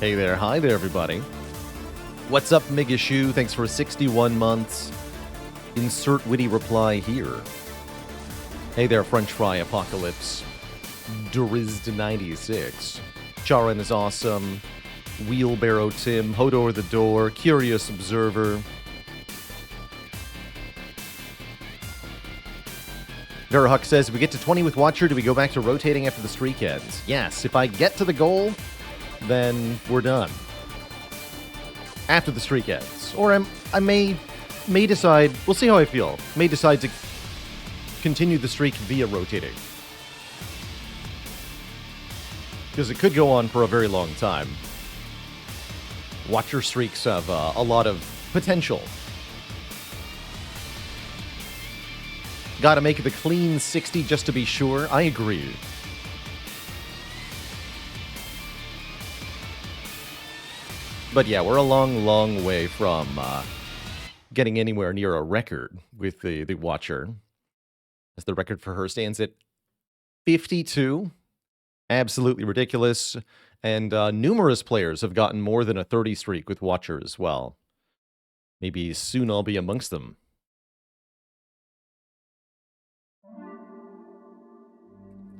Hey there, hi there, everybody. What's up, Migashu? Thanks for 61 months. Insert witty reply here. Hey there, French Fry Apocalypse. Durizd96. Charon is awesome. Wheelbarrow Tim. Hodor the Door. Curious Observer. Verahuk says, if we get to 20 with Watcher, do we go back to rotating after the streak ends? Yes, if I get to the goal, then we're done. After the streak ends. Or I may decide, we'll see how I feel, may decide to continue the streak via rotating. Because it could go on for a very long time. Watcher streaks have a lot of potential. Gotta make it the clean 60 just to be sure. I agree. But yeah, we're a long, long way from getting anywhere near a record with the Watcher. As the record for her stands at 52. Absolutely ridiculous. And numerous players have gotten more than a 30 streak with Watcher as well. Maybe soon I'll be amongst them.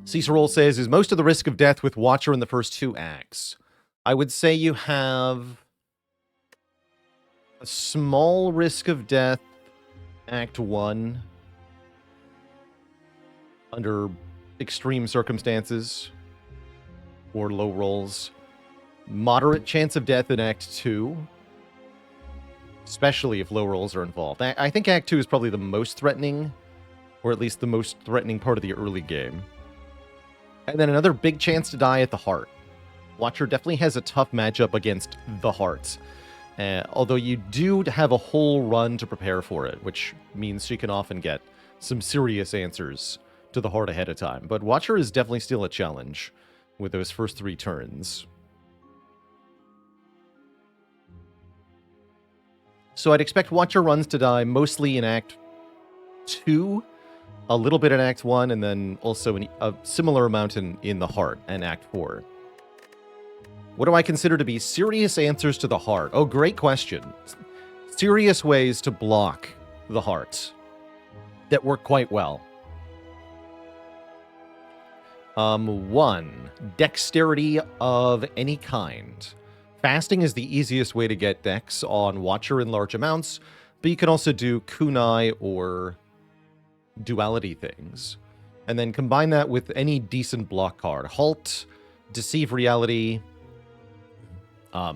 Cicero says, is most of the risk of death with Watcher in the first 2 acts? I would say you have a small risk of death, Act 1, under extreme circumstances or low rolls. Moderate chance of death in Act 2, especially if low rolls are involved. I think Act 2 is probably the most threatening, or at least the most threatening part of the early game. And then another big chance to die at the heart. Watcher definitely has a tough matchup against the hearts. Although you do have a whole run to prepare for it, which means she can often get some serious answers to the heart ahead of time. But Watcher is definitely still a challenge with those first 3 turns. So I'd expect Watcher runs to die mostly in Act 2, a little bit in Act 1, and then also a similar amount in the heart in Act 4. What do I consider to be serious answers to the heart? Oh, great question. Serious ways to block the heart that work quite well. 1, dexterity of any kind. Fasting is the easiest way to get dex on Watcher in large amounts, but you can also do kunai or duality things. And then combine that with any decent block card. Halt, Deceive Reality,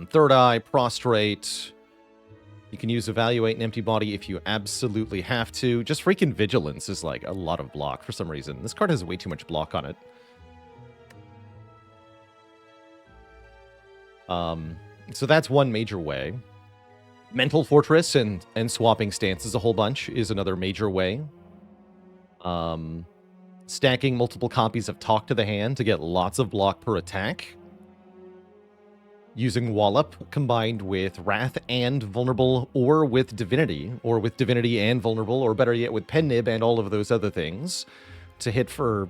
Third Eye, Prostrate. You can use Evaluate an Empty Body if you absolutely have to. Just freaking Vigilance is like a lot of block for some reason. This card has way too much block on it. So that's one major way. Mental Fortress and swapping stances a whole bunch is another major way. Stacking multiple copies of Talk to the Hand to get lots of block per attack. Using Wallop combined with Wrath and Vulnerable, or with Divinity and Vulnerable, or better yet with Pen Nib and all of those other things to hit for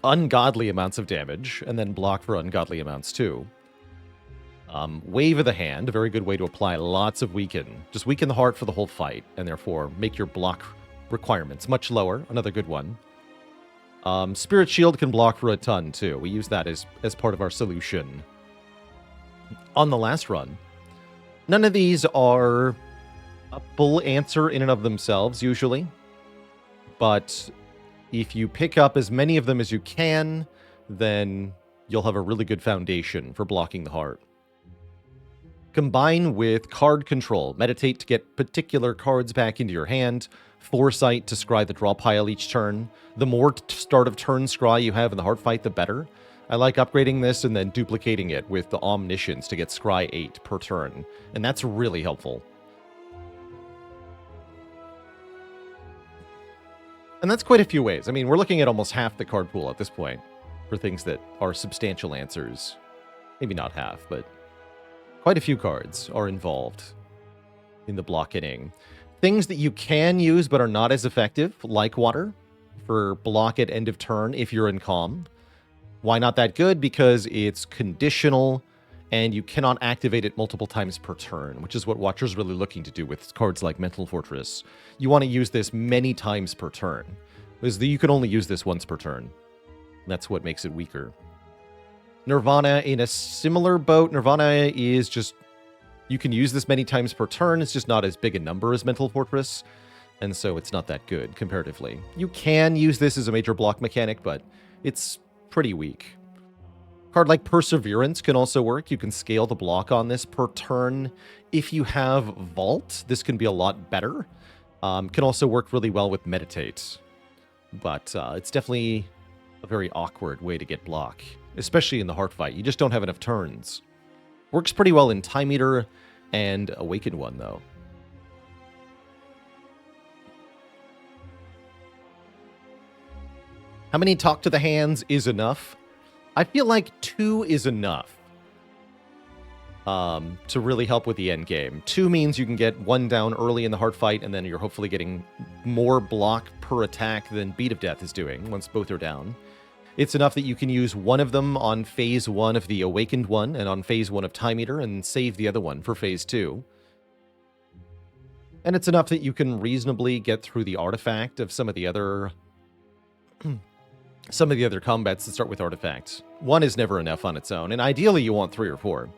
ungodly amounts of damage, and then block for ungodly amounts too. Wave of the Hand, a very good way to apply lots of Weaken. Just weaken the heart for the whole fight, and therefore make your block requirements much lower. Another good one. Spirit Shield can block for a ton too. We use that as part of our solution on the last run. None of these are a full answer in and of themselves, usually. But if you pick up as many of them as you can, then you'll have a really good foundation for blocking the heart. Combine with card control. Meditate to get particular cards back into your hand. Foresight to scry the draw pile each turn. The more start of turn scry you have in the heart fight, the better. I like upgrading this and then duplicating it with the Omniscience to get scry 8 per turn. And that's really helpful. And that's quite a few ways. I mean, we're looking at almost half the card pool at this point for things that are substantial answers. Maybe not half, but quite a few cards are involved in the block hitting. Things that you can use but are not as effective, like Water, for block at end of turn if you're in calm. Why not that good? Because it's conditional and you cannot activate it multiple times per turn, which is what Watcher's really looking to do with cards like Mental Fortress. You want to use this many times per turn, because you can only use this once per turn. That's what makes it weaker. Nirvana in a similar boat. Nirvana is just, you can use this many times per turn. It's just not as big a number as Mental Fortress, and so it's not that good comparatively. You can use this as a major block mechanic, but it's pretty weak. Card like Perseverance can also work. You can scale the block on this per turn. If you have Vault, this can be a lot better. Can also work really well with Meditate. But it's definitely a very awkward way to get block, especially in the Heart Fight. You just don't have enough turns. Works pretty well in Time Eater and Awakened One, though. How many Talk to the Hands is enough? I feel like 2 is enough to really help with the end game. 2 means you can get 1 down early in the hard fight, and then you're hopefully getting more block per attack than Beat of Death is doing once both are down. It's enough that you can use one of them on Phase 1 of the Awakened One and on Phase 1 of Time Eater and save the other one for Phase 2. And it's enough that you can reasonably get through the artifact of some of the other combats that start with artifacts. 1 is never enough on its own, and ideally you want 3 or 4.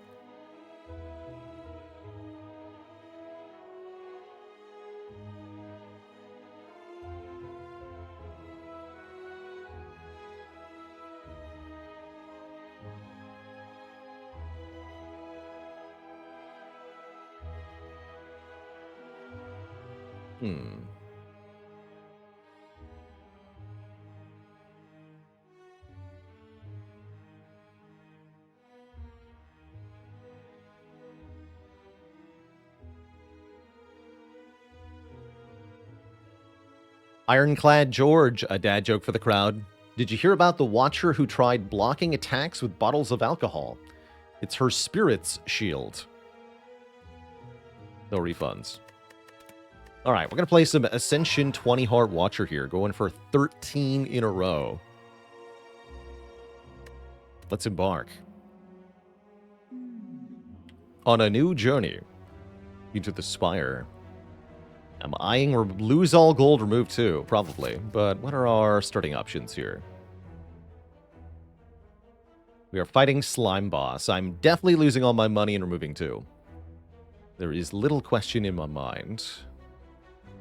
Ironclad George, a dad joke for the crowd. Did you hear about the Watcher who tried blocking attacks with bottles of alcohol? It's her spirit's shield. No refunds. Alright, we're going to play some Ascension 20 Heart Watcher here, going for 13 in a row. Let's embark on a new journey into the Spire. I'm eyeing lose all gold, remove 2, probably. But what are our starting options here? We are fighting Slime Boss. I'm definitely losing all my money and removing 2. There is little question in my mind.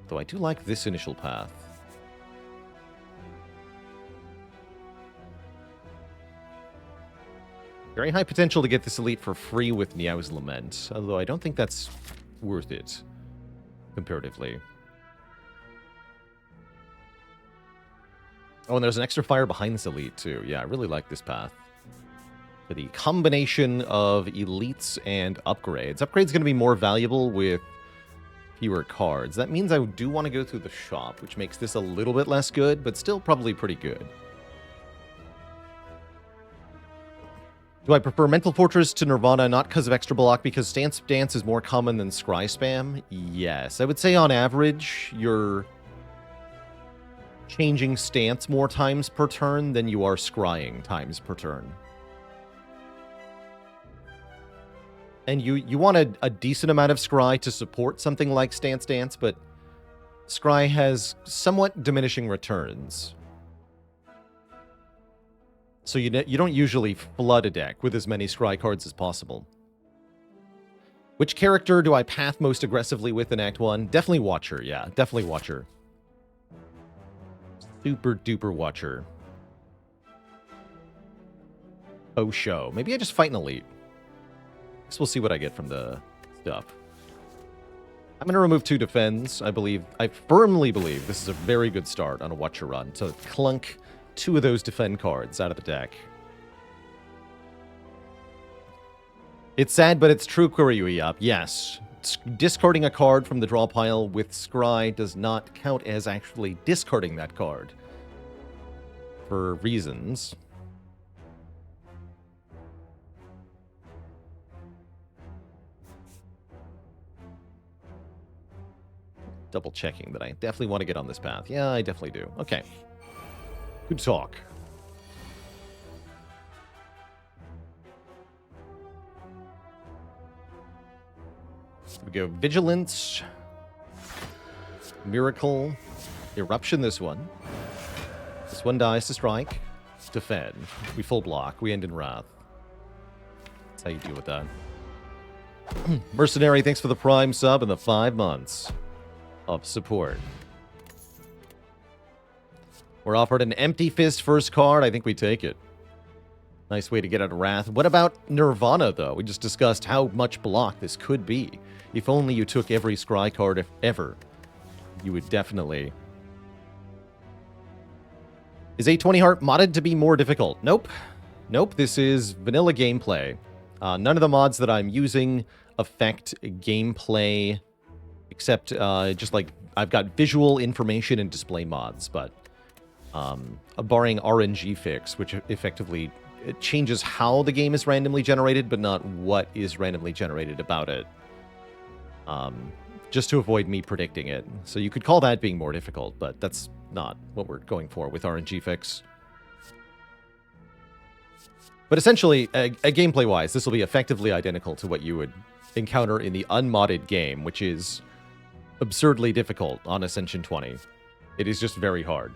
Though I do like this initial path. Very high potential to get this elite for free with Niao's Lament, although I don't think that's worth it. Comparatively. Oh, and there's an extra fire behind this elite, too. Yeah, I really like this path. For the combination of elites and upgrades. Upgrades going to be more valuable with fewer cards. That means I do want to go through the shop, which makes this a little bit less good, but still probably pretty good. Do I prefer Mental Fortress to Nirvana? Not because of extra block, because Stance Dance is more common than Scry Spam? Yes. I would say on average, you're changing stance more times per turn than you are scrying times per turn. And you want a decent amount of scry to support something like Stance Dance, but scry has somewhat diminishing returns. So you don't usually flood a deck with as many scry cards as possible. Which character do I path most aggressively with in Act 1? Definitely Watcher, yeah. Definitely Watcher. Super duper Watcher. Oh, show. Maybe I just fight an elite. Guess we'll see what I get from the stuff. I'm going to remove 2 defends. I firmly believe this is a very good start on a Watcher run. To clunk 2 of those defend cards out of the deck. It's sad, but it's true, Queryuiop. Yes. Discarding a card from the draw pile with Scry does not count as actually discarding that card. For reasons. Double checking that I definitely want to get on this path. Yeah, I definitely do. Okay. Good talk. We go Vigilance, Miracle, Eruption this one. This one dies to strike, defend. We full block, we end in Wrath. That's how you deal with that. Mercenary, thanks for the Prime sub and the 5 months of support. We're offered an Empty Fist first card. I think we take it. Nice way to get out of Wrath. What about Nirvana, though? We just discussed how much block this could be. If only you took every scry card ever, you would definitely... Is 820 Heart modded to be more difficult? Nope. Nope, this is vanilla gameplay. None of the mods that I'm using affect gameplay, except just like I've got visual information and display mods, but barring RNG fix, which effectively it changes how the game is randomly generated, but not what is randomly generated about it. Just to avoid me predicting it. So you could call that being more difficult, but that's not what we're going for with RNG fix. But essentially, gameplay-wise, this will be effectively identical to what you would encounter in the unmodded game, which is absurdly difficult on Ascension 20. It is just very hard.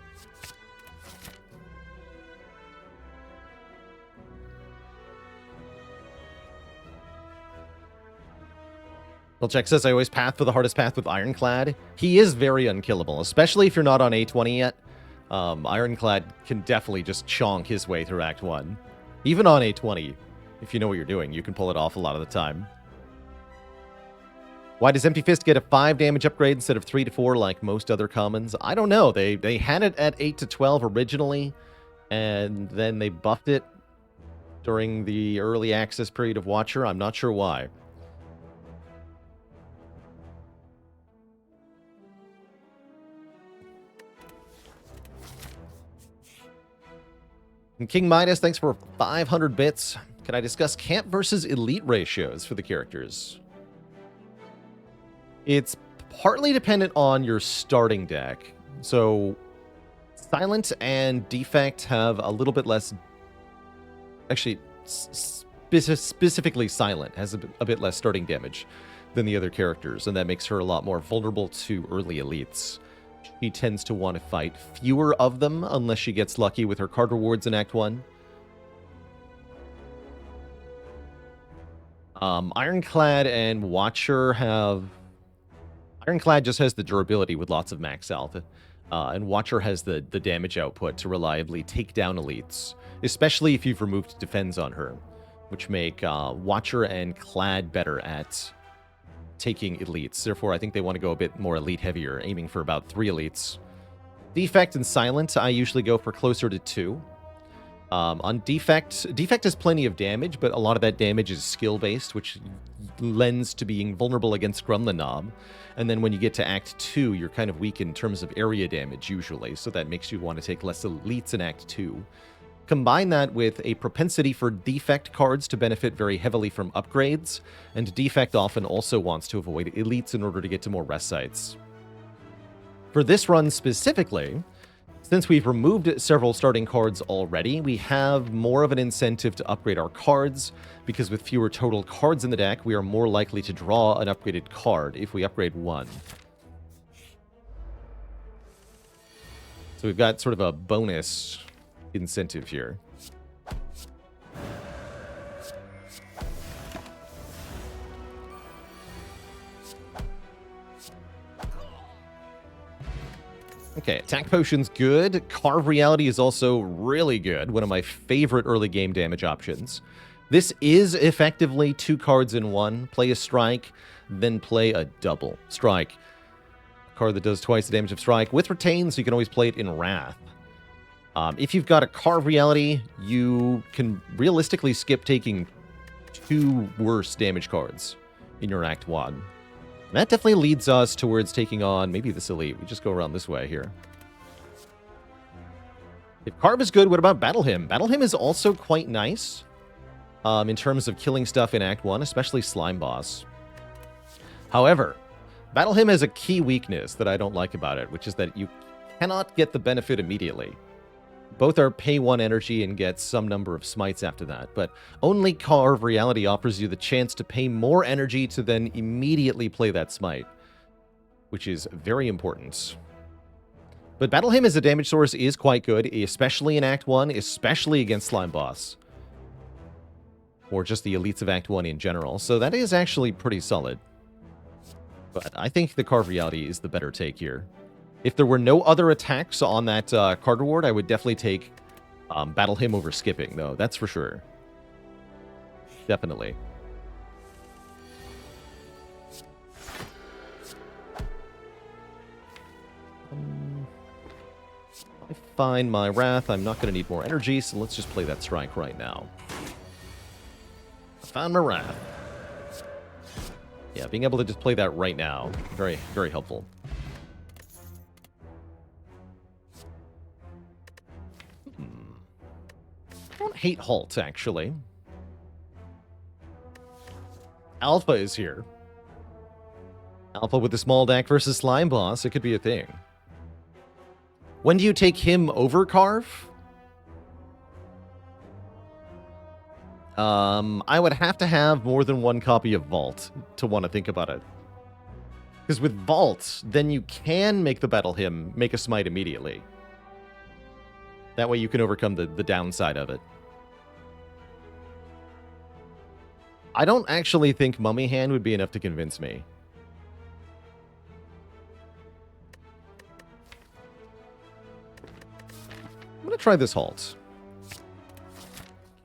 Well, Check says, I always path for the hardest path with Ironclad. He is very unkillable, especially if you're not on A20 yet. Ironclad can definitely just chonk his way through Act 1. Even on A20, if you know what you're doing, you can pull it off a lot of the time. Why does Empty Fist get a 5 damage upgrade instead of 3 to 4 like most other commons? I don't know. They had it at 8 to 12 originally, and then they buffed it during the early access period of Watcher. I'm not sure why. And King Midas, thanks for 500 bits. Can I discuss camp versus elite ratios for the characters? It's partly dependent on your starting deck. So, Silent and Defect have a little bit less... Actually, specifically Silent has a bit less starting damage than the other characters, and that makes her a lot more vulnerable to early elites. She tends to want to fight fewer of them unless she gets lucky with her card rewards in Act 1. Ironclad and Watcher have... Ironclad just has the durability with lots of max health, and Watcher has the damage output to reliably take down elites, especially if you've removed defense on her, which make Watcher and Clad better at taking elites. Therefore, I think they want to go a bit more elite heavier, aiming for about 3 elites. Defect and Silent, I usually go for closer to 2. On Defect has plenty of damage, but a lot of that damage is skill-based, which lends to being vulnerable against Grumlin Knob. And then when you get to Act 2, you're kind of weak in terms of area damage, usually, so that makes you want to take less elites in Act 2. Combine that with a propensity for Defect cards to benefit very heavily from upgrades, and Defect often also wants to avoid elites in order to get to more rest sites. For this run specifically, since we've removed several starting cards already, we have more of an incentive to upgrade our cards, because with fewer total cards in the deck, we are more likely to draw an upgraded card if we upgrade one. So we've got sort of a bonus incentive here. Okay, attack potion's good. Carve Reality is also really good. One of my favorite early game damage options. This is effectively 2 cards in one. Play a strike, then play a double strike. A card that does twice the damage of strike with retain, so you can always play it in Wrath. If you've got a Carve Reality, you can realistically skip taking 2 worse damage cards in your Act 1. And that definitely leads us towards taking on maybe this elite. We just go around this way here. If Carve is good, what about Battle Hymn? Battle Hymn is also quite nice in terms of killing stuff in Act 1, especially Slime Boss. However, Battle Hymn has a key weakness that I don't like about it, which is that you cannot get the benefit immediately. Both are pay 1 energy and get some number of smites after that, but only Carve Reality offers you the chance to pay more energy to then immediately play that smite, which is very important. But Battle Hymn as a damage source is quite good, especially in Act 1, especially against Slime Boss. Or just the elites of Act 1 in general, so that is actually pretty solid. But I think the Carve Reality is the better take here. If there were no other attacks on that card reward, I would definitely take Battle Hymn over skipping, though. That's for sure. Definitely. I find my Wrath. I'm not going to need more energy, so let's just play that strike right now. I found my Wrath. Yeah, being able to just play that right now, very, very helpful. I don't hate Halt, actually. Alpha is here. Alpha with the small deck versus Slime Boss, it could be a thing. When do you take him over Carve? I would have to have more than one copy of Vault to want to think about it. Because with Vault, then you can make the Battle Hymn make a smite immediately. That way you can overcome the downside of it. I don't actually think Mummy Hand would be enough to convince me. I'm going to try this Halt.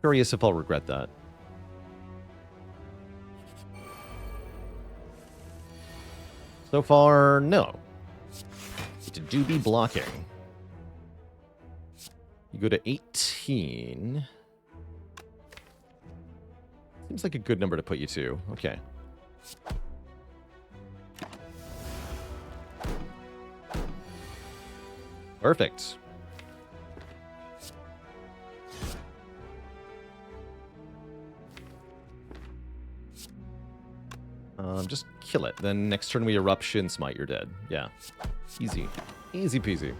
Curious if I'll regret that. So far, no. It do be blocking. You go to 18. Seems like a good number to put you to. Okay. Perfect. Just kill it. Then next turn we Eruption, Smite, you're dead. Yeah. Easy. Easy peasy.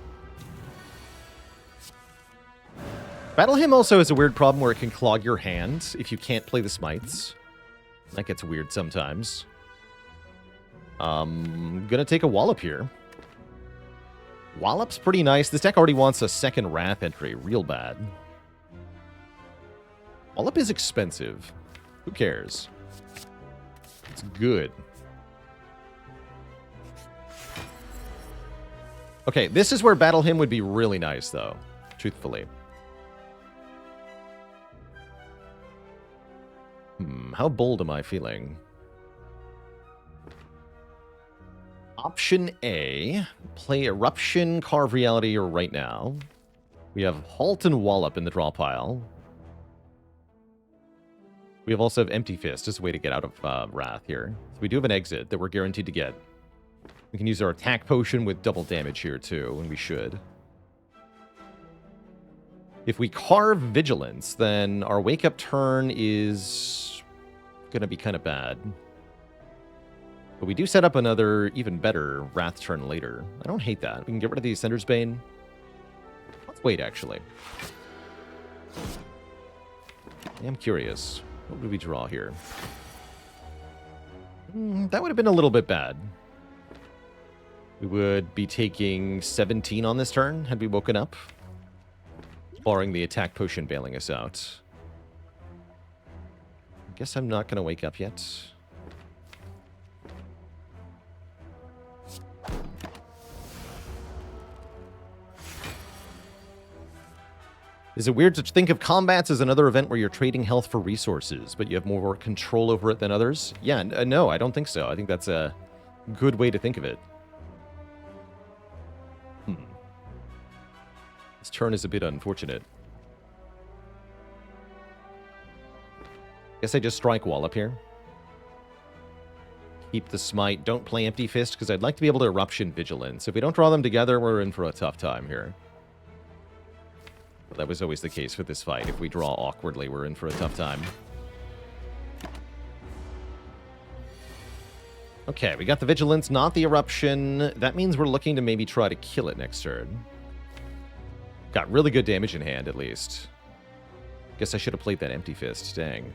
Battle Hymn also has a weird problem where it can clog your hand if you can't play the smites. That gets weird sometimes. Gonna take a Wallop here. Wallop's pretty nice. This deck already wants a second Wrath entry. Real bad. Wallop is expensive. Who cares? It's good. Okay, this is where Battle Hymn would be really nice, though. Truthfully. How bold am I feeling? Option A, play Eruption, Carve Reality right now. We have Halt and Wallop in the draw pile. We also have Empty Fist as a way to get out of Wrath here. So we do have an exit that we're guaranteed to get. We can use our attack potion with double damage here too, and we should. If we carve Vigilance, then our wake up turn is going to be kind of bad. But we do set up another, even better, Wrath turn later. I don't hate that. We can get rid of the Ascender's Bane. Let's wait, actually. I'm curious. What would we draw here? That would have been a little bit bad. We would be taking 17 on this turn had we woken up. Barring the attack potion bailing us out. I guess I'm not going to wake up yet. Is it weird to think of combats as another event where you're trading health for resources, but you have more control over it than others? Yeah, no, I don't think so. I think that's a good way to think of it. This turn is a bit unfortunate. Guess I just strike Wallop here. Keep the Smite. Don't play Empty Fist, because I'd like to be able to Eruption Vigilance. If we don't draw them together, we're in for a tough time here. Well, that was always the case for this fight. If we draw awkwardly, we're in for a tough time. Okay, we got the Vigilance, not the Eruption. That means we're looking to maybe try to kill it next turn. Got really good damage in hand, at least. Guess I should have played that Empty Fist. Dang.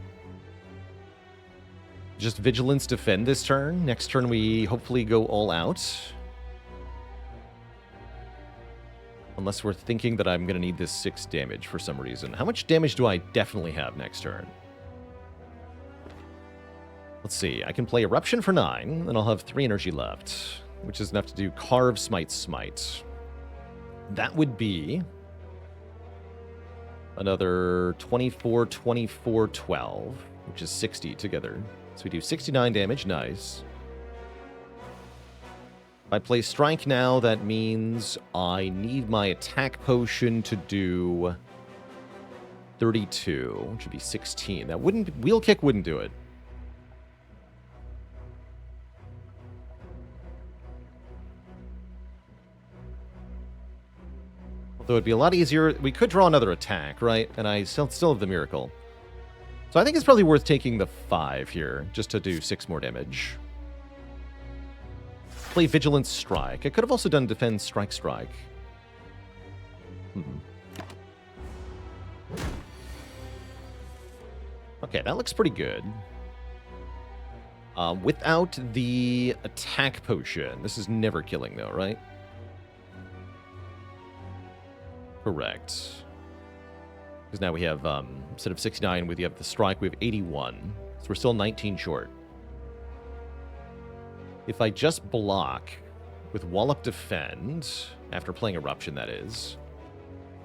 Just Vigilance defend this turn. Next turn we hopefully go all out. Unless we're thinking that I'm going to need this 6 damage for some reason. How much damage do I definitely have next turn? Let's see. I can play Eruption for 9, and I'll have 3 energy left, which is enough to do Carve, Smite, Smite. That would be another 24, 24, 12, which is 60 together. So we do 69 damage. Nice. If I play Strike now, that means I need my attack potion to do 32, which would be 16. That wouldn't... Wheel Kick wouldn't do it. Although it'd be a lot easier. We could draw another attack, right? And I still have the Miracle. So I think it's probably worth taking the 5 here, just to do 6 more damage. Play Vigilance Strike. I could have also done Defend Strike Strike. Okay, that looks pretty good. Without the attack potion. This is never killing though, right? Correct. Because now we have, instead of 69, we have the strike, we have 81. So we're still 19 short. If I just block with Wallop Defend, after playing Eruption, that is.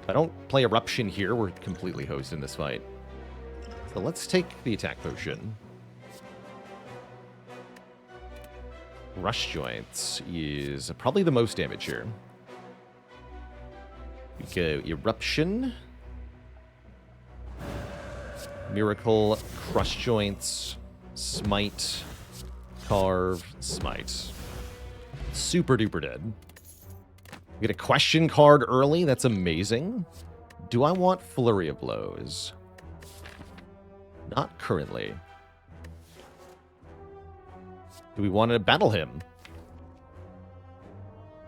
If I don't play Eruption here, we're completely hosed in this fight. So let's take the attack potion. Rush Joints is probably the most damage here. We go Eruption. Miracle, Crush Joints, Smite, Carve, Smite. Super duper dead. We get a question card early. That's amazing. Do I want Flurry of Blows? Not currently. Do we want to battle him?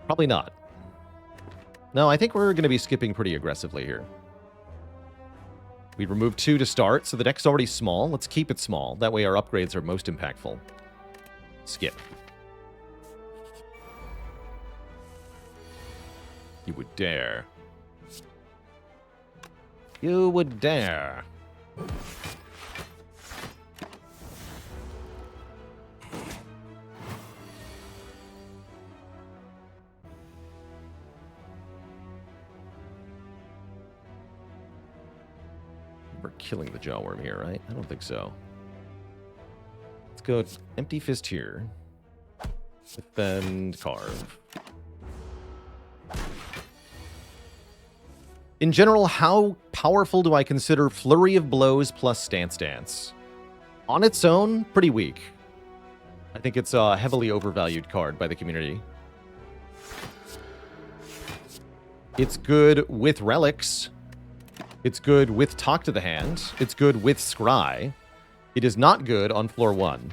Probably not. No, I think we're going to be skipping pretty aggressively here. We removed 2 to start, so the deck's already small. Let's keep it small. That way our upgrades are most impactful. Skip. You would dare. You would dare. We're killing the Jawworm here, right? I don't think so. Let's go Empty Fist here. Defend, Carve. In general, how powerful do I consider Flurry of Blows plus Stance Dance? On its own, pretty weak. I think it's a heavily overvalued card by the community. It's good with Relics. It's good with Talk to the Hand. It's good with Scry. It is not good on floor 1.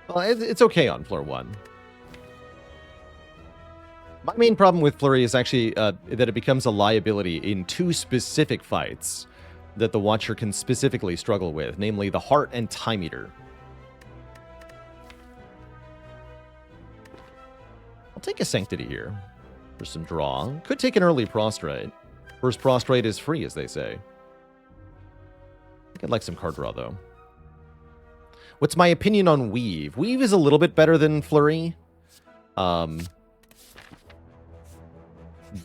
Well, it's okay on floor 1. My main problem with Flurry is actually that it becomes a liability in 2 specific fights that the Watcher can specifically struggle with, namely the Heart and Time Eater. I'll take a Sanctity here for some draw. Could take an early Prostrate. First Prostrate is free, as they say. I think I'd like some card draw, though. What's my opinion on Weave? Weave is a little bit better than Flurry.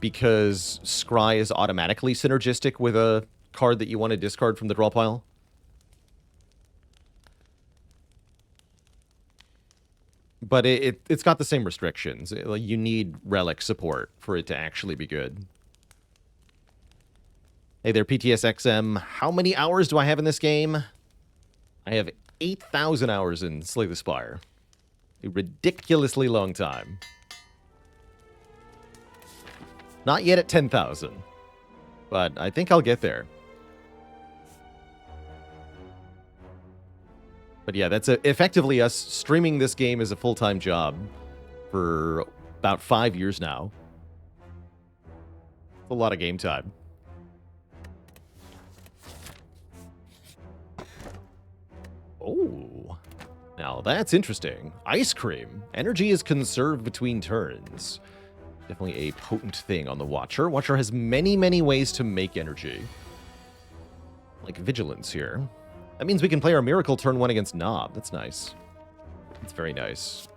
Because Scry is automatically synergistic with a card that you want to discard from the draw pile. But it's got the same restrictions. You need Relic support for it to actually be good. Hey there, PTSXM. How many hours do I have in this game? I have 8,000 hours in Slay the Spire. A ridiculously long time. Not yet at 10,000. But I think I'll get there. But yeah, that's effectively us streaming this game as a full-time job for about 5 years now. It's a lot of game time. Oh, now that's interesting. Ice cream. Energy is conserved between turns. Definitely a potent thing on the Watcher. Watcher has many, many ways to make energy. Like Vigilance here. That means we can play our Miracle turn 1 against Knob. That's nice. That's very nice.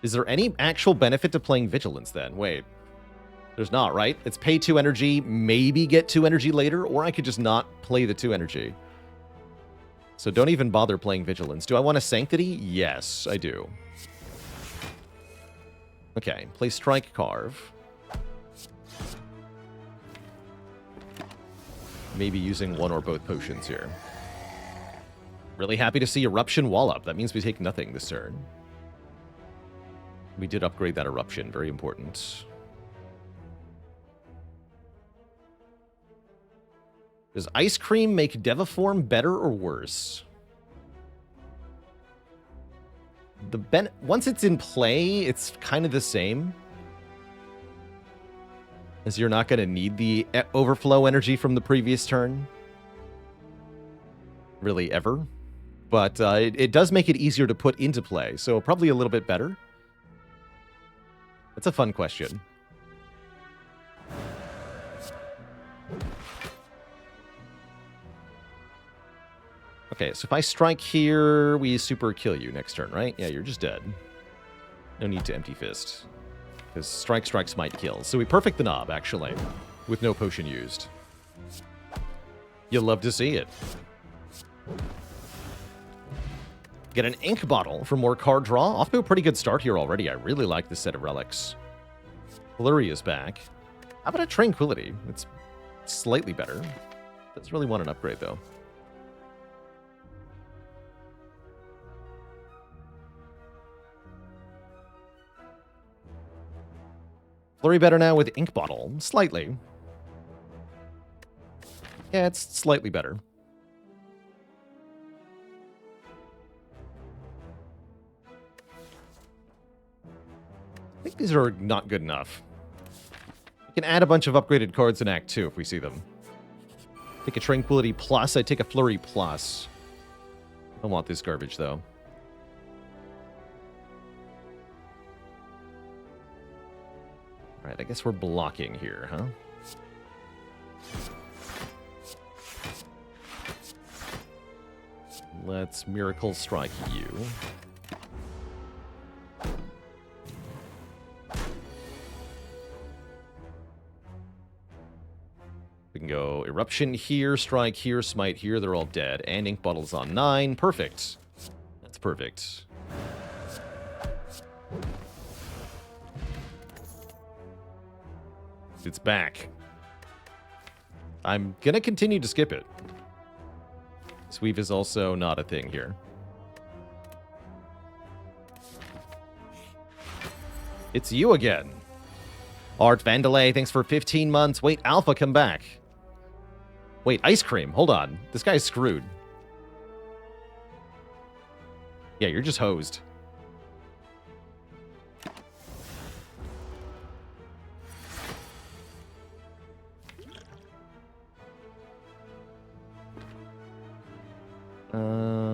Is there any actual benefit to playing Vigilance then? Wait. There's not, right? It's pay 2 energy, maybe get 2 energy later, or I could just not play the 2 energy. So don't even bother playing Vigilance. Do I want a Sanctity? Yes, I do. Okay, play Strike Carve. Maybe using one or both potions here. Really happy to see Eruption Wallop. That means we take nothing this turn. We did upgrade that Eruption. Very important. Does Ice Cream make Deviform better or worse? Once it's in play, it's kind of the same. As you're not going to need the overflow energy from the previous turn. Really, ever. But it does make it easier to put into play, so probably a little bit better. That's a fun question. Okay, so if I strike here, we super kill you next turn, right? Yeah, you're just dead. No need to Empty Fist. Because strikes might kill. So we perfect the Knob, actually, with no potion used. You'll love to see it. Get an ink bottle for more card draw. Off to a pretty good start here already. I really like this set of relics. Flurry is back. How about a Tranquility? It's slightly better. Doesn't really want an upgrade, though. Flurry better now with Ink Bottle. Slightly. Yeah, it's slightly better. I think these are not good enough. We can add a bunch of upgraded cards in Act 2 if we see them. Take a Tranquility Plus. I take a Flurry Plus. I don't want this garbage, though. Alright, I guess we're blocking here, huh? Let's Miracle Strike you. We can go Eruption here, Strike here, Smite here. They're all dead. And Ink Bottle's on 9. Perfect. That's perfect. It's back. I'm gonna continue to skip it. Sweep is also not a thing here. It's you again. Art Vandalay, thanks for 15 months. Wait, Alpha, come back. Wait, Ice Cream, hold on. This guy's screwed. Yeah, you're just hosed.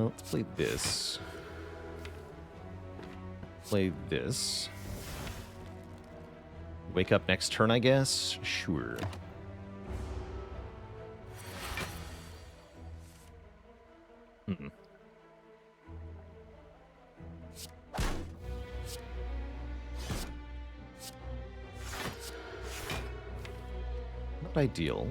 Let's play this. Play this. Wake up next turn, I guess? Sure. Not ideal.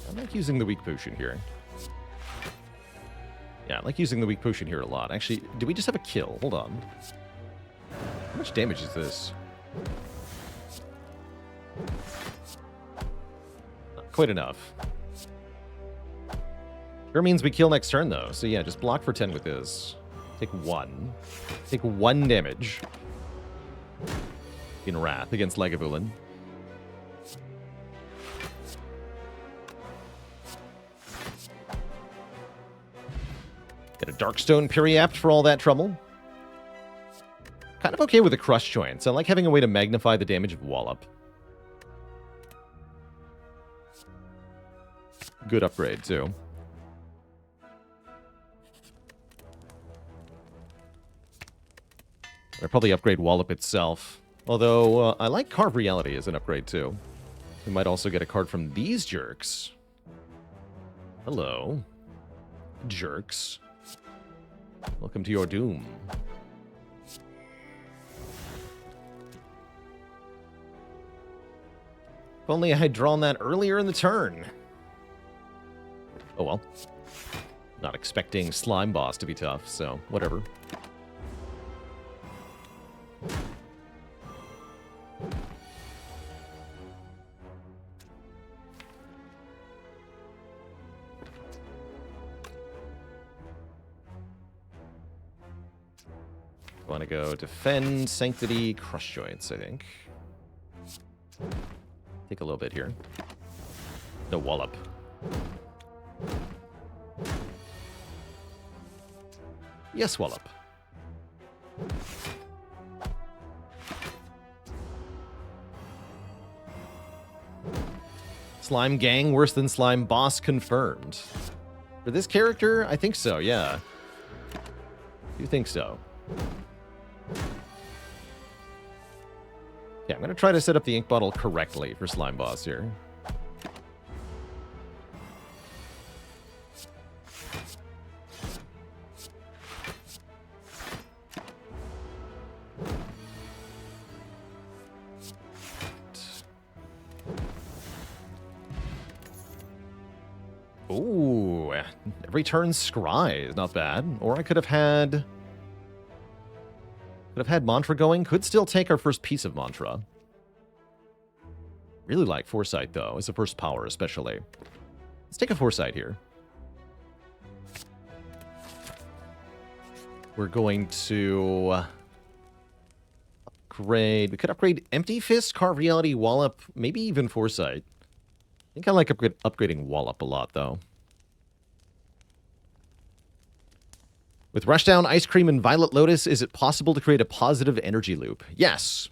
I like using the weak potion here. Yeah, I like using the weak potion here a lot. Actually, do we just have a kill? Hold on. How much damage is this? Not quite enough. Sure means we kill next turn, though. So yeah, just block for 10 with this. Take 1. Take 1 damage in Wrath against Lagavulin. Get a Darkstone Periapt for all that trouble. Kind of okay with the Crush Joints. I like having a way to magnify the damage of Wallop. Good upgrade, too. I'd probably upgrade Wallop itself. Although, I like Carve Reality as an upgrade, too. We might also get a card from these jerks. Hello. Jerks. Welcome to your doom. If only I had drawn that earlier in the turn. Oh well. Not expecting Slime Boss to be tough, so whatever. Want to go Defend, Sanctity, Crush Joints, I think. Take a little bit here. No Wallop. Yes, Wallop. Slime Gang worse than Slime Boss confirmed. For this character, I think so, yeah. You think so? Yeah, I'm going to try to set up the ink bottle correctly for Slime Boss here. Ooh, every turn Scry is not bad. Or I could have had Mantra going. Could still take our first piece of Mantra. Really like Foresight, though, as a first power, especially. Let's take a Foresight here. We're going to upgrade. We could upgrade Empty Fist, Carve Reality, Wallop, maybe even Foresight. I think I like upgrading Wallop a lot, though. With Rushdown, Ice Cream, and Violet Lotus, is it possible to create a positive energy loop? Yes.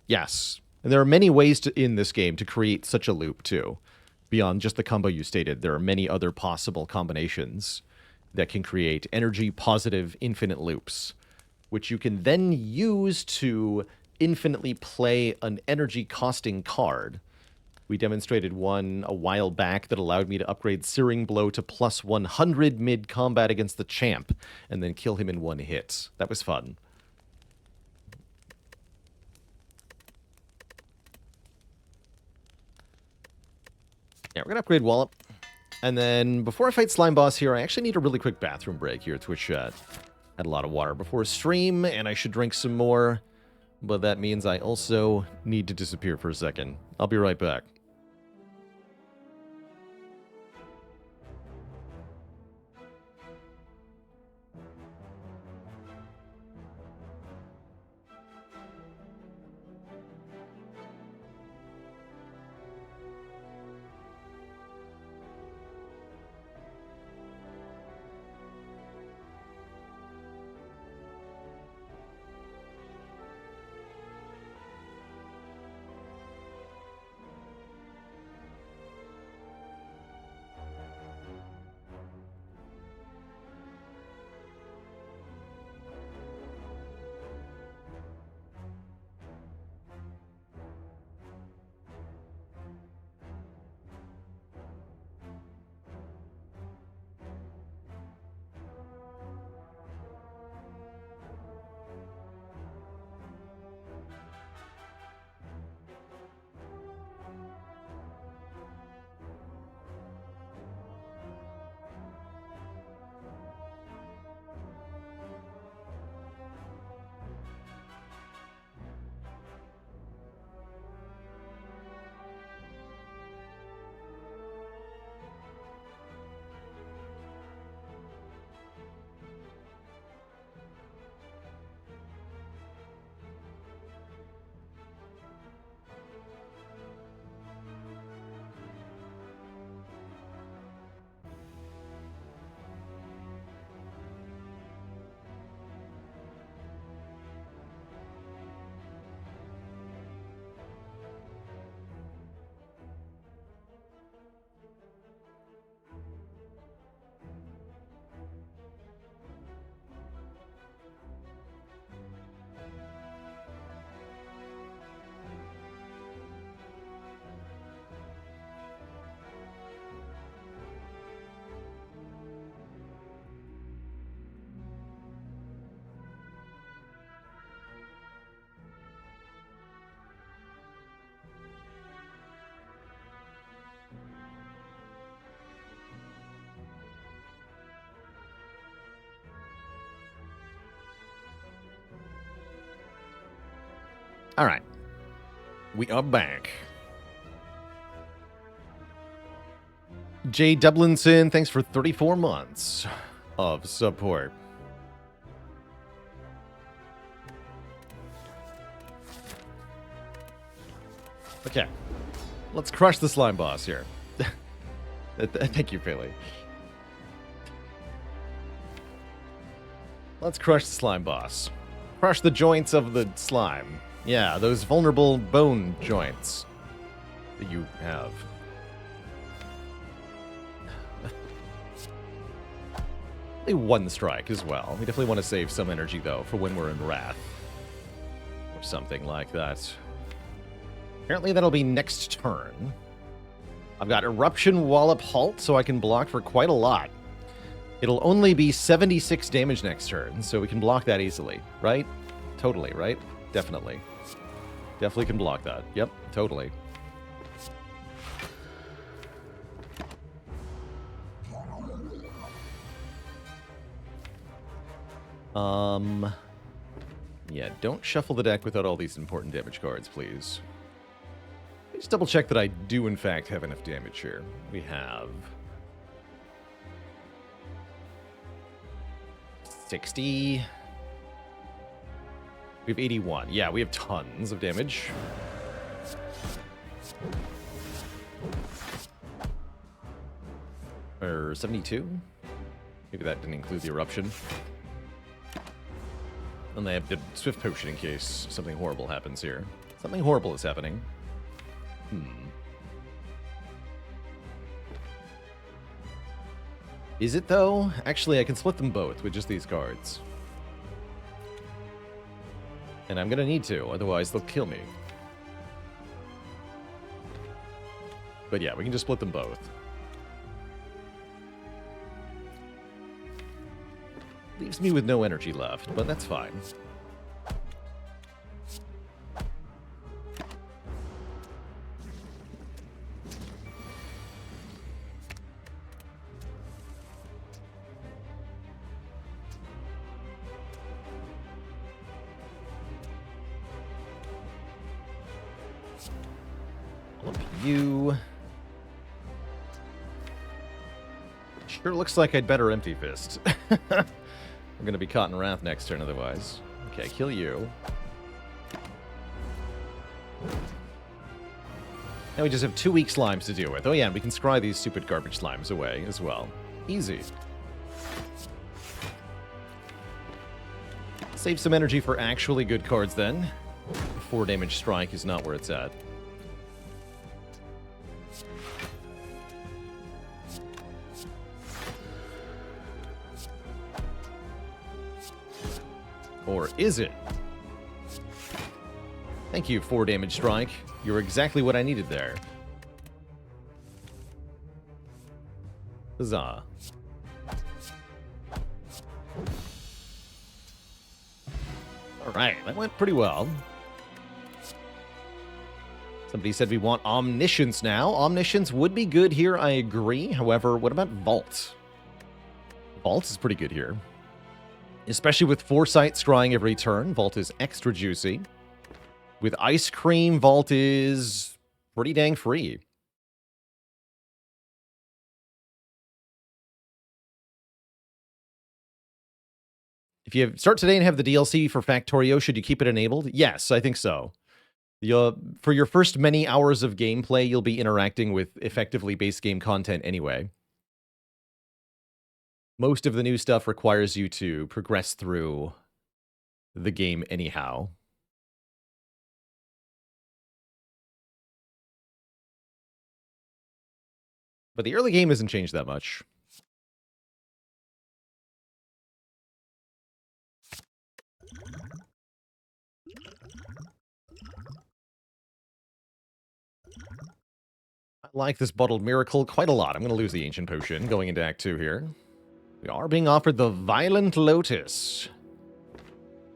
Yes. And there are many ways in this game to create such a loop, too. Beyond just the combo you stated, there are many other possible combinations that can create energy positive infinite loops, which you can then use to infinitely play an energy costing card. We demonstrated one a while back that allowed me to upgrade Searing Blow to plus 100 mid-combat against the champ, and then kill him in one hit. That was fun. Yeah, we're going to upgrade Wallop. And then, before I fight Slime Boss here, I actually need a really quick bathroom break here at Twitch chat. Had a lot of water before stream, and I should drink some more. But that means I also need to disappear for a second. I'll be right back. All right. We are back. Jay Dublinson, thanks for 34 months of support. Okay. Let's crush the slime boss here. Thank you, Philly. Let's crush the slime boss. Crush the joints of the slime. Yeah, those vulnerable bone joints that you have. One strike as well. We definitely want to save some energy, though, for when we're in Wrath. Or something like that. Apparently that'll be next turn. I've got Eruption, Wallop, Halt, so I can block for quite a lot. It'll only be 76 damage next turn, so we can block that easily, right? Totally, right? Definitely. Definitely can block that. Yep, totally. Yeah, don't shuffle the deck without all these important damage cards, please. Let's double check that I do, in fact, have enough damage here. We have 60. We have 81. Yeah, we have tons of damage. Or 72? Maybe that didn't include the eruption. And they have the Swift Potion in case something horrible happens here. Something horrible is happening. Is it, though? Actually, I can split them both with just these cards. And I'm gonna need to, otherwise they'll kill me. But yeah, we can just split them both. Leaves me with no energy left, but that's fine. You. Sure looks like I'd better Empty Fist. I'm gonna be caught in Wrath next turn otherwise. Okay, kill you. Now we just have 2 weak slimes to deal with. Oh yeah, and we can scry these stupid garbage slimes away as well. Easy. Save some energy for actually good cards then. 4 damage strike is not where it's at. Or is it? Thank you, 4 damage strike. You're exactly what I needed there. Huzzah. Alright, that went pretty well. Somebody said we want Omniscience now. Omniscience would be good here, I agree. However, what about Vault? Vault is pretty good here. Especially with Foresight scrying every turn, Vault is extra juicy. With Ice Cream, Vault is pretty dang free. If you start today and have the DLC for Factorio, should you keep it enabled? Yes, I think so. For your first many hours of gameplay, you'll be interacting with effectively base game content anyway. Most of the new stuff requires you to progress through the game anyhow. But the early game hasn't changed that much. I like this Bottled Miracle quite a lot. I'm going to lose the Ancient Potion going into Act 2 here. We are being offered the Violent Lotus,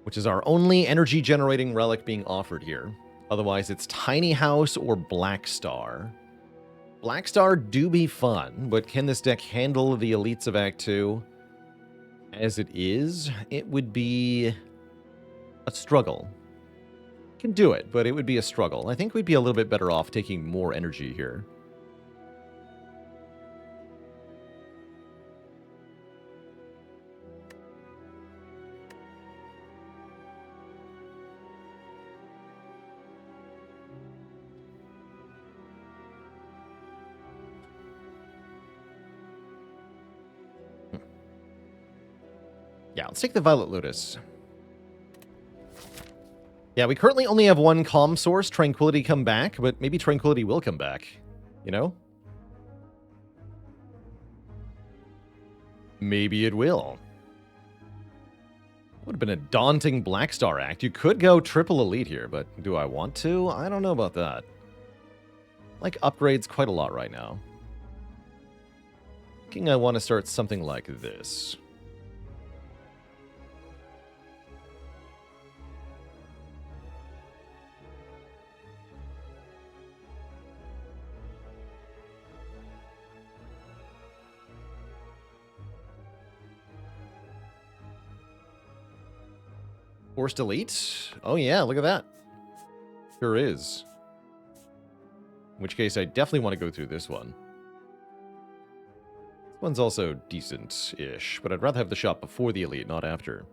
which is our only energy-generating relic being offered here. Otherwise, it's Tiny House or Black Star. Black Star do be fun, but can this deck handle the elites of Act 2? As it is, it would be a struggle. Can do it, but it would be a struggle. I think we'd be a little bit better off taking more energy here. Yeah, let's take the Violet Lotus. Yeah, we currently only have one calm source, Tranquility come back, but maybe Tranquility will come back. You know? Maybe it will. Would have been a daunting Black Star act. You could go triple elite here, but do I want to? I don't know about that. Like upgrades quite a lot right now. I think I want to start something like this. Forced Elite? Oh yeah, look at that. Sure is. In which case, I definitely want to go through this one. This one's also decent-ish, but I'd rather have the shop before the Elite, not after.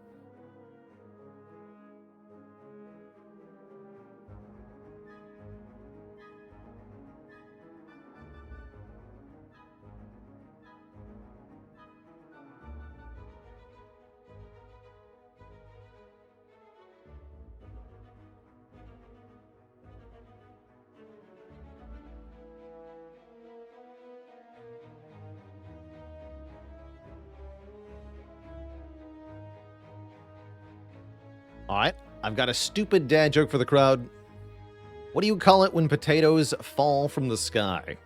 Alright, I've got a stupid dad joke for the crowd. What do you call it when potatoes fall from the sky?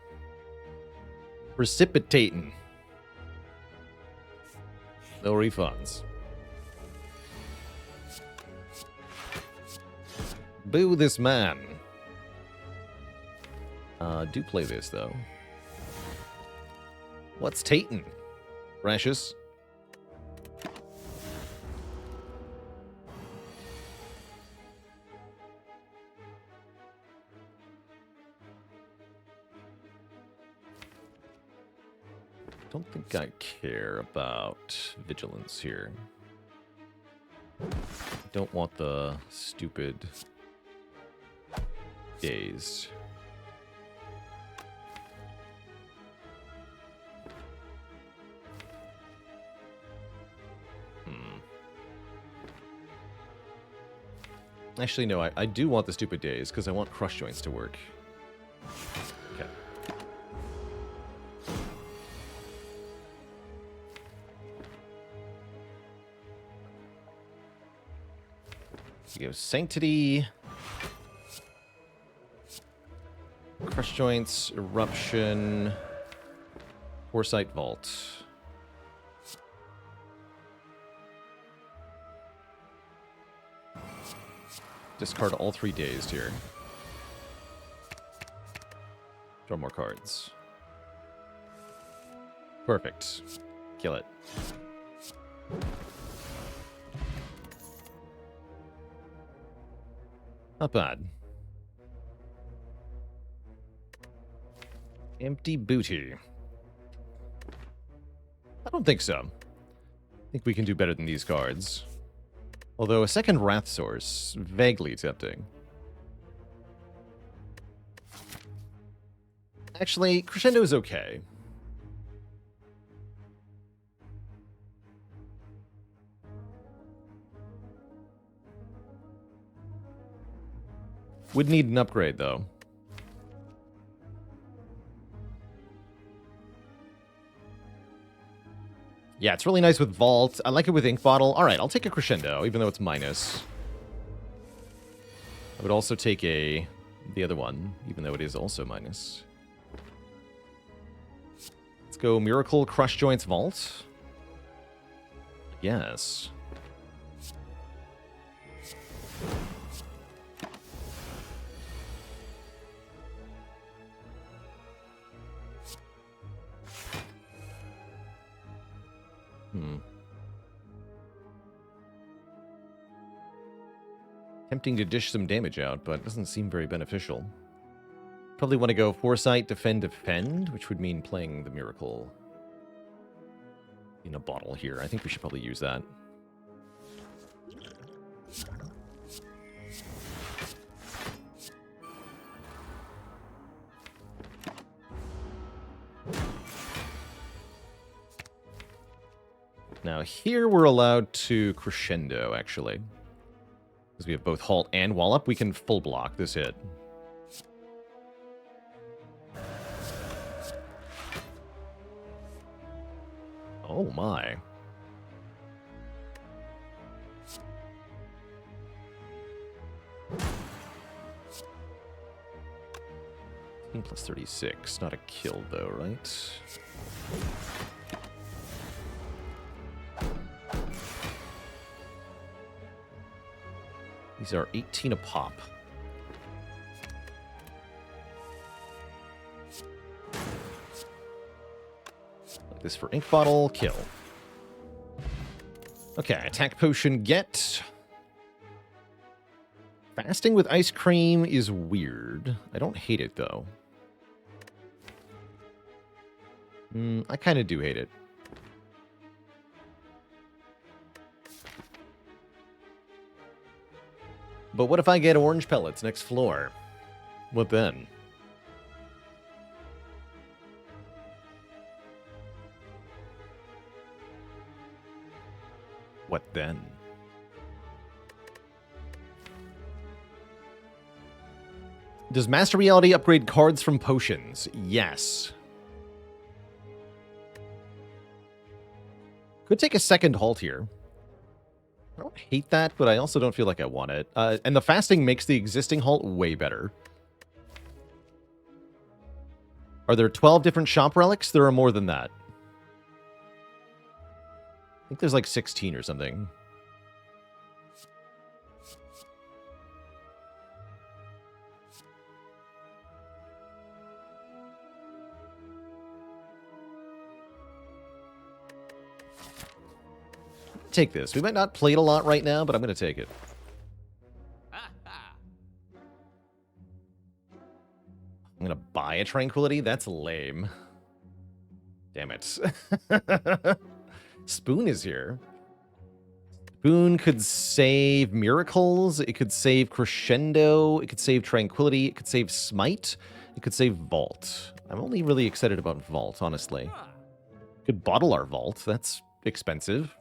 Precipitating. No refunds. Boo this man. Do play this, though. What's tatin'? Precious. Don't think I care about vigilance here. Don't want the stupid days. Actually, no, I do want the stupid days because I want crush joints to work. Okay. So you go Sanctity, Crush Joints, Eruption, Foresight Vault. Discard all 3 dazed here. Draw more cards. Perfect. Kill it. Not bad. Empty booty. I don't think so. I think we can do better than these cards. Although a second Wrath Source, vaguely tempting. Actually, Crescendo is okay. Would need an upgrade, though. Yeah, it's really nice with Vault. I like it with Ink Bottle. Alright, I'll take a Crescendo, even though it's minus. I would also take the other one, even though it is also minus. Let's go Miracle, Crush Joints, Vault. Yes. Tempting to dish some damage out, but it doesn't seem very beneficial. Probably want to go Foresight, Defend, Defend, which would mean playing the Miracle in a bottle here. I think we should probably use that. Now here we're allowed to Crescendo, actually. Because we have both Halt and Wallop, we can full block this hit. Oh my. 15 plus 36. Not a kill, though, right? These are 18 a pop. Like this for Ink Bottle, kill. Okay, attack potion, get. Fasting with ice cream is weird. I don't hate it, though. I kind of do hate it. But what if I get orange pellets next floor? What then? What then? Does Master Reality upgrade cards from potions? Yes. Could take a second halt here. I don't hate that, but I also don't feel like I want it. And the fasting makes the existing halt way better. Are there 12 different shop relics? There are more than that. I think there's like 16 or something. Take this. We might not play it a lot right now, but I'm going to take it. I'm going to buy a Tranquility? That's lame. Damn it. Spoon is here. Spoon could save Miracles. It could save Crescendo. It could save Tranquility. It could save Smite. It could save Vault. I'm only really excited about Vault, honestly. Could bottle our Vault. That's expensive.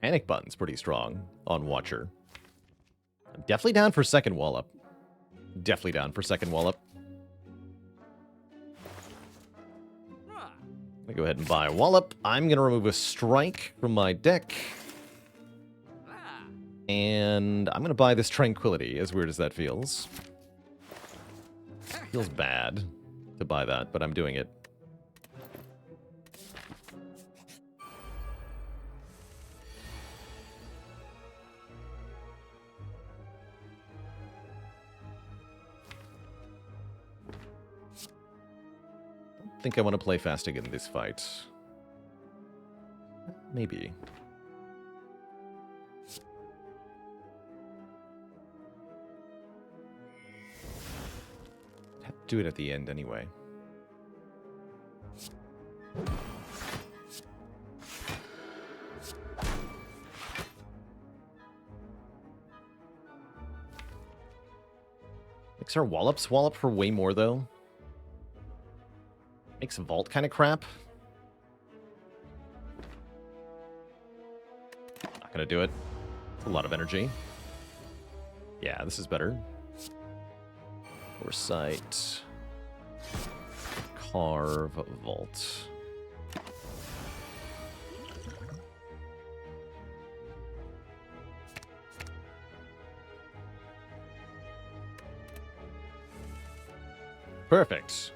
Panic Button's pretty strong on Watcher. I'm definitely down for second Wallop. Definitely down for second Wallop. I'm gonna go ahead and buy a Wallop. I'm gonna remove a Strike from my deck. And I'm gonna buy this Tranquility, as weird as that feels. Feels bad to buy that, but I'm doing it. I think I want to play fasting in this fight. Maybe. I'd have to do it at the end anyway. Makes our Wallops wallop for way more, though. Makes Vault kind of crap. Not gonna do it. It's a lot of energy. Yeah, this is better. Foresight. Carve Vault. Perfect.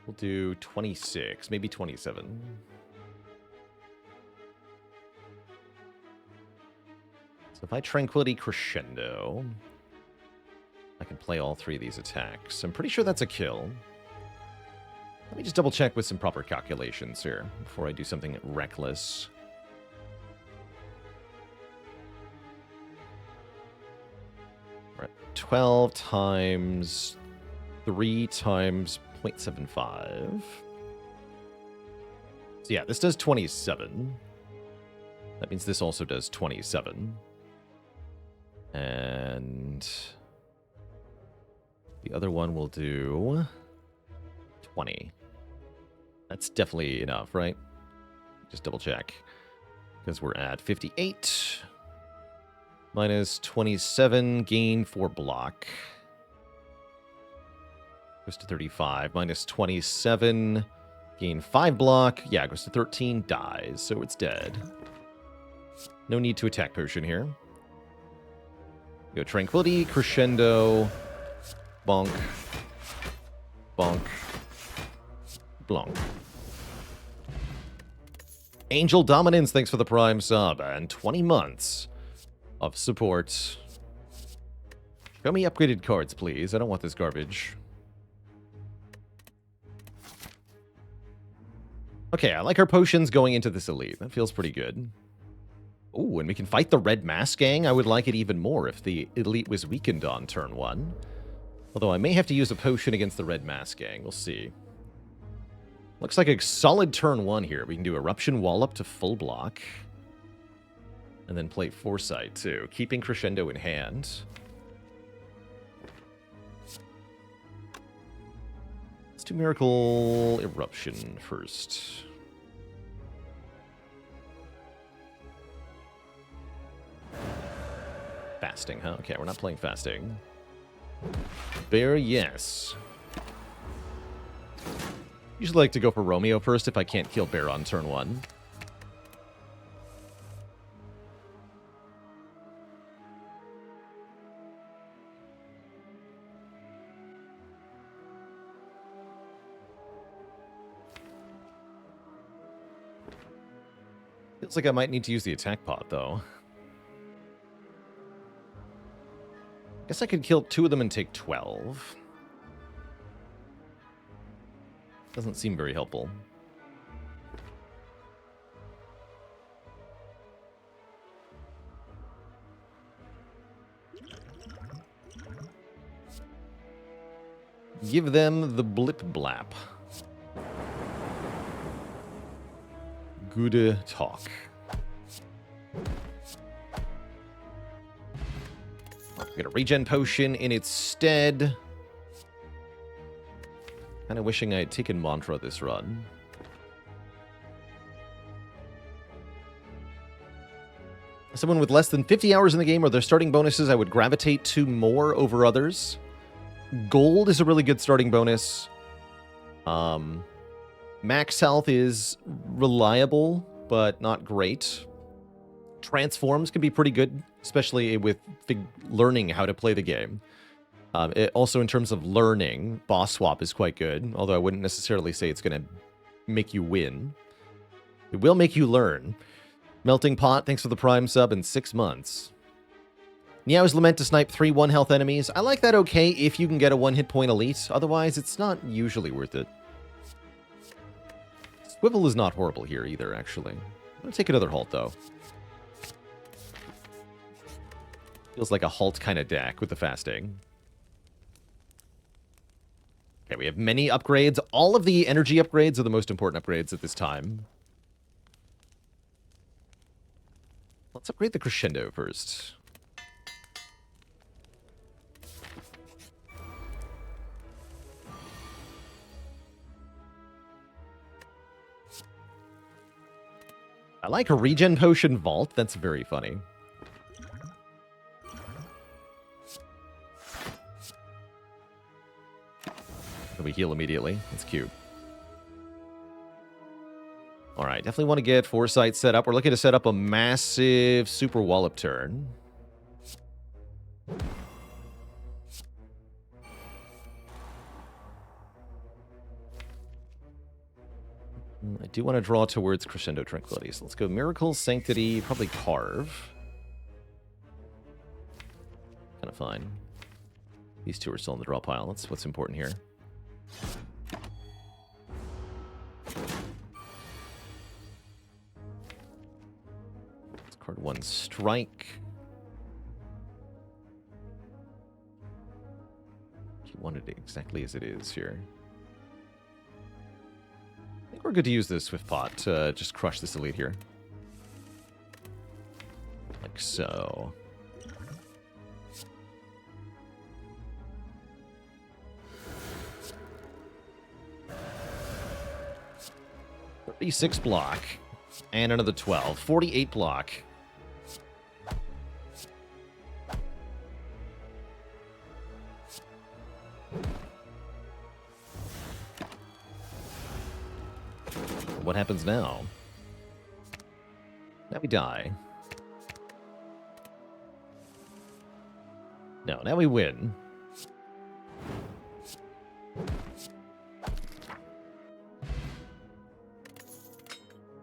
We'll do 26, maybe 27. So if I Tranquility Crescendo, I can play all three of these attacks. I'm pretty sure that's a kill. Let me just double check with some proper calculations here before I do something reckless. We're at 12 times 3 times 0.75. So yeah, this does 27. That means this also does 27. And the other one will do 20. That's definitely enough, right? Just double check. Because we're at 58. Minus 27, gain 4 block. Goes to 35. Minus 27, gain 5 block. Yeah, goes to 13, dies. So it's dead. No need to attack potion here. Go Tranquility, Crescendo, bonk, bonk, blonk. Angel Dominance, thanks for the Prime sub, and 20 months of support. Show me upgraded cards, please. I don't want this garbage. Okay, I like our potions going into this elite. That feels pretty good. Ooh, and we can fight the Red Mask Gang. I would like it even more if the elite was weakened on turn 1. Although I may have to use a potion against the Red Mask Gang. We'll see. Looks like a solid turn 1 here. We can do Eruption Wallop to full block. And then play Foresight, too. Keeping Crescendo in hand. Let's do Miracle Eruption first. Fasting, huh? Okay, we're not playing Fasting. Bear, yes. Usually like to go for Romeo first if I can't kill Bear on turn 1. Feels like I might need to use the attack pot, though. Guess I could kill 2 of them and take 12. Doesn't seem very helpful. Give them the blip blap. Good talk. Get a regen potion in its stead. Kind of wishing I had taken Mantra this run. Someone with less than 50 hours in the game or their starting bonuses, I would gravitate to more over others. Gold is a really good starting bonus. Max health is reliable, but not great. Transforms can be pretty good, especially with learning how to play the game. Also, in terms of learning, boss swap is quite good, although I wouldn't necessarily say it's going to make you win. It will make you learn. Melting Pot, thanks for the Prime sub in 6 months. Niao's Lament to snipe 3 1-health enemies. I like that okay if you can get a 1-hit point elite. Otherwise, it's not usually worth it. Swivel is not horrible here either, actually. I'm going to take another halt, though. Feels like a halt kind of deck with the fasting. Okay, we have many upgrades. All of the energy upgrades are the most important upgrades at this time. Let's upgrade the Crescendo first. I like a regen potion vault. That's very funny. We heal immediately. That's cute. All right, definitely want to get Foresight set up. We're looking to set up a massive Super Wallop turn. I do want to draw towards Crescendo Tranquility, so let's go Miracle, Sanctity, probably Carve. Kind of fine. These two are still in the draw pile. That's what's important here. Let's card one Strike. You wanted it exactly as it is here. I think we're good to use this Swift Pot to just crush this elite here. Like so. $36 block. And another 12. 48 block. What happens now? Now we die. No, now we win.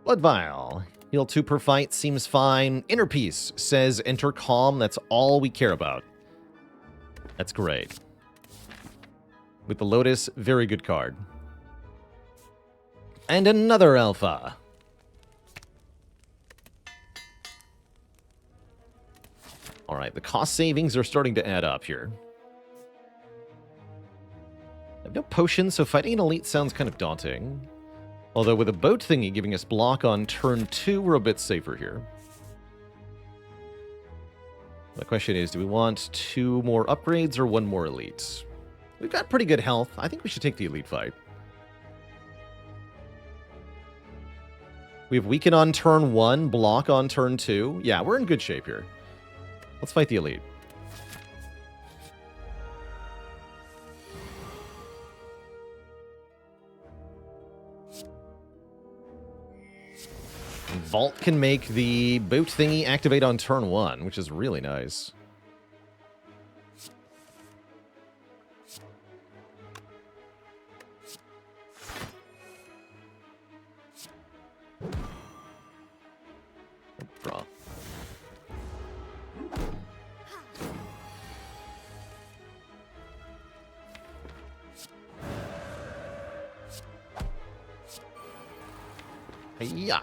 Blood Vial. Heal 2 per fight seems fine. Inner Peace says enter calm. That's all we care about. That's great. With the Lotus, very good card. And another Alpha. Alright, the cost savings are starting to add up here. I have no potions, so fighting an elite sounds kind of daunting. Although with a boat thingy giving us block on turn 2, we're a bit safer here. The question is, do we want 2 more upgrades or 1 more elite? We've got pretty good health. I think we should take the elite fight. We have weaken on turn 1, block on turn 2. Yeah, we're in good shape here. Let's fight the elite. Vault can make the boat thingy activate on turn 1, which is really nice. Draw. Yeah.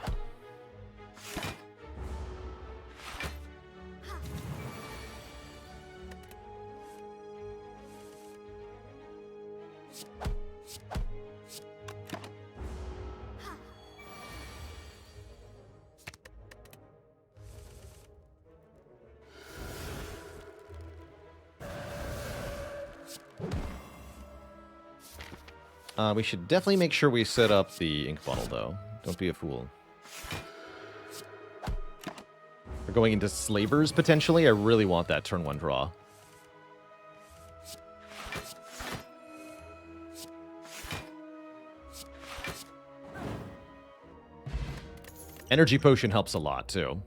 We should definitely make sure we set up the ink bottle, though. Don't be a fool. We're going into Slavers, potentially. I really want that turn 1 draw. Energy Potion helps a lot, too.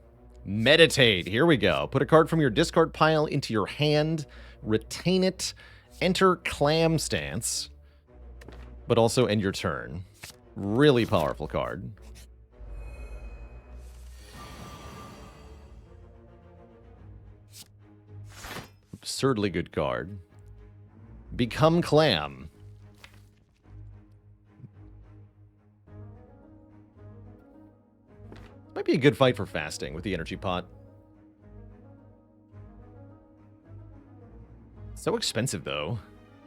Meditate. Here we go. Put a card from your discard pile into your hand. Retain it. Enter Clam Stance. But also end your turn. Really powerful card. Absurdly good card. Become Clam. Might be a good fight for fasting with the energy pot. So expensive, though,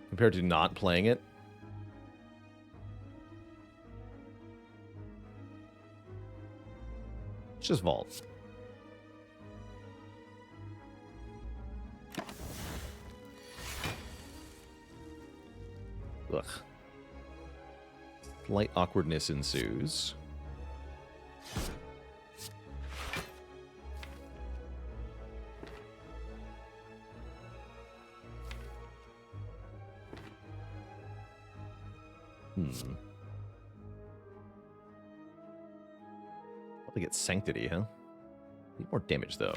compared to not playing it. It's just Vault. Ugh. Slight awkwardness ensues. Probably get Sanctity, huh? Need more damage, though.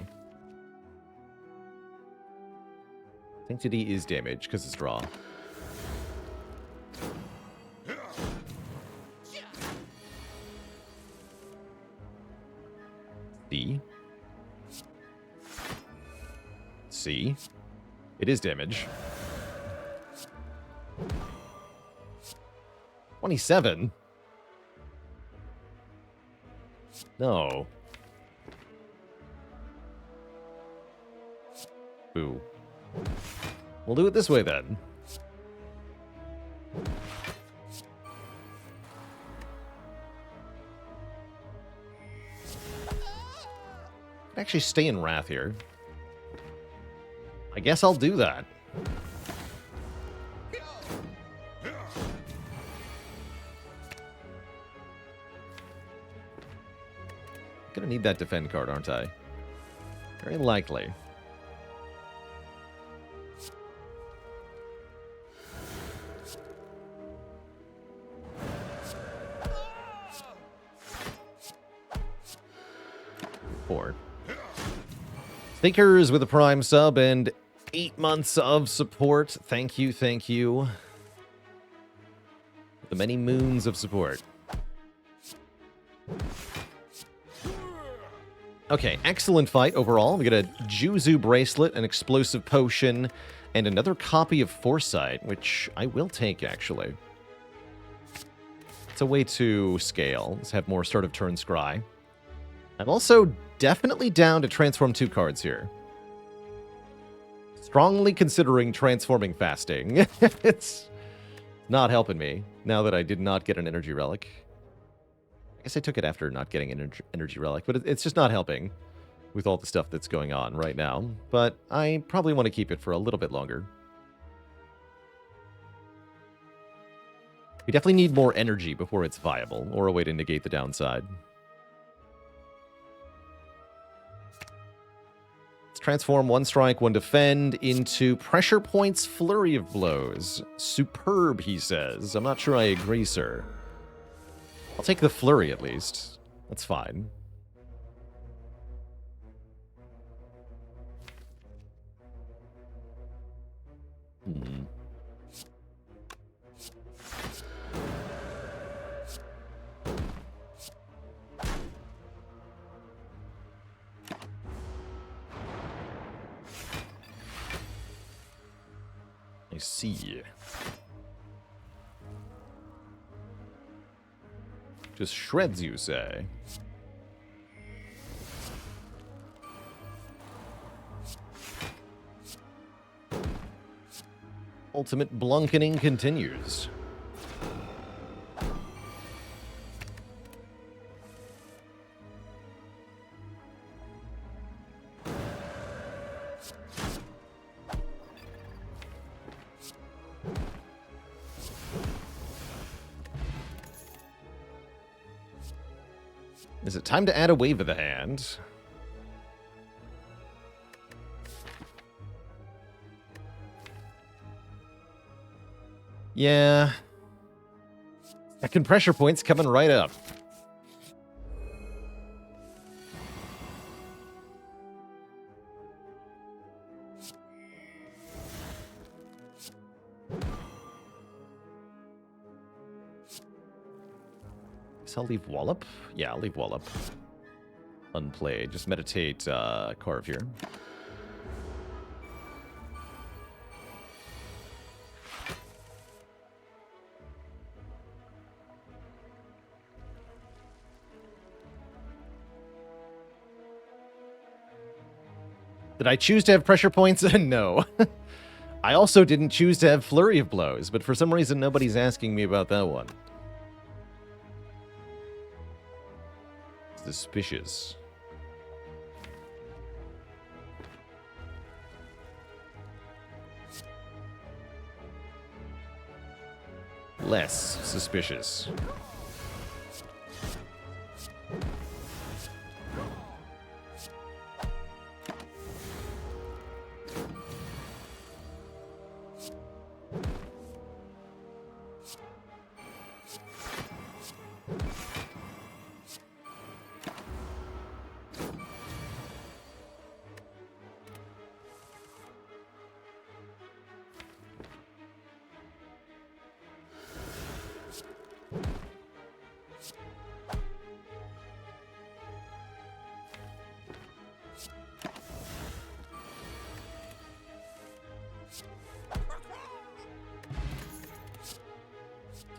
Sanctity is damage, because it's draw. D. C. It is damage. 27? No. Boo. We'll do it this way then. I can actually stay in Wrath here. I guess I'll do that. Gonna need that defend card, aren't I? Very likely. Four. Thinkers with a Prime sub and 8 months of support. Thank you, thank you. The many moons of support. Okay, excellent fight overall. We get a Juzu bracelet, an explosive potion, and another copy of Foresight, which I will take, actually. It's a way to scale. Let's have more start of turn scry. I'm also definitely down to transform 2 cards here. Strongly considering transforming fasting. It's not helping me now that I did not get an energy relic. I guess I took it after not getting an energy relic, but it's just not helping with all the stuff that's going on right now. But I probably want to keep it for a little bit longer. We definitely need more energy before it's viable, or a way to negate the downside. Let's transform 1 strike, 1 defend into Pressure Points Flurry of Blows. Superb, he says. I'm not sure I agree, sir. I'll take the flurry, at least. That's fine. I see. Just shreds, you say? Ultimate blunkening continues. Is it time to add a wave of the hand? Yeah. Second pressure point's coming right up. Guess I'll leave Wallop. Yeah, I'll leave Wallop. Unplayed. Just meditate Carve here. Did I choose to have pressure points? No. I also didn't choose to have Flurry of Blows, but for some reason nobody's asking me about that one. Suspicious. Less suspicious.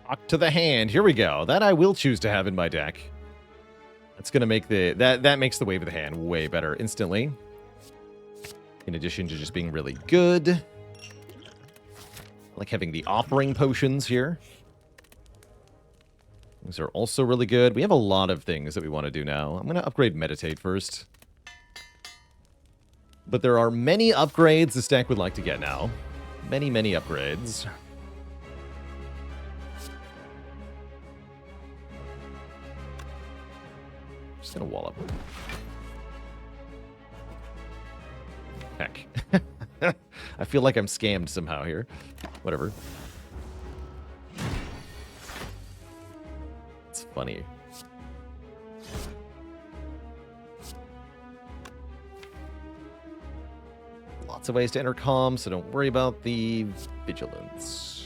Talk to the hand. Here we go. That I will choose to have in my deck. That's gonna make that makes the wave of the hand way better instantly. In addition to just being really good. I like having the offering potions here. These are also really good. We have a lot of things that we want to do now. I'm going to upgrade Meditate first. But there are many upgrades this deck would like to get now. Many, many upgrades. Just going to wall up. Heck. I feel like I'm scammed somehow here. Whatever. It's funny. Lots of ways to enter calm, so don't worry about the vigilance.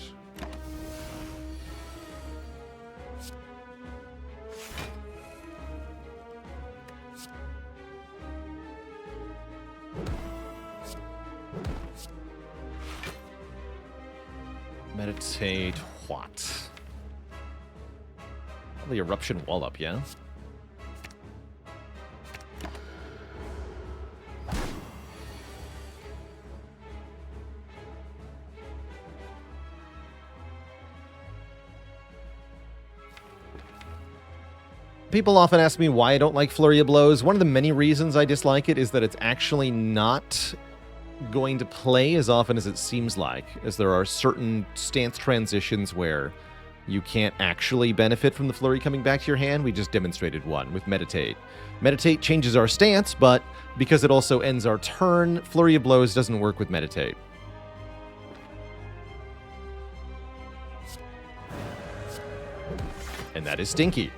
Meditate what? The eruption wall up, yeah? People often ask me why I don't like Flurry of Blows. One of the many reasons I dislike it is that it's actually not going to play as often as it seems like, as there are certain stance transitions where you can't actually benefit from the Flurry coming back to your hand. We just demonstrated one with Meditate. Meditate changes our stance, but because it also ends our turn, Flurry of Blows doesn't work with Meditate. And that is stinky.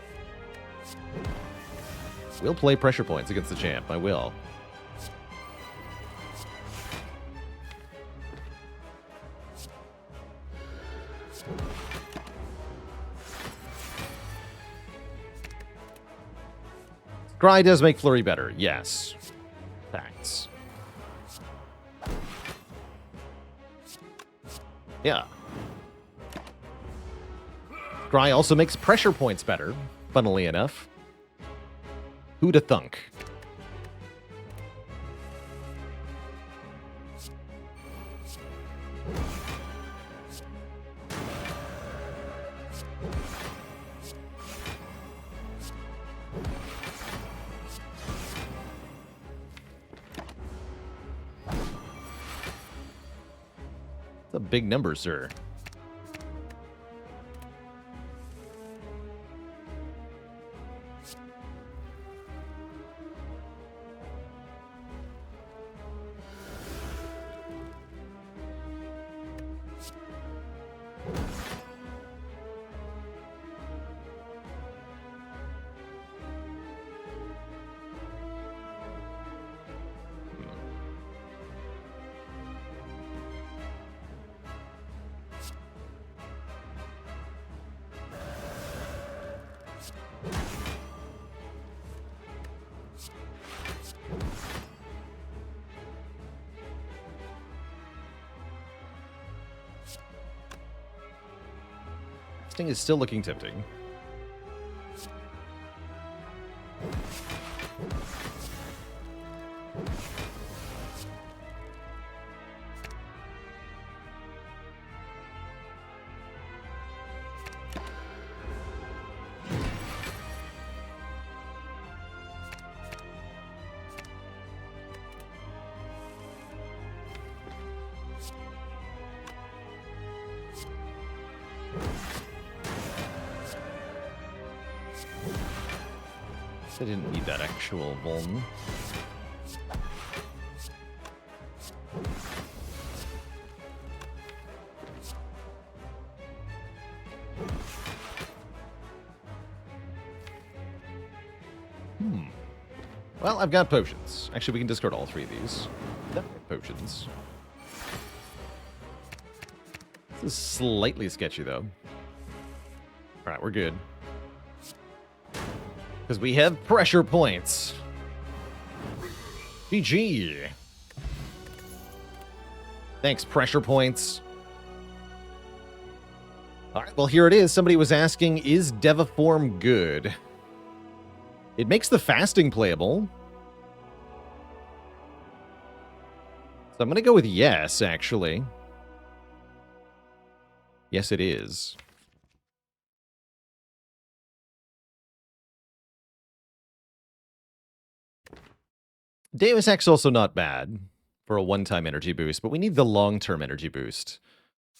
We'll play pressure points against the champ. I will. Scry does make Flurry better, yes. Facts. Yeah. Scry also makes pressure points better, funnily enough. Who'da thunk? That's a big number, sir. This thing is still looking tempting. I didn't need that actual vuln. Well, I've got potions. Actually, we can discard all three of these. Potions. This is slightly sketchy, though. Alright, we're good. Because we have pressure points. GG. Thanks, pressure points. All right, well, here it is. Somebody was asking, is Deviform good? It makes the fasting playable. So I'm going to go with yes, actually. Yes, it is. Deus Ex also not bad for a one-time energy boost, but we need the long-term energy boost.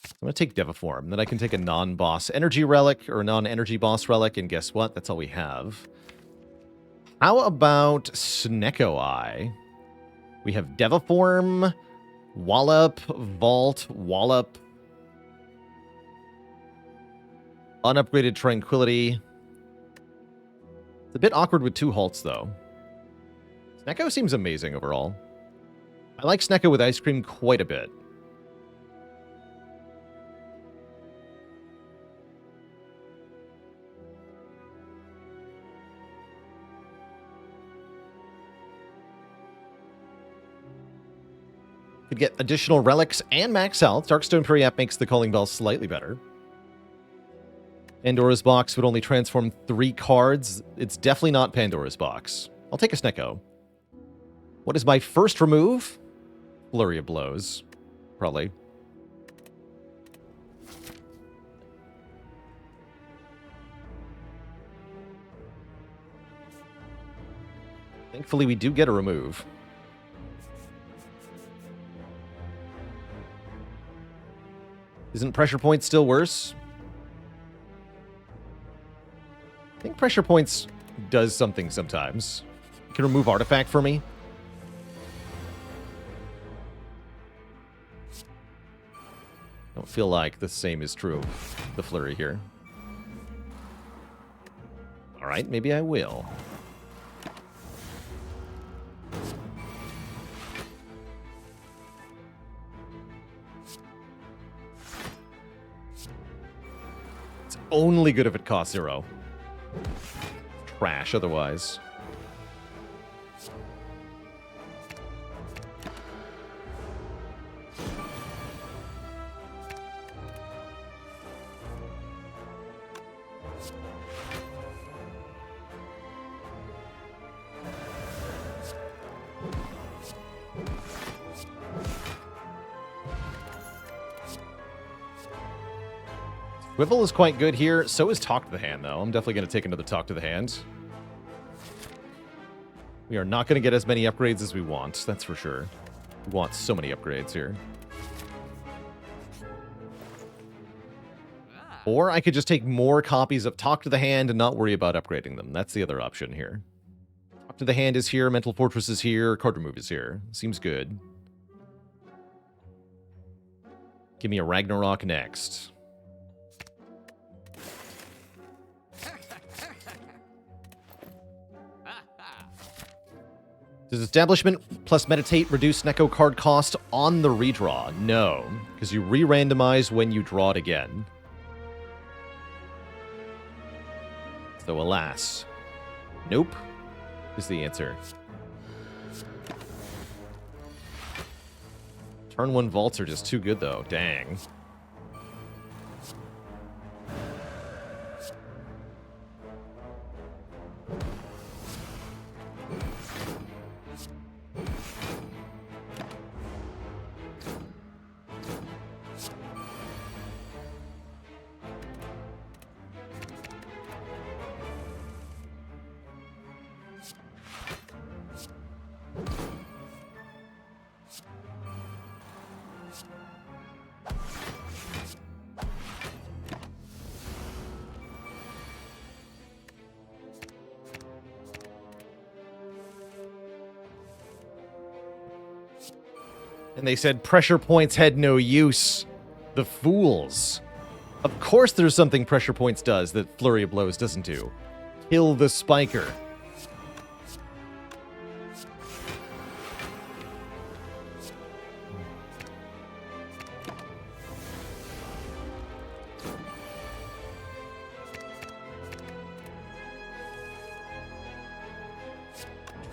I'm going to take Deviform. Then I can take a non-boss energy relic or a non-energy boss relic, and guess what? That's all we have. How about Snecko Eye? We have Deviform, Wallop, Vault, Wallop, unupgraded Tranquility. It's a bit awkward with 2 halts, though. Snecko seems amazing overall. I like Snecko with ice cream quite a bit. Could get additional relics and max health. Darkstone Periap makes the Calling Bell slightly better. Pandora's Box would only transform 3 cards. It's definitely not Pandora's Box. I'll take a Snecko. What is my first remove? Flurry of Blows. Probably. Thankfully, we do get a remove. Isn't Pressure Point still worse? I think Pressure Points does something sometimes. You can remove Artifact for me. Don't feel like the same is true of the Flurry here. Alright, maybe I will. It's only good if it costs 0. Trash otherwise. Swivel is quite good here. So is Talk to the Hand, though. I'm definitely going to take another Talk to the Hand. We are not going to get as many upgrades as we want, that's for sure. We want so many upgrades here. Or I could just take more copies of Talk to the Hand and not worry about upgrading them. That's the other option here. Talk to the Hand is here, Mental Fortress is here, Card Remove is here. Seems good. Give me a Ragnarok next. Does Establishment plus Meditate reduce Snecko card cost on the redraw? No, because you re-randomize when you draw it again. So alas. Nope, is the answer. Turn 1 vaults are just too good, though. Dang. And they said pressure points had no use. The fools. Of course there's something pressure points does that Flurry of Blows doesn't do. Kill the spiker.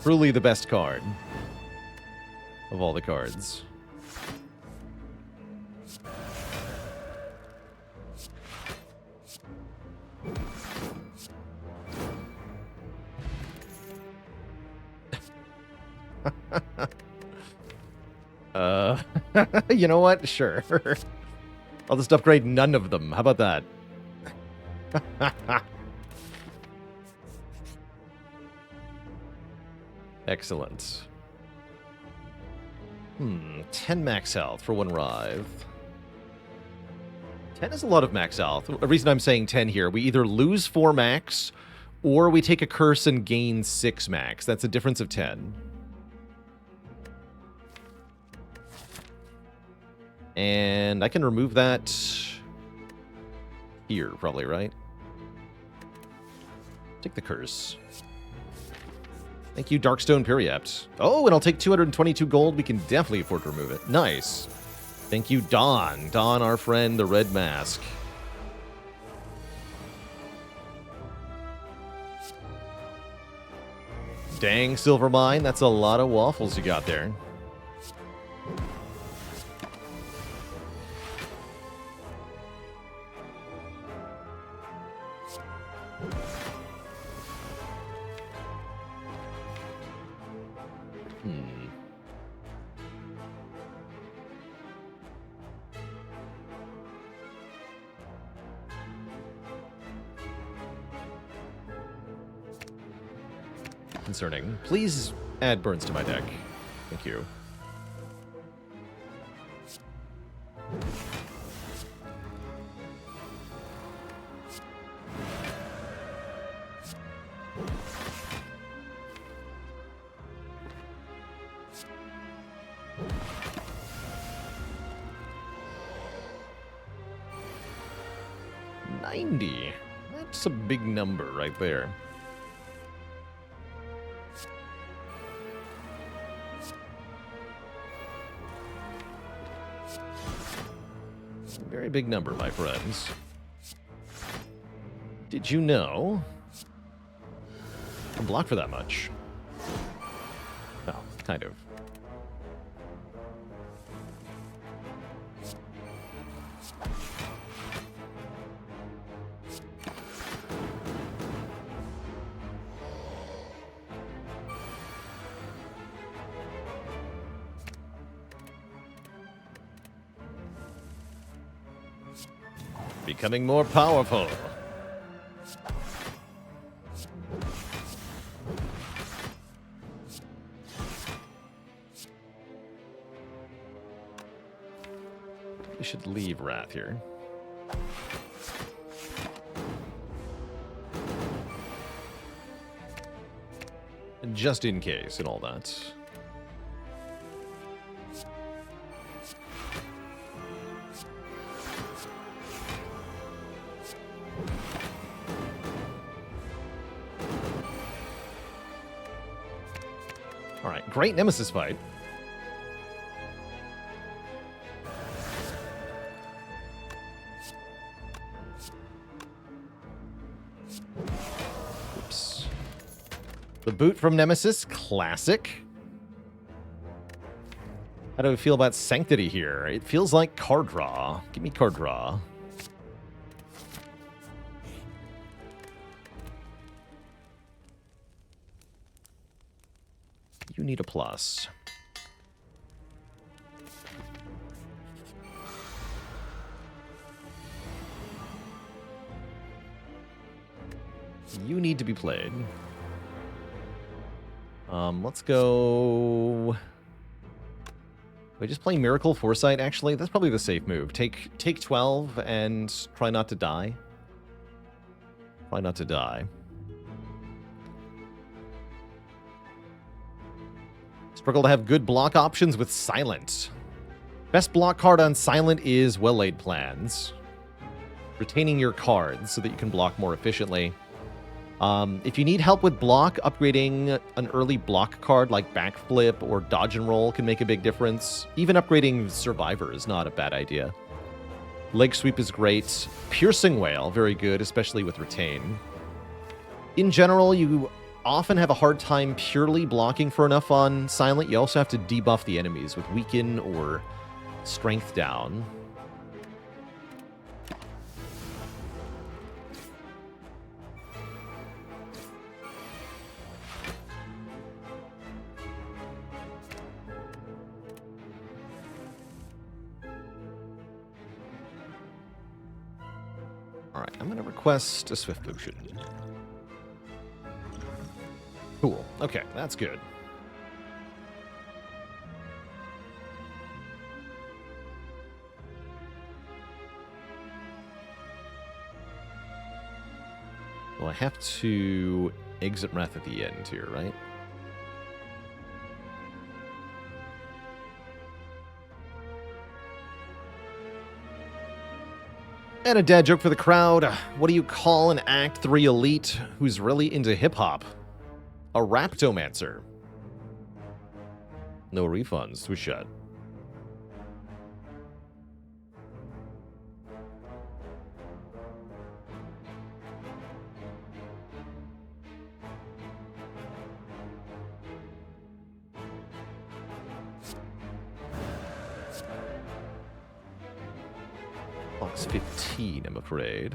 Truly the best card of all the cards. You know what? Sure. I'll just upgrade none of them. How about that? Excellent. 10 max health for one Writhe. 10 is a lot of max health. The reason I'm saying 10 here, we either lose 4 max, or we take a curse and gain 6 max. That's a difference of 10. And I can remove that here, probably, right? Take the curse. Thank you, Darkstone Periapt. Oh, and I'll take 222 gold. We can definitely afford to remove it. Nice. Thank you, Dawn. Dawn, our friend, the Red Mask. Dang, Silvermine. That's a lot of waffles you got there. Concerning. Please add burns to my deck. Thank you. $90. That's a big number right there. Very big number, my friends. Did you know? I can block for that much. Well, kind of. Becoming more powerful. We should leave Wrath here. Just in case and all that. Alright, great Nemesis fight. Oops. The boot from Nemesis, classic. How do we feel about Sanctity here? It feels like card draw. Give me card draw. You need a plus. You need to be played. Let's go... We just play Miracle Foresight, actually. That's probably the safe move. Take 12 and try not to die. Try not to die. Struggle to have good block options with Silent. Best block card on Silent is Well-Laid Plans. Retaining your cards so that you can block more efficiently. If you need help with block, upgrading an early block card like Backflip or Dodge and Roll can make a big difference. Even upgrading Survivor is not a bad idea. Leg Sweep is great. Piercing Wail, very good, especially with Retain. In general, you often have a hard time purely blocking for enough on Silent. You also have to debuff the enemies with Weaken or Strength Down. Alright, I'm going to request a Swift Potion. Cool. Okay, that's good. Well, I have to exit Wrath at the end here, right? And a dad joke for the crowd. What do you call an Act 3 elite who's really into hip-hop? A raptomancer. No refunds. Who's shut? Box 15, I'm afraid.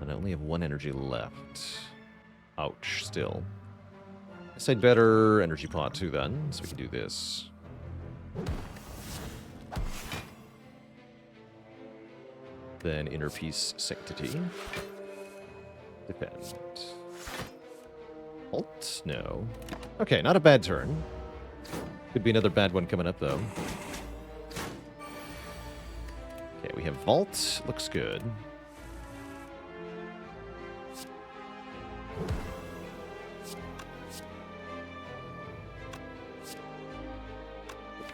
And I only have one energy left. Ouch, still. Guess I'd better energy pot too then, so we can do this. Then Inner Peace Sanctity. Defend. Alt? No. Okay, not a bad turn. Could be another bad one coming up, though. Okay, we have Vault. Looks good.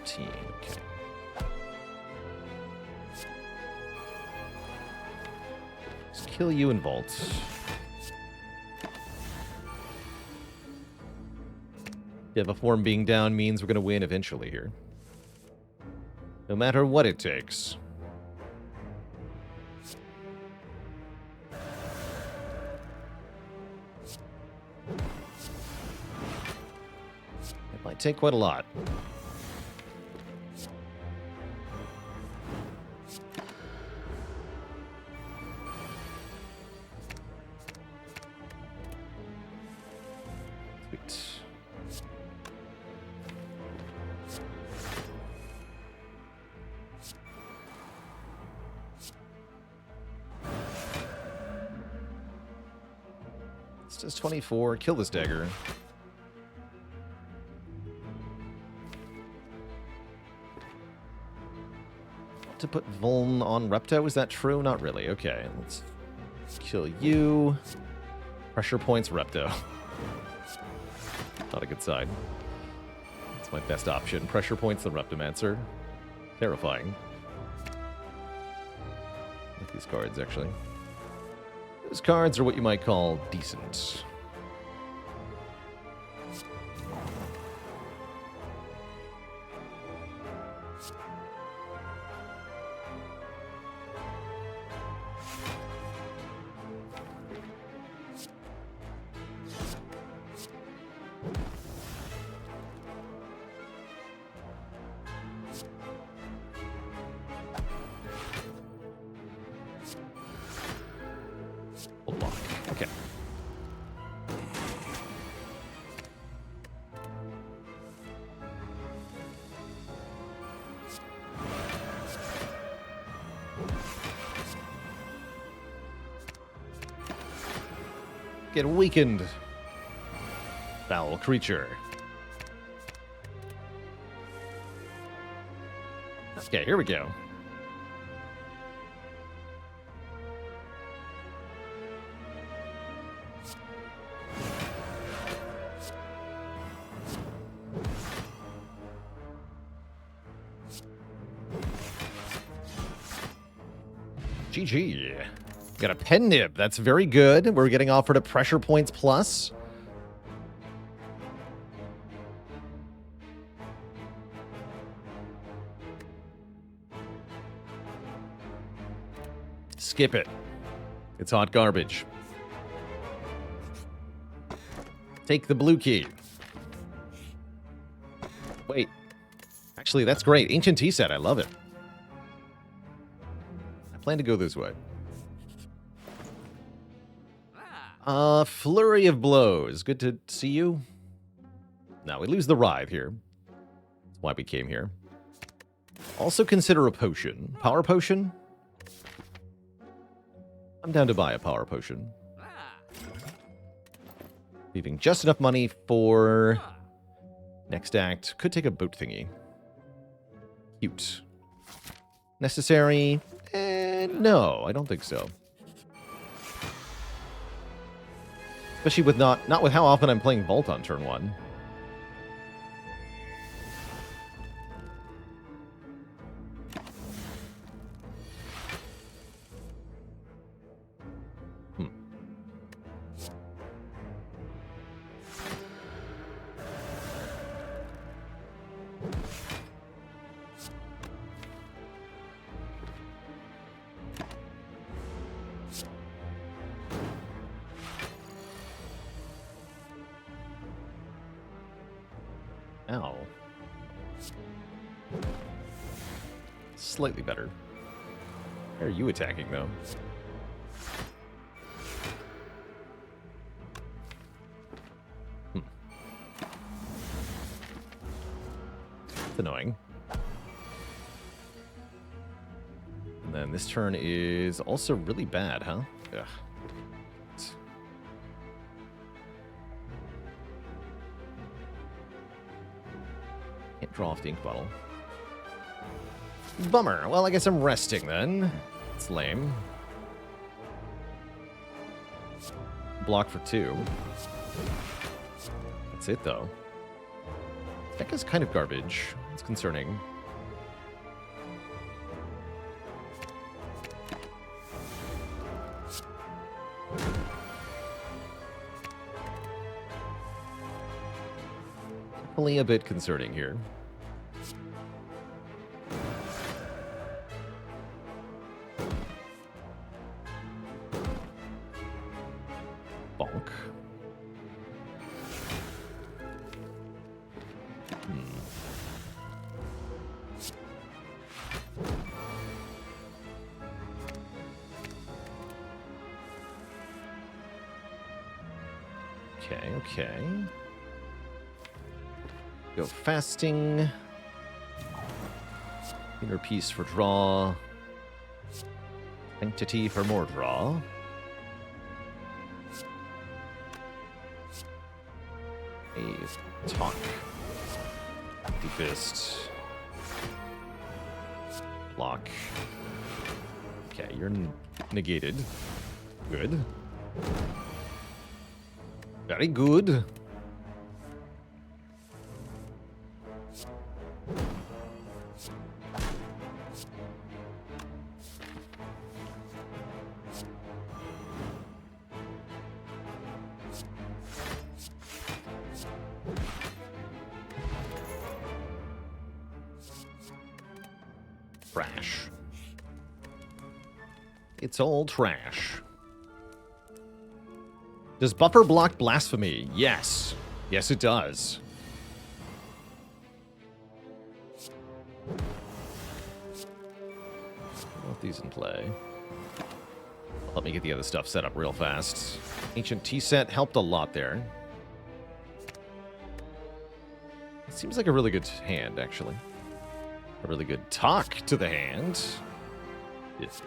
Okay. Let's kill you in Vault. Yeah, the form being down means we're going to win eventually here. No matter what it takes. It might take quite a lot. Does 24 kill this dagger? To put Vuln on Repto, is that true? Not really. Okay, let's kill you. Pressure points Repto. Not a good sign. That's my best option. Pressure points the Reptomancer. Terrifying. I like these cards, actually. Those cards are what you might call decent. Okay. Get weakened. Foul creature. Okay, here we go. GG. Got a pen nib. That's very good. We're getting offered a pressure points plus. Skip it. It's hot garbage. Take the blue key. Wait. Actually, that's great. Ancient Tea Set. I love it. I plan to go this way. Flurry of Blows. Good to see you. Now, we lose the Writhe here. That's why we came here. Also consider a potion. Power potion? I'm down to buy a power potion. Leaving just enough money for next act. Could take a boat thingy. Cute. Necessary? No, I don't think so. Especially with not with how often I'm playing Vault on turn 1. Ow. Slightly better. How are you attacking, though? It's annoying. And then this turn is also really bad, huh? Ugh. Can't draw off the ink bottle. Bummer. Well, I guess I'm resting then. It's lame. Block for 2. That's it, though. Deck is kind of garbage. It's concerning. Definitely a bit concerning here. Bonk. Okay. Go fasting. Inner piece for draw. Entity for more draw. A talk. Empty fist. Block. Okay, you're negated. Good. Very good. Trash. It's all trash. Does buffer block blasphemy? Yes. Yes, it does. Put these in play. Let me get the other stuff set up real fast. Ancient tea set helped a lot there. It seems like a really good hand, actually. A really good talk to the hand. Yes.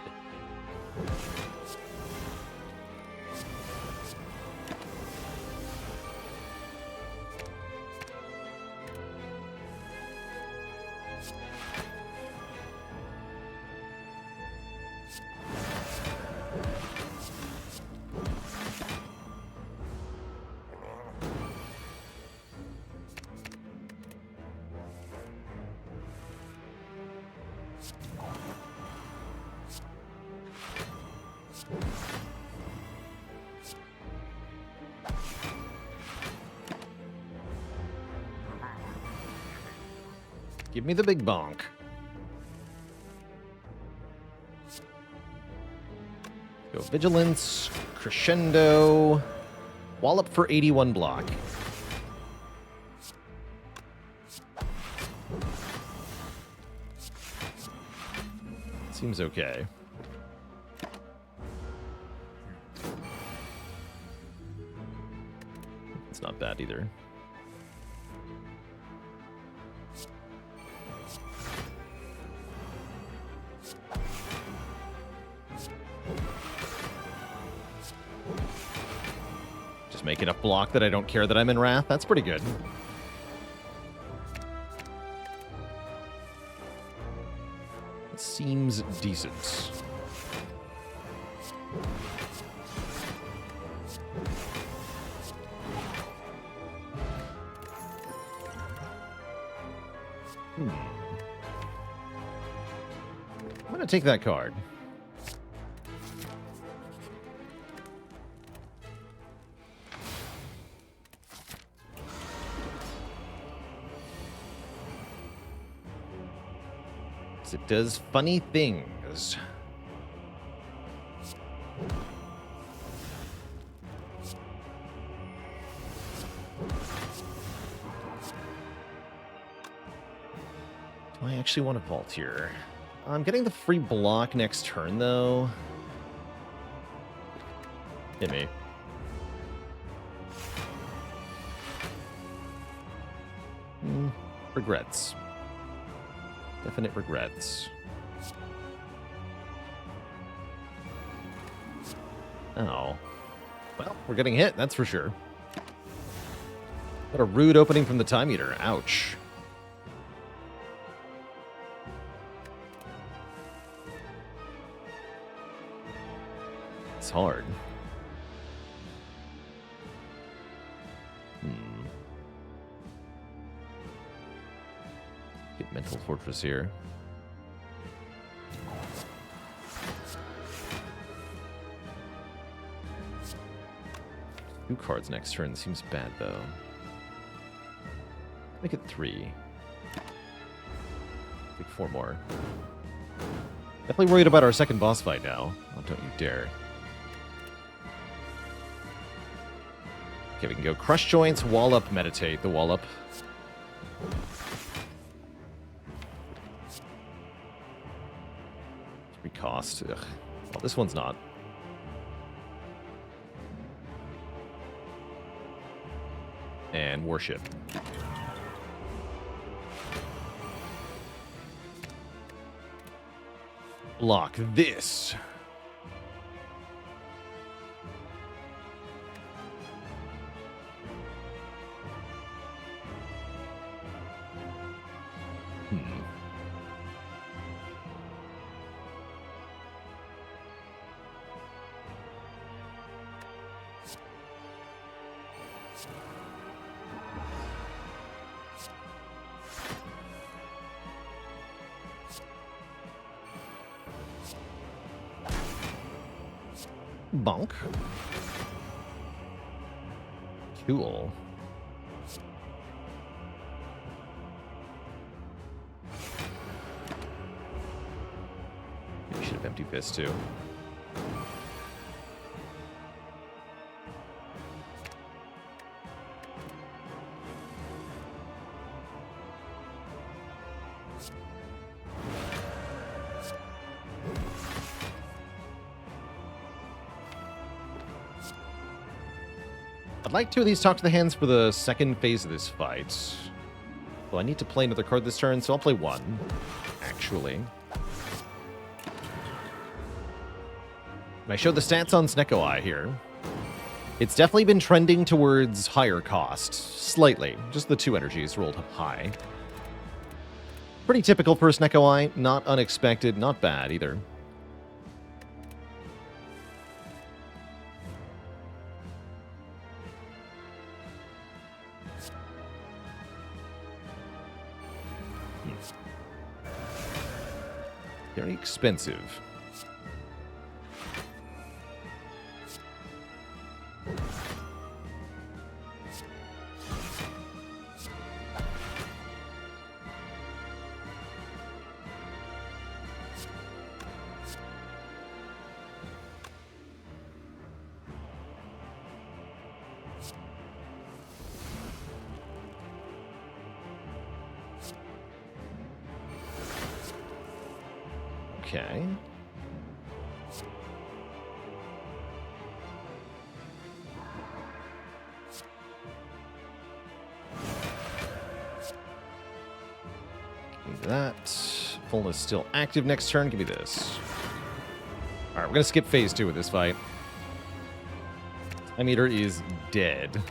Give me the big bonk. Go Vigilance, Crescendo, Wallop for 81 block. Seems okay. It's not bad either. make enough block that I don't care that I'm in Wrath. That's pretty good. It seems decent. I'm going to take that card. It does funny things. Do I actually want to vault here? I'm getting the free block next turn, though. Hit me. Regrets. Definite regrets. Oh. Well, we're getting hit, that's for sure. What a rude opening from the Time Eater. Ouch. It's hard. Get Mental Fortress here. Two cards next turn seems bad, though. Make it 3. Take 4 more. Definitely worried about our second boss fight now. Oh, don't you dare. Okay, we can go Crush Joints, Wall Up, Meditate. The Wall Up. 3 cost. Ugh. Well, this one's not. And Worship. Block this. Bonk. Cool. Maybe should have Empty Fist too. I'd like 2 of these Talk to the Hands for the second phase of this fight. Well, I need to play another card this turn, so I'll play 1, actually. And I showed the stats on Snecko Eye here. It's definitely been trending towards higher cost, slightly. Just the 2 energies rolled up high. Pretty typical for a Snecko Eye, not unexpected, not bad either. Very expensive. Okay. Give me that. Fullness still active next turn. Give me this. Alright, we're going to skip phase 2 with this fight. My meter is dead.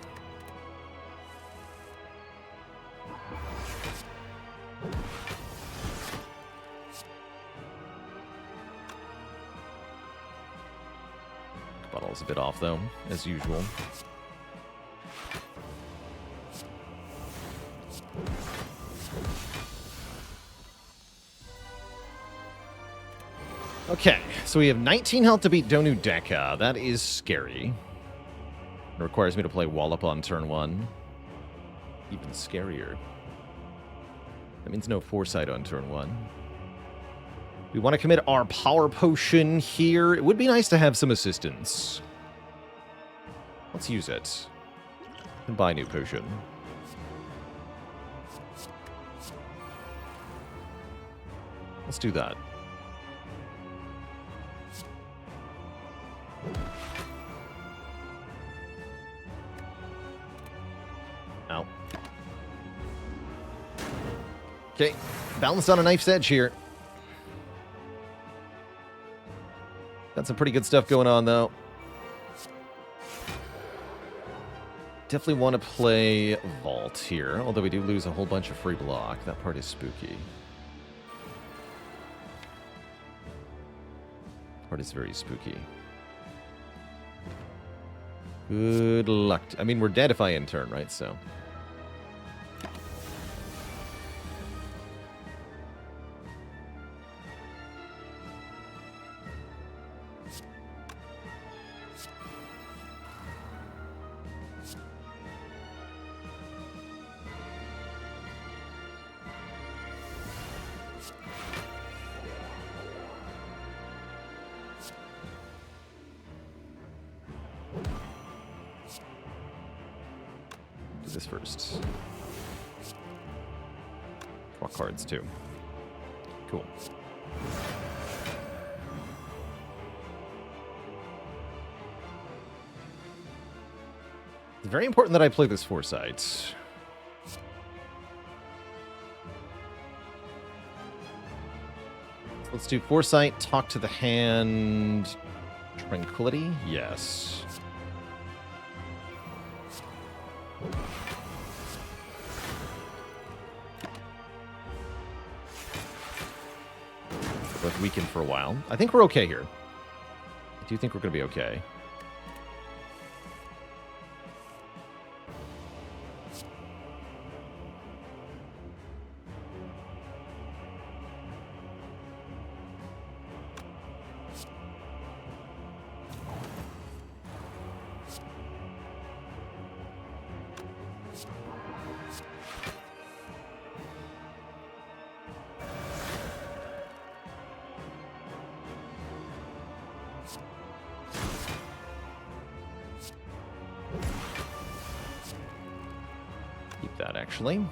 Bottle's a bit off, though, as usual. Okay, so we have 19 health to beat Donu Deka. That is scary. It requires me to play Wallop on turn 1. Even scarier. That means no Foresight on turn 1. We want to commit our Power Potion here. It would be nice to have some assistance. Let's use it. And buy a new potion. Let's do that. Ow. Okay, balanced on a knife's edge here. Got some pretty good stuff going on, though. Definitely want to play Vault here, although we do lose a whole bunch of free block. That part is spooky. Part is very spooky. Good luck. I mean, we're dead if I end turn, right? So. This first. Draw cards too. Cool. It's very important that I play this Foresight. Let's do Foresight, talk to the hand. Tranquility? Yes. Both weakened for a while. I think we're okay here. I do think we're going to be okay. That actually.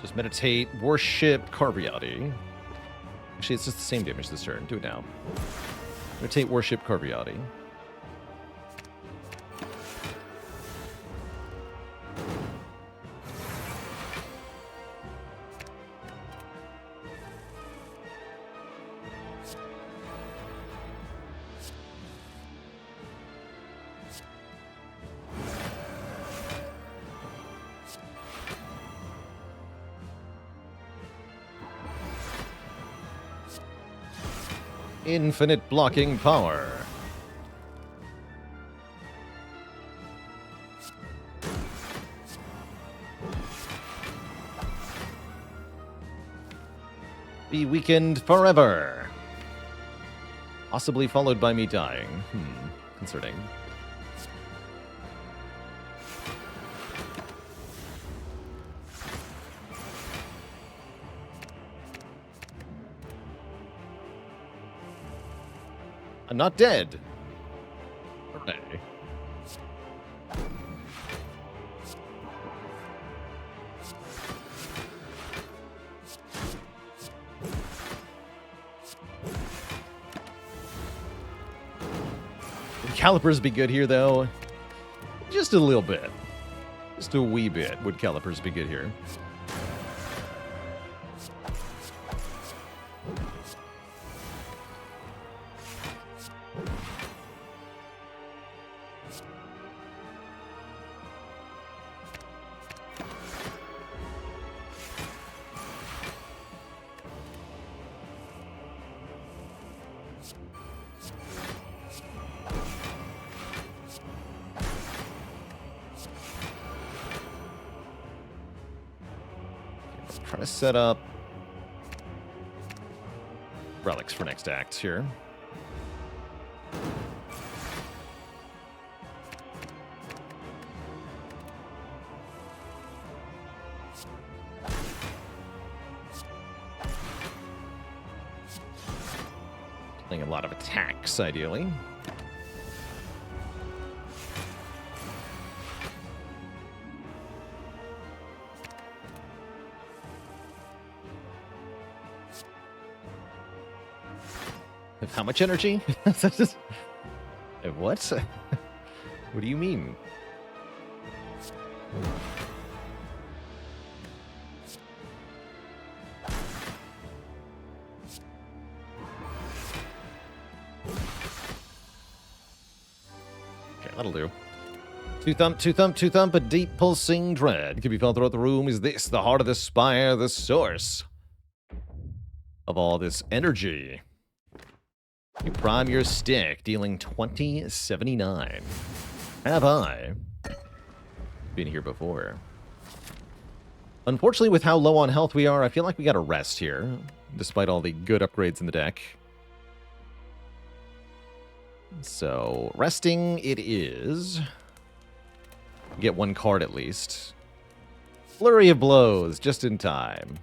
Just meditate, worship Carbiati. Actually, it's just the same damage this turn. Do it now. Meditate, worship Carbiati. Infinite blocking power. Be weakened forever. Possibly followed by me dying. Concerning. I'm not dead. Hooray. Would calipers be good here, though? Just a little bit. Just a wee bit. Would calipers be good here? Trying to set up relics for next act here. Playing a lot of attacks, ideally. How much energy? What? What do you mean? Okay, that'll do. Two thump, a deep pulsing dread can be felt throughout the room. Is this the heart of the spire, the source of all this energy? You prime your stick, dealing 2079. Have I been here before? Unfortunately, with how low on health we are, I feel like we gotta rest here, despite all the good upgrades in the deck. So, resting it is. Get one card at least. Flurry of blows, just in time.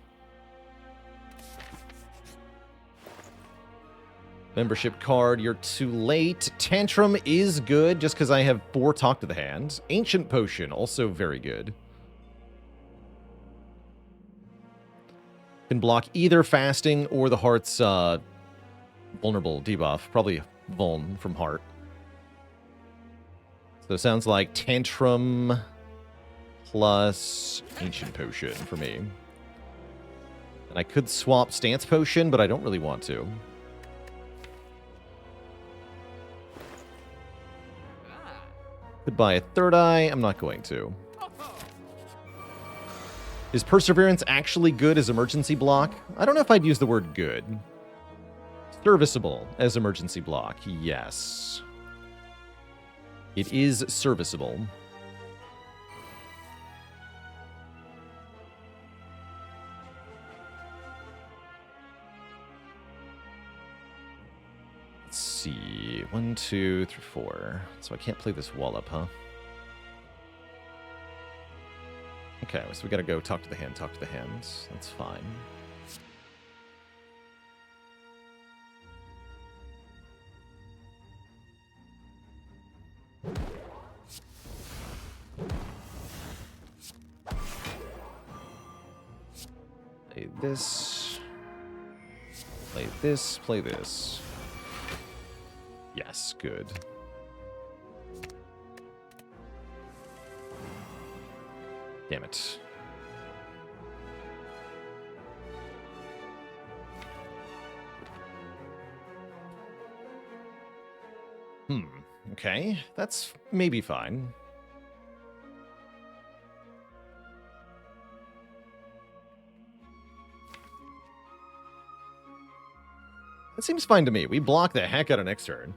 Membership card, you're too late. Tantrum is good, just because I have 4 Talk to the Hand. Ancient Potion, also very good. Can block either Fasting or the Heart's vulnerable debuff. Probably Vuln from Heart. So it sounds like Tantrum plus Ancient Potion for me. And I could swap Stance Potion, but I don't really want to. Could buy a third eye. I'm not going to. Is Perseverance actually good as emergency block? I don't know if I'd use the word good. Serviceable as emergency block. Yes. It is serviceable. Let's see. 1, 2, 3, 4. So I can't play this wall up, huh? Okay, so we gotta go talk to the hand, talk to the hands. That's fine. Play this. Play this, play this. Yes, good. Damn it. Okay. That's maybe fine. That seems fine to me. We block the heck out of next turn.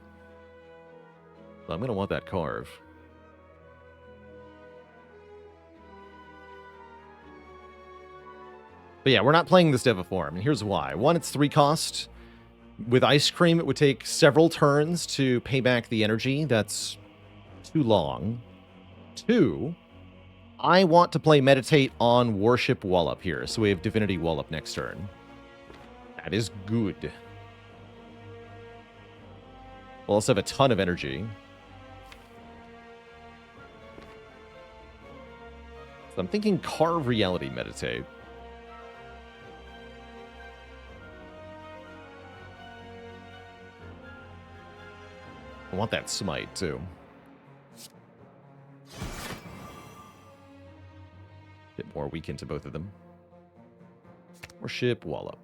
So I'm going to want that carve. But yeah, we're not playing this Deviform, and here's why. 1, it's 3 cost. With Ice Cream, it would take several turns to pay back the energy. That's too long. 2, I want to play Meditate on Worship Wallop here, so we have Divinity Wallop next turn. That is good. We'll also have a ton of energy. So I'm thinking Carve Reality Meditate. I want that Smite, too. Bit more weakened to both of them. Worship Wallop.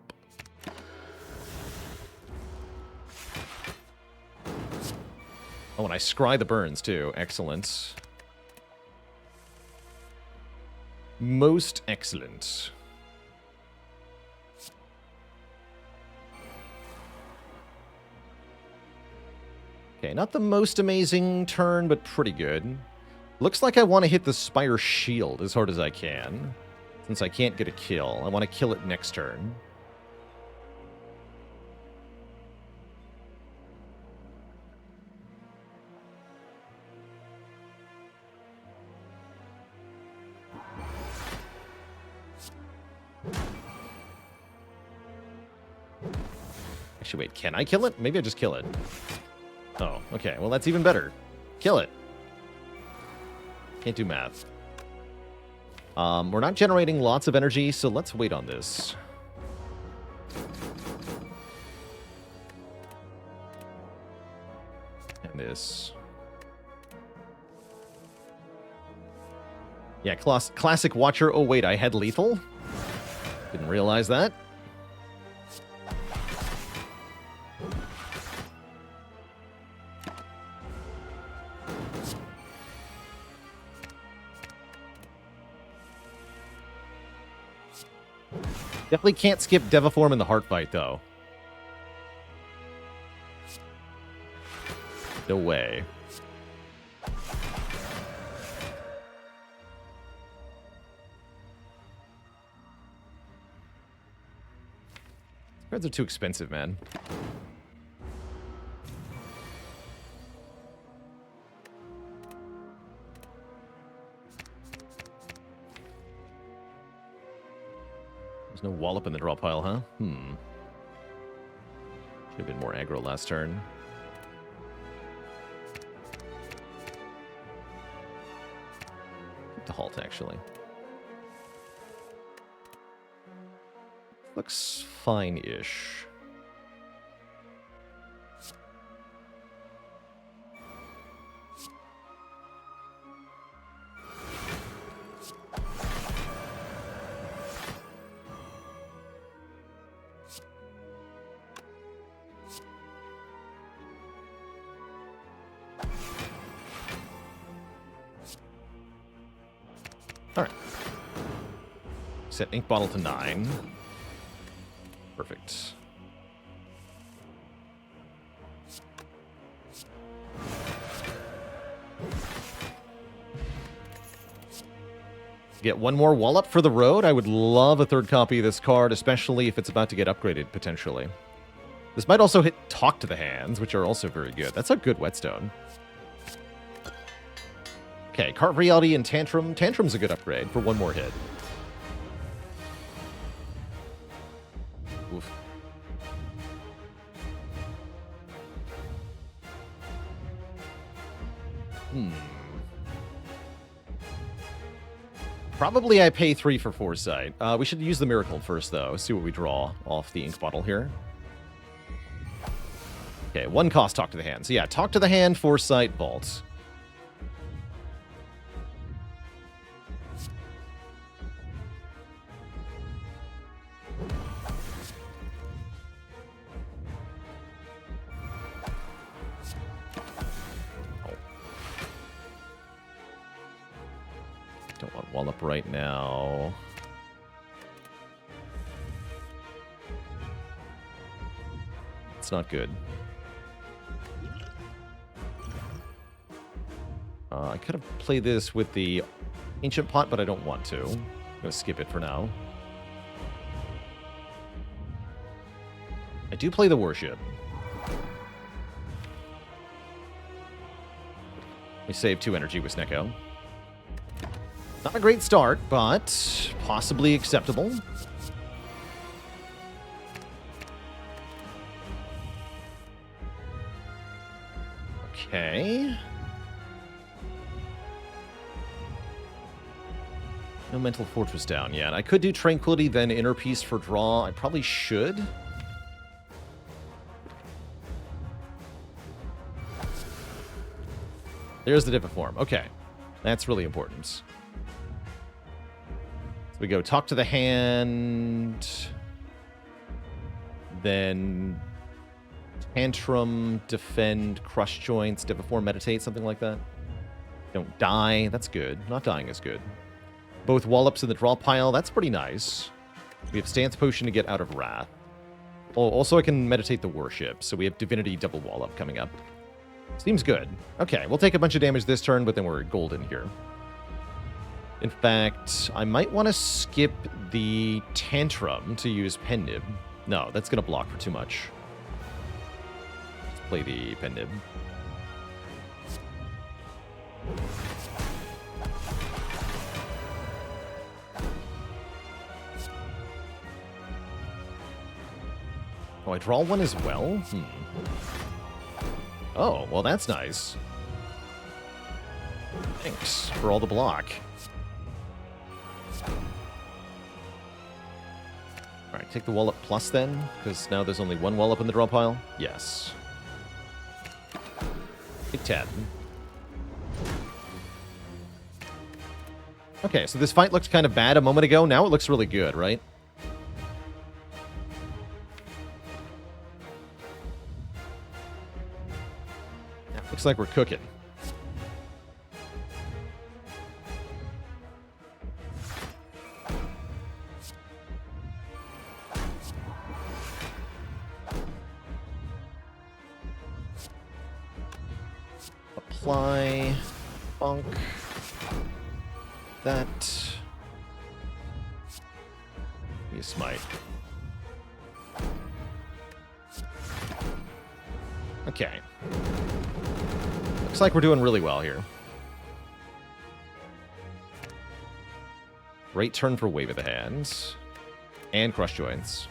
Oh, and I scry the burns, too. Excellent. Most excellent. Okay, not the most amazing turn, but pretty good. Looks like I want to hit the Spire shield as hard as I can. Since I can't get a kill. I want to kill it next turn. Actually, wait, can I kill it? Maybe I just kill it. Oh, okay. Well, that's even better. Kill it. Can't do math. We're not generating lots of energy, so let's wait on this. And this. Yeah, classic Watcher. Oh, wait, I had lethal? Didn't realize that. Definitely can't skip Deviform in the heart fight, though. No way. Cards are too expensive, man. There's no wallop in the draw pile, huh? Should have been more aggro last turn. Keep the halt, actually. Looks fine-ish. Alright. Set ink bottle to 9. Perfect. Get one more wallop for the road. I would love a third copy of this card, especially if it's about to get upgraded, potentially. This might also hit Talk to the Hands, which are also very good. That's a good whetstone. Okay, Carve Reality and Tantrum. Tantrum's a good upgrade for one more hit. Oof. Probably I pay 3 for Foresight. We should use the Miracle first, though. See what we draw off the ink bottle here. Okay, 1 cost, Talk to the Hand. So yeah, Talk to the Hand, Foresight, Vault. Don't want Wallop right now. It's not good. I could have played this with the Ancient Pot, but I don't want to. I'm going to skip it for now. I do play the Worship. We save 2 energy with Snecko. Not a great start, but possibly acceptable. Okay. No Mental Fortress down yet. I could do Tranquility, then Inner Peace for draw. I probably should. There's the Deviform. Okay. That's really important. So we go Talk to the Hand. Then Tantrum, defend, crush joints, Div 4, meditate, something like that. Don't die. That's good. Not dying is good. Both wallops in the draw pile. That's pretty nice. We have stance potion to get out of wrath. Oh, also I can meditate the worship. So we have divinity double wallop coming up. Seems good. Okay, we'll take a bunch of damage this turn, but then we're golden here. In fact, I might want to skip the Tantrum to use Pen Nib. No, that's going to block for too much. Let's play the Pen Nib. Oh, I draw one as well? Oh, well that's nice. Thanks for all the block. Alright, take the wallop plus then, because now there's only one wallop in the draw pile. Yes. Take 10. Okay, so this fight looked kind of bad a moment ago. Now it looks really good, right? Yeah, looks like we're cooking. Apply. Bonk. That. You smite. Okay. Looks like we're doing really well here. Great turn for Wave of the Hands. And Crush Joints.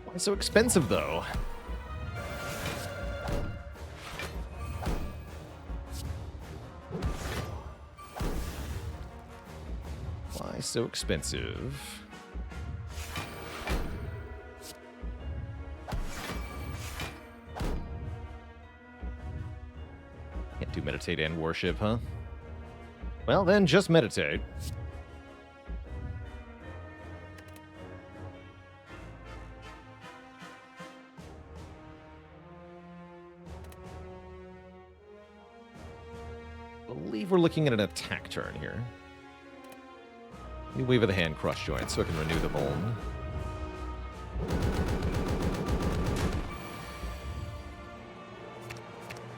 Why so expensive, though? Why so expensive? Can't do meditate and worship, huh? Well, then just meditate. I believe we're looking at an attack turn here. New Wave of the Hand, Crush Joint, so I can renew the Vuln.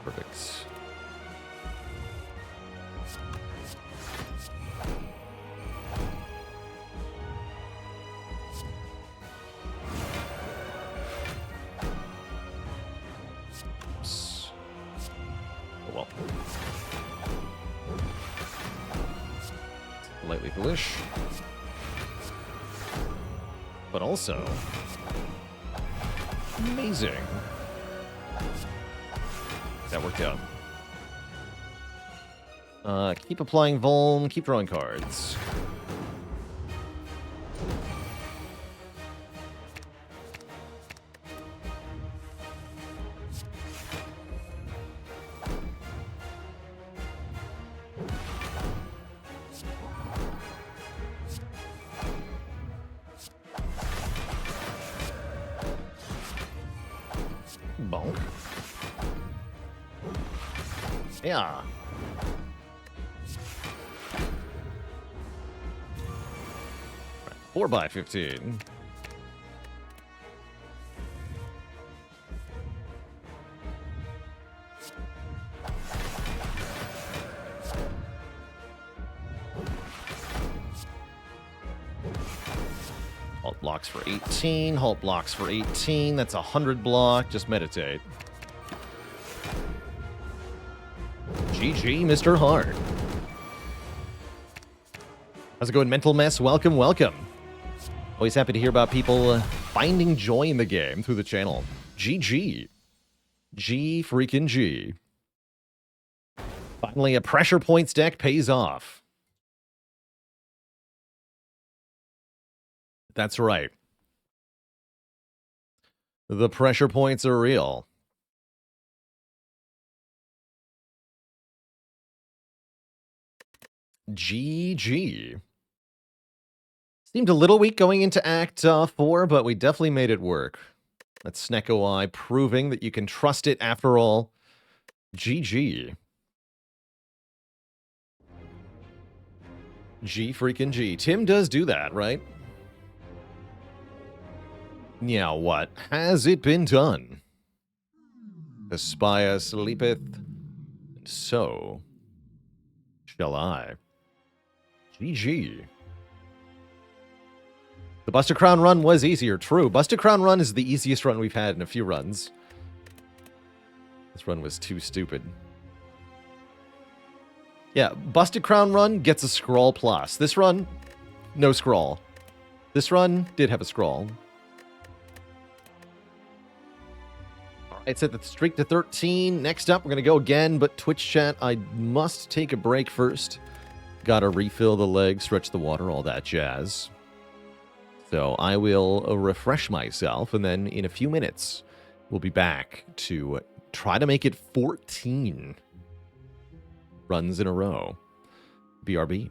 Perfect. Oops. Oh well. Lightly foolish. But also amazing. That worked out. Keep applying Vuln, keep drawing cards. Bonk. Yeah. Right, 4x15. Halt blocks for 18. Halt blocks for 18. That's 100 block. Just meditate. GG, Mr. Hard. How's it going, Mental Mess? Welcome, welcome. Always happy to hear about people finding joy in the game through the channel. GG. G freaking G. Finally, a pressure points deck pays off. That's right. The pressure points are real. GG. Seemed a little weak going into Act 4, but we definitely made it work. That's Snecko Eye proving that you can trust it after all. GG. G freaking G. Tim does do that, right? Yeah, what? Has it been done? The Spire sleepeth, and so shall I. GG. The Busted Crown run was easier, true. Busted Crown run is the easiest run we've had in a few runs. This run was too stupid. Yeah, Busted Crown run gets a scroll plus. This run, no scroll. This run did have a scroll. Alright, set the streak to 13. Next up, we're going to go again, but Twitch chat, I must take a break first. Gotta refill the leg, stretch the water, all that jazz. So I will refresh myself, and then in a few minutes, we'll be back to try to make it 14 runs in a row. BRB.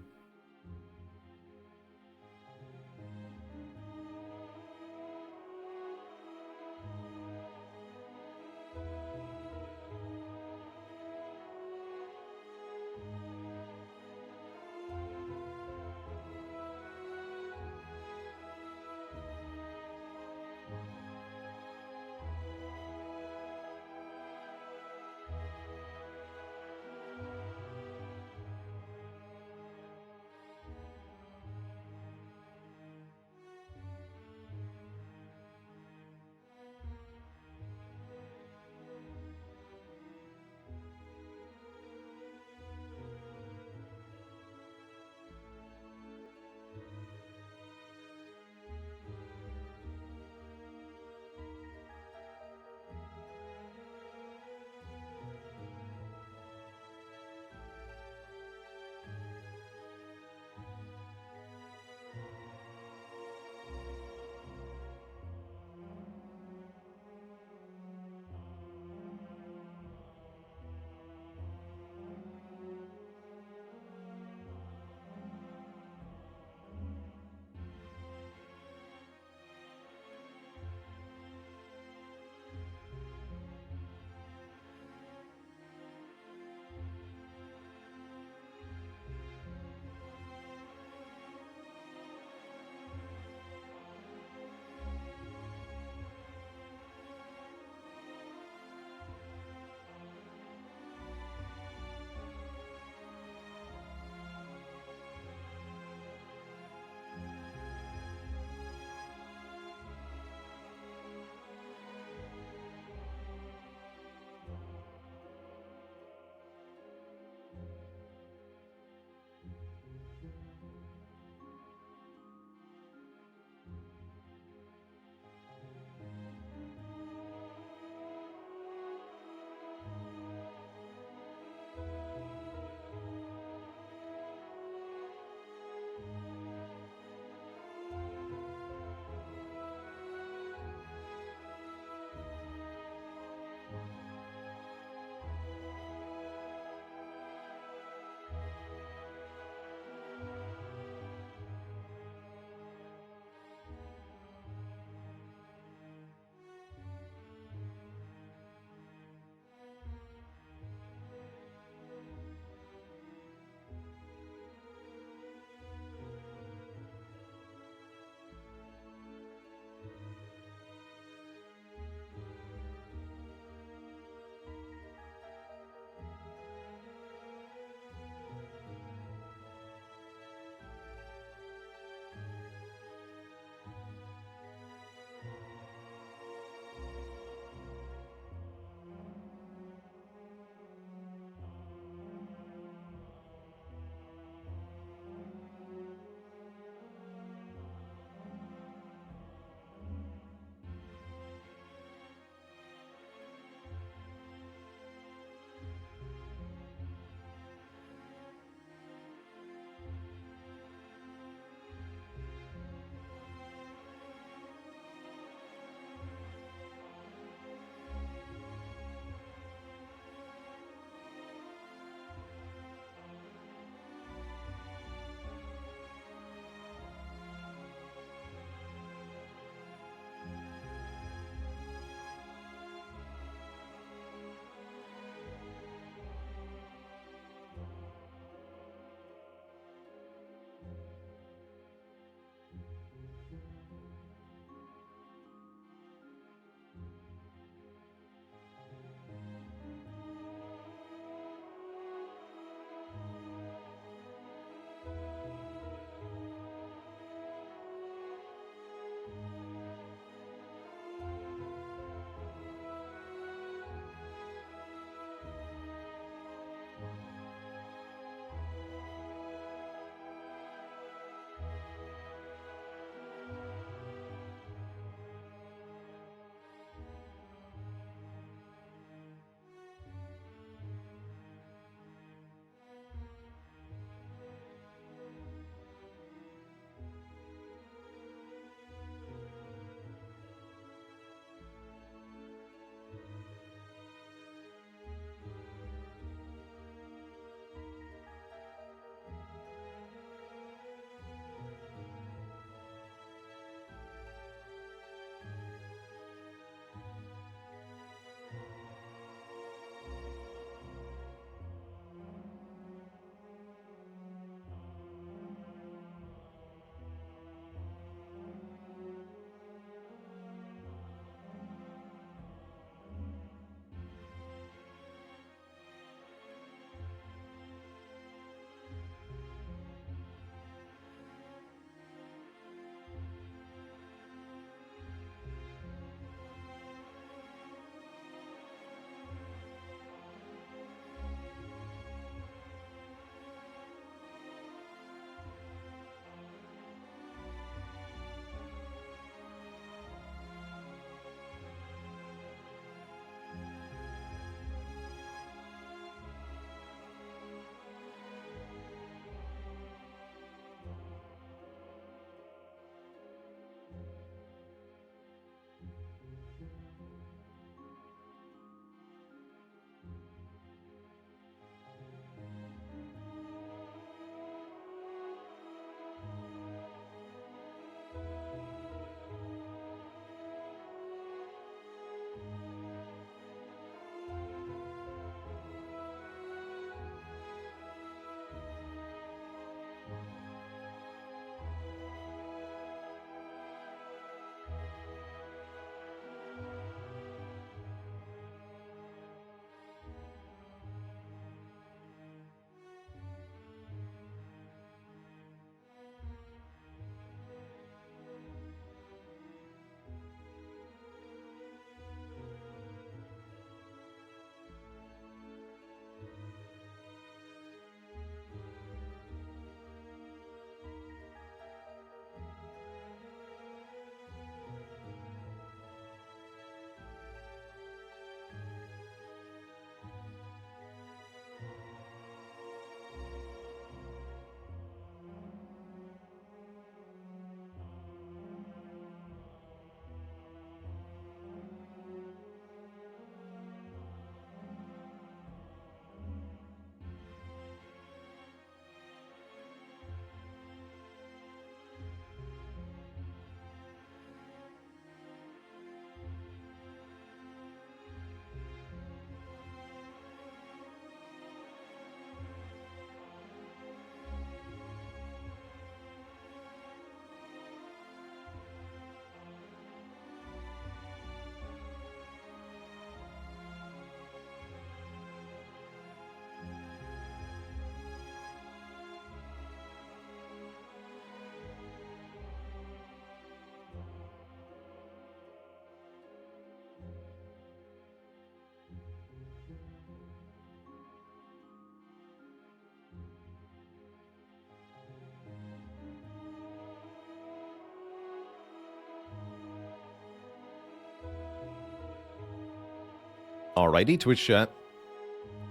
Alrighty, Twitch chat.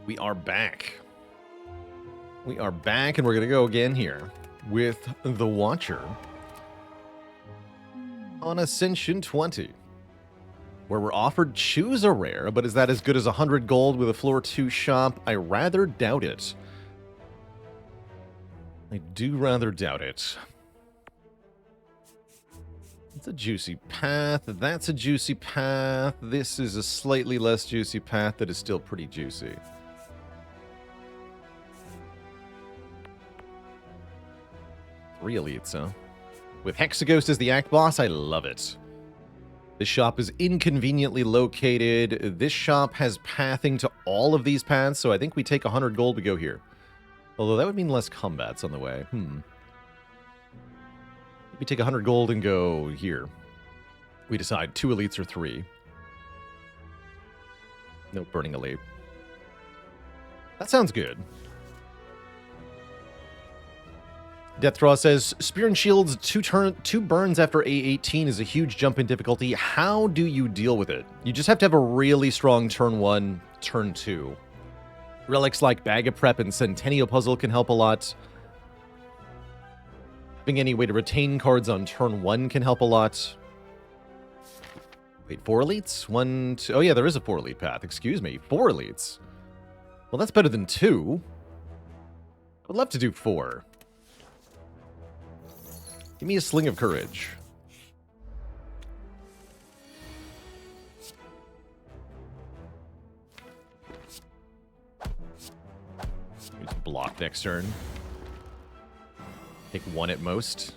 We are back. We are back, and we're going to go again here with the Watcher on Ascension 20, where we're offered choose a rare, but is that as good as 100 gold with a floor 2 shop? I rather doubt it. I do rather doubt it. It's a juicy path. That's a juicy path. This is a slightly less juicy path that is still pretty juicy. Three elites, huh? With Hexaghost as the act boss, I love it. This shop is inconveniently located. This shop has pathing to all of these paths, so I think we take 100 gold to go here. Although that would mean less combats on the way. We take 100 gold and go here. We decide 2 elites or 3. No burning elite. That sounds good. Deathdraw says, Spear and Shield's 2 burns after A18 is a huge jump in difficulty. How do you deal with it? You just have to have a really strong turn 1, turn 2. Relics like Bag of Prep and Centennial Puzzle can help a lot. Having any way to retain cards on turn 1 can help a lot. Wait, 4 elites? 1, 2... Oh yeah, there is a 4 elite path. Excuse me. 4 elites. Well, that's better than 2. I would love to do 4. Give me a Sling of Courage. Just block next turn. Take 1 at most.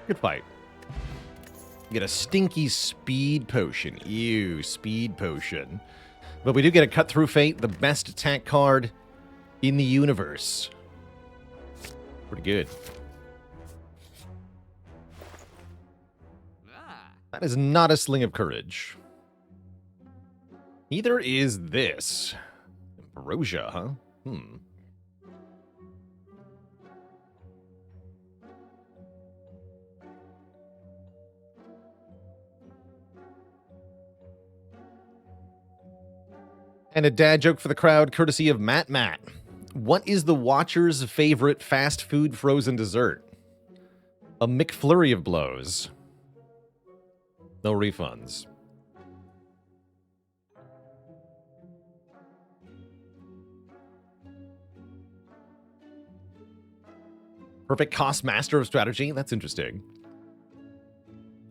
Good fight. Get a stinky speed potion. Ew, speed potion. But we do get a Cut Through Fate, the best attack card in the universe. Pretty good. That is not a Sling of Courage. Neither is this. Ambrosia, huh? And a dad joke for the crowd, courtesy of Matt. What is the Watcher's favorite fast food frozen dessert? A McFlurry of blows. No refunds. Perfect cost master of strategy. That's interesting.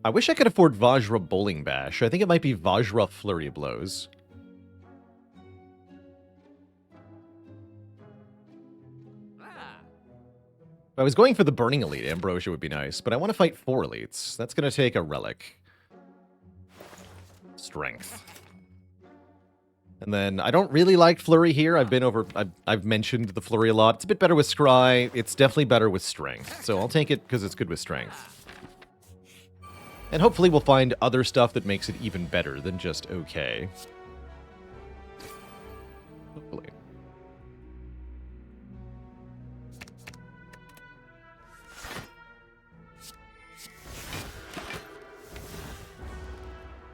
I wish I could afford Vajra Bowling Bash. I think it might be Vajra Flurry of Blows. If I was going for the Burning Elite, Ambrosia would be nice, but I want to fight 4 elites. That's going to take a Relic. Strength. And then I don't really like Flurry here. I've mentioned the Flurry a lot. It's a bit better with Scry. It's definitely better with Strength. So I'll take it because it's good with Strength. And hopefully we'll find other stuff that makes it even better than just okay. Hopefully.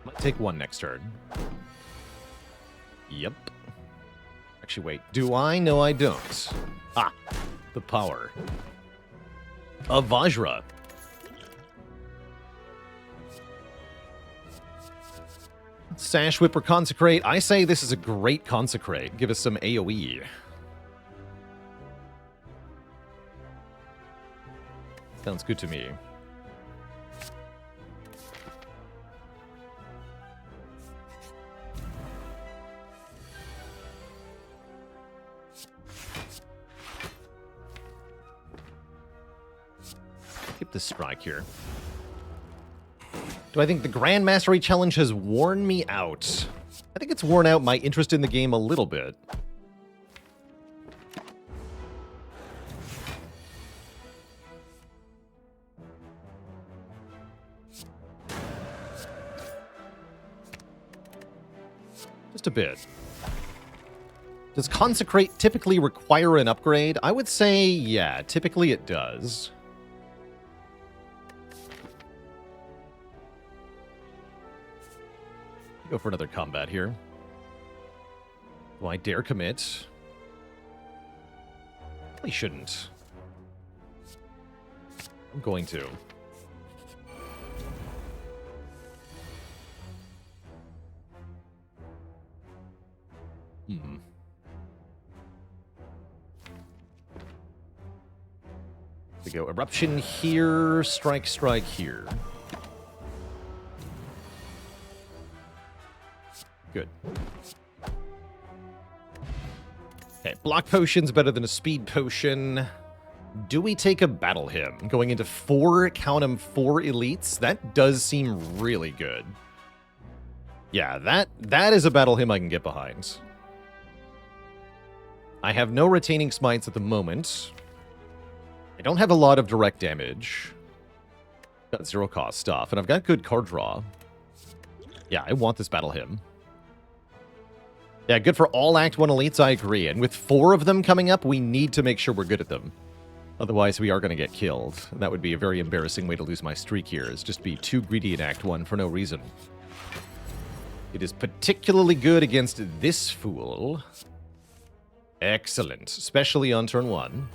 Might take 1 next turn. Yep. Actually, wait. Do I? No, I don't. Ah, the power of Vajra. Sash Whip or Consecrate? I say this is a great Consecrate. Give us some AoE. Sounds good to me. Keep the strike here. Do I think the Grand Mastery Challenge has worn me out? I think it's worn out my interest in the game a little bit. Just a bit. Does Consecrate typically require an upgrade? I would say, yeah, typically it does. Go for another combat here. Do I dare commit? Probably shouldn't. I'm going to. We go Eruption here, Strike here. Good. Okay, block potion's better than a speed potion. Do we take a Battle Hymn? Going into 4, count 'em, 4 elites? That does seem really good. Yeah, that is a Battle Hymn I can get behind. I have no retaining smites at the moment. I don't have a lot of direct damage. Got 0 cost stuff, and I've got good card draw. Yeah, I want this Battle Hymn. Yeah, good for all Act 1 elites, I agree. And with 4 of them coming up, we need to make sure we're good at them. Otherwise, we are going to get killed. And that would be a very embarrassing way to lose my streak here, is just be too greedy in Act 1 for no reason. It is particularly good against this fool. Excellent, especially on turn 1.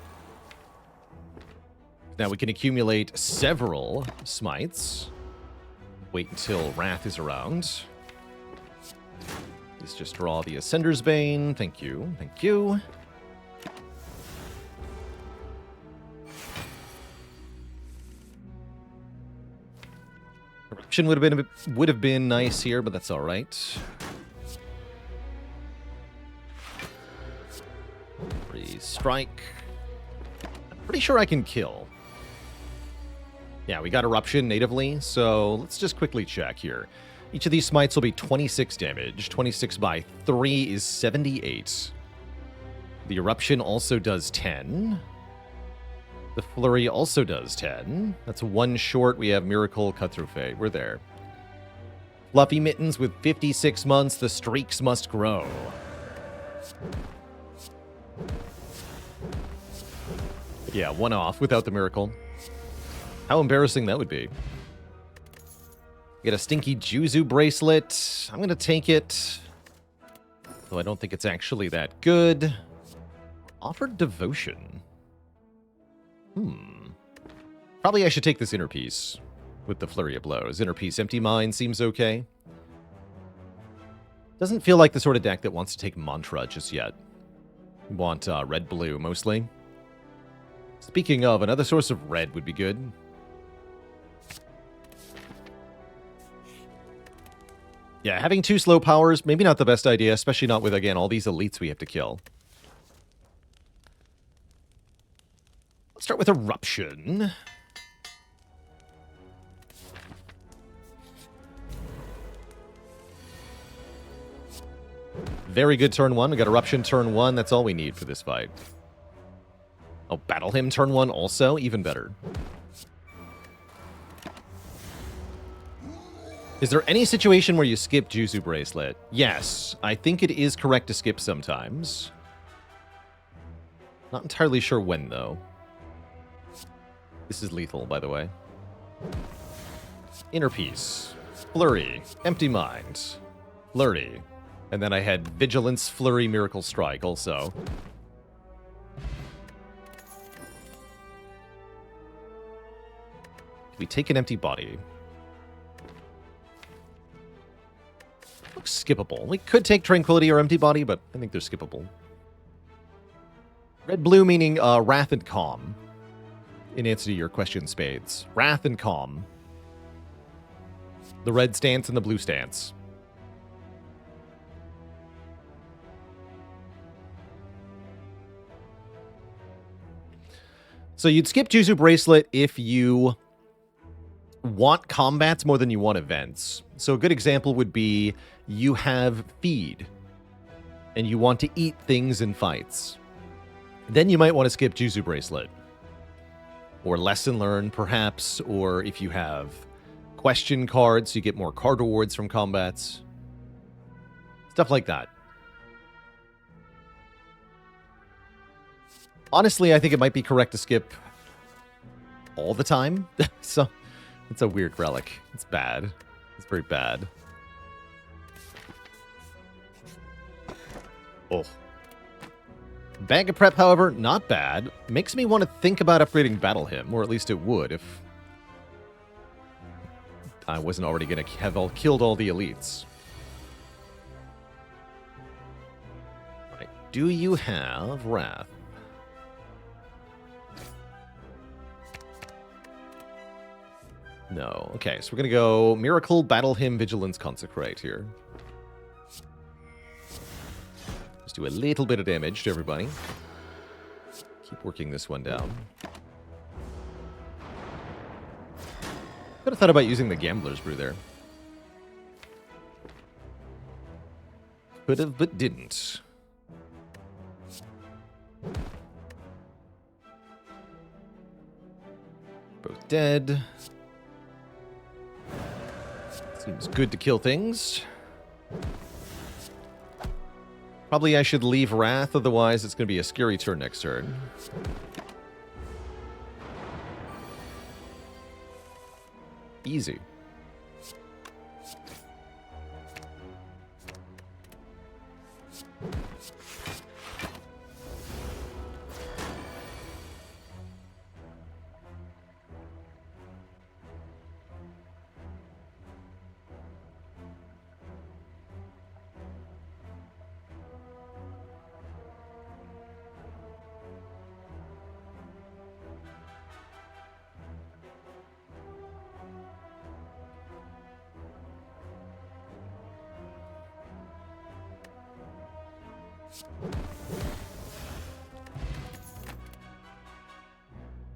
Now we can accumulate several smites. Wait until Wrath is around. Let's just draw the Ascender's Bane. Thank you. Thank you. Eruption would have been nice here, but that's all right. Freeze strike. I'm pretty sure I can kill. Yeah, we got Eruption natively, so let's just quickly check here. Each of these smites will be 26 damage. 26 by 3 is 78. The Eruption also does 10. The Flurry also does 10. That's 1 short. We have Miracle, Cut Through Fate. We're there. Fluffy Mittens with 56 months. The streaks must grow. Yeah, 1 off without the Miracle. How embarrassing that would be. Get a stinky Juzu bracelet. I'm going to take it. Though I don't think it's actually that good. Offered Devotion. Probably I should take this Inner Piece with the Flurry of Blows. Inner Piece Empty Mind seems okay. Doesn't feel like the sort of deck that wants to take Mantra just yet. Want red-blue mostly. Speaking of, another source of red would be good. Yeah, having 2 slow powers, maybe not the best idea, especially not with, again, all these elites we have to kill. Let's start with Eruption. Very good turn 1. We got Eruption turn 1. That's all we need for this fight. Oh, Battle Hymn turn 1 also? Even better. Is there any situation where you skip Juzu Bracelet? Yes, I think it is correct to skip sometimes. Not entirely sure when, though. This is lethal, by the way. Inner Piece. Flurry. Empty Mind. Flurry. And then I had Vigilance, Flurry, Miracle Strike also. We take an Empty Body. Looks skippable. We could take Tranquility or Empty Body, but I think they're skippable. Red-blue meaning Wrath and Calm. In answer to your question, Spades. Wrath and Calm. The red stance and the blue stance. So you'd skip Juzu Bracelet if you want combats more than you want events. So a good example would be you have feed and you want to eat things in fights. Then you might want to skip Juzu Bracelet. Or Lesson Learned, perhaps, or if you have question cards, you get more card rewards from combats. Stuff like that. Honestly, I think it might be correct to skip all the time. So, it's a weird relic. It's bad. It's very bad. Oh. Bag of Prep, however, not bad. Makes me want to think about upgrading Battle Hymn, or at least it would if I wasn't already going to have killed all the elites. Right. Do you have Wrath? No. Okay, so we're going to go Miracle, Battle Hymn, Vigilance, Consecrate here. Let's do a little bit of damage to everybody. Keep working this one down. Could have thought about using the Gambler's Brew there. Could have, but didn't. Both dead. Seems good to kill things. Probably I should leave Wrath, otherwise it's going to be a scary turn next turn. Easy.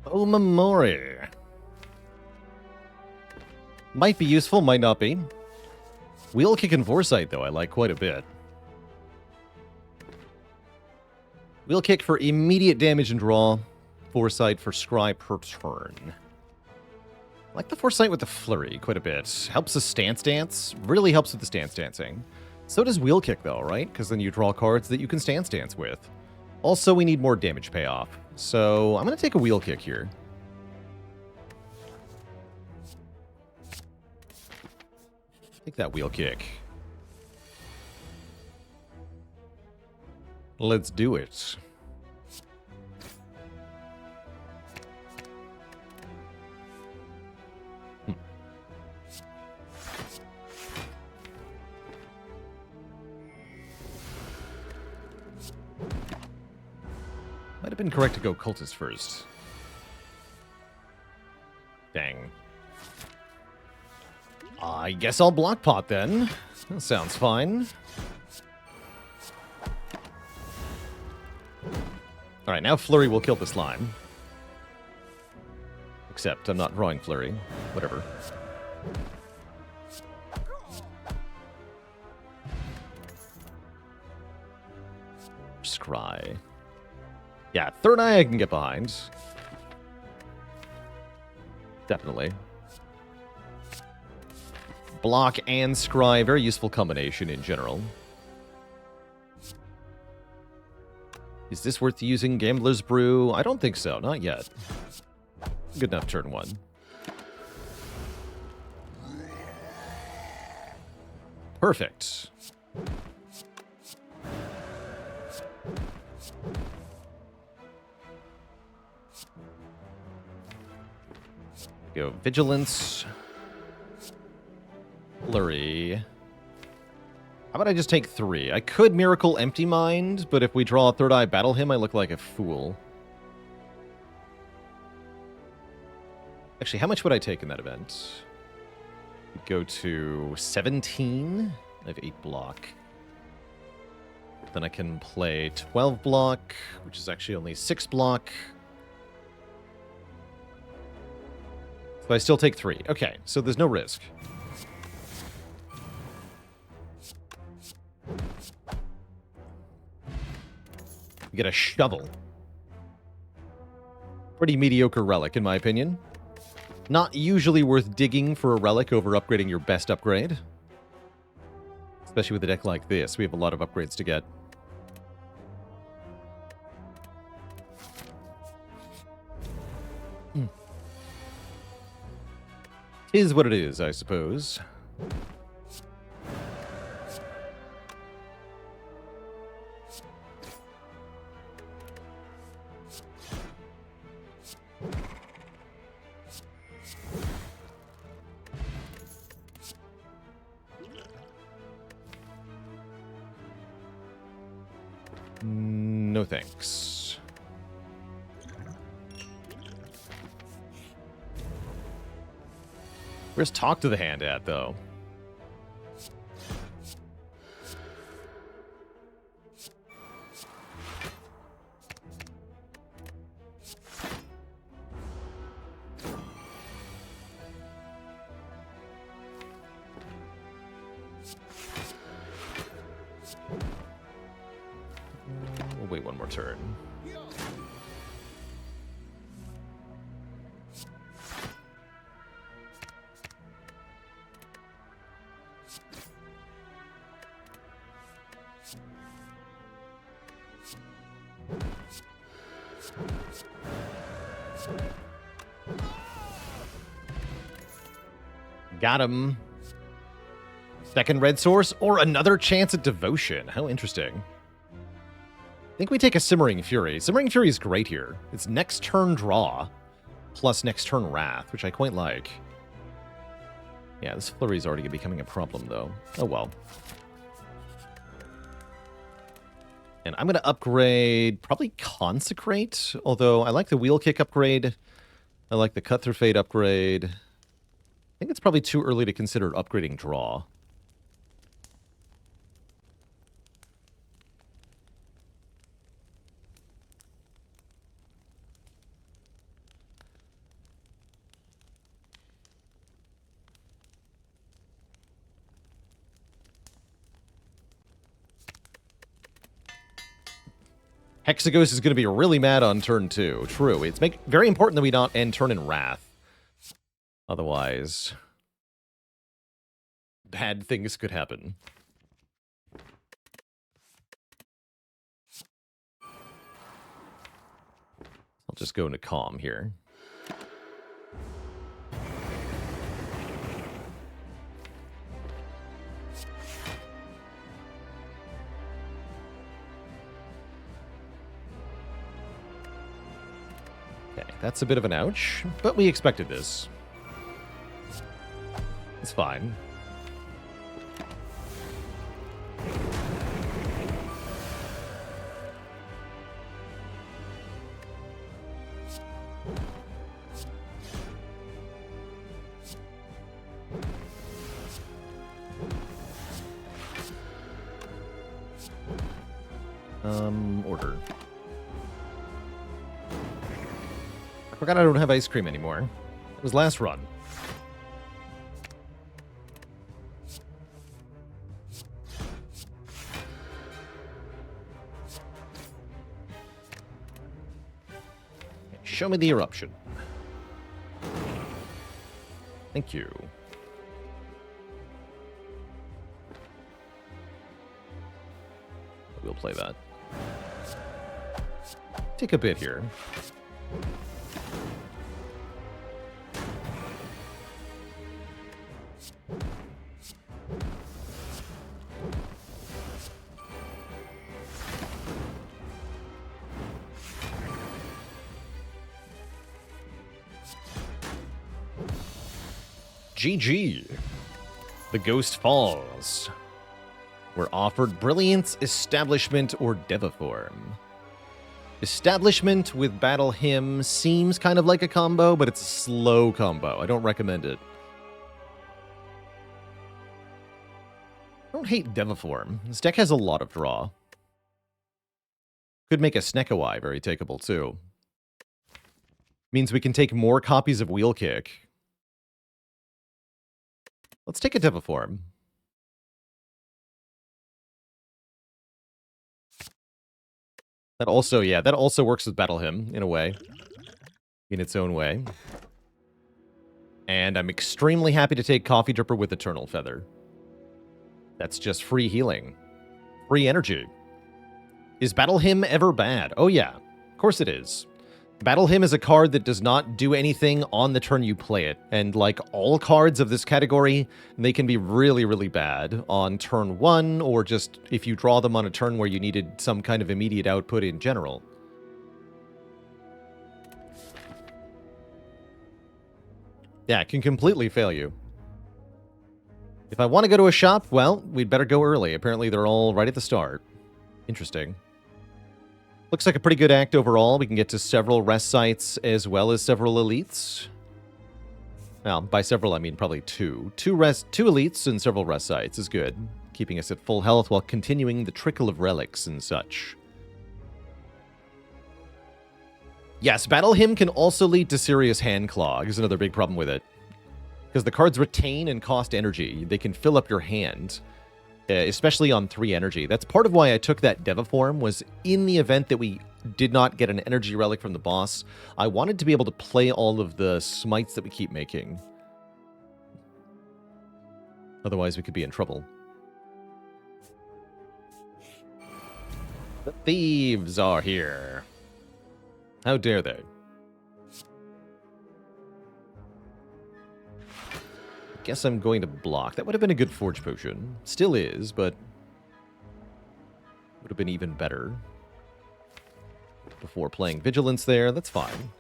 Oh, Memori. Might be useful, might not be. Wheel Kick and Foresight, though, I like quite a bit. Wheel Kick for immediate damage and draw. Foresight for scry per turn. I like the Foresight with the Flurry quite a bit. Helps the stance dance. Really helps with the stance dancing. So does Wheel Kick, though, right? Because then you draw cards that you can stance dance with. Also, we need more damage payoff. So I'm going to take a Wheel Kick here. Take that Wheel Kick. Let's do it. Might have been correct to go Cultist first. Dang. I guess I'll Block Pot then. That sounds fine. Alright, now Flurry will kill the slime. Except I'm not drawing Flurry. Whatever. Scry. Yeah, Third Eye I can get behind. Definitely. Block and Scry, very useful combination in general. Is this worth using Gambler's Brew? I don't think so, not yet. Good enough turn one. Perfect. Go Vigilance. Flurry. How about I just take 3? I could Miracle Empty Mind, but if we draw a Third Eye Battle Hymn, I look like a fool. Actually, how much would I take in that event? Go to 17. I have 8 block. Then I can play 12 block, which is actually only 6 block. So I still take 3. Okay, so there's no risk. You get a shovel. Pretty mediocre relic, in my opinion. Not usually worth digging for a relic over upgrading your best upgrade. Especially with a deck like this. We have a lot of upgrades to get. 'Tis what it is, I suppose. No thanks. Where's Talk to the Hand at, though? We'll wait one more turn. Got him. Second red source or another chance at devotion. How interesting. I think we take a Simmering Fury. Simmering Fury is great here. It's next turn draw plus next turn wrath, which I quite like. Yeah, this flurry is already becoming a problem, though. Oh well. And I'm going to upgrade, probably Consecrate, although I like the Wheel Kick upgrade. I like the Cut Through Fate upgrade. I think it's probably too early to consider upgrading Draw. Hexaghost is going to be really mad on turn 2. True. It's very important that we not end turn in Wrath. Otherwise, bad things could happen. I'll just go into Calm here. Okay, that's a bit of an ouch, but we expected this. It's fine. Order. I forgot I don't have ice cream anymore. It was last run. Show me the eruption. Thank you. We'll play that. Take a bit here. GG. The Ghost Falls. We're offered Brilliance, Establishment, or Deviform. Establishment with Battle Hymn seems kind of like a combo, but it's a slow combo. I don't recommend it. I don't hate Deviform. This deck has a lot of draw. Could make a Snekawai very takeable, too. Means we can take more copies of Wheel Kick. Let's take a Deviform. That also, yeah, that also works with Battle Hymn, in a way. In its own way. And I'm extremely happy to take Coffee Dripper with Eternal Feather. That's just free healing. Free energy. Is Battle Hymn ever bad? Oh yeah, of course it is. Battle Hymn is a card that does not do anything on the turn you play it. And like all cards of this category, they can be really, really bad on turn 1, or just if you draw them on a turn where you needed some kind of immediate output in general. Yeah, it can completely fail you. If I want to go to a shop, well, we'd better go early. Apparently they're all right at the start. Interesting. Looks like a pretty good act overall. We can get to several rest sites as well as several elites. Well, by several I mean probably two. Two elites and several rest sites is good. Keeping us at full health while continuing the trickle of relics and such. Yes, Battle Hymn can also lead to serious hand clog, is another big problem with it. Because the cards retain and cost energy. They can fill up your hand, especially on 3 energy. That's part of why I took that Deviform, was in the event that we did not get an energy relic from the boss, I wanted to be able to play all of the smites that we keep making. Otherwise, we could be in trouble. The thieves are here. How dare they? Guess I'm going to block. That would have been a good Forge Potion. Still is, but would have been even better. Before playing Vigilance there, that's fine.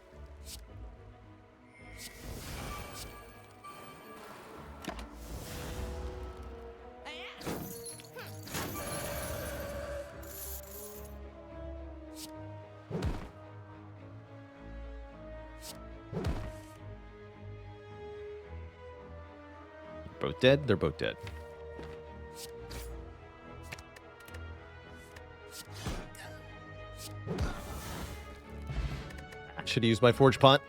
Both dead? They're both dead. Should have used my Forge Pot.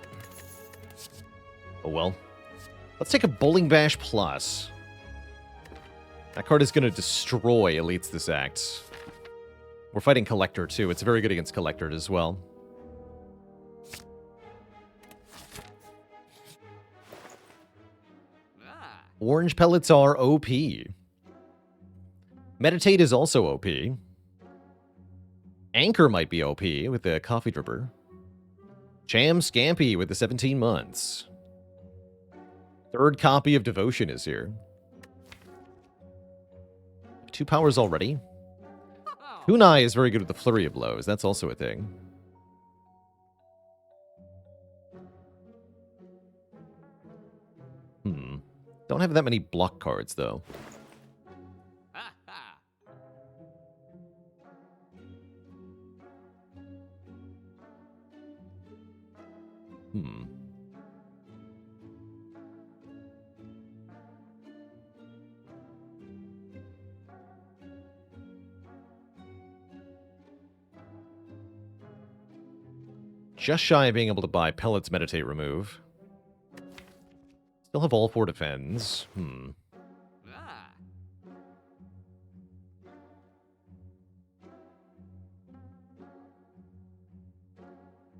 Oh well. Let's take a Bowling Bash Plus. That card is going to destroy elites this act. We're fighting Collector too. It's very good against Collector as well. Orange pellets are OP. Meditate is also OP. Anchor might be OP with the Coffee Dripper. Cham Scampy with the 17 months. Third copy of Devotion is here. 2 powers already. Kunai is very good with the Flurry of Blows. That's also a thing. Don't have that many block cards, though. Just shy of being able to buy Pellets, Meditate, Remove. Still have all 4 defends. I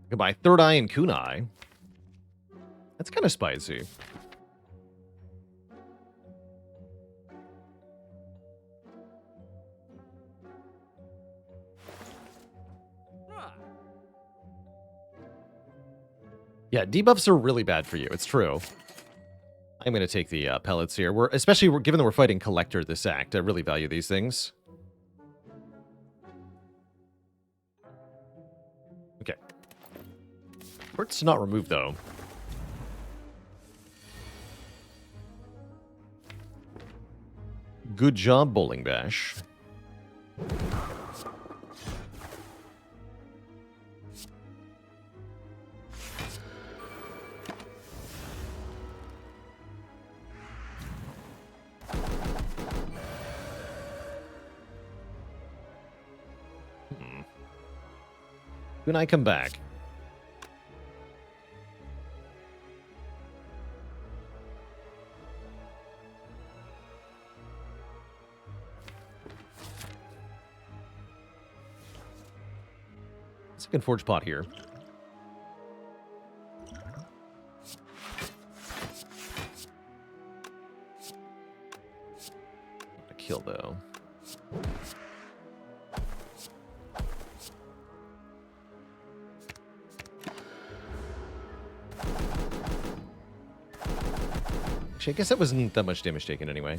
can buy Third Eye and Kunai. That's kind of spicy. Yeah, debuffs are really bad for you. It's true. I'm going to take the pellets here. Especially given that we're fighting Collector this act. I really value these things. Okay. Hurts to not remove, though. Good job, Bowling Bash. When I come back. Second Forge Pot here. A kill though. Actually, I guess that wasn't that much damage taken anyway.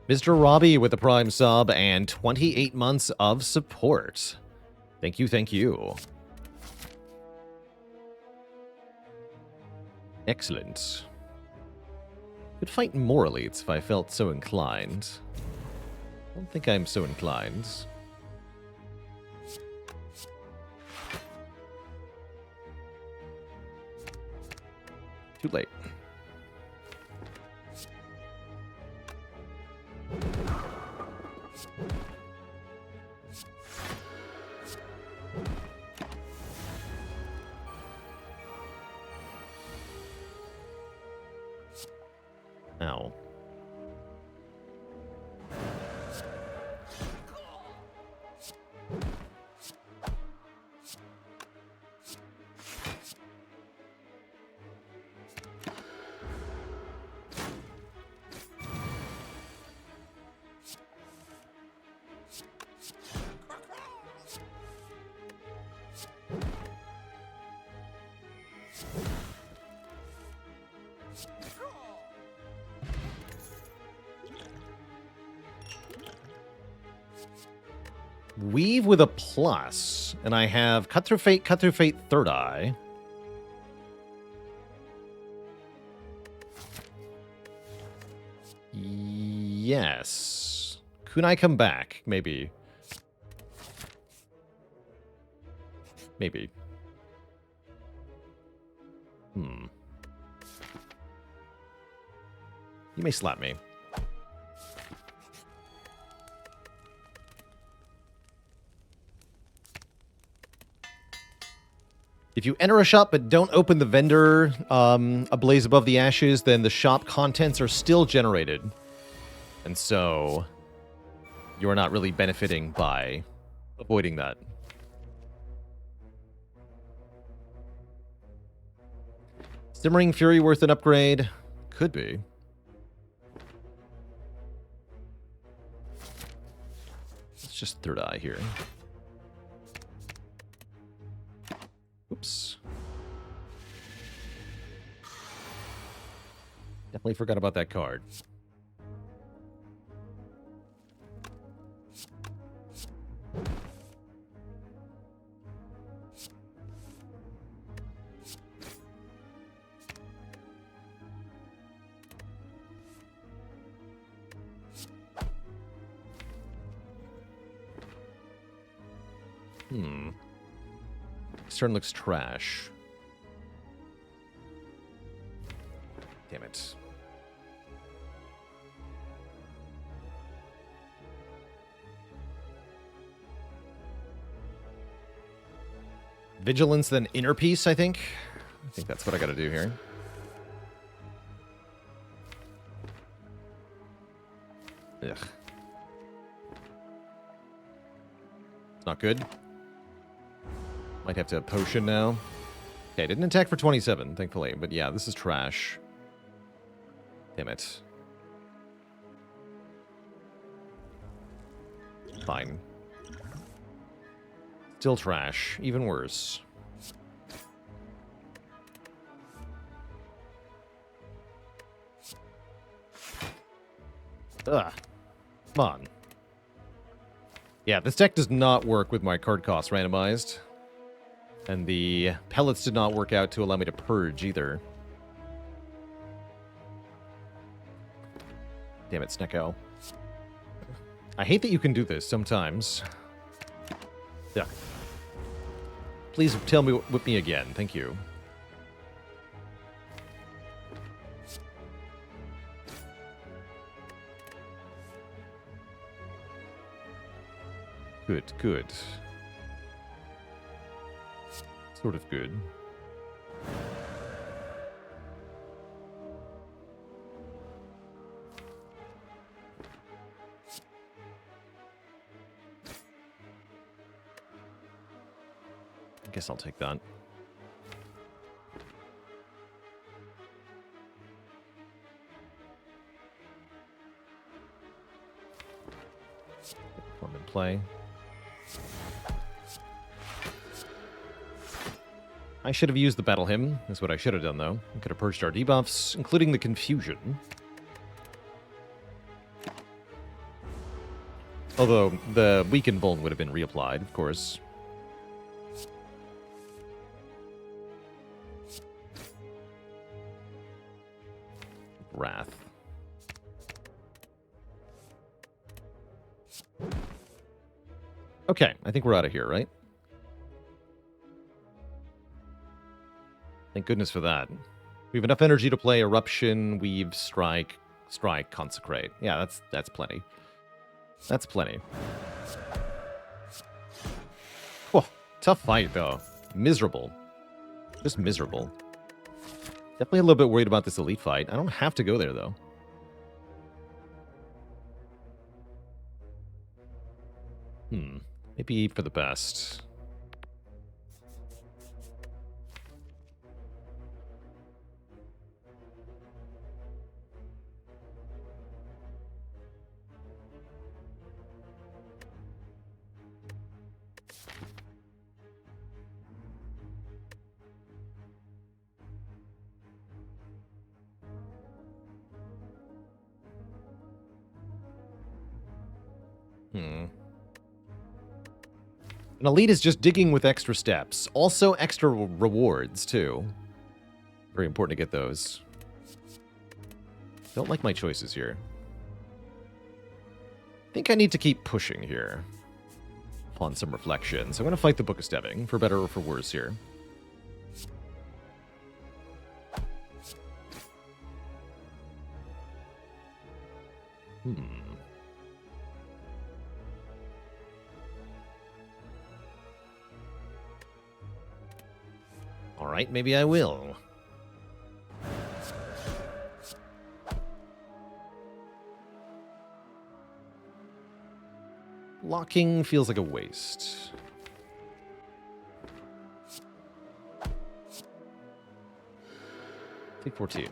Mr. Robbie with the Prime sub and 28 months of support. Thank you, thank you. Excellent. Could fight more elites if I felt so inclined. I don't think I'm so inclined. Too late. Ow. Weave with a plus, and I have Cut Through Fate, Third Eye. Yes. Kunai come back? Maybe. Maybe. You may slap me. If you enter a shop but don't open the vendor ablaze above the ashes, then the shop contents are still generated. And so you are not really benefiting by avoiding that. Simmering Fury worth an upgrade? Could be. It's just Third Eye here. Oops. Definitely forgot about that card. This turn looks trash. Damn it. Vigilance, then Inner Peace, I think. I think that's what I gotta do here. Ugh. It's not good. Might have to have potion now. Okay, didn't attack for 27, thankfully. But yeah, this is trash. Damn it. Fine. Still trash. Even worse. Ugh. Come on. Yeah, this deck does not work with my card cost randomized. And the pellets did not work out to allow me to purge either. Damn it, Snecko. I hate that you can do this sometimes. Yeah. Please tell me whip me again. Thank you. Good, good. Sort of good. I guess I'll take that. Form in play. I should have used the Battle Hymn. That's what I should have done, though. I could have purged our debuffs, including the Confusion. Although, the Weaken Vuln would have been reapplied, of course. Wrath. Okay, I think we're out of here, right? Thank goodness for that. We have enough energy to play Eruption, Weave, Strike, Consecrate. Yeah, that's plenty. That's plenty. Whoa, tough fight, though. Miserable. Just miserable. Definitely a little bit worried about this elite fight. I don't have to go there, though. Maybe for the best. An elite is just digging with extra steps. Also extra rewards, too. Very important to get those. Don't like my choices here. I think I need to keep pushing here. Upon some reflection. So I'm going to fight the Book of Stepping, for better or for worse here. Alright, maybe I will. Locking feels like a waste. Take 14.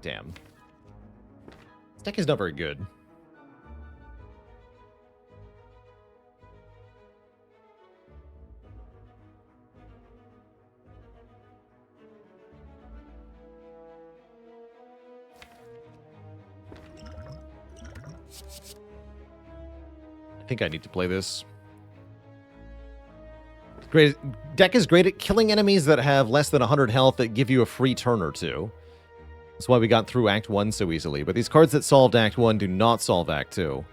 Damn. This deck is not very good. I think I need to play this. Great deck is great at killing enemies that have less than 100 health that give you a free turn or two. That's why we got through Act 1 so easily. But these cards that solved Act 1 do not solve Act 2.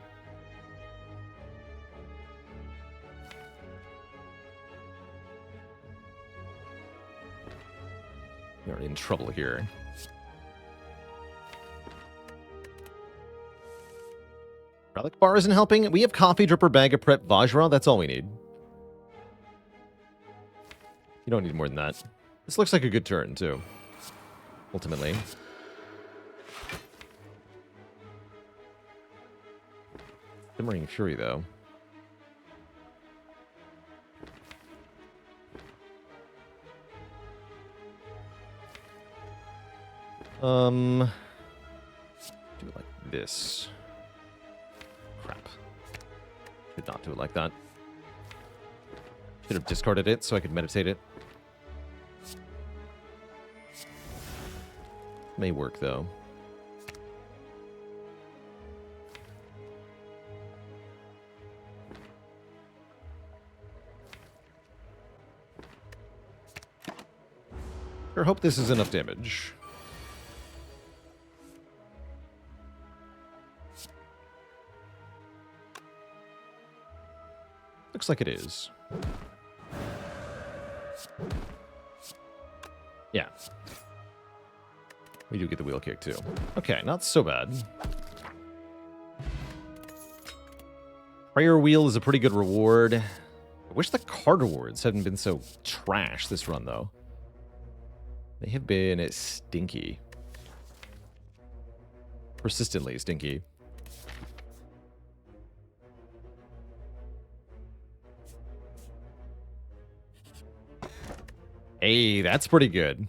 We're in trouble here. Relic Bar isn't helping. We have Coffee Dripper, Bag of Prep, Vajra. That's all we need. You don't need more than that. This looks like a good turn, too. Ultimately. Simmering Fury, though. Do it like this. Crap. Should not do it like that. Should have discarded it so I could meditate it. May work, though. Sure hope this is enough damage. Looks like it is. Yeah. We do get the wheel kick, too. Okay, not so bad. Prayer Wheel is a pretty good reward. I wish the card rewards hadn't been so trash this run, though. They have been stinky. Persistently stinky. Hey, that's pretty good.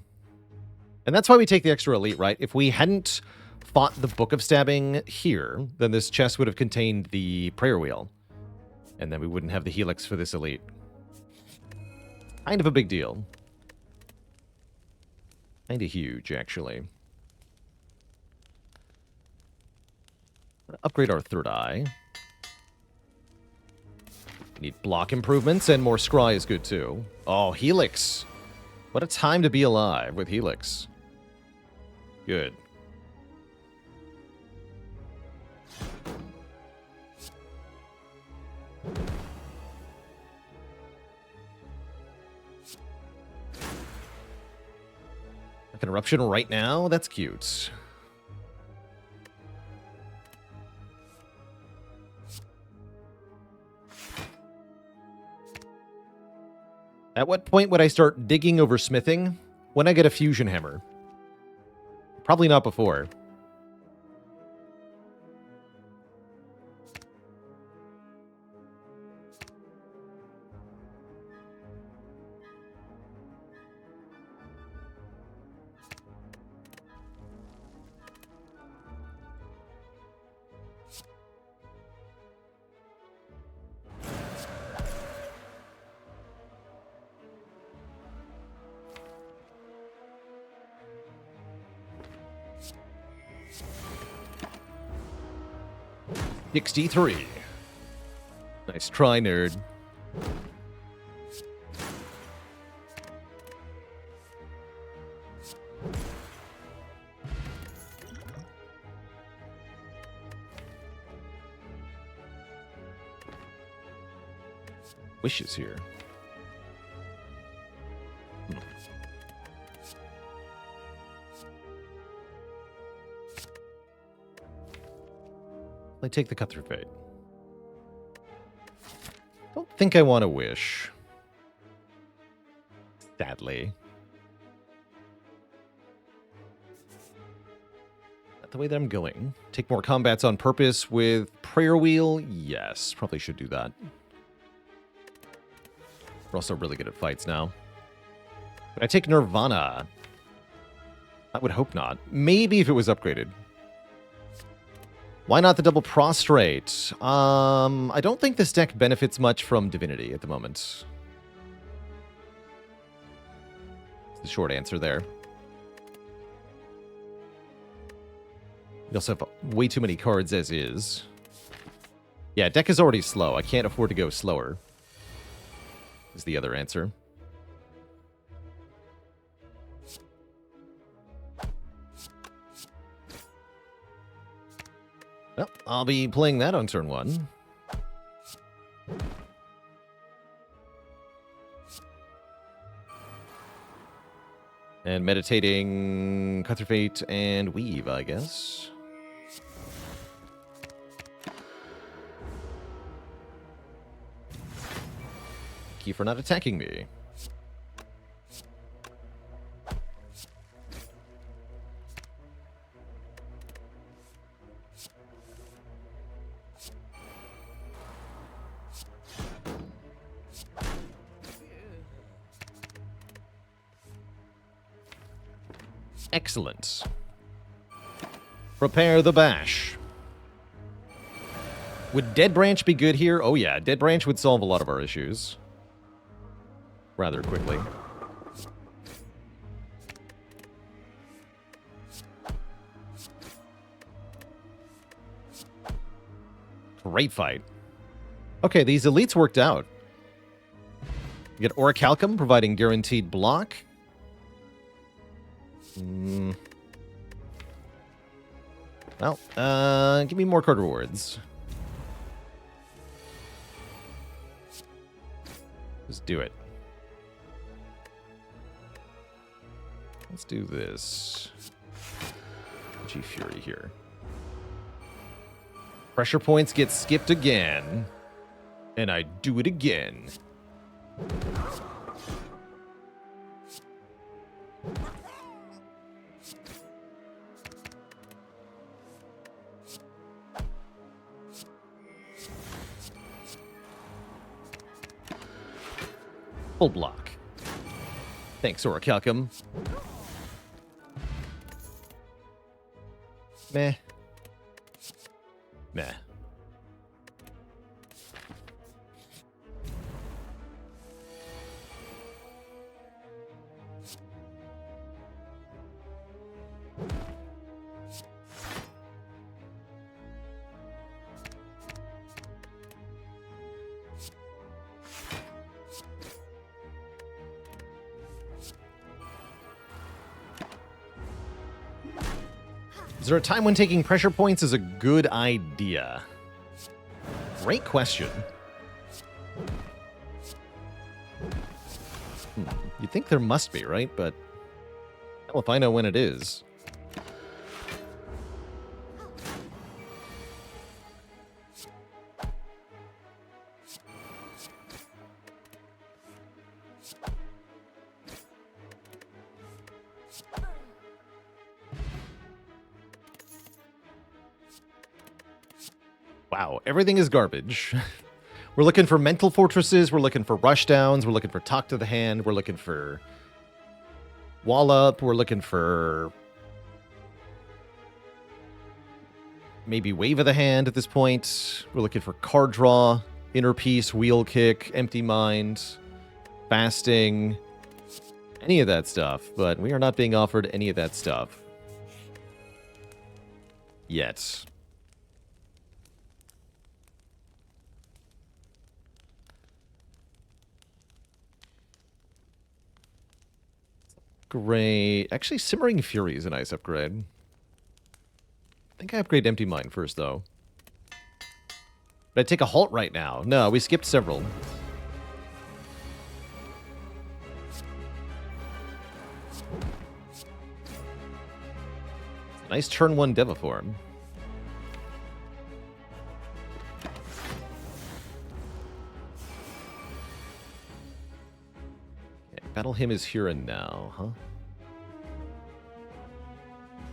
And that's why we take the extra elite, right? If we hadn't fought the Book of Stabbing here, then this chest would have contained the prayer wheel. And then we wouldn't have the helix for this elite. Kind of a big deal. Kind of huge, actually. Upgrade our third eye. Need block improvements, and more scry is good too. Oh, helix. What a time to be alive with helix. Good. Like an eruption right now? That's cute. At what point would I start digging over smithing? When I get a fusion hammer. Probably not before. $63. Nice try, nerd. Wishes here. I take the cut through fate. Don't think I want to wish. Sadly. Not the way that I'm going. Take more combats on purpose with prayer wheel. Yes, probably should do that. We're also really good at fights now. But I take Nirvana. I would hope not. Maybe if it was upgraded. Why not the double prostrate? I don't think this deck benefits much from divinity at the moment. That's the short answer there. We also have way too many cards as is. Yeah, deck is already slow. I can't afford to go slower. Is the other answer. Well, I'll be playing that on turn 1. And meditating Cut Through Fate and Weave, I guess. Thank you for not attacking me. Excellent. Prepare the bash. Would Dead Branch be good here? Oh yeah, Dead Branch would solve a lot of our issues. Rather quickly. Great fight. Okay, these elites worked out. You get Orichalcum, providing guaranteed block. Well, give me more card rewards. Just do it. Let's do this. G Fury here. Pressure points get skipped again. And I do it again. Full block. Thanks, Orichalcum. Meh. Meh. Is there a time when taking pressure points is a good idea? Great question. You'd think there must be, right? But hell if I know when it is. Wow, everything is garbage. We're looking for mental fortresses, we're looking for rushdowns, we're looking for talk to the hand, we're looking for wall up, we're looking for maybe wave of the hand at this point. We're looking for card draw, inner peace, wheel kick, empty mind, fasting, any of that stuff, but we are not being offered any of that stuff yet. Great. Actually, Simmering Fury is a nice upgrade. I think I upgrade Empty Mind first, though. But I take a halt right now. No, we skipped several. Nice turn 1 Devaform. Battle Hymn is here and now, huh?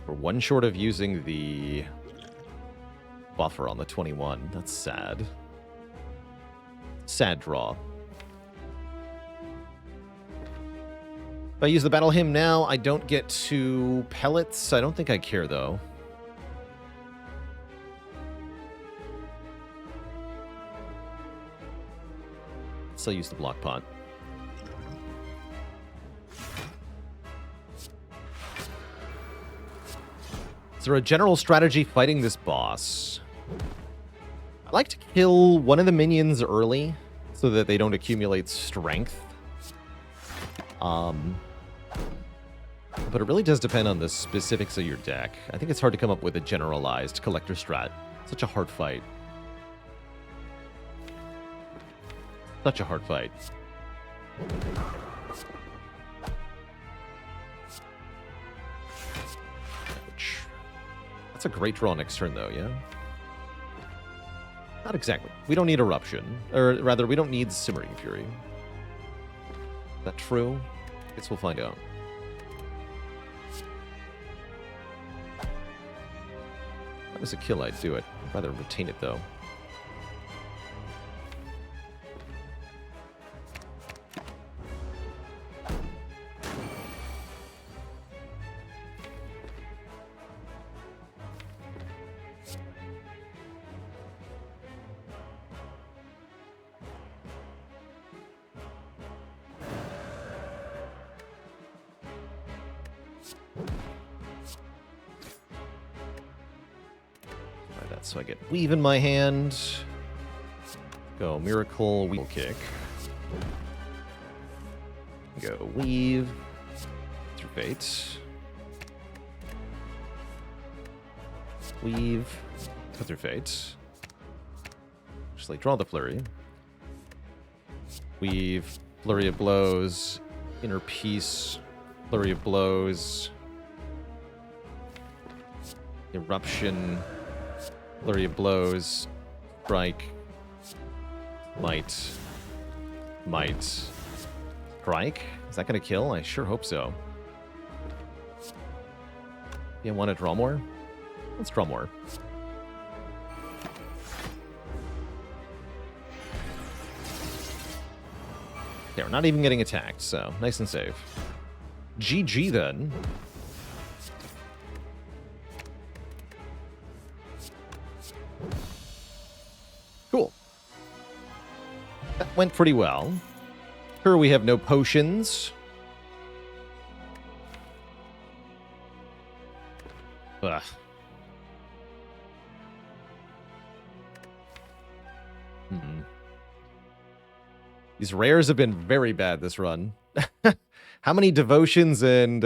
We're one short of using the buffer on the 21. That's sad. Sad draw. If I use the Battle Hymn now, I don't get 2 pellets. I don't think I care, though. Still use the Block Pot. Is there a general strategy fighting this boss? I like to kill one of the minions early so that they don't accumulate strength. But it really does depend on the specifics of your deck. I think it's hard to come up with a generalized collector strat. Such a hard fight. Such a hard fight. Ouch. That's a great draw next turn, though, yeah? Not exactly. We don't need Eruption. Or rather, we don't need Simmering Fury. Is that true? I guess we'll find out. If that was a kill, I'd do it. I'd rather retain it, though. So I get Weave in my hand. Go Miracle, Wheel Kick. Go Weave. Through Fate. Weave. Go through Fate. Actually, draw the Flurry. Weave. Flurry of Blows. Inner Peace. Flurry of Blows. Eruption. Flurry of Blows, Strike, Might, Strike? Is that going to kill? I sure hope so. You want to draw more? Let's draw more. Yeah, we're not even getting attacked, so nice and safe. GG then. That went pretty well. Sure, we have no potions. Ugh. These rares have been very bad this run. How many devotions and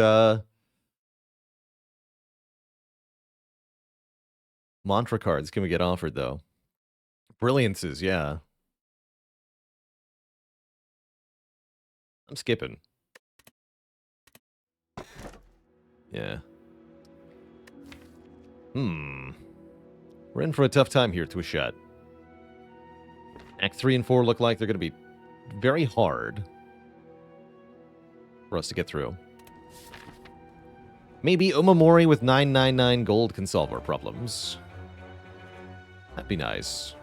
mantra cards can we get offered, though? Brilliances, yeah. I'm skipping. Yeah. We're in for a tough time here, Twishat. Act 3 and 4 look like they're going to be very hard for us to get through. Maybe Omamori with 999 gold can solve our problems. That'd be nice.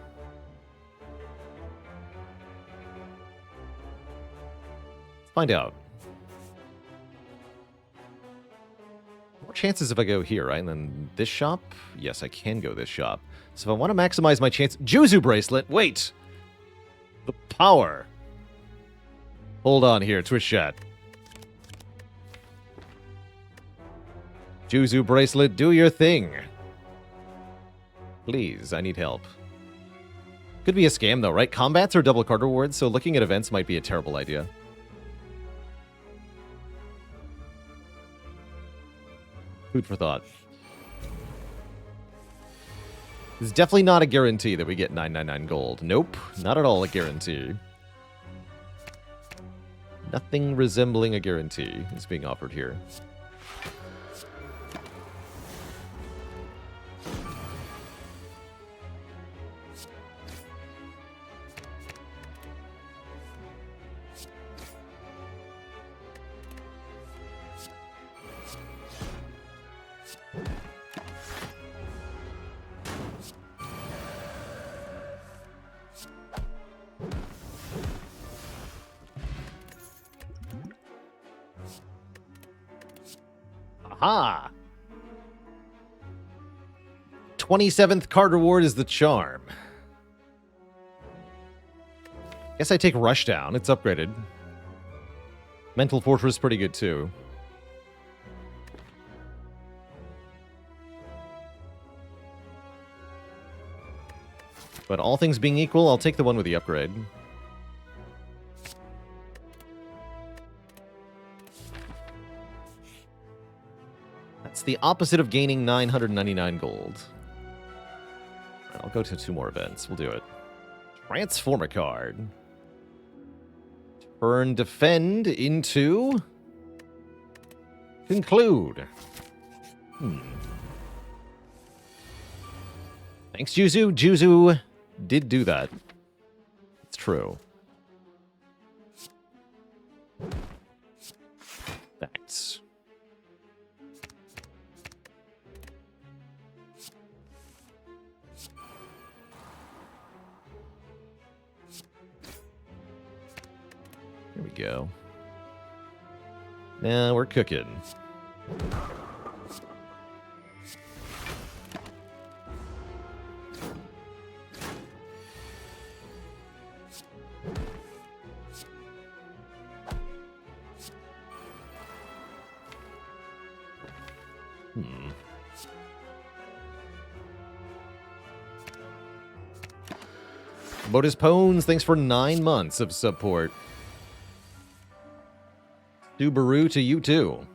Let's find out. More chances if I go here, right? And then this shop? Yes, I can go this shop. So if I want to maximize my chance... Juzu bracelet! Wait! The power! Hold on here, Twitch chat. Juzu bracelet, do your thing. Please, I need help. Could be a scam though, right? Combats are double card rewards, so looking at events might be a terrible idea. Food for thought. It's definitely not a guarantee that we get 999 gold. Nope, not at all a guarantee. Nothing resembling a guarantee is being offered here. Aha! 27th card reward is the charm. Guess I take Rushdown. It's upgraded. Mental Fortress pretty good too. But all things being equal, I'll take the one with the upgrade. That's the opposite of gaining 999 gold. Right, I'll go to 2 more events. We'll do it. Transform a card. Turn defend into... conclude. Thanks, Juzu. Juzu did do that. It's true. Facts. Here we go. Now we're cooking. Modus Pones, thanks for 9 months of support. Subaru to you too.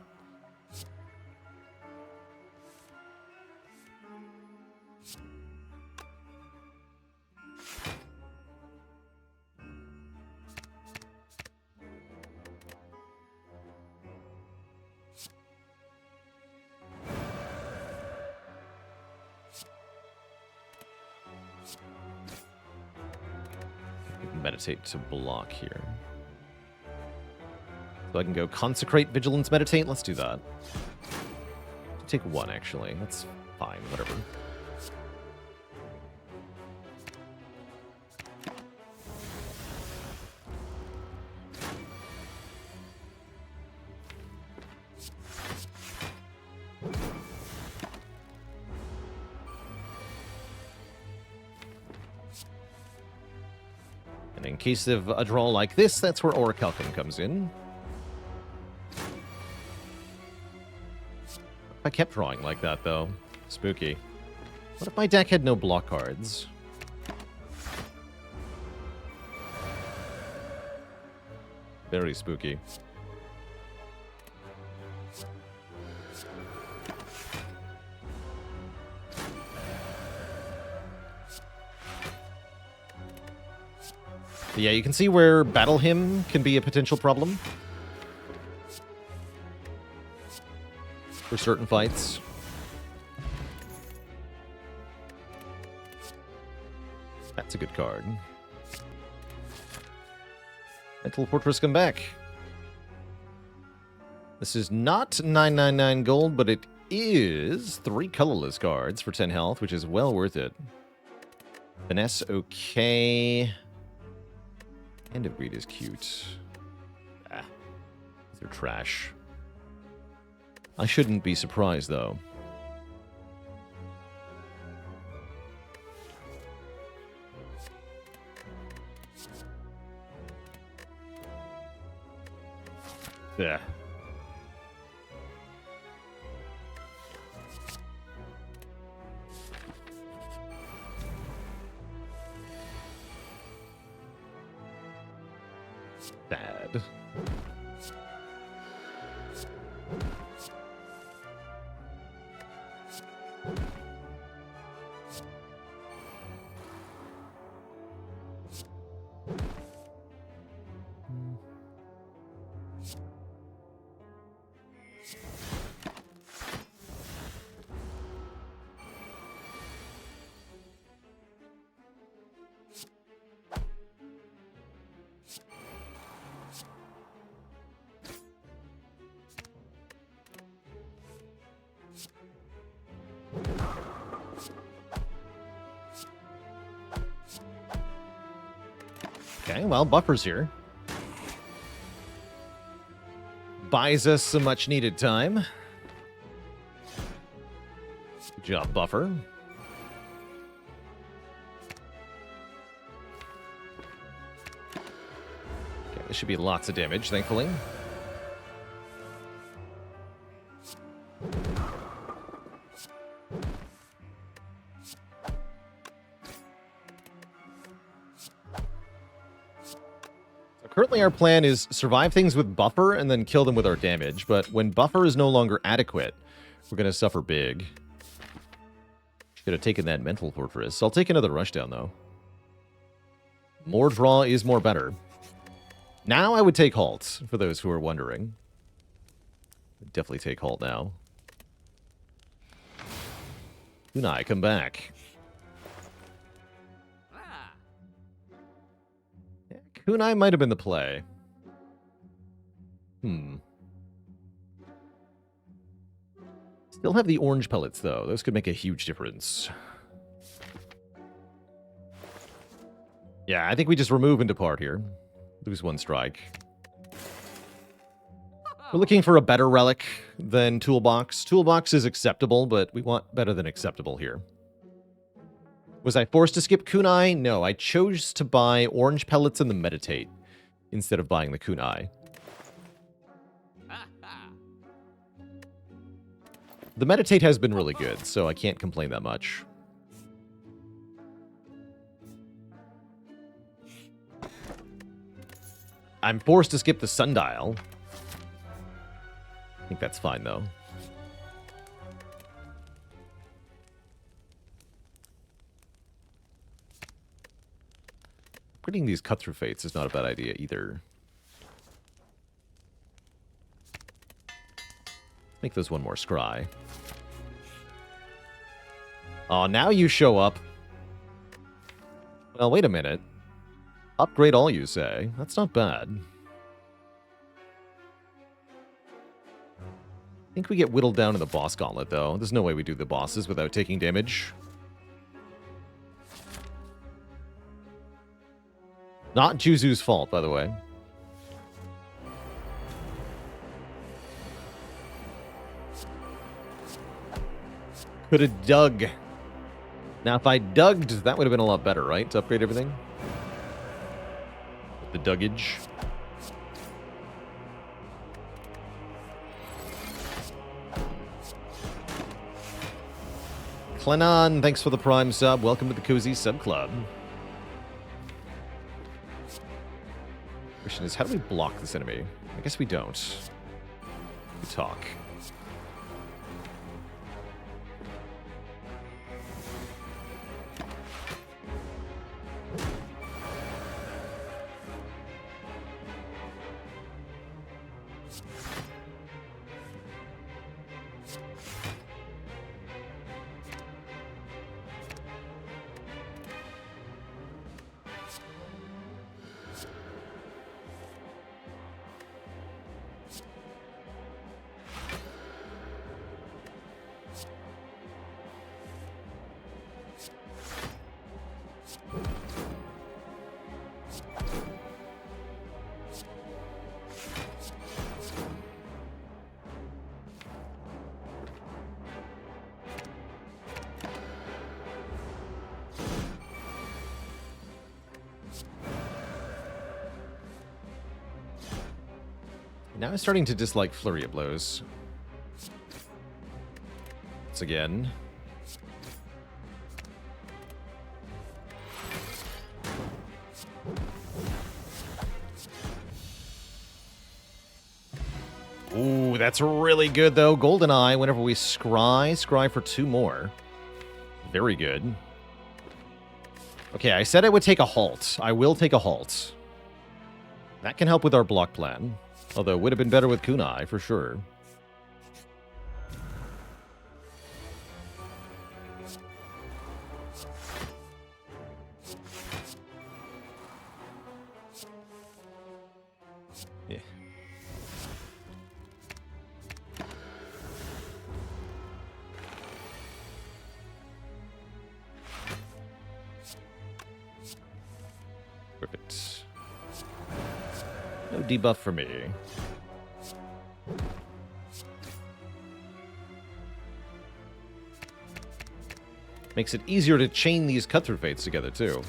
Meditate to block here. So I can go Consecrate, Vigilance, Meditate. Let's do that. Take 1, actually. That's fine, whatever. in case of a draw like this, that's where Orichalcum comes in. If I kept drawing like that, though. Spooky. What if my deck had no block cards? Very spooky. Yeah, you can see where Battle Hymn can be a potential problem for certain fights. That's a good card. Mental Fortress, come back. This is not 999 gold, but it is 3 colorless cards for 10 health, which is well worth it. Finesse, okay. End of Greed is cute. Ah, they're trash. I shouldn't be surprised, though. Yeah. Bad. Okay, well, Buffer's here. Buys us some much-needed time. Good job, Buffer. Okay, this should be lots of damage, thankfully. Currently, our plan is survive things with Buffer and then kill them with our damage, but when Buffer is no longer adequate, we're going to suffer big. Should have taken that Mental Fortress. I'll take another Rushdown, though. More draw is more better. Now I would take Halt, for those who are wondering. Definitely take Halt now. Kunai, come back. Kunai might have been the play. Still have the orange pellets, though. Those could make a huge difference. Yeah, I think we just remove and depart here. Lose 1 strike. We're looking for a better relic than Toolbox. Toolbox is acceptable, but we want better than acceptable here. Was I forced to skip Kunai? No, I chose to buy orange pellets and the Meditate instead of buying the Kunai. The Meditate has been really good, so I can't complain that much. I'm forced to skip the Sundial. I think that's fine, though. Upgrading these cut-through fates is not a bad idea either. Make those 1 more scry. Oh, now you show up. Well, wait a minute. Upgrade all, you say? That's not bad. I think we get whittled down in the boss gauntlet, though. There's no way we do the bosses without taking damage. Not Juzu's fault, by the way. Could have dug. Now, if I dugged, that would have been a lot better, right? To upgrade everything. the duggage. Klenon, thanks for the Prime sub. Welcome to the Cozy Sub Club. Question is, how do we block this enemy? I guess we don't. We talk. Now I'm starting to dislike Flurry of Blows. Once again. Ooh, that's really good, though. GoldenEye, whenever we scry for 2 more. Very good. Okay, I said I would take a halt. I will take a halt. That can help with our block plan. Although it would have been better with Kunai, for sure. Yeah. Perfect. No debuff for me. Makes it easier to chain these cut-through fates together, too.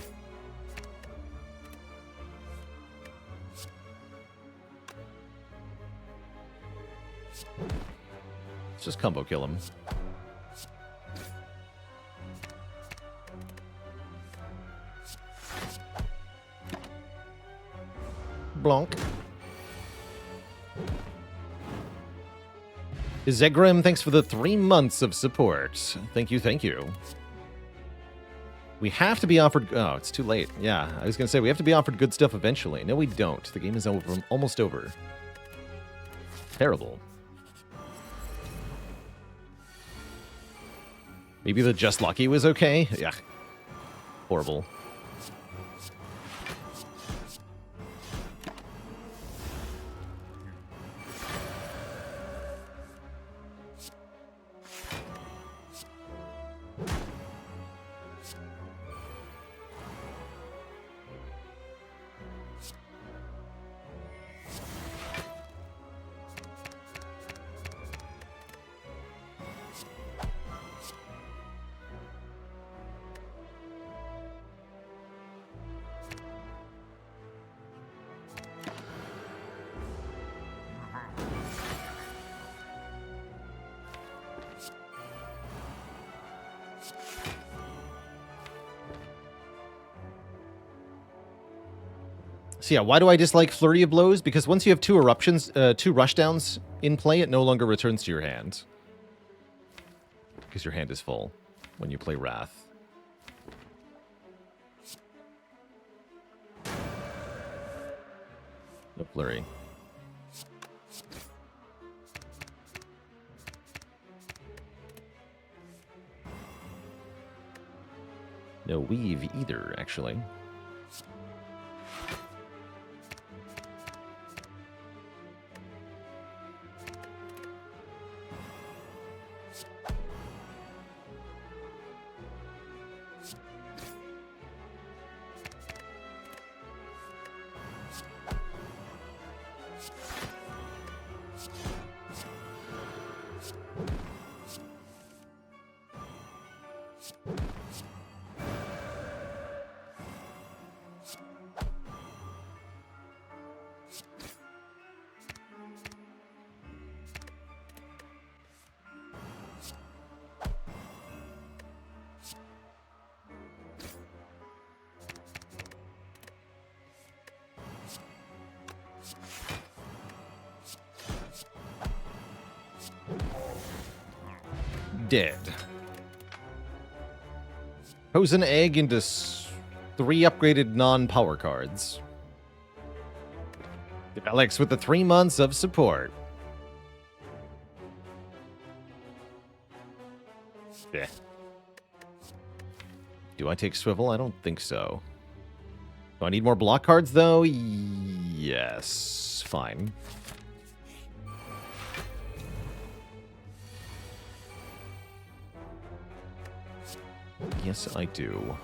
Let's just combo kill him. Blanc. Zegrim, thanks for the 3 months of support. Thank you, thank you. We have to be offered... Oh, it's too late. Yeah, I was going to say, we have to be offered good stuff eventually. No, we don't. The game is over, almost over. Terrible. Maybe the Just Lucky was okay? Yeah. Horrible. So yeah, why do I dislike Flurry of Blows? Because once you have 2 eruptions, 2 rushdowns in play, it no longer returns to your hand. Because your hand is full when you play Wrath. No Flurry. No Weave either, actually. Dead. Pose an egg into 3 upgraded non-power cards. Alex with the 3 months of support. Yeah. Do I take Swivel? I don't think so. Do I need more block cards, though? Yes. Fine. Yes, I do.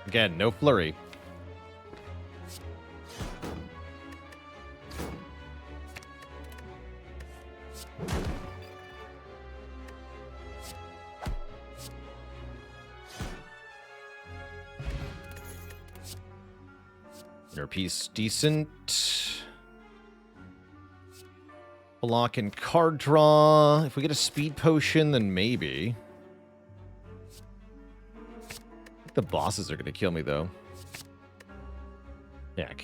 Again, no flurry. Inner piece decent. Block and card draw. If we get a speed potion, then maybe. The bosses are going to kill me, though. Heck.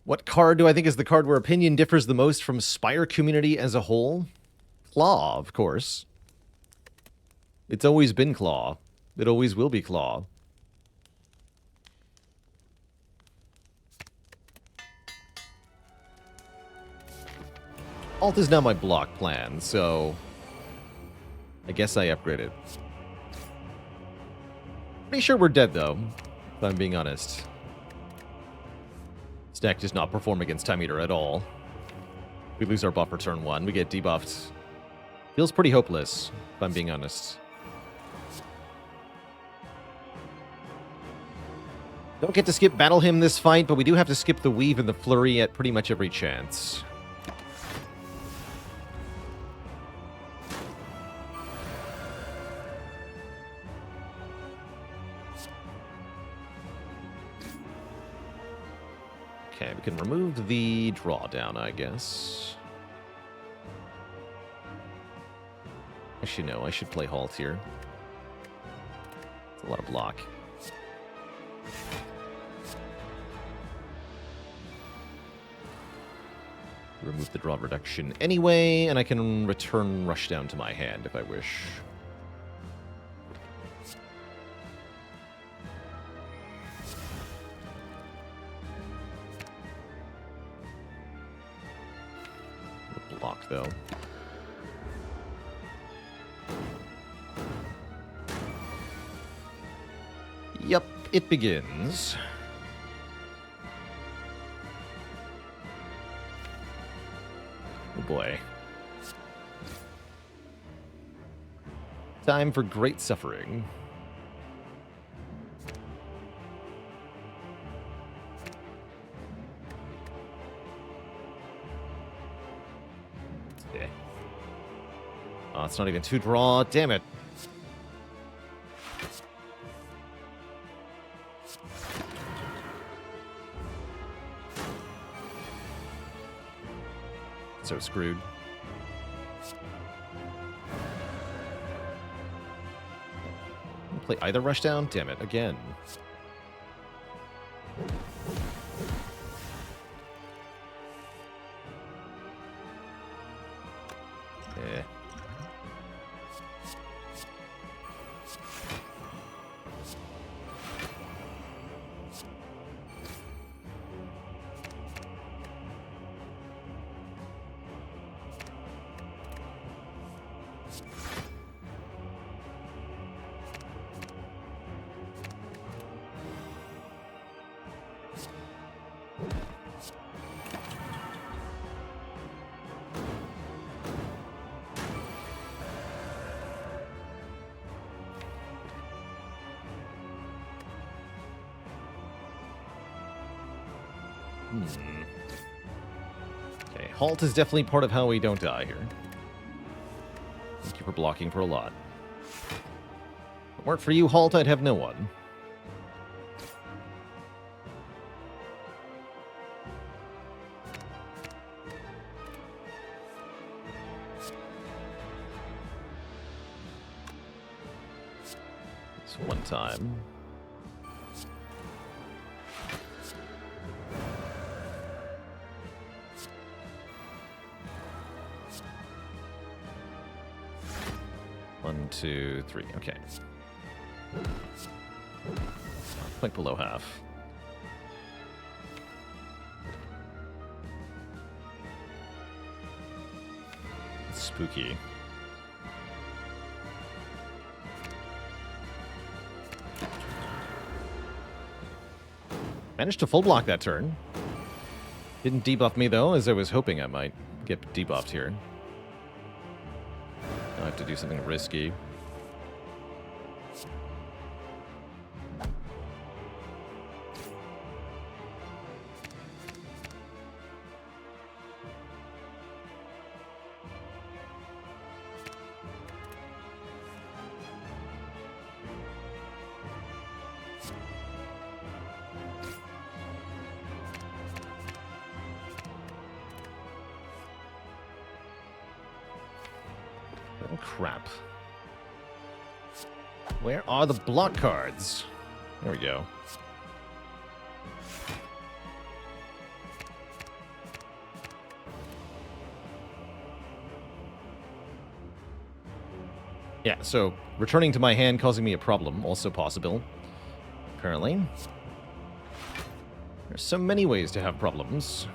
What card do I think is the card where opinion differs the most from Spire community as a whole? Claw, of course. It's always been Claw. It always will be Claw. Alt is now my block plan, so I guess I upgrade it. Pretty sure we're dead, though, if I'm being honest. This deck does not perform against Time Eater at all. We lose our buff for turn 1. We get debuffed. Feels pretty hopeless, if I'm being honest. Don't get to skip Battle Hymn this fight, but we do have to skip the Weave and the Flurry at pretty much every chance. Okay, we can remove the drawdown, I guess. Actually, no, I should play Halt here. It's a lot of block. Remove the draw reduction anyway, and I can return Rushdown to my hand if I wish. Block, though. Yep, it begins. Oh boy. Time for great suffering. Yeah. Oh, it's not even 2 draw. Damn it. So screwed. Play either Rushdown? Damn it, again. Eh. Okay, halt is definitely part of how we don't die here. Thank you for blocking for a lot. If it weren't for you, halt, I'd have no one. This one time. One, two, three. Okay. Quite below half. It's spooky. Managed to full block that turn. Didn't debuff me though, as I was hoping I might get debuffed here. I'll have to do something risky. Oh, crap. Where are the block cards? There we go. Yeah, so returning to my hand causing me a problem, also possible. Apparently. There's so many ways to have problems.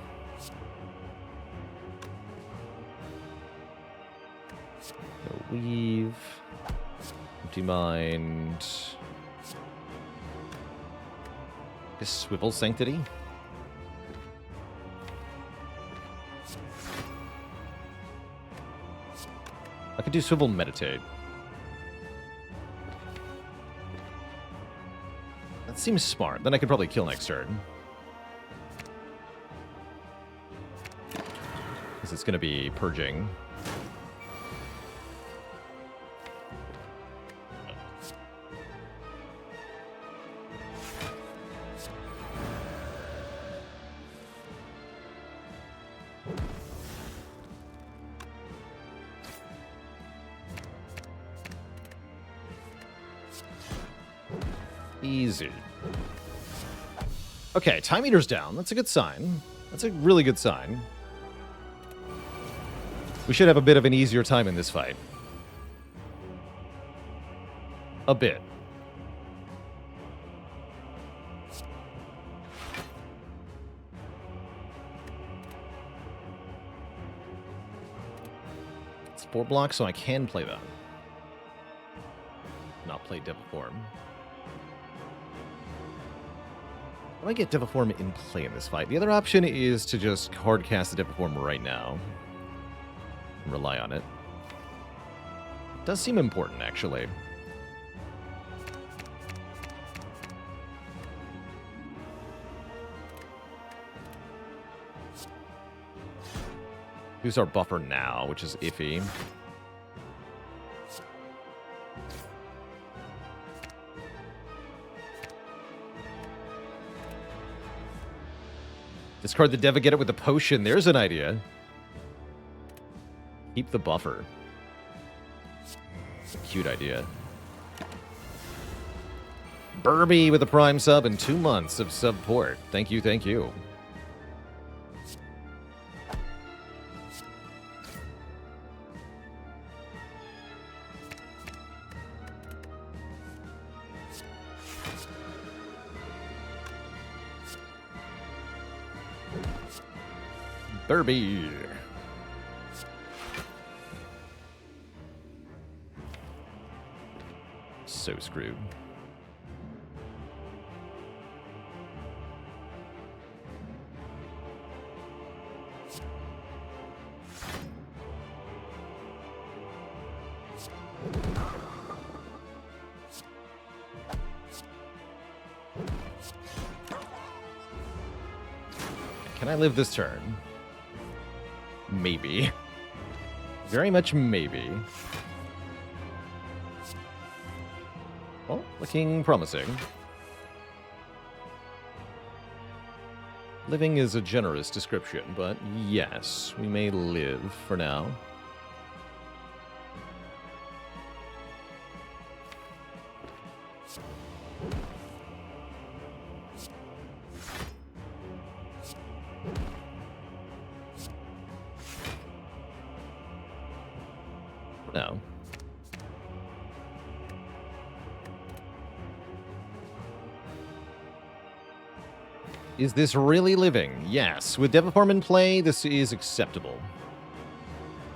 Weave. Empty mind. This swivel sanctity. I could do swivel meditate. That seems smart. Then I could probably kill next turn. Because it's going to be purging. Easy. Okay, time meter's down. That's a good sign. That's a really good sign. We should have a bit of an easier time in this fight. A bit. It's 4 blocks, so I can play that. Not play Devil Form. I might get Devil Form in play in this fight. The other option is to just hard cast the Devil Form right now. And rely on it. It does seem important, actually. Use our buffer now, which is iffy. Discard the Deva, get it with a potion. There's an idea. Keep the buffer. It's a cute idea. Burby with a Prime sub and 2 months of support. Thank you, thank you. Burby. So screwed. Can I live this turn? Maybe. Very much maybe. Well, looking promising. Living is a generous description, but yes, we may live for now. For now. Is this really living? Yes. With Deviform in play, this is acceptable.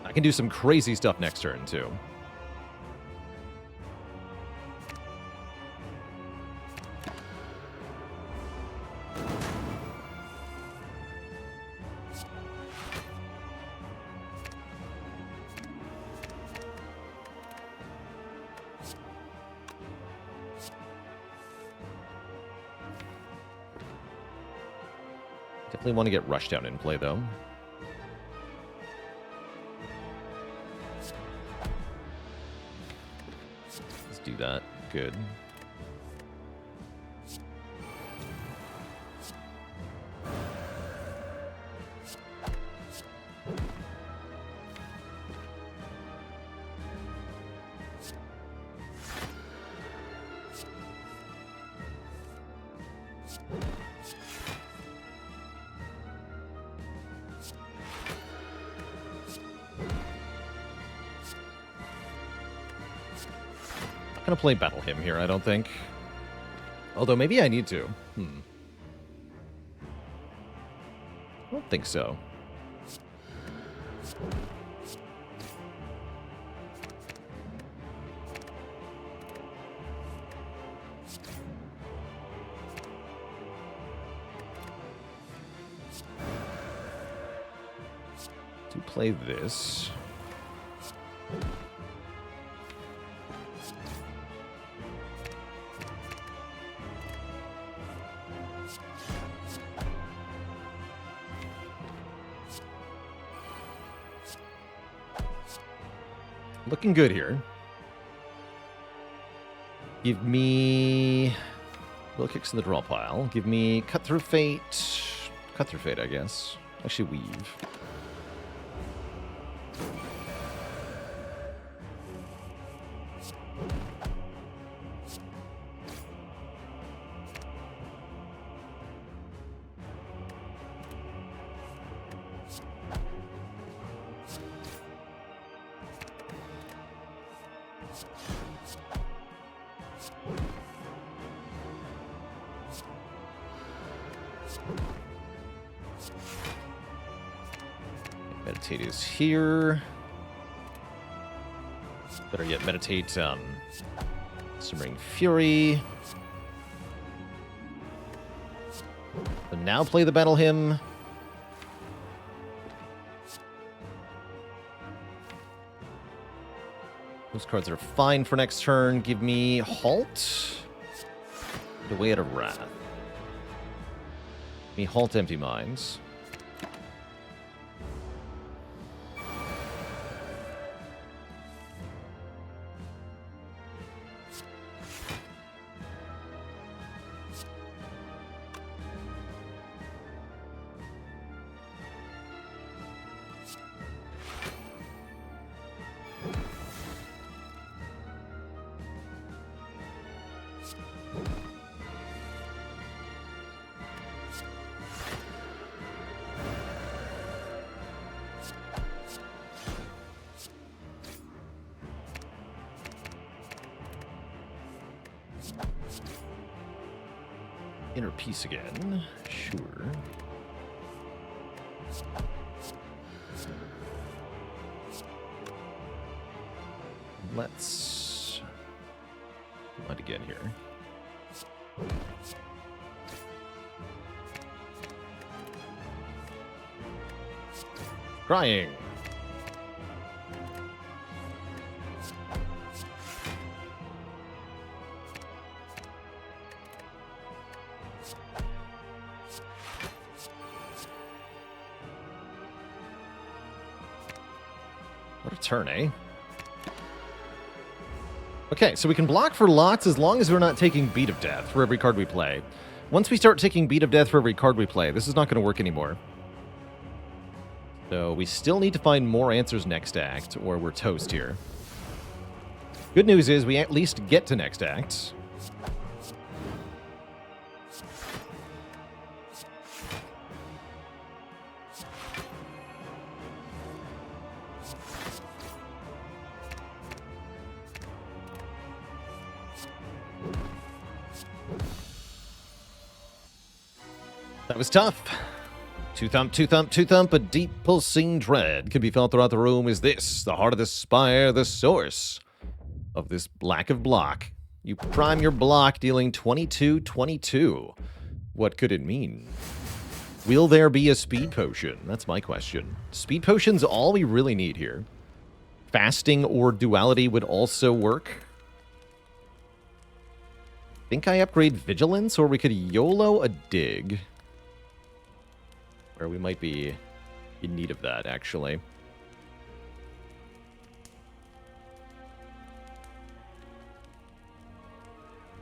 I can do some crazy stuff next turn, too. Definitely want to get Rushdown in play, though. Let's do that. Good. Not gonna play Battle Hymn here, I don't think. Although maybe I need to. I don't think so. To play this. Looking good here. Give me... Will Kicks in the draw pile. Give me Cut Through Fate. Cut Through Fate, I guess. Actually, Weave. Meditate is here. Better yet, meditate Simmering Fury. So now play the Battle Hymn. Those cards are fine for next turn. Give me Halt. The Way Out of Wrath. Give me Halt Empty Minds. Inner Peace again. Sure. Let's do it again here. Crying. What a turn, eh? Okay, so we can block for lots as long as we're not taking Beat of Death for every card we play. Once we start taking Beat of Death for every card we play, this is not going to work anymore. So we still need to find more answers next act, or we're toast here. Good news is we at least get to next act. That was tough. Two thump, a deep pulsing dread can be felt throughout the room. Is this the heart of the spire, the source of this lack of block? You prime your block, dealing 22-22. What could it mean? Will there be a speed potion? That's my question. Speed potion's all we really need here. Fasting or duality would also work. Think I upgrade vigilance, or we could YOLO a dig. Where we might be in need of that, actually.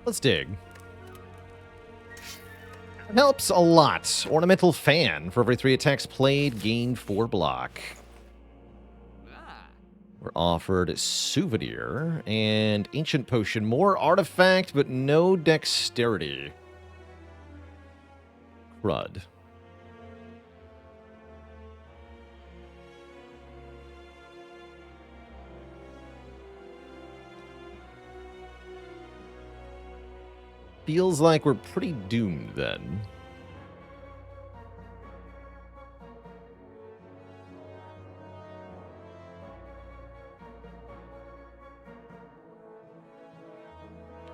Let's dig. It helps a lot. Ornamental Fan. For every 3 attacks played, gain 4 block. We're offered Souvenir and Ancient Potion. More artifact, but no dexterity. Crud. Feels like we're pretty doomed then.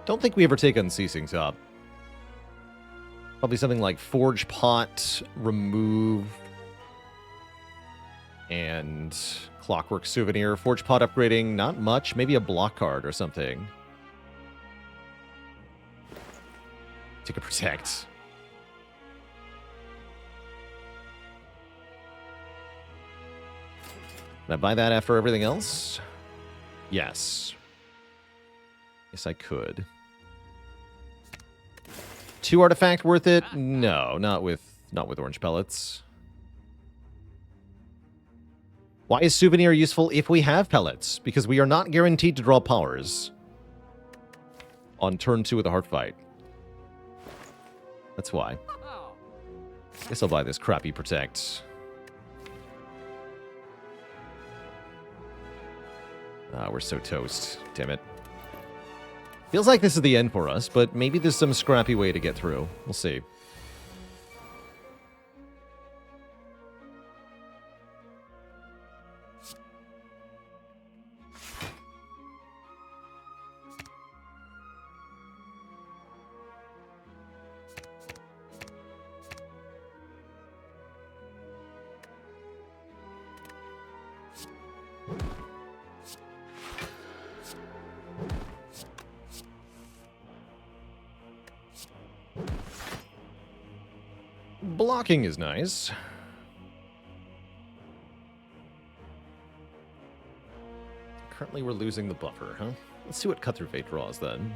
Don't think we ever take Unceasing Top. Probably something like Forge Pot, Remove, and Clockwork Souvenir. Forge Pot upgrading, not much. Maybe a block card or something. Take a Protect. Can I buy that after everything else? Yes. Yes, I could. 2 artifact worth it? No, not with orange pellets. Why is Souvenir useful if we have pellets? Because we are not guaranteed to draw powers on turn 2 of the Heart Fight. That's why. Guess I'll buy this crappy Protect. Ah, we're so toast. Damn it. Feels like this is the end for us, but maybe there's some scrappy way to get through. We'll see. Blocking is nice. Currently we're losing the buffer, huh? Let's see what Cut Through Fate draws then.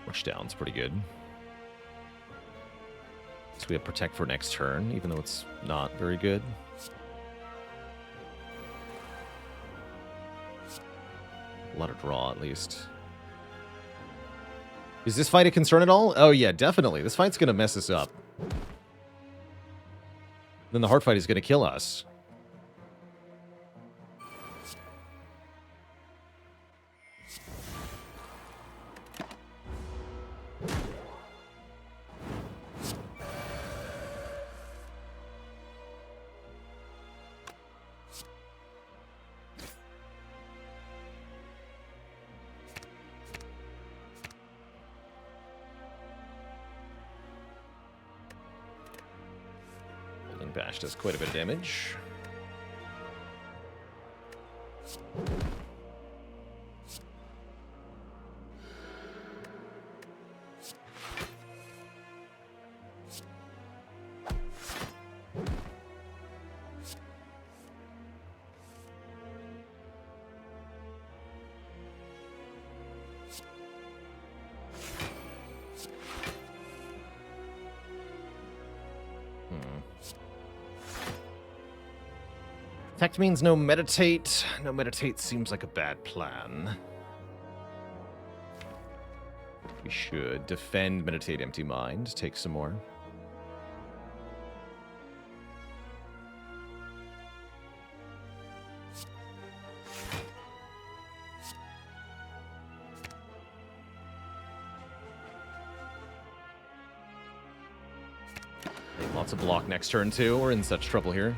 Rushdown's pretty good. So we have Protect for next turn, even though it's not very good. A lot of draw, at least. Is this fight a concern at all? Oh yeah, definitely. This fight's gonna mess us up. Then the Heart Fight is gonna kill us. Bash does quite a bit of damage. Effect means no meditate. No meditate seems like a bad plan. We should defend, meditate, empty mind. Take some more. Lots of block next turn, too. We're in such trouble here.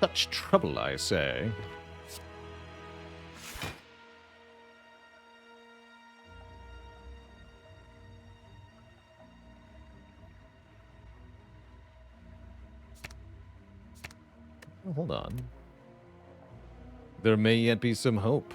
Such trouble, I say. Oh, hold on. There may yet be some hope.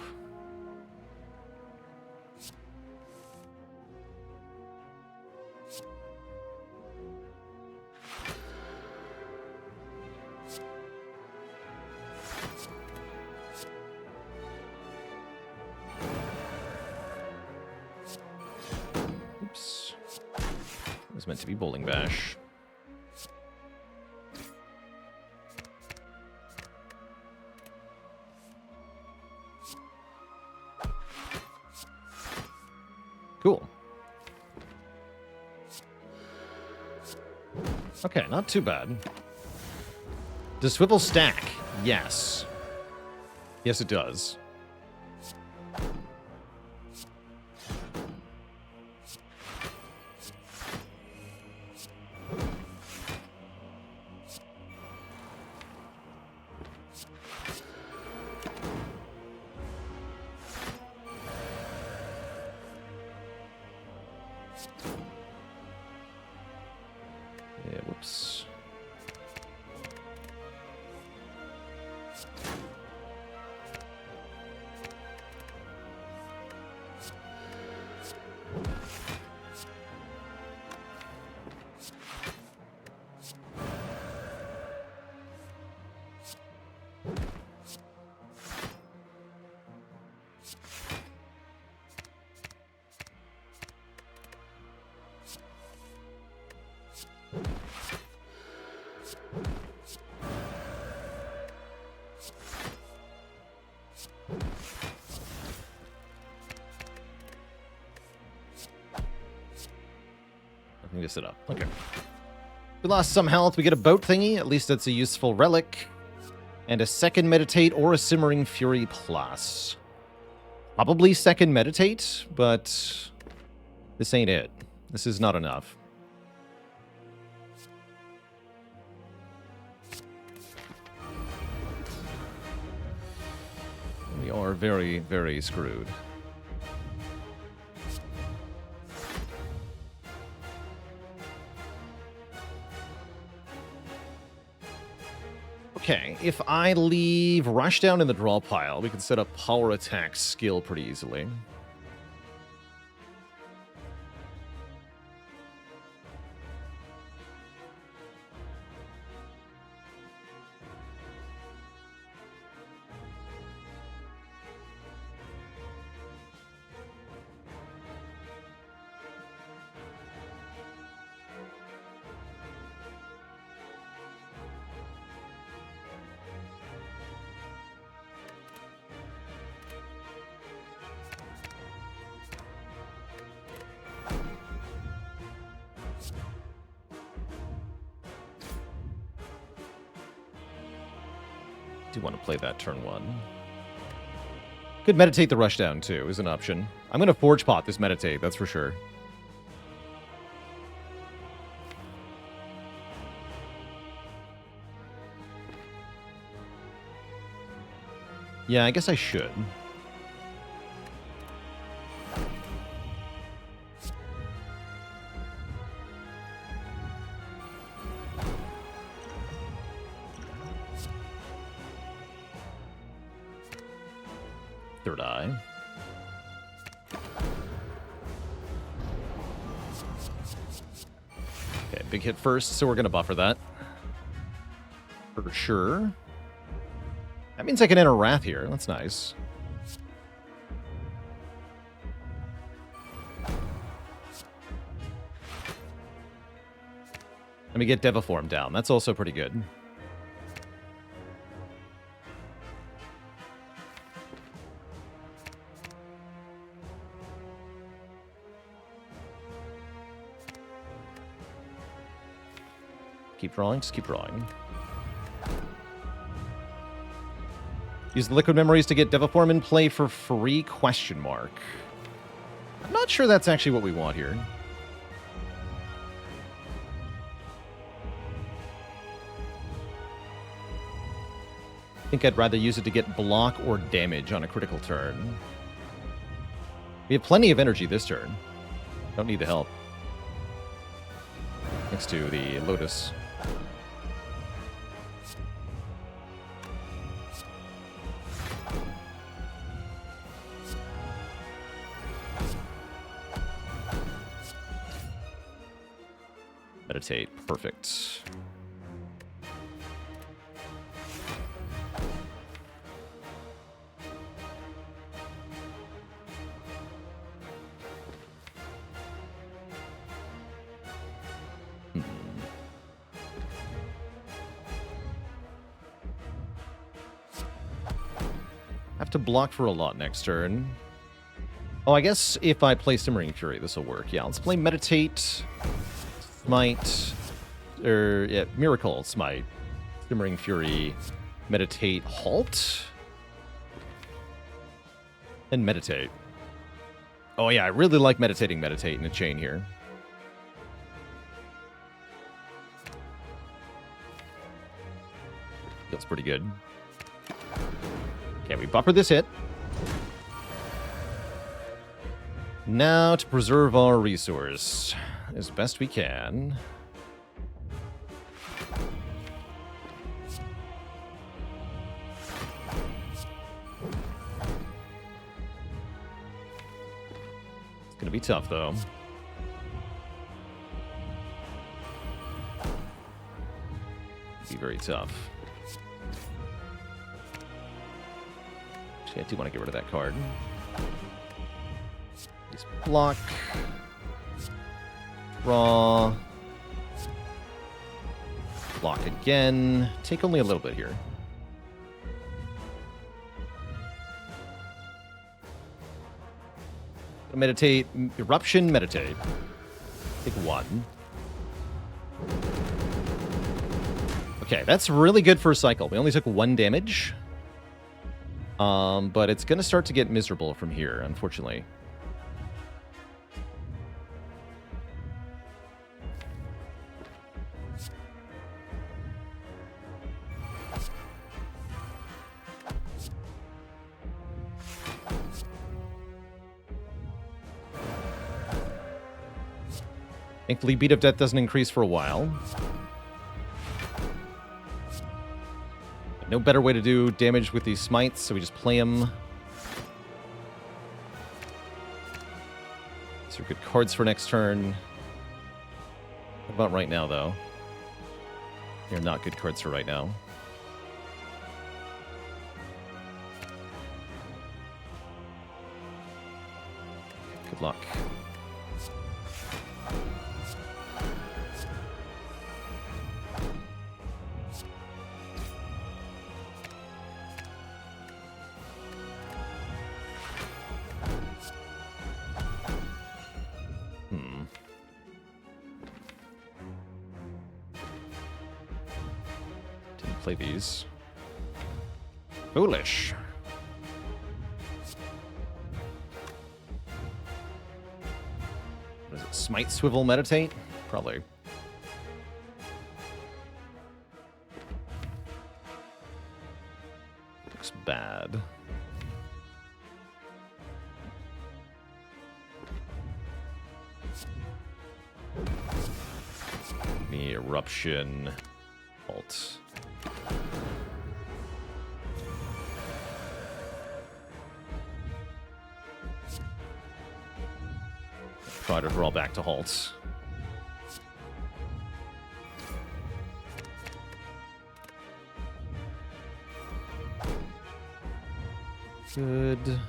Oops. It was meant to be Bowling Bash. Cool. Okay, not too bad. Does Swivel stack? Yes. Yes, it does. Yeah, whoops. Nothing to sit up. Okay. We lost some health. We get a boat thingy. At least that's a useful relic. And a second meditate or a Simmering Fury plus. Probably second meditate, but this ain't it. This is not enough. We are very, very screwed. Okay, if I leave Rushdown in the draw pile, we can set up Power Attack skill pretty easily. Do want to play that turn one. Could meditate the Rushdown too, is an option. I'm going to Forge Pot this meditate, that's for sure. Yeah, I guess I should. Third eye. Okay, big hit first, so we're going to buffer that. For sure. That means I can enter Wrath here. That's nice. Let me get Deviform down. That's also pretty good. Keep drawing, just keep drawing. Use the liquid memories to get Deviform in play for free, question mark. I'm not sure that's actually what we want here. I think I'd rather use it to get block or damage on a critical turn. We have plenty of energy this turn. Don't need the help. Next to the Lotus. Meditate. Perfect. Have to block for a lot next turn. Oh, I guess if I play Simmering Fury, this will work. Yeah, let's play Meditate, Smite, yeah, Miracle, Smite, Simmering Fury, Meditate, Halt, and Meditate. Oh yeah, I really like Meditate in a chain here. Feels pretty good. Okay, we buffer this hit. Now to preserve our resource as best we can. It's gonna be tough, though. Be very tough. Actually, I do want to get rid of that card. Please block. Draw. Block again. Take only a little bit here. Meditate. Eruption, meditate. Take one. Okay, that's really good for a cycle. We only took 1 damage. But it's going to start to get miserable from here, unfortunately. Thankfully, Beat of Death doesn't increase for a while. No better way to do damage with these smites, so we just play them. These are good cards for next turn. What about right now, though? They're not good cards for right now. Good luck. Play these. Foolish. What is it? Smite, Swivel, Meditate? Probably. Looks bad. The Eruption. Halt. Try to draw back to halt. Good.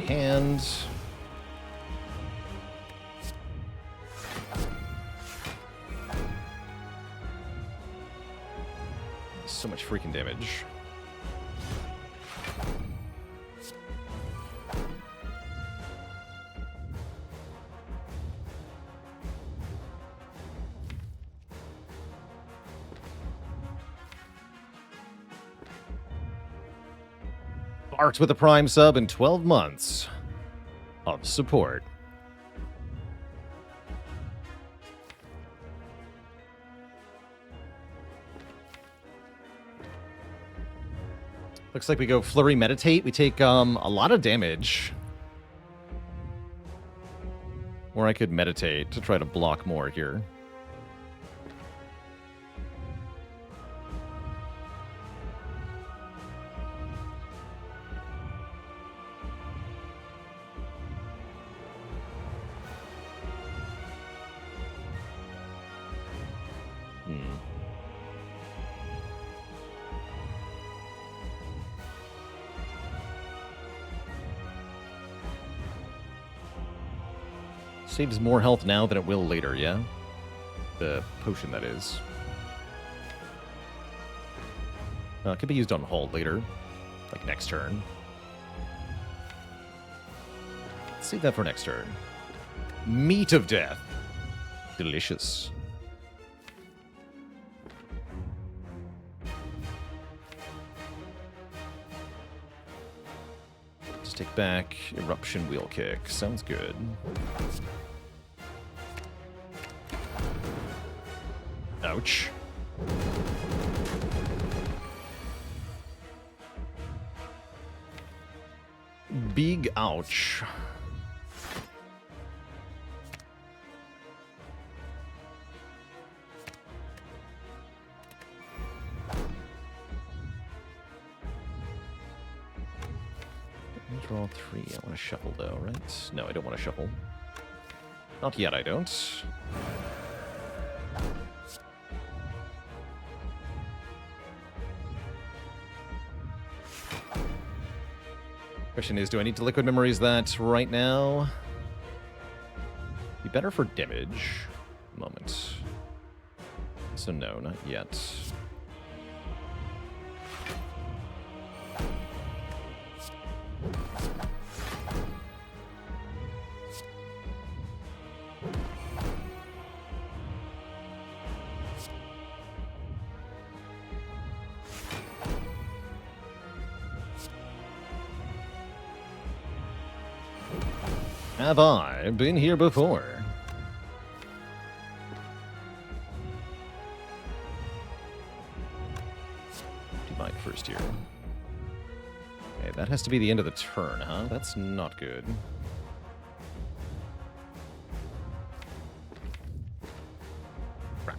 hand. So much freaking damage. Bart with a Prime sub in 12 months of support. Looks like we go Flurry Meditate. We take a lot of damage. Or I could Meditate to try to block more here. Saves more health now than it will later, yeah? The potion, that is. It could be used on hold later. Like next turn. Let's save that for next turn. Meat of Death. Delicious. Let's take back Eruption Wheel Kick. Sounds good. Ouch. Big ouch. Draw 3. I want to shuffle though, right? No, I don't want to shuffle. Not yet, I don't. Question is, do I need to Liquid Memories that right now? Be better for damage. Moment. So no, not yet. Have I been here before? Divine first here. Okay, that has to be the end of the turn, huh? That's not good. Crap.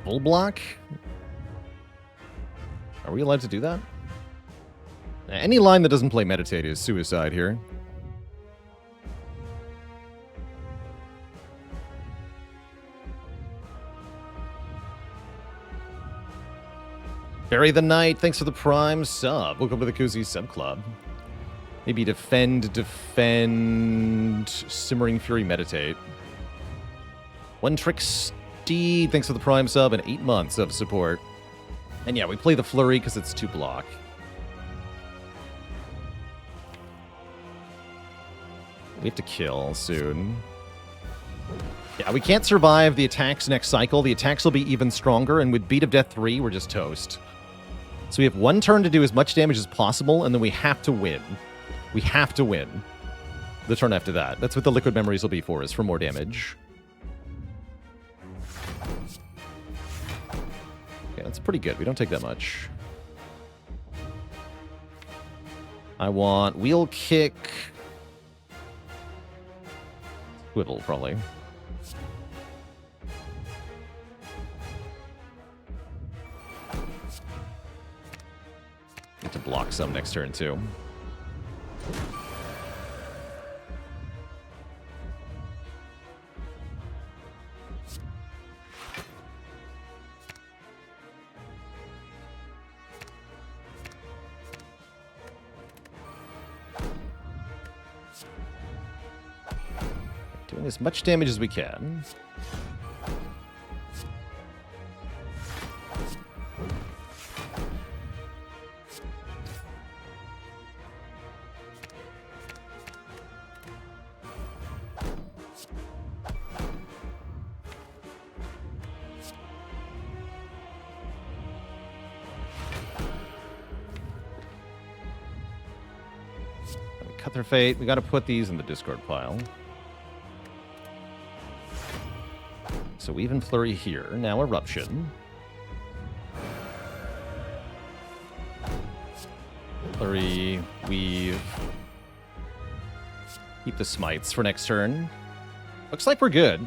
Full block? Are we allowed to do that? Any line that doesn't play Meditate is suicide here. Bury the Night, thanks for the Prime sub. Welcome to the Cozy Sub Club. Maybe defend, Simmering Fury, Meditate. One Trick Steed, thanks for the Prime sub and 8 months of support. And yeah, we play the Flurry because it's 2 block. We have to kill soon. Yeah, we can't survive the attacks next cycle. The attacks will be even stronger, and with Beat of Death 3, we're just toast. So we have 1 turn to do as much damage as possible, and then we have to win. We have to win the turn after that. That's what the Liquid Memories will be for, is for more damage. Okay, that's pretty good. We don't take that much. I want Wheel Kick... Swivel, probably. Need to block some next turn, too. Doing as much damage as we can. Cut their fate. We got to put these in the discard pile. So weave and flurry here. Now eruption. Flurry, weave. Keep the smites for next turn. Looks like we're good.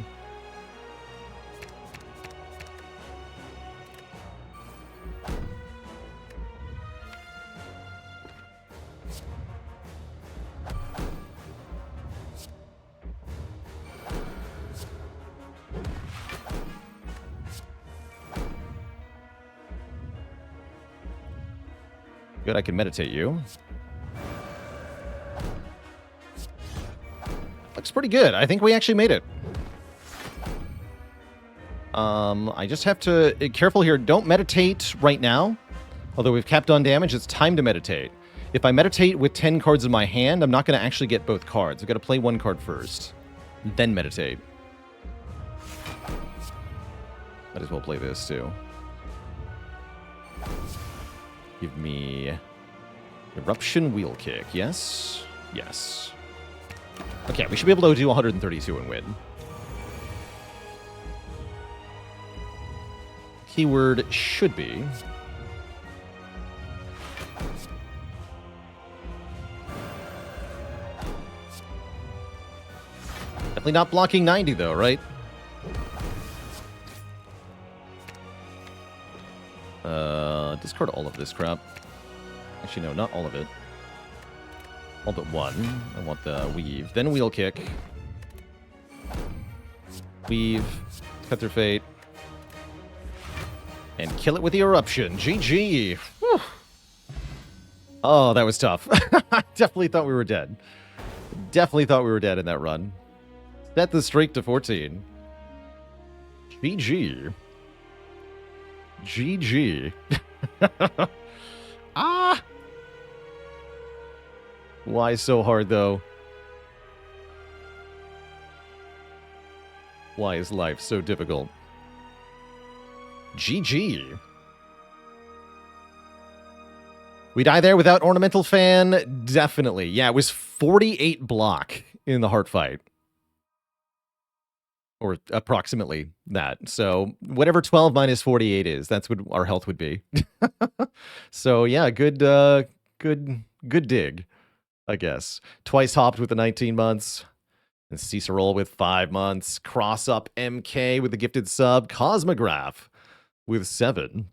Good, I can meditate you. Looks pretty good. I think we actually made it. I just have to... Careful here. Don't meditate right now. Although we've capped on damage, it's time to meditate. If I meditate with 10 cards in my hand, I'm not going to actually get both cards. I've got to play one card first. Then meditate. Might as well play this, too. Give me Eruption Wheel Kick. Yes? Yes. Okay, we should be able to do 132 and win. Keyword should be... Definitely not blocking 90, though, right? Discard all of this crap. Actually, no, not all of it. All but one. I want the weave. Then wheel kick. Weave. Cut their fate. And kill it with the eruption. GG. Whew. Oh, that was tough. I definitely thought we were dead. Definitely thought we were dead in that run. Set the streak to 14. GG. GG. Ah! Why so hard, though? Why is life so difficult? GG. We die there without Ornamental Fan? Definitely. Yeah, it was 48 block in the heart fight. Or approximately that. So whatever 12 minus 48 is, that's what our health would be. So yeah, good dig, I guess. Twice hopped with the 19 months. And Cicero with 5 months. Cross up MK with the gifted sub. Cosmograph with 7.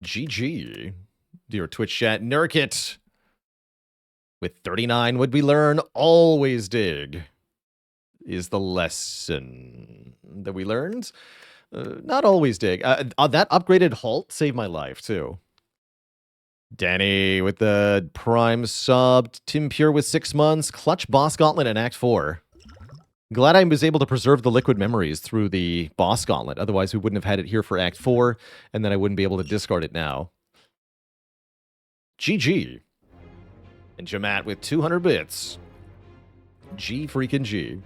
GG. Dear Twitch chat, Nurkit. With 39, would we learn? Always dig is the lesson that we learned. Not always dig. That upgraded halt saved my life, too. Danny with the Prime sub. Tim Pure with 6 months. Clutch Boss Gauntlet in Act 4. Glad I was able to preserve the liquid memories through the Boss Gauntlet. Otherwise, we wouldn't have had it here for Act 4, and then I wouldn't be able to discard it now. GG. And Jamat with 200 bits. G freaking G.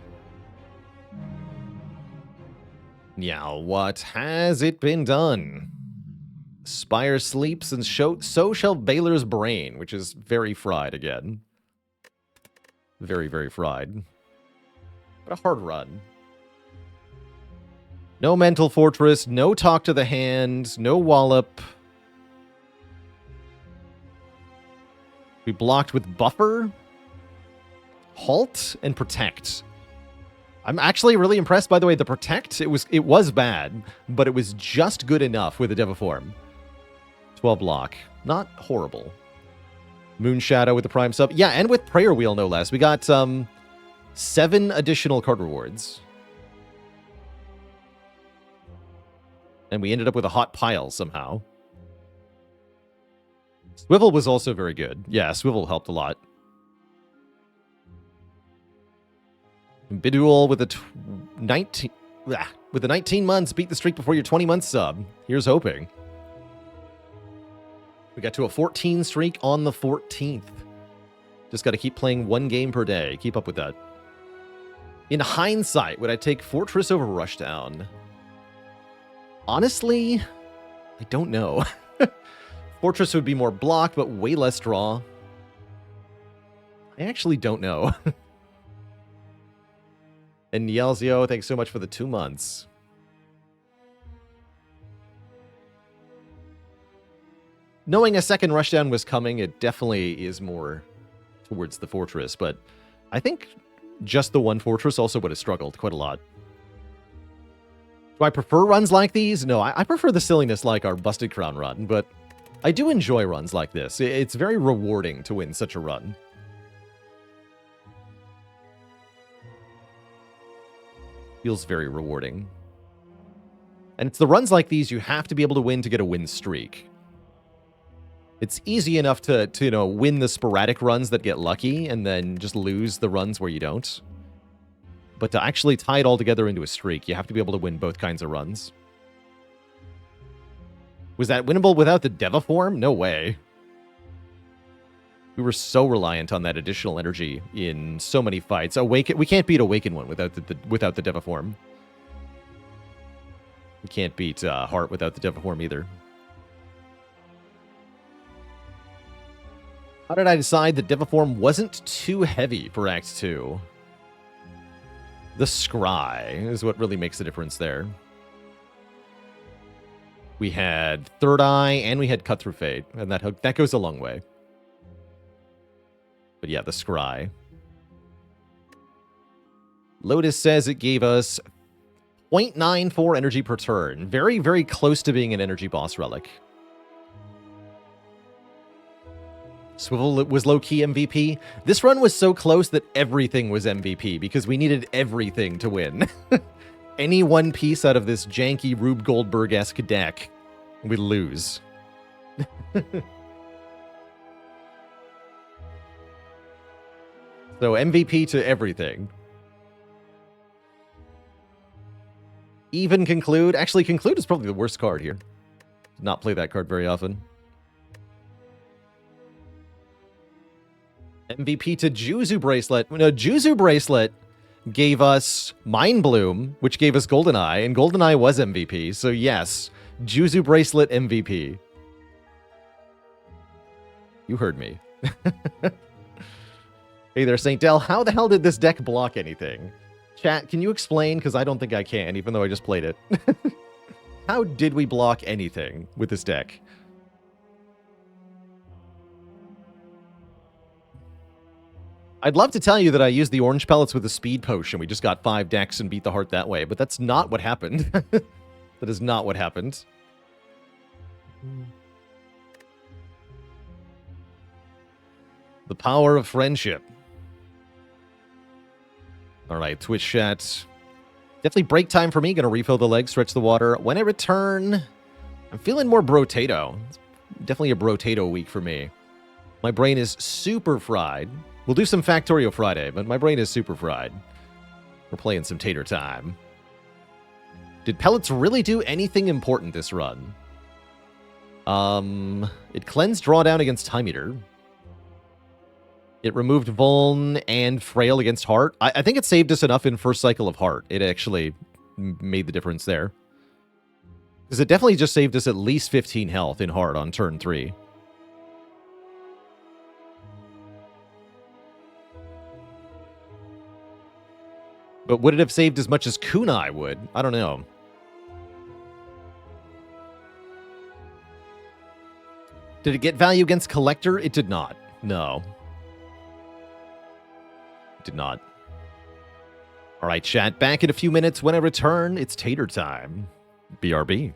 Now, what has it been done? Spire sleeps and so shall Baylor's brain, which is very fried again. Very, very fried. But a hard run. No Mental Fortress, no Talk to the Hand, no Wallop. We blocked with Buffer, Halt, and Protect. I'm actually really impressed, by the way. The Protect, it was bad, but it was just good enough with the Deviform. 12 block. Not horrible. Moonshadow with the Prime sub. Yeah, and with Prayer Wheel, no less. We got 7 additional card rewards. And we ended up with a Hot Pile somehow. Swivel was also very good. Yeah, Swivel helped a lot. Bidduel with a 19 with the 19 months, beat the streak before your 20 month sub. Here's hoping. We got to a 14 streak on the 14th. Just got to keep playing one game per day. Keep up with that. In hindsight, would I take Fortress over Rushdown? Honestly, I don't know. Fortress would be more block, but way less draw. I actually don't know. And Nielzio, thanks so much for the 2 months. Knowing a second Rushdown was coming, it definitely is more towards the Fortress, but I think just the one Fortress also would have struggled quite a lot. Do I prefer runs like these? No, I prefer the silliness like our Busted Crown run, but I do enjoy runs like this. It's very rewarding to win such a run. Feels very rewarding. And it's the runs like these you have to be able to win to get a win streak. It's easy enough to you know, win the sporadic runs that get lucky and then just lose the runs where you don't. But to actually tie it all together into a streak, you have to be able to win both kinds of runs. Was that winnable without the Devaform? No way. We were so reliant on that additional energy in so many fights. Awaken, we can't beat Awaken one without the Devaform. We can't beat Heart without the Devaform either. How did I decide that Devaform wasn't too heavy for Act 2? The Scry is what really makes the difference there. We had Third Eye and we had Cut Through Fate, and that goes a long way. But yeah, the Scry. Lotus says it gave us 0.94 energy per turn. Very, very close to being an energy boss relic. Swivel was low-key MVP. This run was so close that everything was MVP because we needed everything to win. Any one piece out of this janky Rube Goldberg-esque deck, we lose. So MVP to everything. Even Conclude. Actually, Conclude is probably the worst card here. Did not play that card very often. MVP to Juzu Bracelet. No, Juzu Bracelet gave us Mind Bloom, which gave us Goldeneye, and Goldeneye was MVP. So yes, Juzu Bracelet MVP. You heard me. Hey there, St. Del. How the hell did this deck block anything? Chat, can you explain? Because I don't think I can, even though I just played it. How did we block anything with this deck? I'd love to tell you that I used the orange pellets with a speed potion. We just got 5 decks and beat the Heart that way, but that's not what happened. That is not what happened. The power of friendship. All right, Twitch chat. Definitely break time for me. Gonna refill the legs, stretch the water. When I return, I'm feeling more Brotato. It's definitely a Brotato week for me. My brain is super fried. We'll do some Factorio Friday, but my brain is super fried. We're playing some Tater time. Did pellets really do anything important this run? It cleansed drawdown against Time Eater. It removed Vuln and Frail against Heart. I think it saved us enough in first cycle of Heart. It actually made the difference there. Because it definitely just saved us at least 15 health in Heart on turn 3. But would it have saved as much as Kunai would? I don't know. Did it get value against Collector? It did not. No. Did not. All right, chat. Back in a few minutes. When I return, it's Tater time. BRB.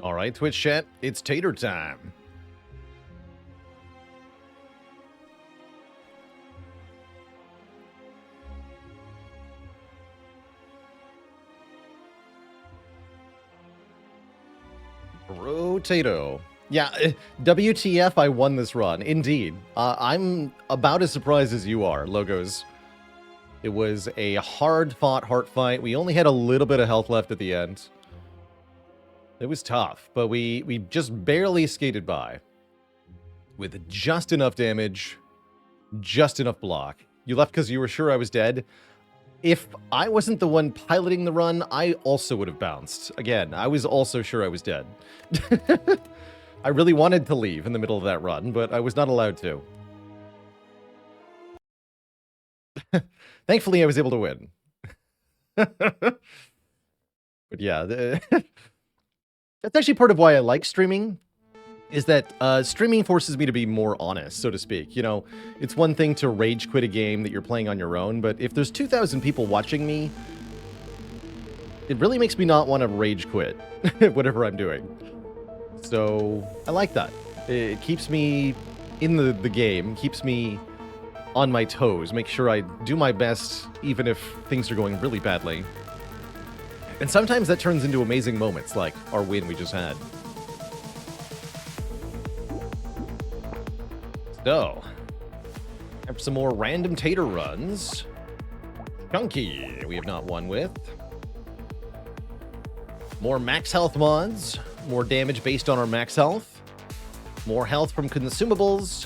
All right, Twitch chat, it's tater time. Brotato. Yeah, WTF, I won this run. Indeed. I'm about as surprised as you are, Logos. It was a hard-fought heart fight. We only had a little bit of health left at the end. It was tough, but we just barely skated by. With just enough damage, just enough block. You left because you were sure I was dead. If I wasn't the one piloting the run, I also would have bounced. Again, I was also sure I was dead. I really wanted to leave in the middle of that run, but I was not allowed to. Thankfully, I was able to win. But yeah, that's actually part of why I like streaming, is that streaming forces me to be more honest, so to speak. You know, it's one thing to rage quit a game that you're playing on your own, but if there's 2,000 people watching me, it really makes me not want to rage quit whatever I'm doing. So I like that. It keeps me in the game, keeps me on my toes, make sure I do my best even if things are going really badly. And sometimes that turns into amazing moments like our win we just had. So, have some more random tater runs. Chunky, we have not won with. More max health mods. More damage based on our max health. More health from consumables.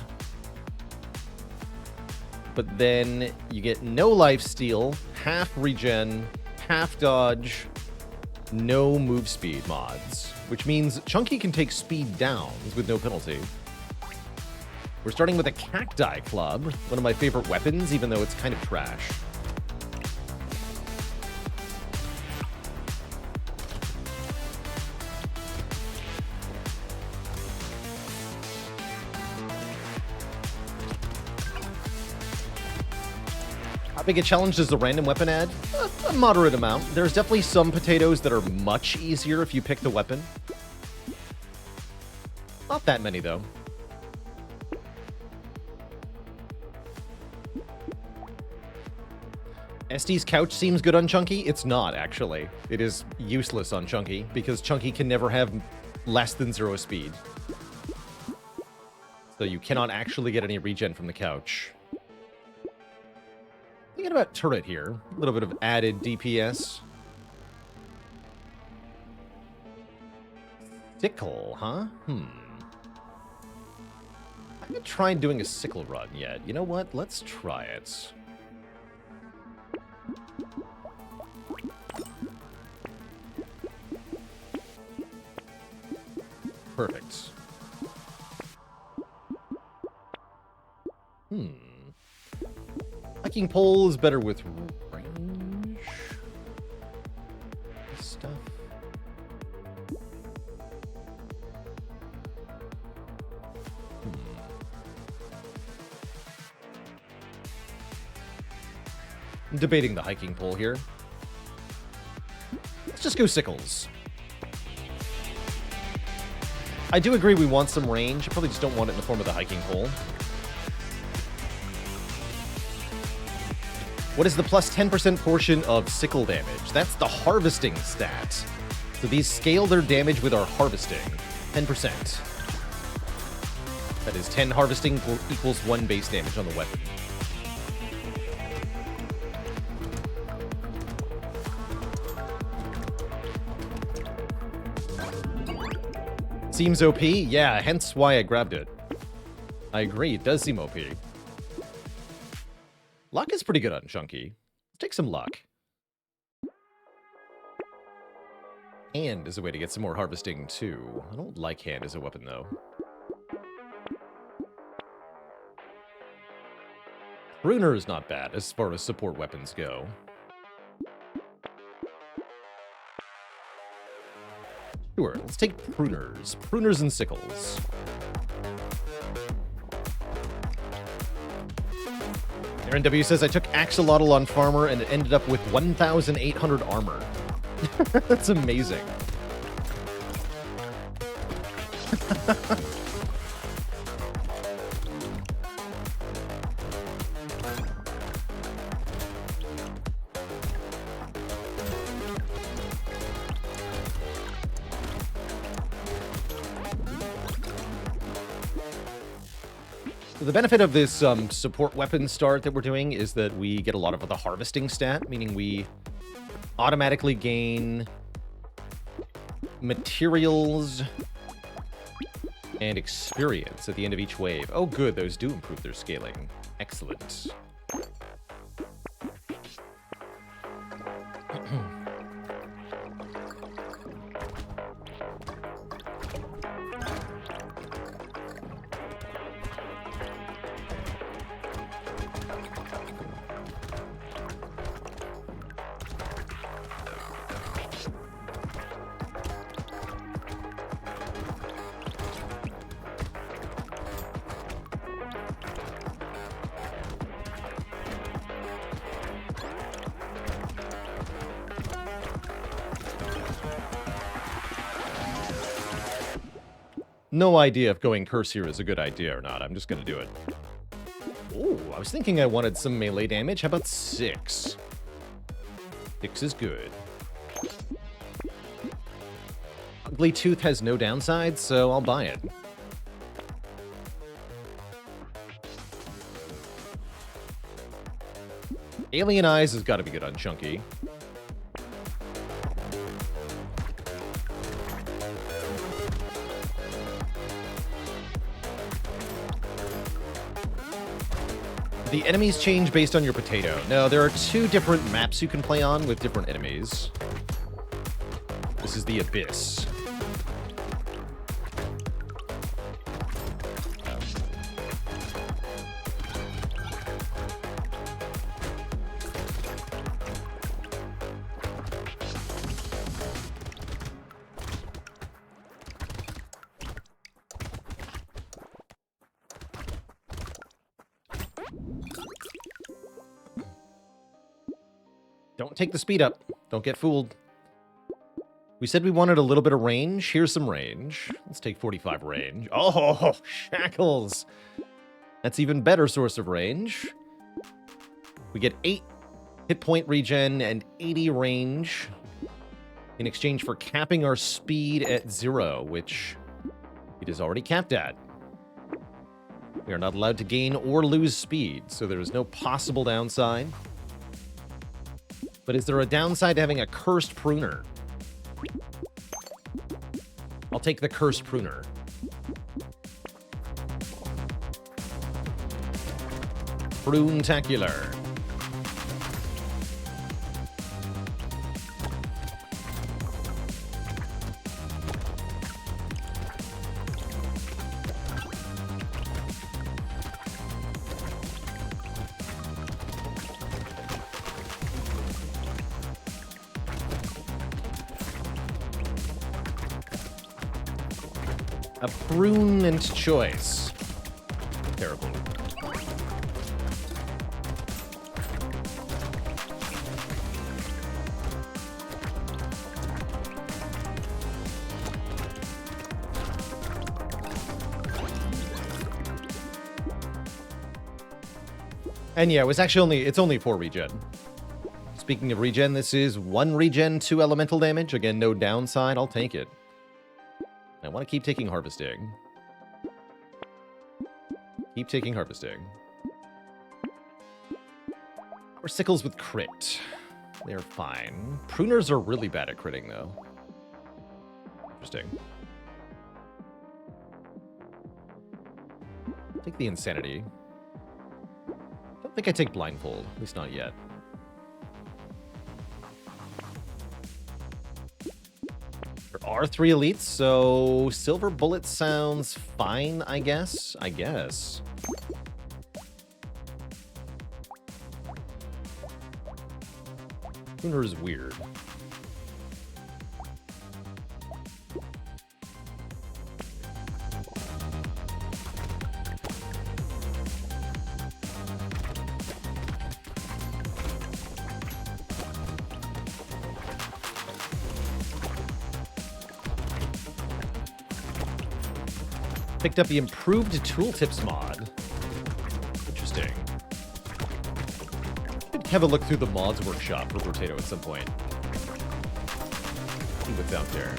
But then you get no lifesteal, half regen, half dodge, no move speed mods. Which means Chunky can take speed downs with no penalty. We're starting with a Cacti Club, one of my favorite weapons, even though it's kind of trash. How big a challenge does the random weapon add? A moderate amount. There's definitely some potatoes that are much easier if you pick the weapon. Not that many, though. SD's couch seems good on Chunky. It's not, actually. It is useless on Chunky, because Chunky can never have less than 0 speed. So you cannot actually get any regen from the couch. Thinking about turret here. A little bit of added DPS. Sickle, huh? I haven't tried doing a sickle run yet. You know what? Let's try it. Perfect. Hiking pole is better with range stuff. I'm debating the hiking pole here. Let's just go sickles. I do agree we want some range. I probably just don't want it in the form of the hiking pole. What is the plus 10% portion of sickle damage? That's the harvesting stat. So these scale their damage with our harvesting. 10%. That is 10 harvesting equals 1 base damage on the weapon. Seems OP? Yeah, hence why I grabbed it. I agree, it does seem OP. Luck is pretty good on Chunky. Let's take some luck. Hand is a way to get some more harvesting, too. I don't like hand as a weapon, though. Pruner is not bad as far as support weapons go. Sure, let's take pruners. Pruners and sickles. Aaron W says, I took Axolotl on Farmer and it ended up with 1,800 armor. That's amazing. The benefit of this support weapon start that we're doing is that we get a lot of the harvesting stat, meaning we automatically gain materials and experience at the end of each wave. Oh, good. Those do improve their scaling. Excellent. No idea if going curse here is a good idea or not. I'm just gonna do it. Oh, I was thinking I wanted some melee damage. How about 6? 6 is good. Ugly Tooth has no downside, so I'll buy it. Alien Eyes has got to be good on Chunky. The enemies change based on your potato. No, there are 2 different maps you can play on with different enemies. This is the Abyss. Don't take the speed up. Don't get fooled. We said we wanted a little bit of range. Here's some range. Let's take 45 range. Oh, shackles. That's even better source of range. We get 8 hit point regen and 80 range in exchange for capping our speed at 0, which it is already capped at. We are not allowed to gain or lose speed, so there is no possible downside. But is there a downside to having a cursed pruner? I'll take the cursed pruner. Prune-tacular. A prudent choice. Terrible. And yeah, it's only 4 regen. Speaking of regen, this is 1 regen, 2 elemental damage. Again, no downside. I'll take it. I want to keep taking harvesting. Keep taking harvesting. Or sickles with crit. They're fine. Pruners are really bad at critting, though. Interesting. Take the insanity. Don't think I take blindfold. At least not yet. There are 3 elites, so silver bullet sounds fine, I guess. Lunar is weird. Picked up the improved tooltips mod. Interesting. Could have a look through the mods workshop for Brotato at some point. See what's out there.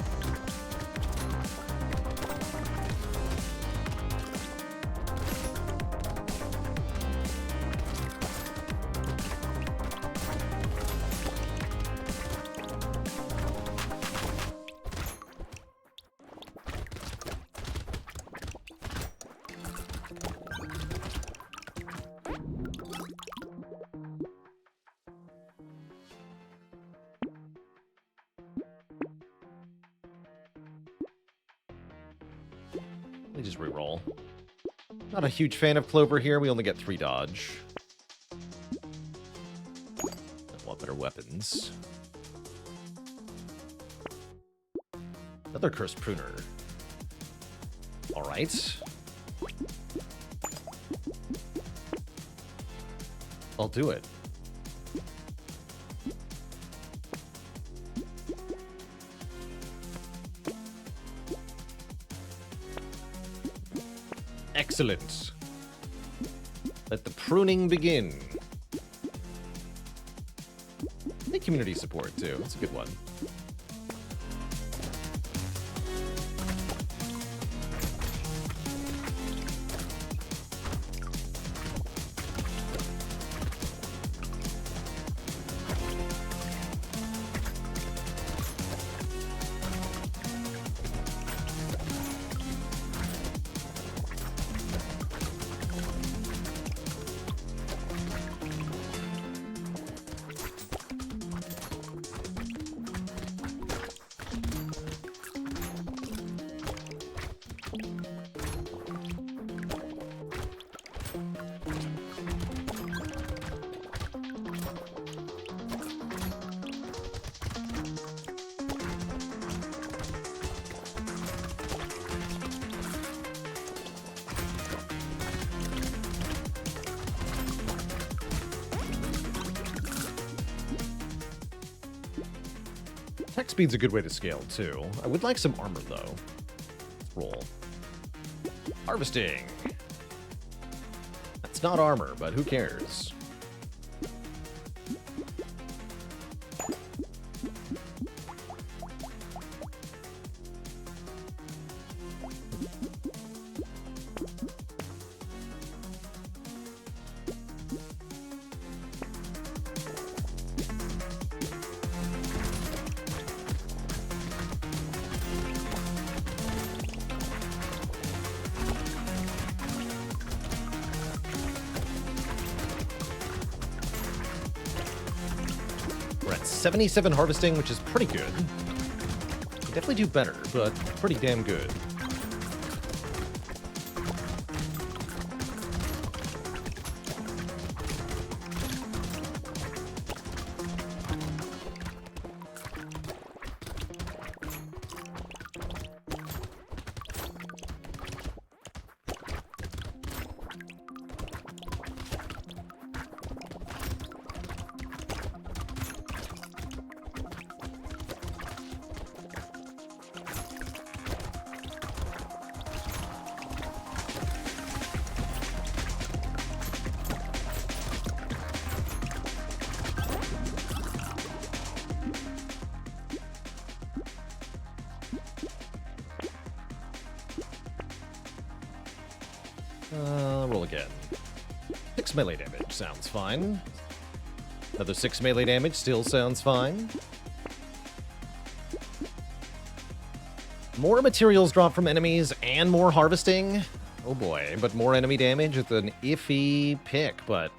Let me just reroll. Not a huge fan of Clover here. We only get 3 dodge. I want better weapons. Another Cursed Pruner. Alright. I'll do it. Excellent. Let the pruning begin. I think community support, too. That's a good one. Attack speed's a good way to scale, too. I would like some armor, though. Let's roll. Harvesting. That's not armor, but who cares? We're at 77 harvesting, which is pretty good. We definitely do better, but pretty damn good. Roll again. 6 melee damage sounds fine. Another 6 melee damage still sounds fine. More materials drop from enemies and more harvesting. Oh boy, but more enemy damage. It's an iffy pick, but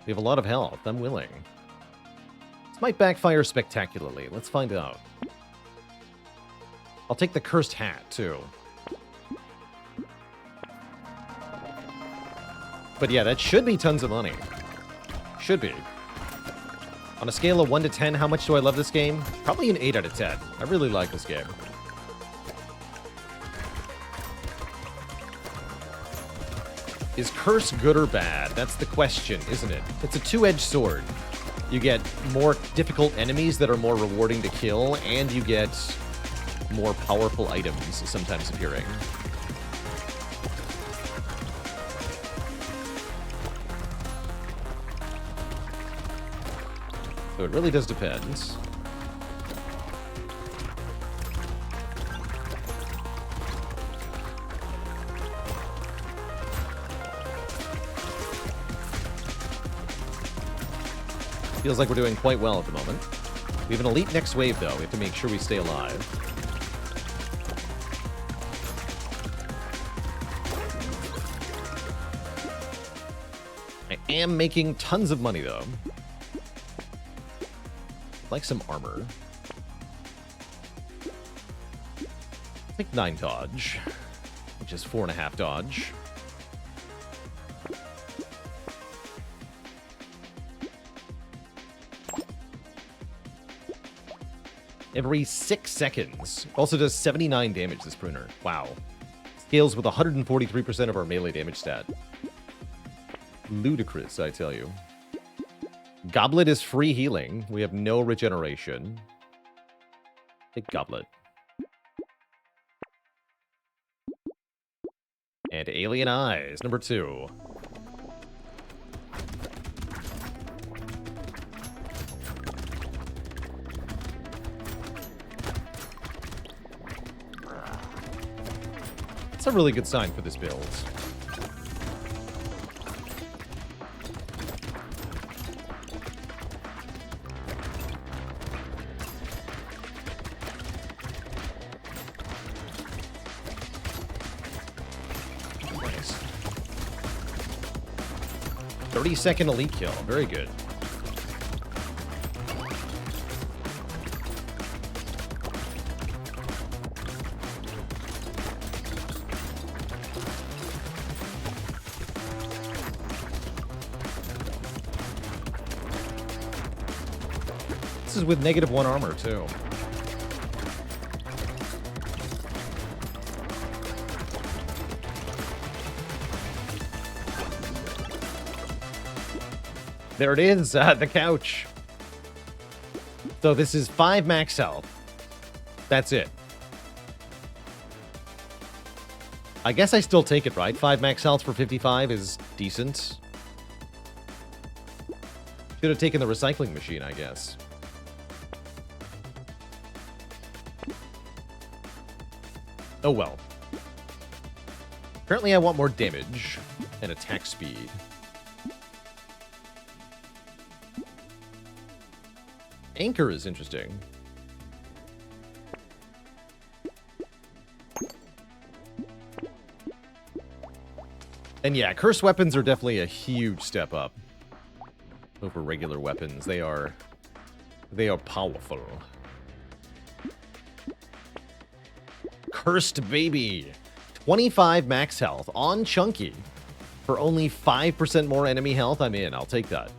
we have a lot of health. I'm willing. This might backfire spectacularly. Let's find out. I'll take the cursed hat, too. But yeah, that should be tons of money. Should be. On a scale of 1 to 10, how much do I love this game? Probably an 8 out of 10. I really like this game. Is Curse good or bad? That's the question, isn't it? It's a two-edged sword. You get more difficult enemies that are more rewarding to kill, and you get more powerful items sometimes appearing. So it really does depend. Feels like we're doing quite well at the moment. We have an elite next wave, though. We have to make sure we stay alive. I am making tons of money, though. I'd like some armor. Take 9 dodge, which is 4.5 dodge. Every 6 seconds. Also does 79 damage, this pruner. Wow. Scales with 143% of our melee damage stat. Ludicrous, I tell you. Goblet is free healing. We have no regeneration. Take Goblet. And Alien Eyes, number 2. It's a really good sign for this build. Nice. 30-second elite kill. Very good. This is with -1 armor, too. There it is, the couch. So this is 5 max health. That's it. I guess I still take it, right? 5 max health for 55 is decent. Should have taken the recycling machine, I guess. Oh well. Apparently I want more damage and attack speed. Anchor is interesting. And yeah, cursed weapons are definitely a huge step up over regular weapons. They are powerful. Cursed Baby. 25 max health on Chunky. For only 5% more enemy health, I'm in. I'll take that.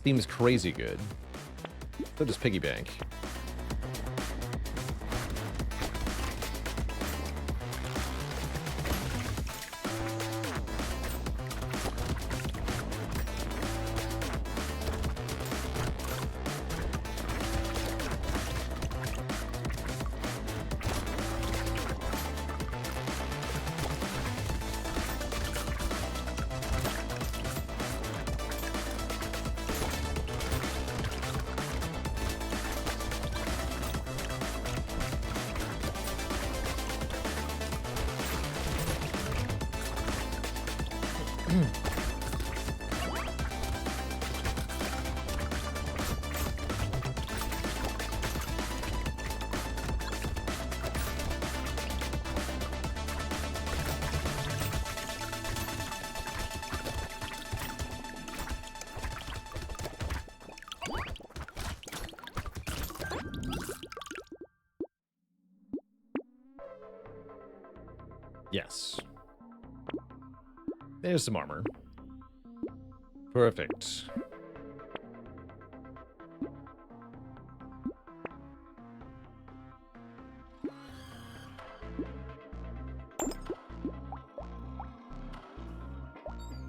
Seems crazy good. So does Piggy Bank. Yes. There's some armor. Perfect.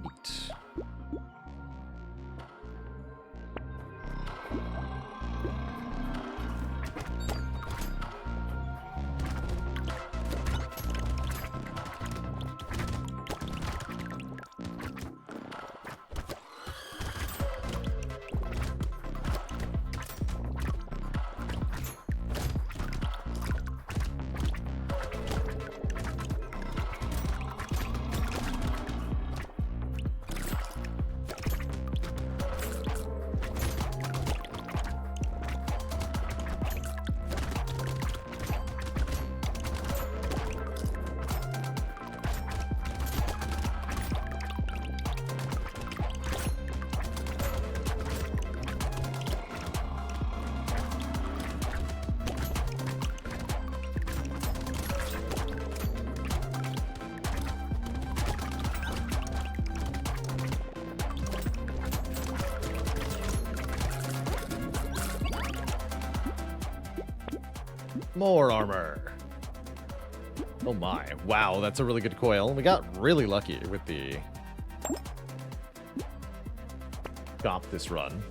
Neat. More armor. Oh my. Wow, that's a really good coil. We got really lucky with the Gop this run.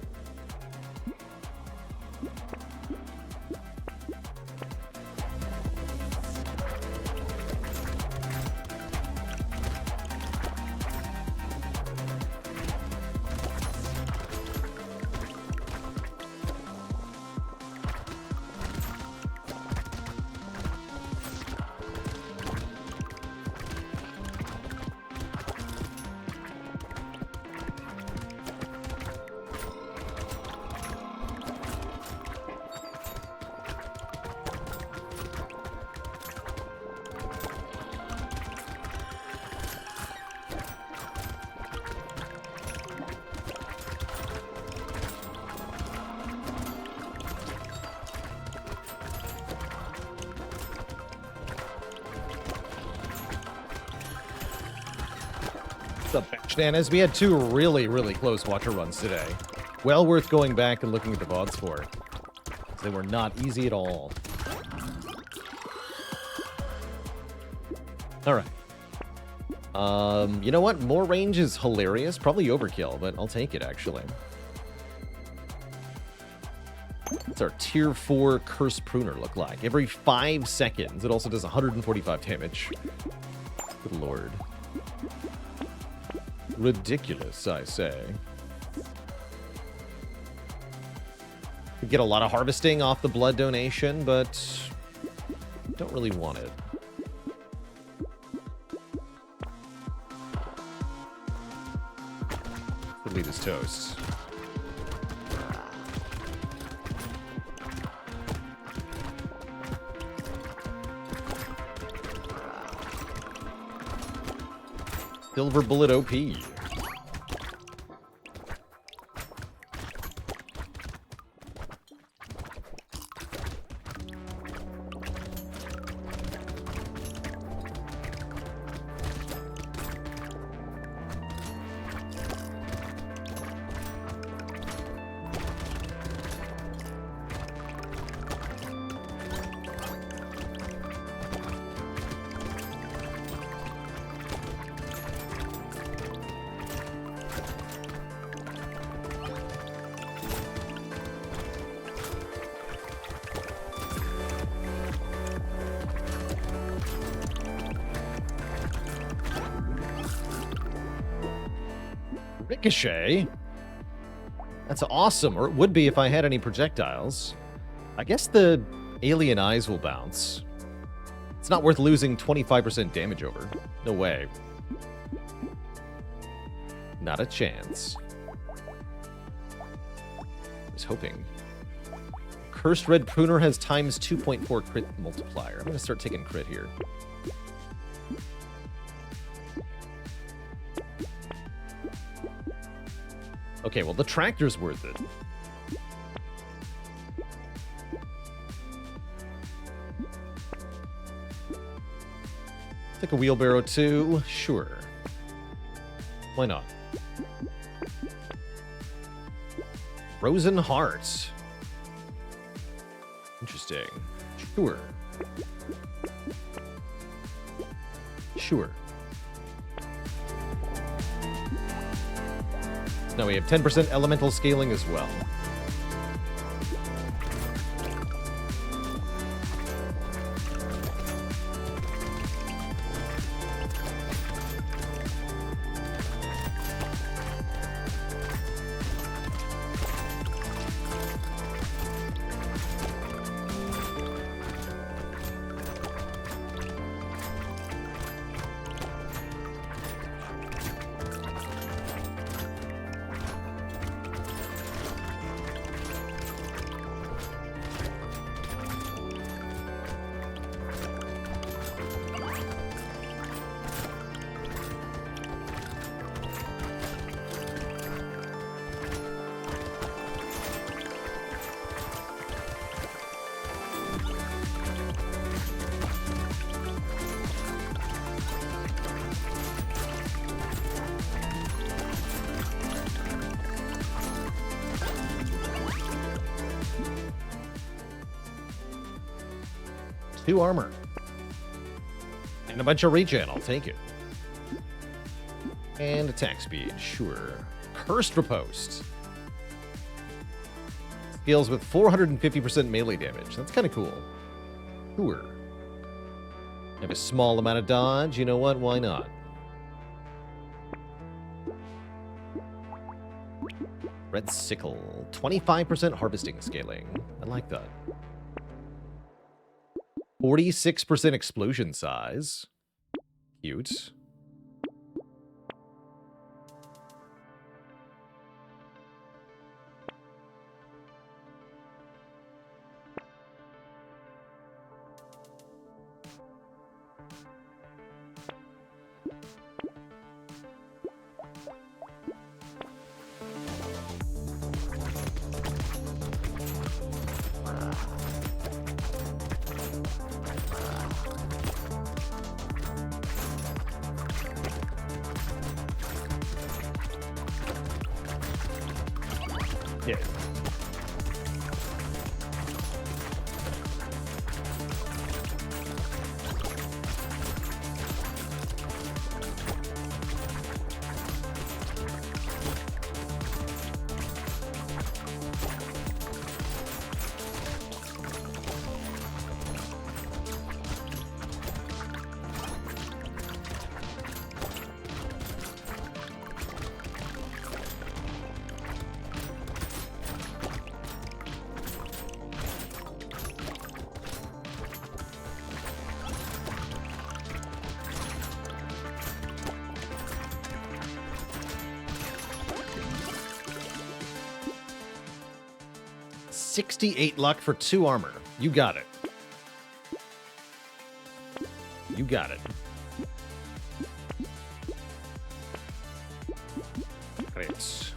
What's up, Bananas? We had two really, really close Watcher runs today. Well worth going back and looking at the VODs for. They were not easy at all. Alright. You know what? More range is hilarious. Probably overkill, but I'll take it, actually. What's our tier 4 Curse Pruner look like? Every 5 seconds. It also does 145 damage. Good lord. Ridiculous, I say. We get a lot of harvesting off the blood donation, but don't really want it. Could lead his toast. Silver Bullet OP. Ricochet? That's awesome, or it would be if I had any projectiles. I guess the alien eyes will bounce. It's not worth losing 25% damage over. No way. Not a chance. I was hoping. Cursed Red Pruner has times 2.4 crit multiplier. I'm going to start taking crit here. Okay, well, the tractor's worth it. Take a wheelbarrow too. Sure. Why not? Frozen Heart. Interesting. Sure. Sure. Now we have 10% elemental scaling as well. 2 armor. And a bunch of regen, I'll take it. And attack speed, sure. Cursed Riposte. Scales with 450% melee damage. That's kind of cool. Sure. Have a small amount of dodge. You know what? Why not? Red Sickle. 25% harvesting scaling. I like that. 46% explosion size. Cute. Yeah. $68 luck for 2 armor. You got it. You got it. Great.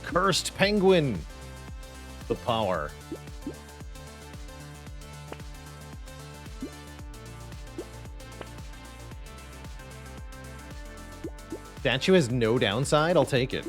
Cursed Penguin. The power. Statue has no downside? I'll take it.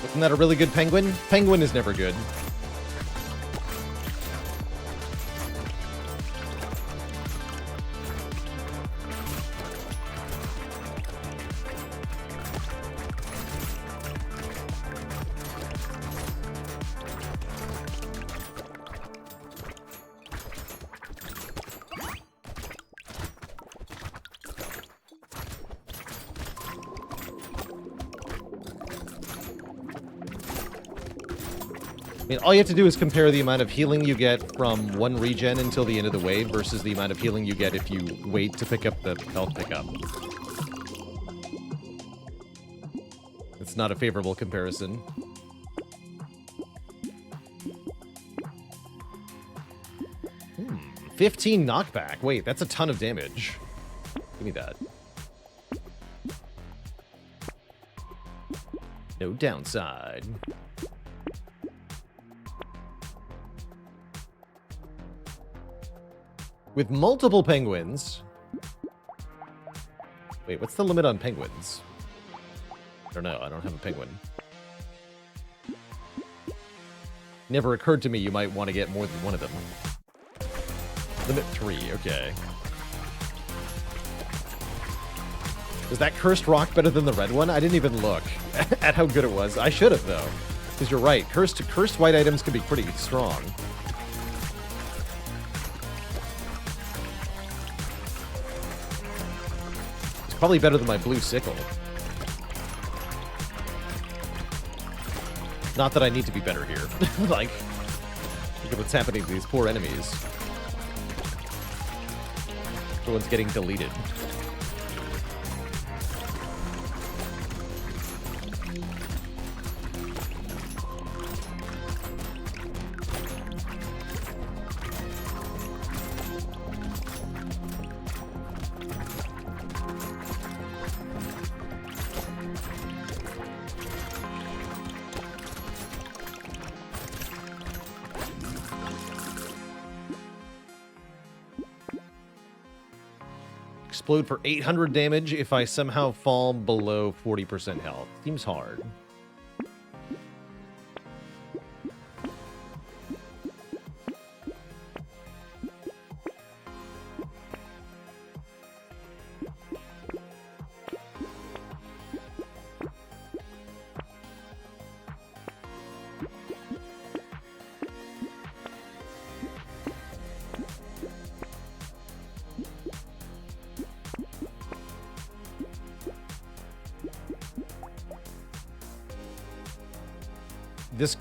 Isn't that a really good penguin? Penguin is never good. I mean, all you have to do is compare the amount of healing you get from one regen until the end of the wave versus the amount of healing you get if you wait to pick up the health pickup. It's not a favorable comparison. 15 knockback. Wait, that's a ton of damage. Give me that. No downside. With multiple penguins... Wait, what's the limit on penguins? I don't know, I don't have a penguin. Never occurred to me you might want to get more than one of them. Limit 3, okay. Is that cursed rock better than the red one? I didn't even look at how good it was. I should have, though. Because you're right, cursed white items can be pretty strong. Probably better than my blue sickle. Not that I need to be better here. Like, look at what's happening to these poor enemies. Everyone's getting deleted. explode for 800 damage if I somehow fall below 40% health. Seems hard. This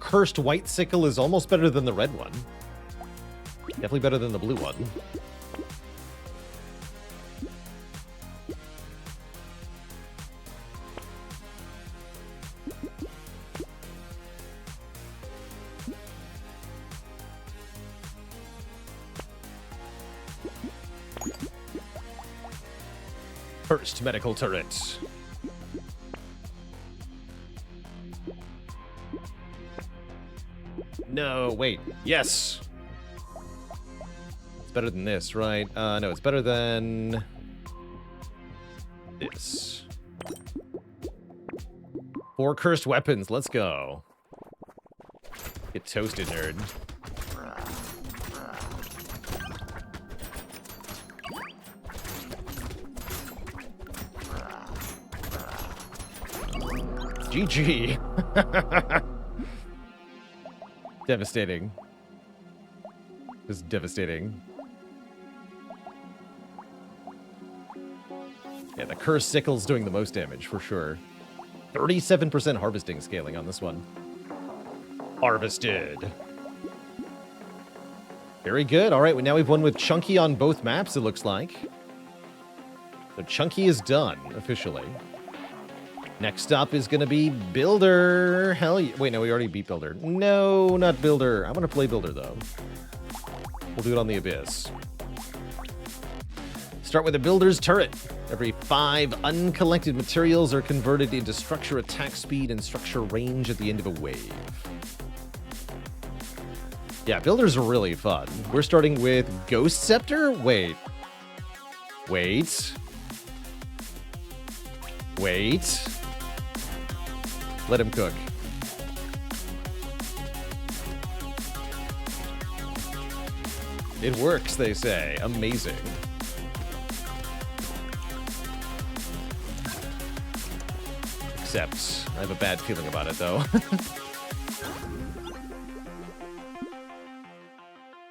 cursed white sickle is almost better than the red one. Definitely better than the blue one. First medical turret. No, wait. Yes! It's better than this, right? No, it's better than this. 4 cursed weapons. Let's go. Get toasted, nerd. GG. Devastating. Just devastating. Yeah, the cursed sickle's doing the most damage, for sure. 37% harvesting scaling on this one. Harvested. Very good. All right, now we've won with Chunky on both maps, it looks like. So Chunky is done, officially. Next up is going to be Builder. Hell yeah. Wait, no, we already beat Builder. No, not Builder. I want to play Builder, though. We'll do it on the Abyss. Start with a Builder's turret. Every 5 uncollected materials are converted into structure attack speed and structure range at the end of a wave. Yeah, Builders are really fun. We're starting with Ghost Scepter? Wait. Wait. Let him cook. It works, they say. Amazing. Except, I have a bad feeling about it, though.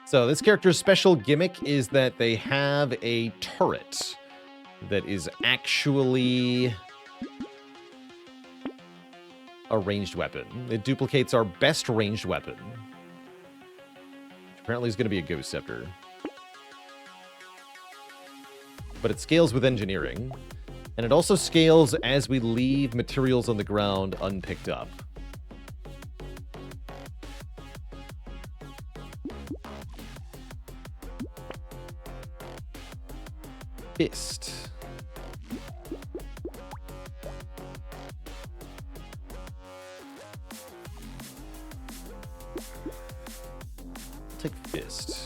So, this character's special gimmick is that they have a turret that is actually a ranged weapon. It duplicates our best ranged weapon. Which apparently is going to be a Ghost Scepter. But it scales with engineering. And it also scales as we leave materials on the ground unpicked up. Fist. Take Fist.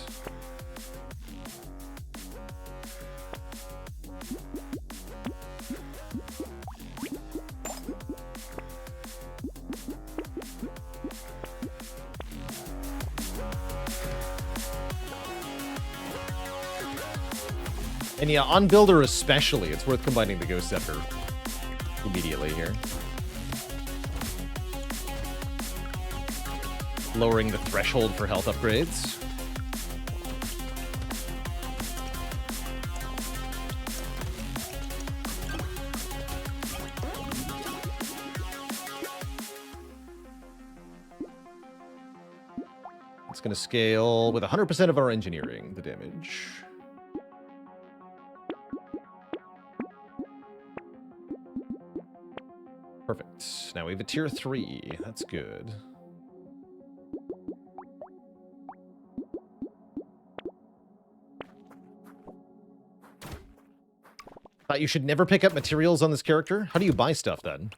And yeah, on Builder especially, it's worth combining the Ghost Scepter immediately here. Lowering the threshold for health upgrades. It's going to scale with 100% of our engineering, the damage. Perfect. Now we have a tier 3. That's good. Thought you should never pick up materials on this character? How do you buy stuff then?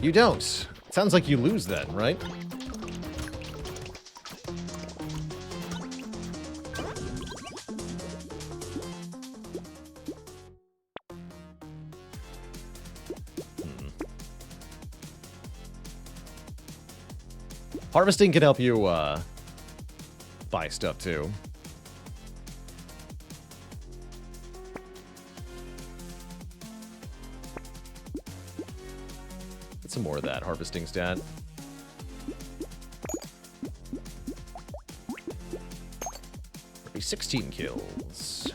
You don't. Sounds like you lose then, right? Harvesting can help you buy stuff too. Get some more of that harvesting stat. Maybe 16 kills.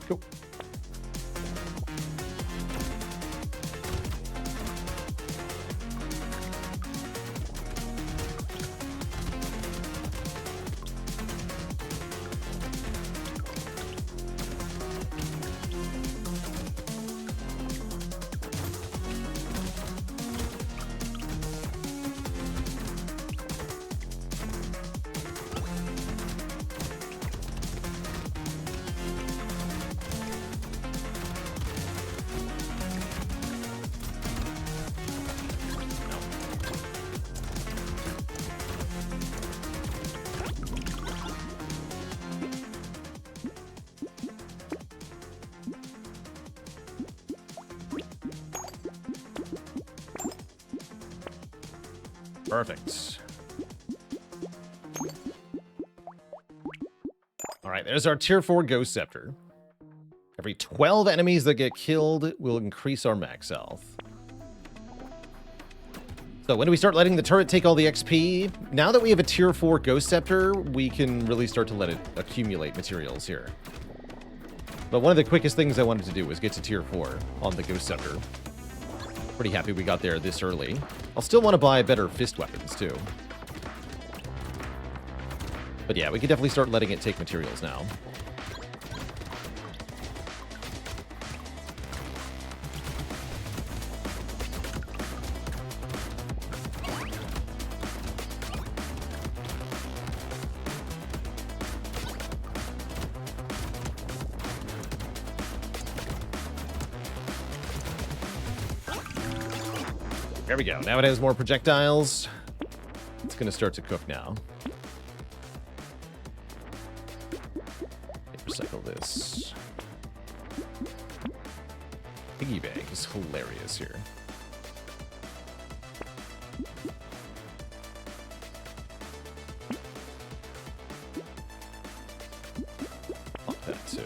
Cool. Perfect. All right, there's our tier 4 Ghost Scepter. Every 12 enemies that get killed will increase our max health. So when do we start letting the turret take all the XP? Now that we have a tier 4 Ghost Scepter, we can really start to let it accumulate materials here. But one of the quickest things I wanted to do was get to tier 4 on the Ghost Scepter. Pretty happy we got there this early. I'll still want to buy better fist weapons, too. But yeah, we can definitely start letting it take materials now. There we go. Now it has more projectiles. It's going to start to cook now. Recycle this. Piggy bank is hilarious here. Fuck that too.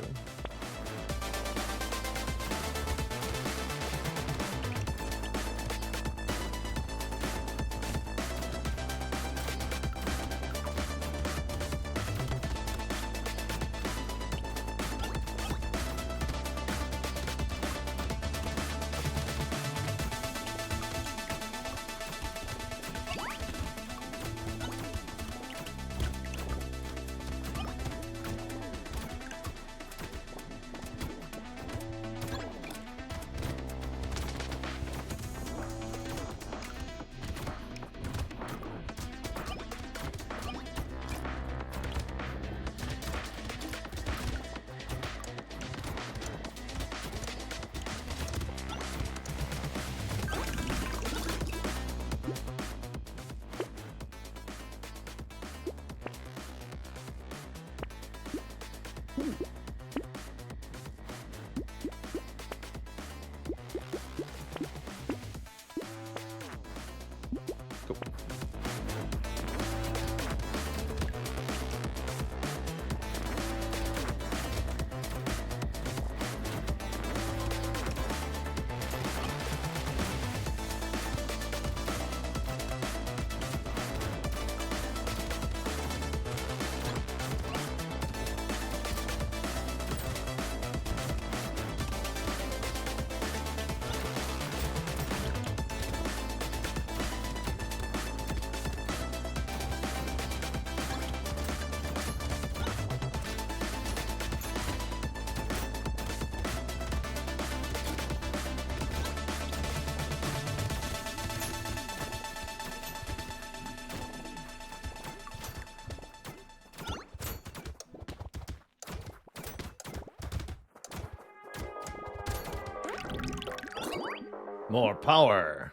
More power.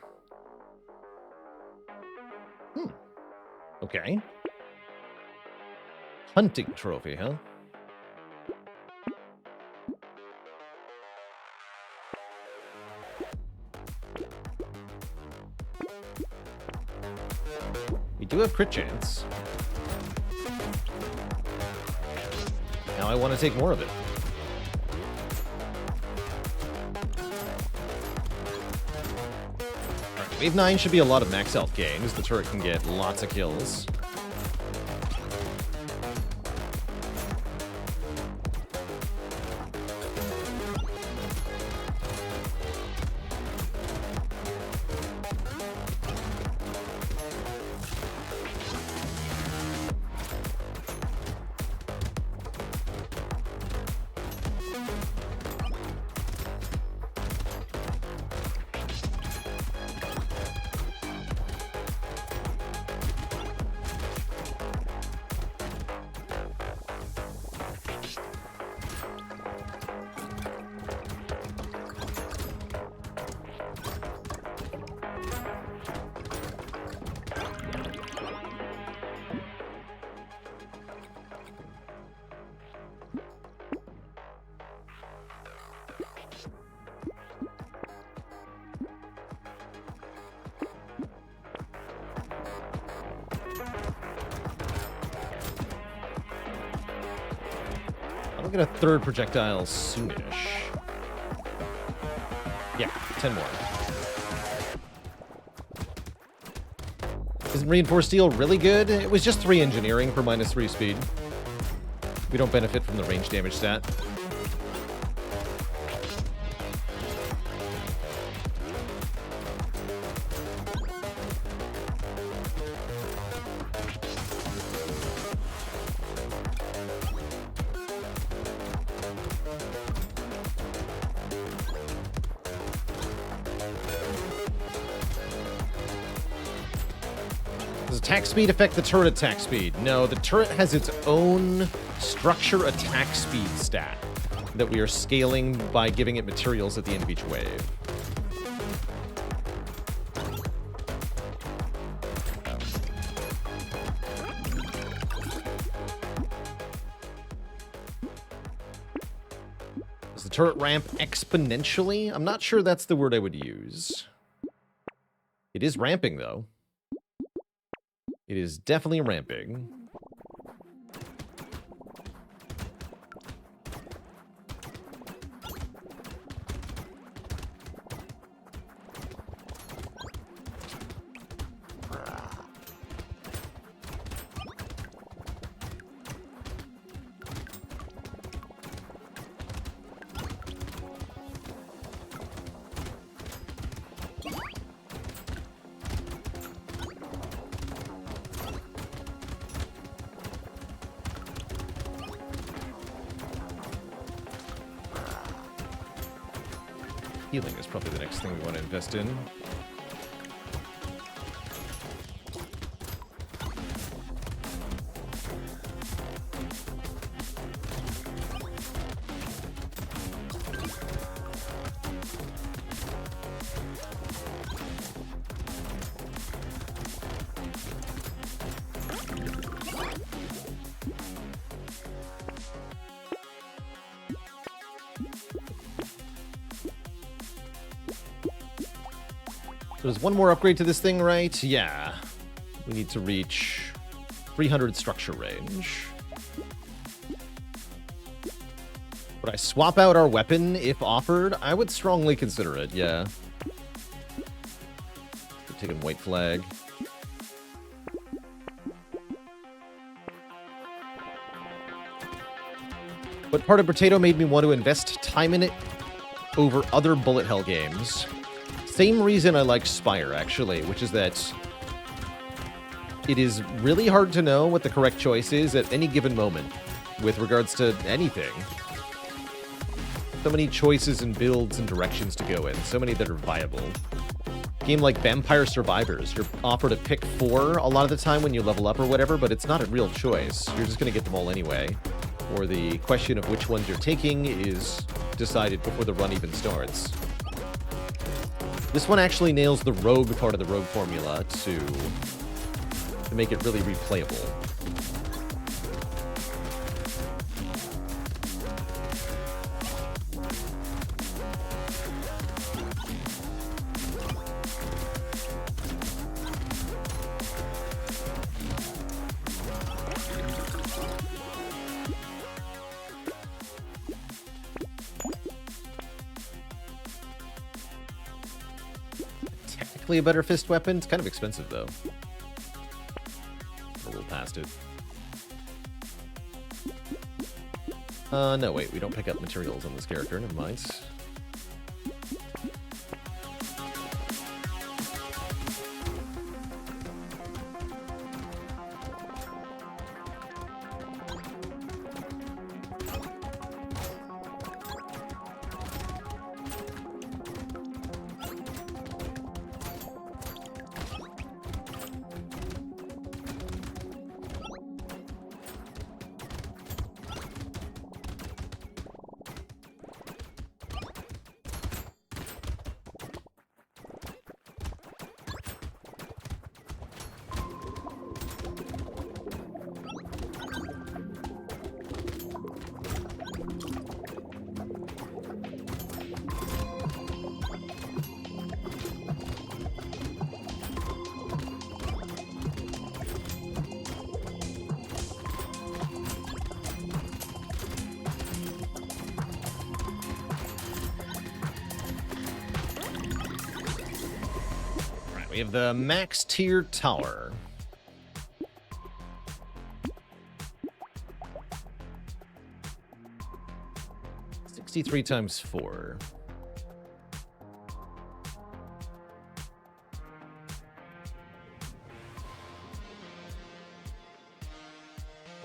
Okay. Hunting trophy, huh? We do have crit chance. Now I want to take more of it. Alright, Wave 9 should be a lot of max health games. The turret can get lots of kills. I'll get a third projectile soonish. Yeah, 10 more. Isn't Reinforced Steel really good? It was just 3 engineering for -3 speed. We don't benefit from the range damage stat. Does attack speed affect the turret attack speed? No, the turret has its own structure attack speed stat that we are scaling by giving it materials at the end of each wave. Does the turret ramp exponentially? I'm not sure that's the word I would use. It is ramping, though. It is definitely ramping. Healing is probably the next thing we want to invest in. So there's one more upgrade to this thing, right? Yeah. We need to reach 300 structure range. Would I swap out our weapon if offered? I would strongly consider it, yeah. We're taking white flag. But part of Brotato made me want to invest time in it over other bullet hell games. Same reason I like Spire, actually, which is that it is really hard to know what the correct choice is at any given moment with regards to anything. So many choices and builds and directions to go in, so many that are viable. A game like Vampire Survivors, you're offered to pick 4 a lot of the time when you level up or whatever, but it's not a real choice. You're just going to get them all anyway. Or the question of which ones you're taking is decided before the run even starts. This one actually nails the rogue part of the rogue formula to make it really replayable. A better fist weapon. It's kind of expensive though. A little past it. No, wait, we don't pick up materials on this character. Never mind. We have the max tier tower. $63 times 4.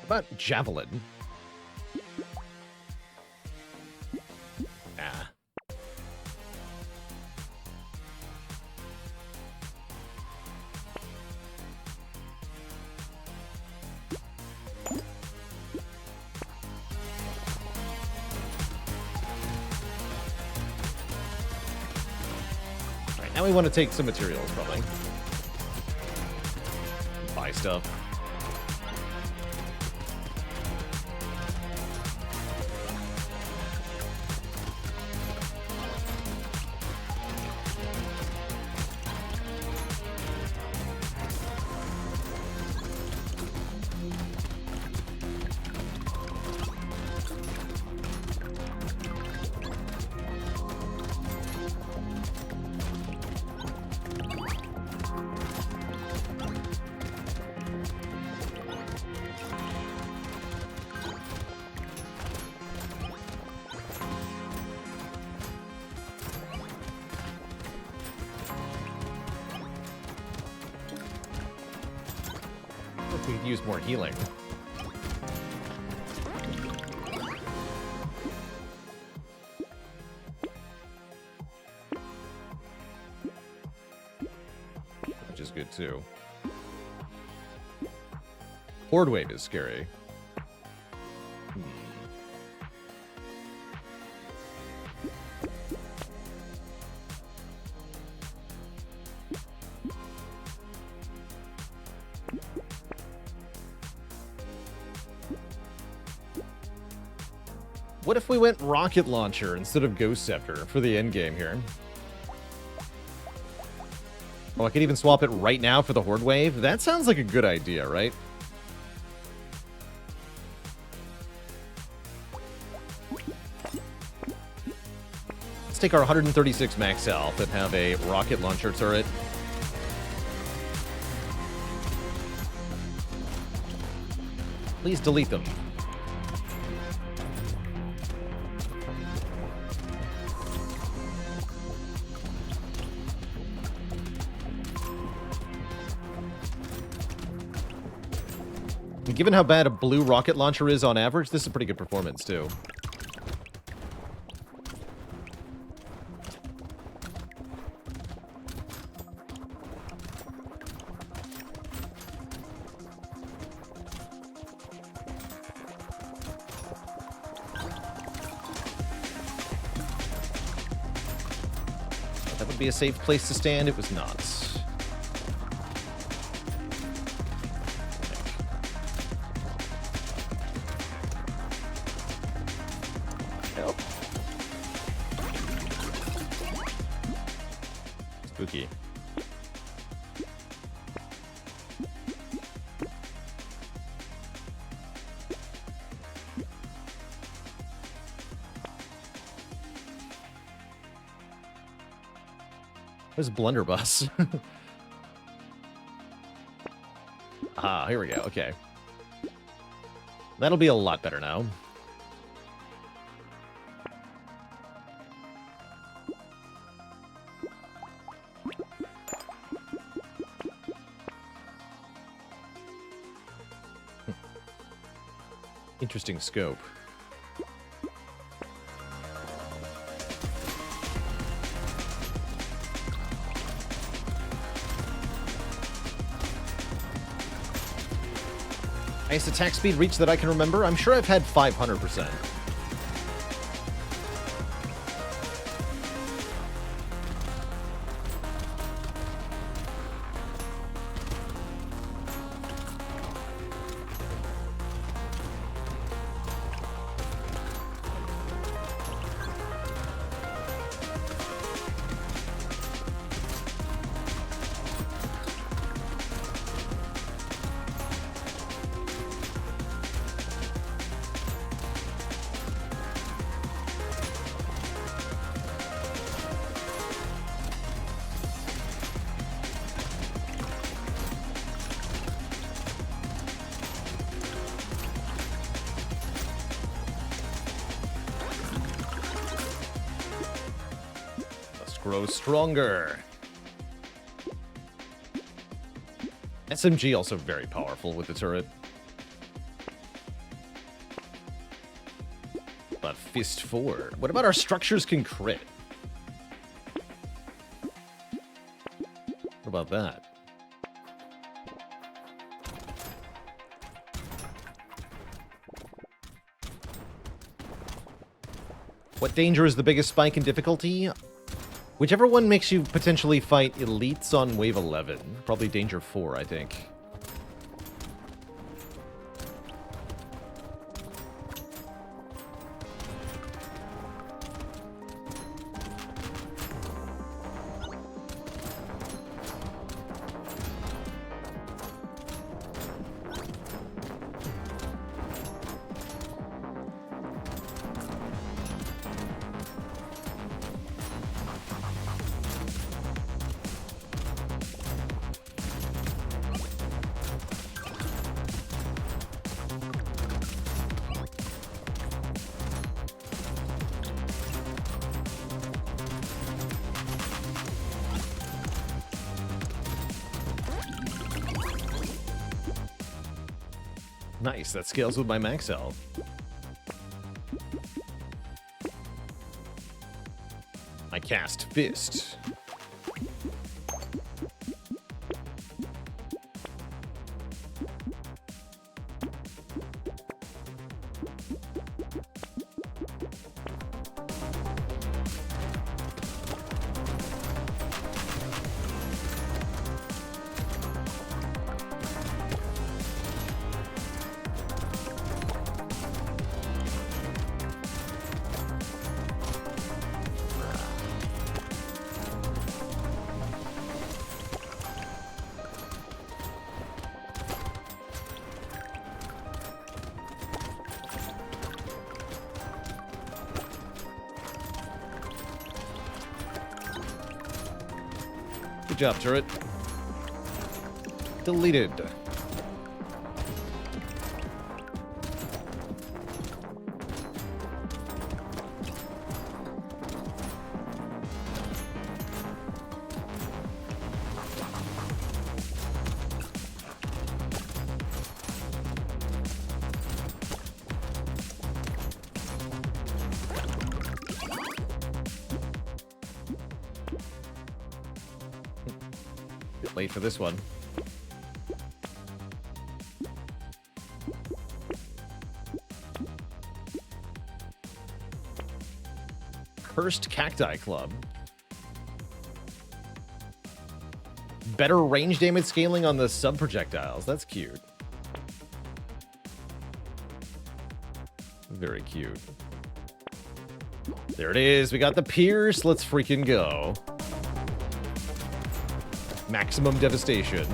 What about javelin? Ah. Now we want to take some materials, probably. Buy stuff. We could use more healing. Which is good too. Horde wave is scary. What if we went rocket launcher instead of ghost scepter for the end game here? Oh, I could even swap it right now for the horde wave. That sounds like a good idea, right? Let's take our 136 max health and have a rocket launcher turret. Please delete them. Given how bad a blue rocket launcher is on average, this is a pretty good performance, too. That would be a safe place to stand. It was not. Nope. Spooky. Where's Blunderbuss? Ah, here we go. Okay. That'll be a lot better now. Interesting scope. Highest attack speed reach that I can remember? I'm sure I've had 500%. Grow stronger. SMG also very powerful with the turret. But Fist 4. What about our structures can crit? What about that? What danger is the biggest spike in difficulty? Whichever one makes you potentially fight elites on wave 11. Probably danger 4, I think. Nice, that scales with my max health. I cast Fist. Good job, turret. Deleted. Late for this one. Cursed Cacti Club. Better range damage scaling on the sub-projectiles. That's cute. Very cute. There it is. We got the Pierce. Let's freaking go. Maximum devastation.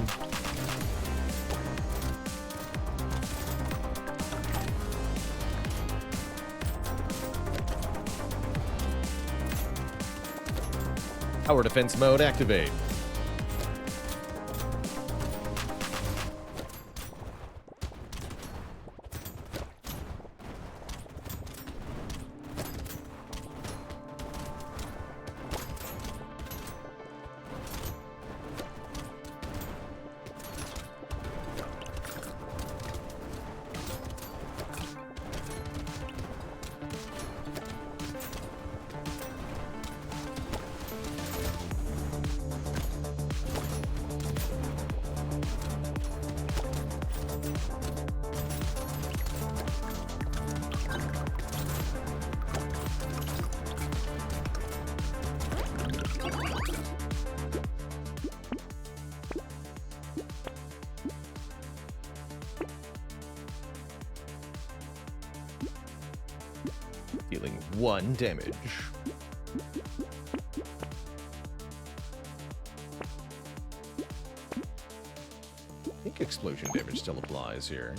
Power defense mode activate. Dealing 1 damage. I think explosion damage still applies here.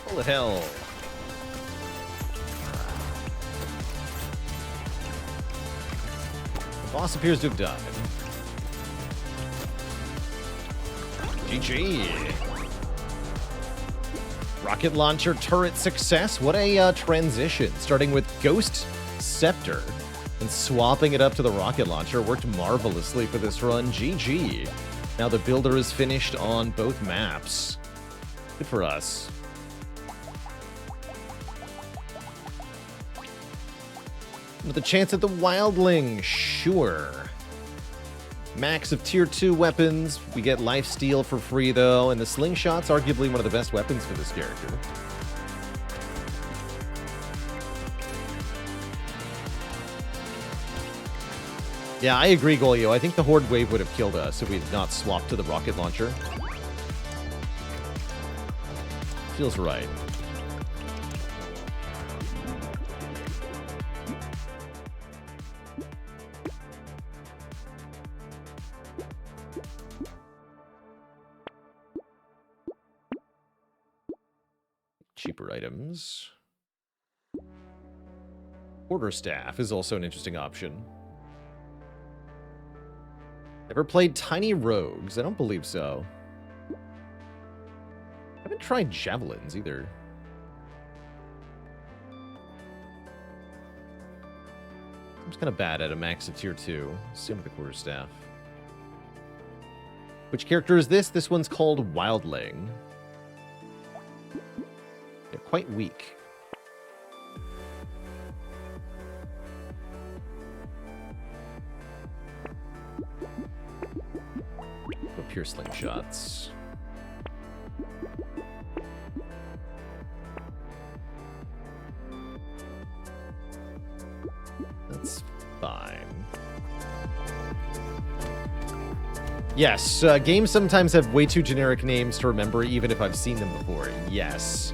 Holy hell. The boss appears to have died. GG. Rocket launcher turret success. What a transition. Starting with Ghost Scepter and swapping it up to the rocket launcher worked marvelously for this run. GG. Now the builder is finished on both maps. Good for us. With a chance at the Wildling, sure. Max of tier 2 weapons. We get lifesteal for free though, and the slingshot's arguably one of the best weapons for this character. Yeah, I agree, Golio. I think the Horde Wave would have killed us if we had not swapped to the rocket launcher. Feels right. Cheaper items. Quarterstaff is also an interesting option. Ever played Tiny Rogues? I don't believe so. I haven't tried Javelins either. I'm just kind of bad at a max of tier 2. Same with the Quarterstaff. Which character is this? This one's called Wildling. They're quite weak. Go pure slingshots. That's fine. Yes, games sometimes have way too generic names to remember, even if I've seen them before. Yes.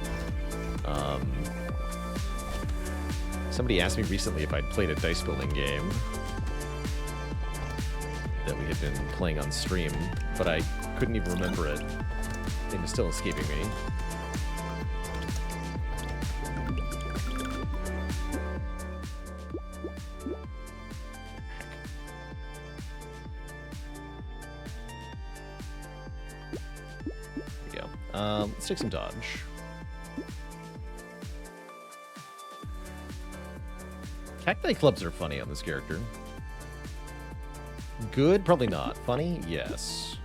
Somebody asked me recently if I'd played a dice building game that we had been playing on stream, but I couldn't even remember it. Name is still escaping me. There we go. Let's take some dodge. Cacti clubs are funny on this character. Good? Probably not. Funny? Yes.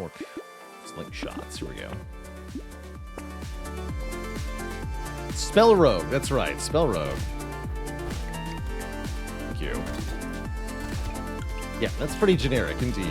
more slingshots. Here we go. Spell Rogue. That's right. Spell Rogue. Thank you. Yeah, that's pretty generic indeed.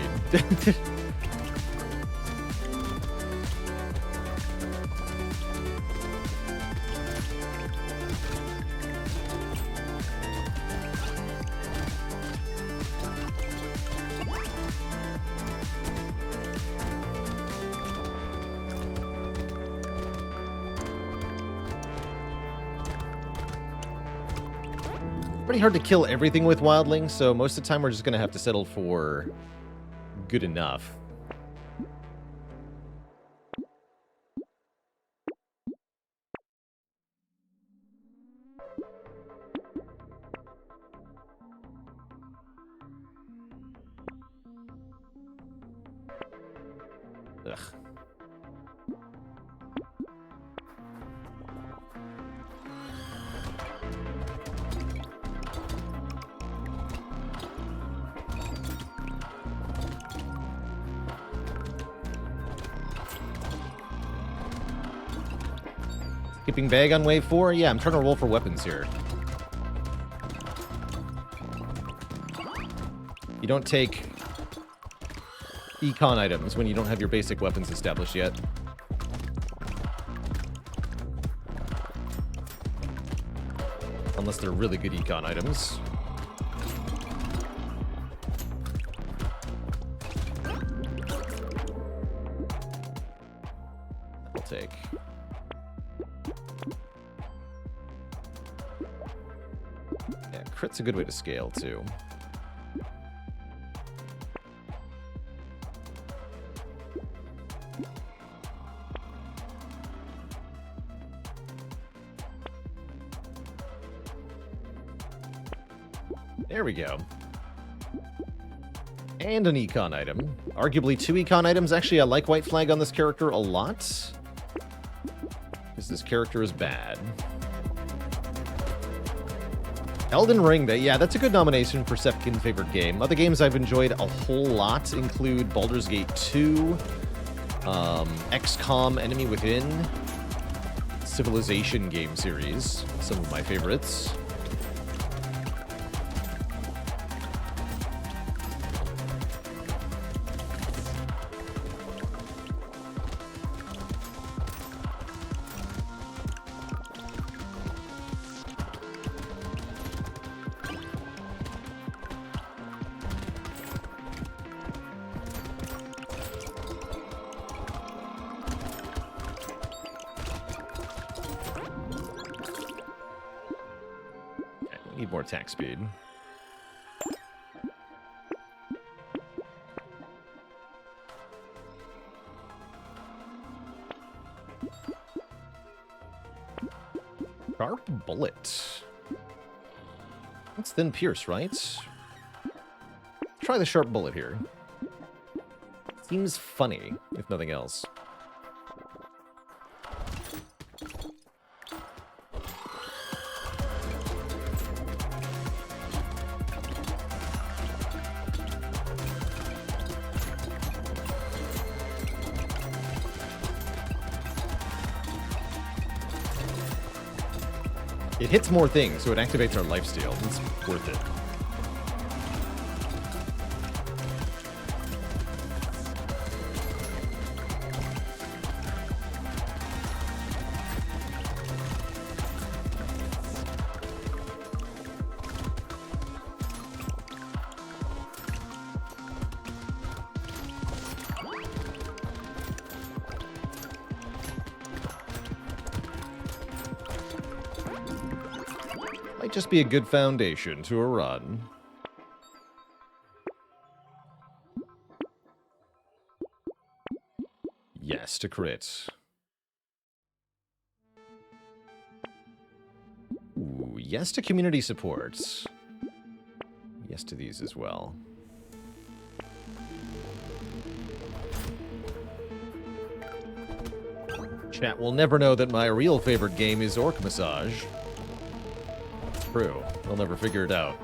Pretty hard to kill everything with wildlings, so most of the time we're just going to have to settle for good enough. Ugh. Skipping bag on wave 4? Yeah, I'm trying to roll for weapons here. You don't take econ items when you don't have your basic weapons established yet. Unless they're really good econ items. I'll take. Yeah, crit's a good way to scale, too. There we go. And an econ item. Arguably 2 econ items. Actually, I like White Flag on this character a lot. Because this character is bad. Elden Ring, yeah, that's a good nomination for Sepkin favorite game. Other games I've enjoyed a whole lot include Baldur's Gate 2, XCOM Enemy Within, Civilization game series, some of my favorites. Need more attack speed. Sharp bullet. That's thin pierce, right? Try the sharp bullet here. Seems funny, if nothing else. It hits more things, so it activates our lifesteal. It's worth it. Might just be a good foundation to a run. Yes to crit. Ooh, yes to community support. Yes to these as well. Chat will never know that my real favorite game is Orc Massage. True. They'll never figure it out.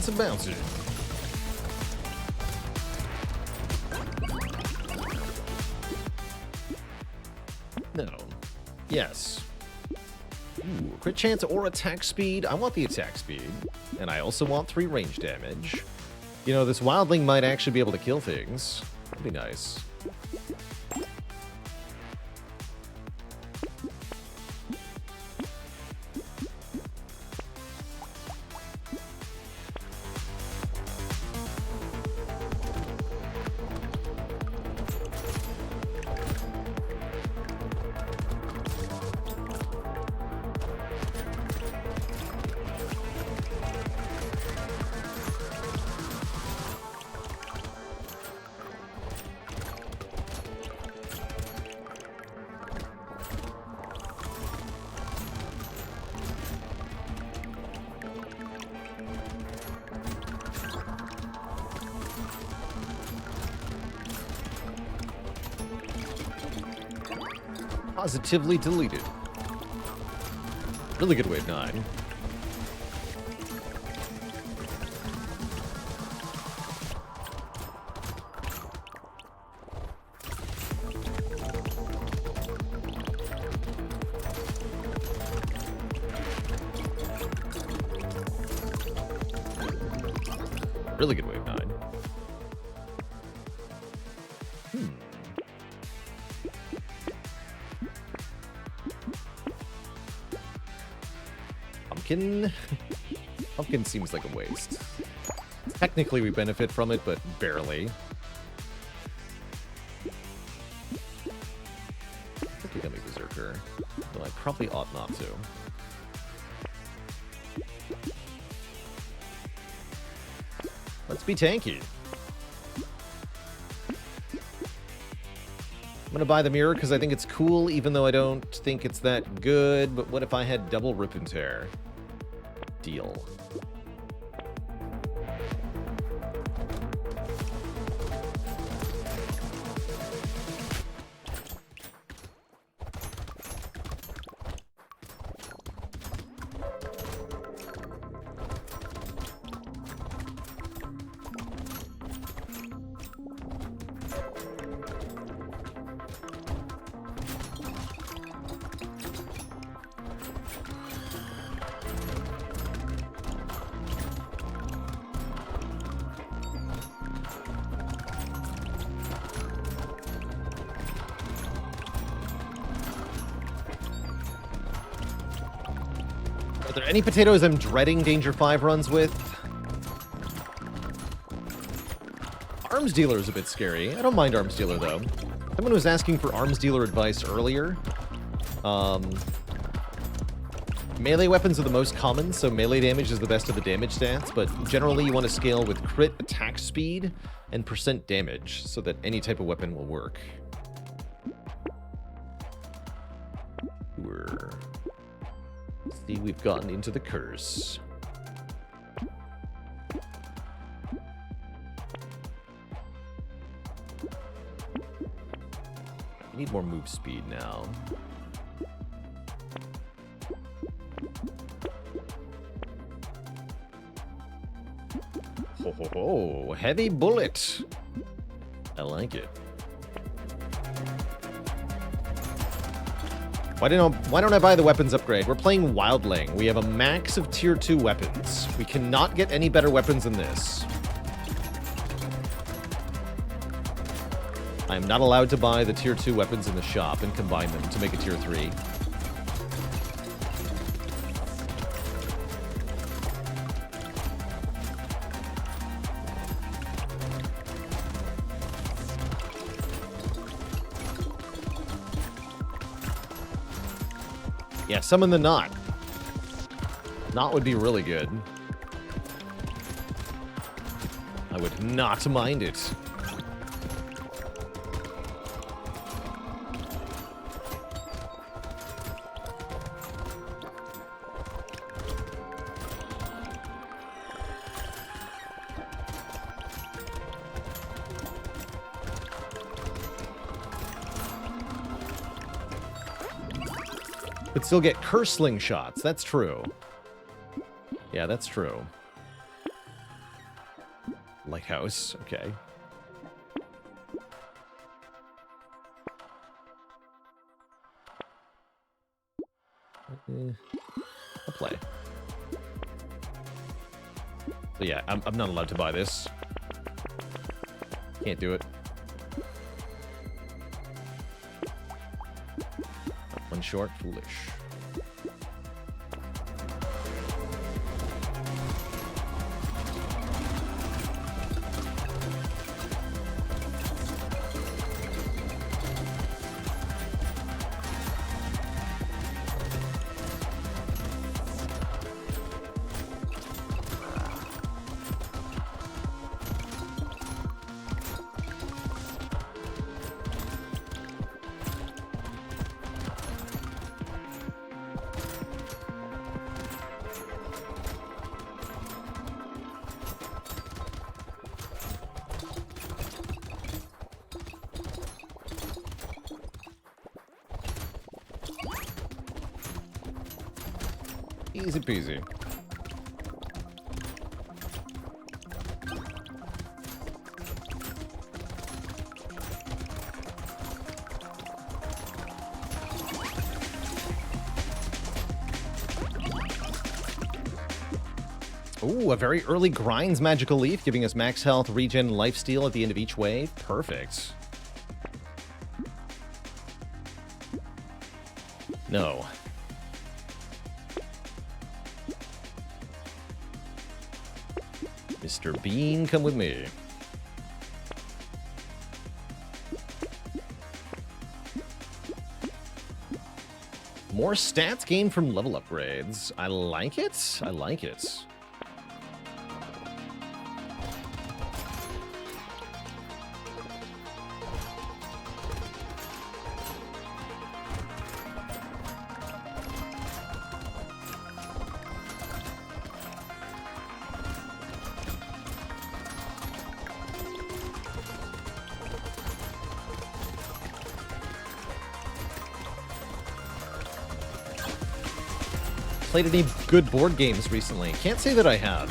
Bouncy, bouncy. No. Yes. Ooh, crit chance or attack speed. I want the attack speed. And I also want 3 range damage. You know, this wildling might actually be able to kill things. That'd be nice. Positively deleted. Really good wave 9. Really good wave 9. Pumpkin seems like a waste. Technically, we benefit from it, but barely. I think we got me Berserker, though I probably ought not to. Let's be tanky. I'm gonna buy the mirror because I think it's cool, even though I don't think it's that good. But what if I had double Rip and Tear? Deal. Are there any potatoes I'm dreading Danger 5 runs with? Arms Dealer is a bit scary. I don't mind Arms Dealer, though. Someone was asking for Arms Dealer advice earlier. Melee weapons are the most common, so melee damage is the best of the damage stats, but generally you want to scale with crit, attack speed, and % damage, so that any type of weapon will work. See, we've gotten into the curse. We need more move speed now. Ho ho ho! Heavy bullet! I like it. Why don't I buy the weapons upgrade? We're playing Wildling. We have a max of tier 2 weapons. We cannot get any better weapons than this. I am not allowed to buy the tier 2 weapons in the shop and combine them to make a tier 3. Yeah, summon the Knot. Knot would be really good. I would not mind it. But still get curse sling shots. That's true. Yeah, that's true. like house. Okay. I'll play. So yeah, I'm not allowed to buy this. Can't do it. One short, foolish. Easy peasy. Ooh, a very early grinds magical leaf, giving us max health, regen, lifesteal at the end of each wave. Perfect. No. Mr. Bean, come with me. More stats gained from level upgrades. I like it. I like it. Played any good board games recently? Can't say that I have.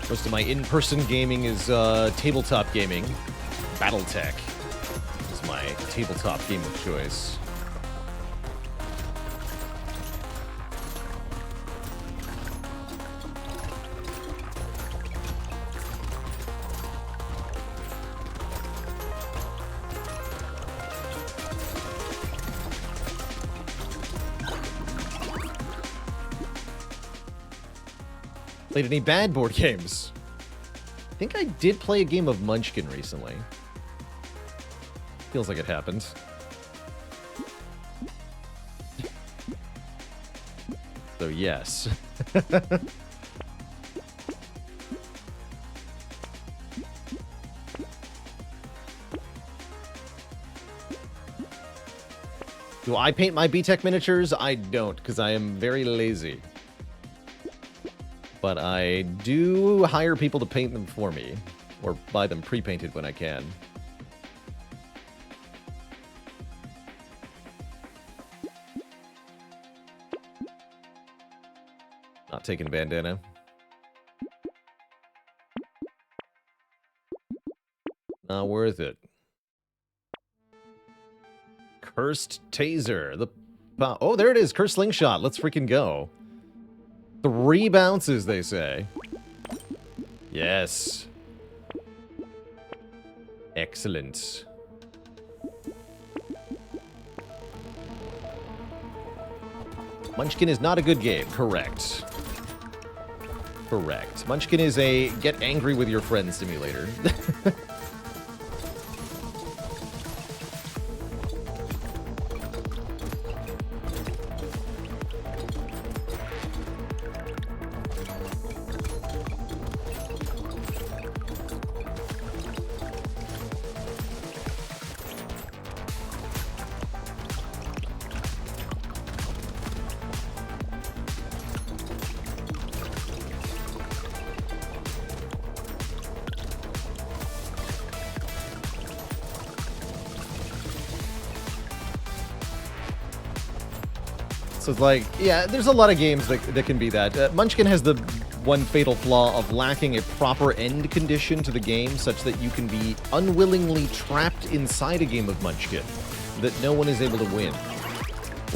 Most of my in-person gaming is tabletop gaming. Battletech is my tabletop game of choice. Played any bad board games? I think I did play a game of Munchkin recently. Feels like it happened. So yes. Do I paint my B-Tech miniatures? I don't, because I am very lazy. But I do hire people to paint them for me, or buy them pre-painted when I can. Not taking a bandana. Not worth it. Cursed Taser. Oh, there it is. Cursed Slingshot. Let's freaking go. 3 bounces, they say. Yes. Excellent. Munchkin is not a good game. Correct. Correct. Munchkin is a get angry with your friend simulator. So it's like, yeah, there's a lot of games that can be that. Munchkin has the one fatal flaw of lacking a proper end condition to the game such that you can be unwillingly trapped inside a game of Munchkin that no one is able to win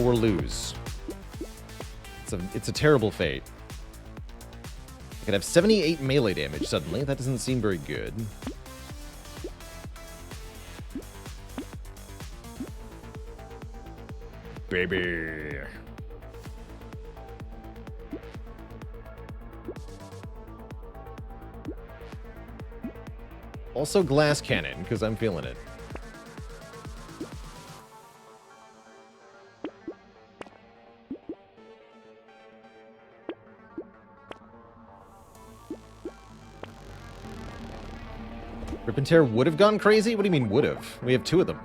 or lose. It's a terrible fate. I could have 78 melee damage suddenly. That doesn't seem very good. Baby. Also glass cannon, because I'm feeling it. Rip and Tear would have gone crazy? What do you mean would have? We have 2 of them.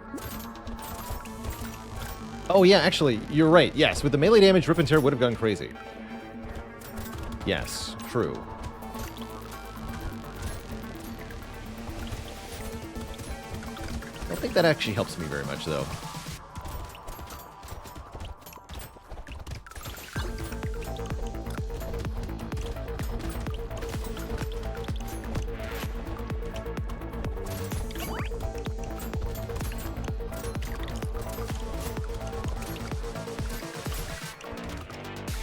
Oh yeah, actually, you're right. Yes, with the melee damage, Rip and Tear would have gone crazy. Yes, true. I don't think that actually helps me very much, though.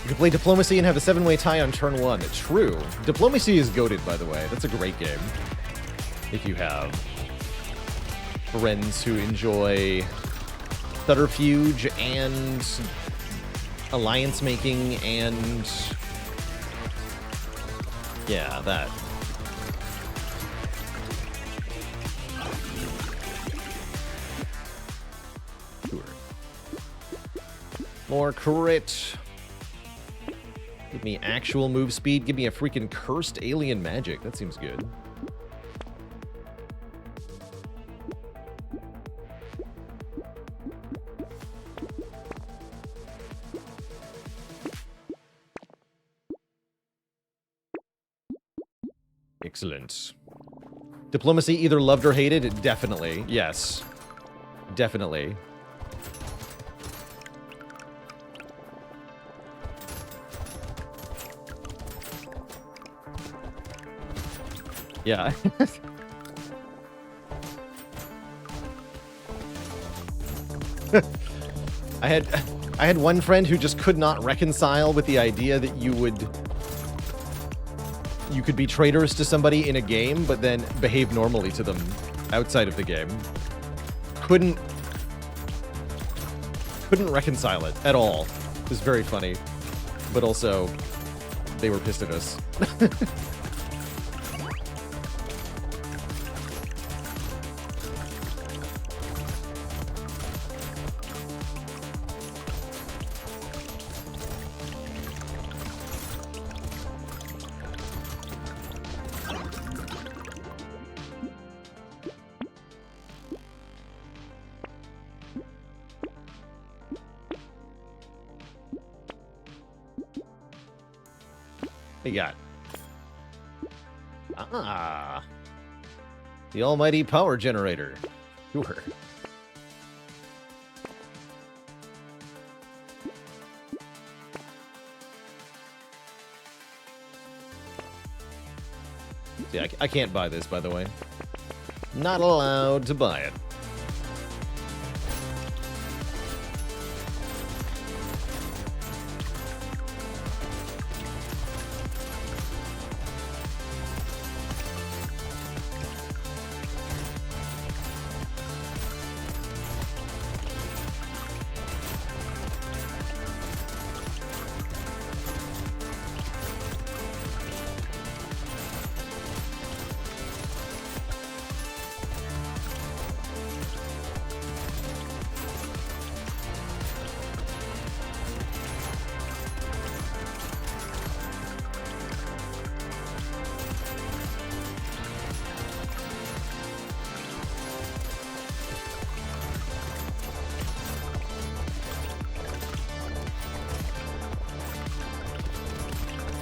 You can play Diplomacy and have a 7-way tie on turn 1. True. Diplomacy is goated, by the way. That's a great game. If you have friends who enjoy subterfuge and alliance making and... yeah, that. Sure. More crit. Give me actual move speed. Give me a freaking cursed alien magic. That seems good. Excellent. Diplomacy either loved or hated? Definitely. Yes. Definitely. Yeah. I had one friend who just could not reconcile with the idea that you could be traitors to somebody in a game, but then behave normally to them outside of the game. Couldn't reconcile it at all. It was very funny. But also, they were pissed at us. What you got? Ah. The almighty power generator. Sure. See, I can't buy this, by the way. Not allowed to buy it.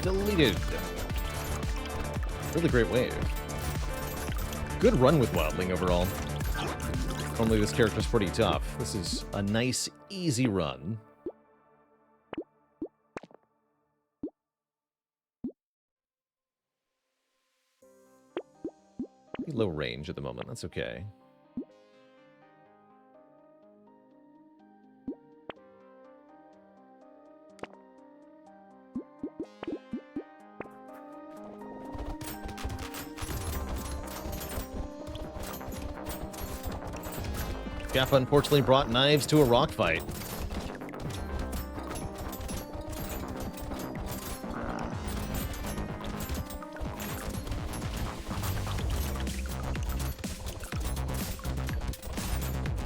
Deleted. Really great wave. Good run with Wildling overall. Normally this character's pretty tough. This is a nice, easy run. Low range at the moment, that's okay. Gaffa unfortunately brought knives to a rock fight.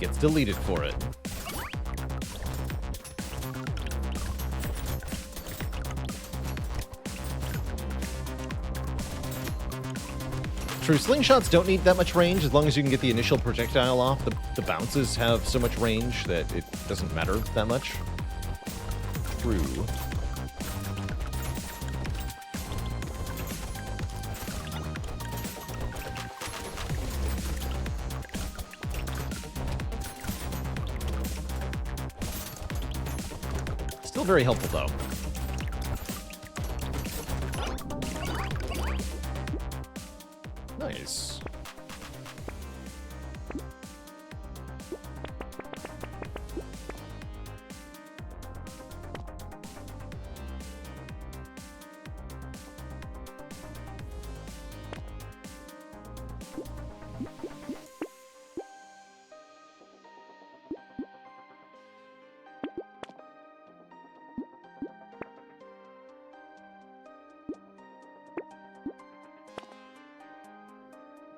Gets deleted for it. True, slingshots don't need that much range as long as you can get the initial projectile off. The bounces have so much range that it doesn't matter that much. True. Still very helpful, though. Nice.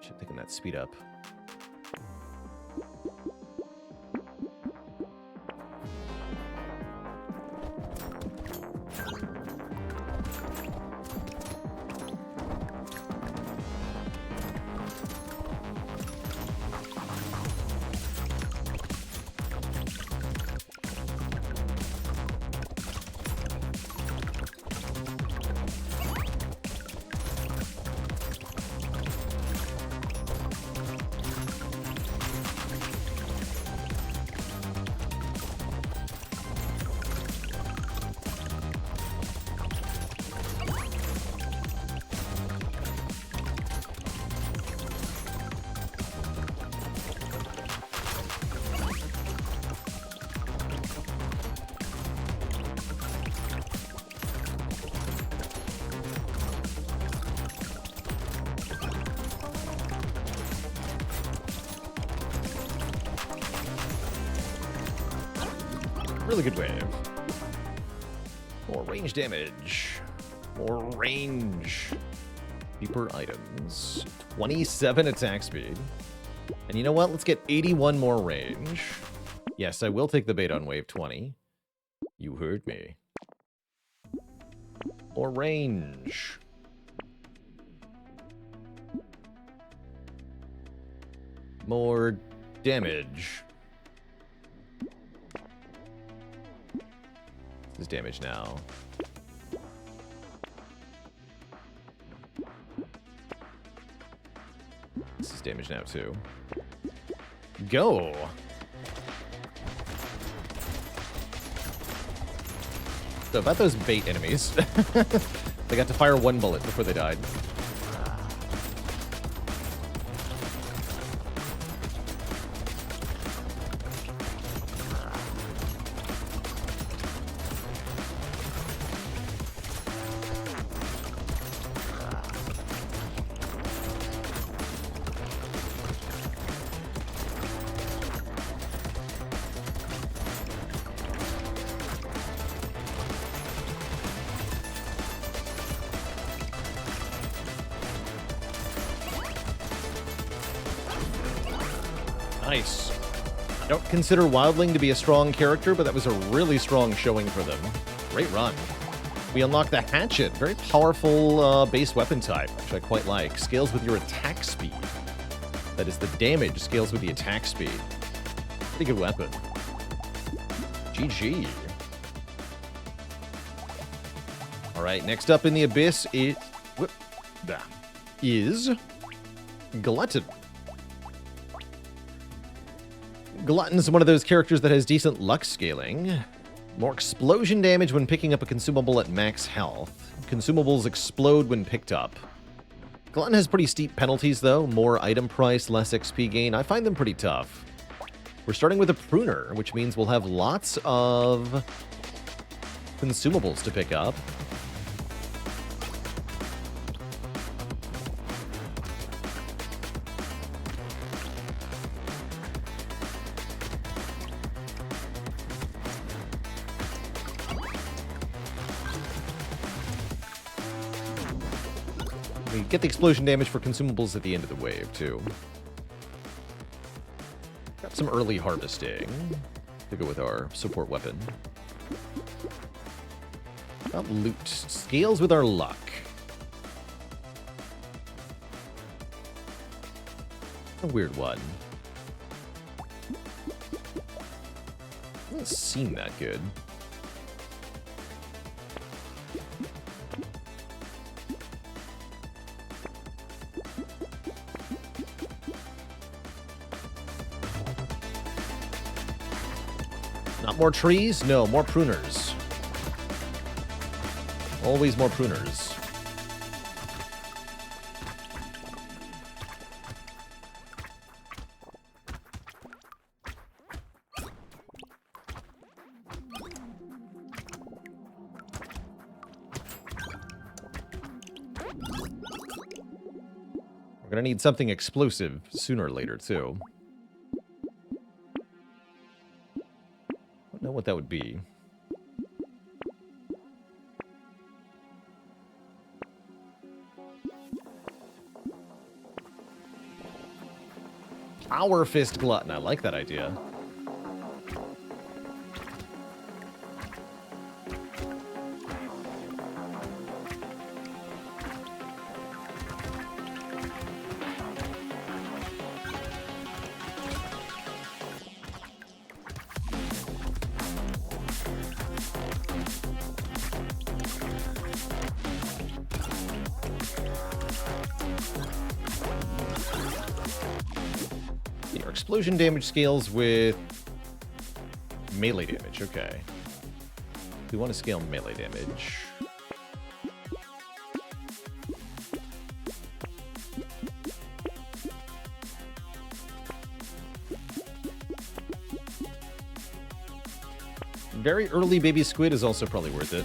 Should think that speed up. Really good wave. More range damage. More range. Deeper items. 27 attack speed. And you know what? Let's get 81 more range. Yes, I will take the bait on wave 20. You heard me. More range. More damage. This is damage now. This is damage now too. Go! So about those bait enemies. They got to fire one bullet before they died. Nice. I don't consider Wildling to be a strong character, but that was a really strong showing for them. Great run. We unlocked the Hatchet. Very powerful base weapon type, which I quite like. Scales with your attack speed. That is, the damage scales with the attack speed. Pretty good weapon. GG. Alright, next up in the Abyss is Glutton. Glutton's one of those characters that has decent luck scaling. More explosion damage when picking up a consumable at max health. Consumables explode when picked up. Glutton has pretty steep penalties, though. More item price, less XP gain. I find them pretty tough. We're starting with a pruner, which means we'll have lots of consumables to pick up. We get the explosion damage for consumables at the end of the wave, too. Got some early harvesting to go with our support weapon. Got loot. Scales with our luck. A weird one. Doesn't seem that good. Not more trees? No, more pruners. Always more pruners. We're gonna need something explosive sooner or later, too. Don't know what that would be. Power Fist Glutton. I like that idea. Your explosion damage scales with melee damage. Okay. We want to scale melee damage. Very early baby squid is also probably worth it.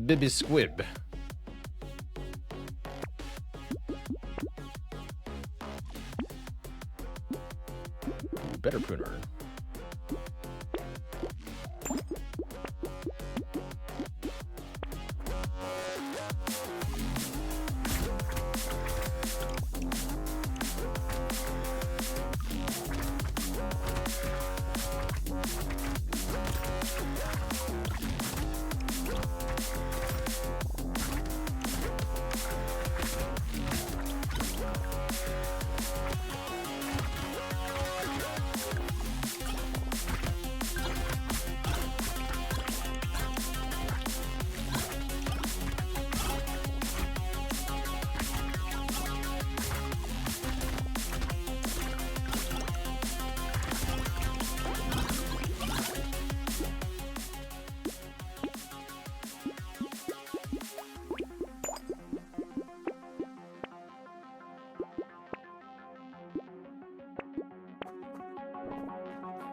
Baby squib. Better pruner.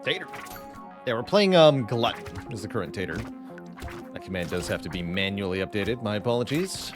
Tater. Yeah, we're playing Glutton is the current Tater. That command does have to be manually updated. My apologies.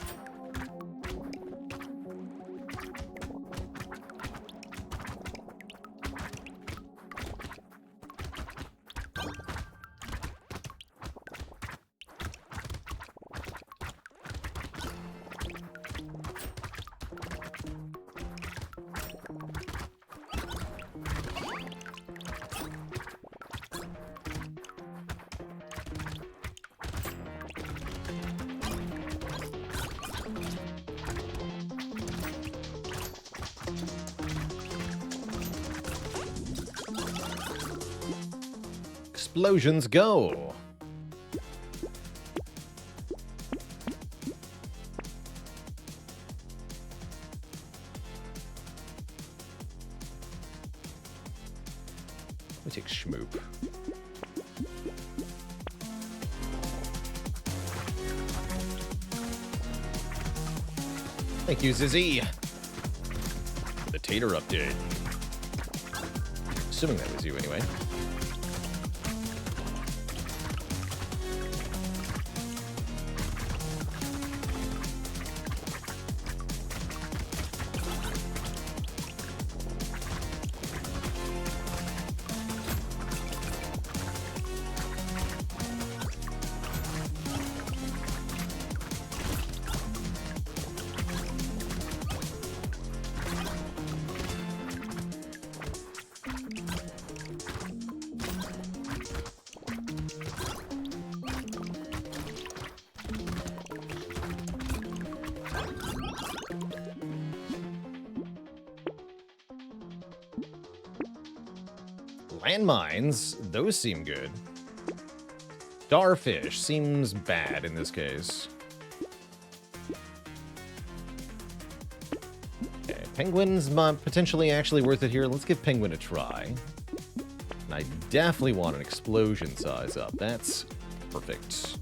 explosions go. Let me take Schmoop. Thank you, Zizzy. For the tater update. Assuming that was you anyway. Landmines, those seem good. Starfish seems bad in this case. Okay, Penguin's potentially actually worth it here. Let's give Penguin a try. And I definitely want an explosion size up. That's perfect.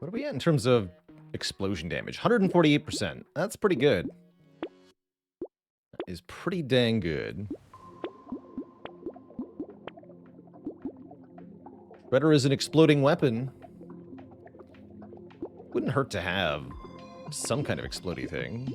What are we at in terms of explosion damage? 148%. That's pretty good. That is pretty dang good. Shredder is an exploding weapon. Wouldn't hurt to have some kind of explodey thing.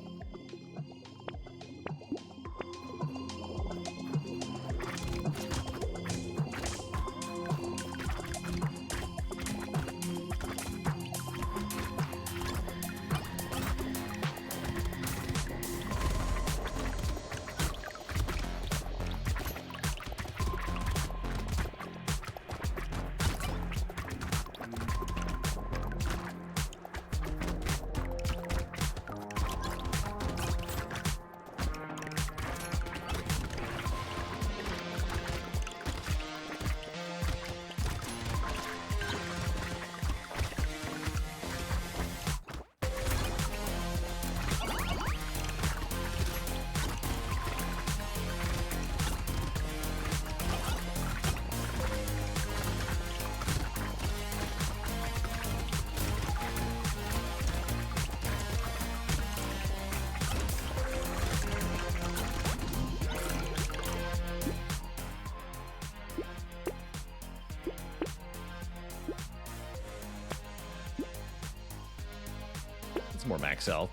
More max health.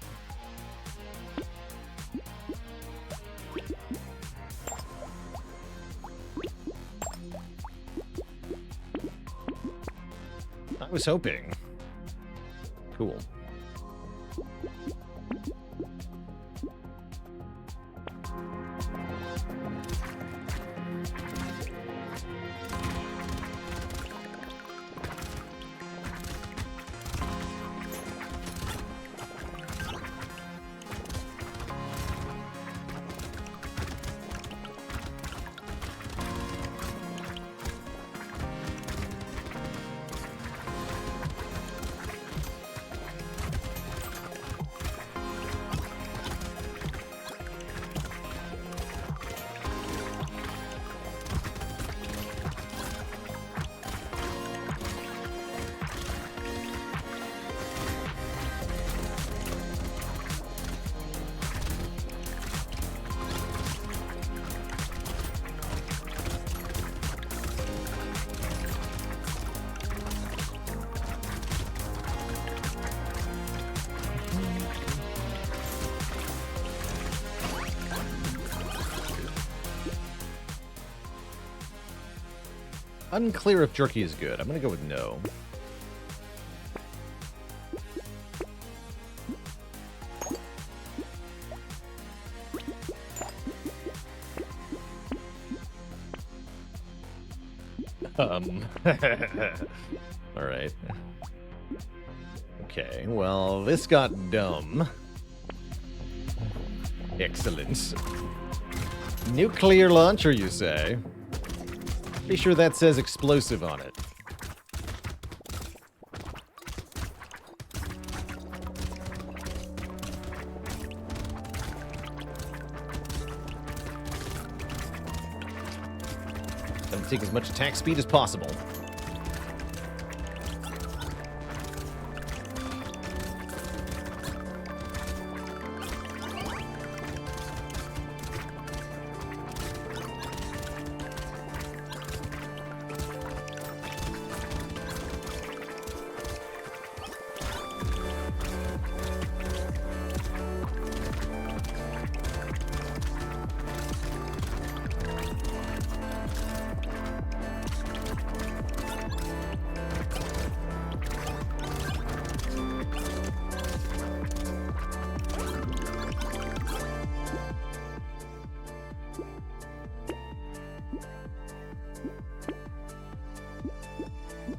I was hoping. Cool. Unclear if jerky is good. I'm gonna go with no. All right. Okay, well, this got dumb. Excellent. Nuclear launcher, you say? Be sure that says explosive on it. Gonna take as much attack speed as possible.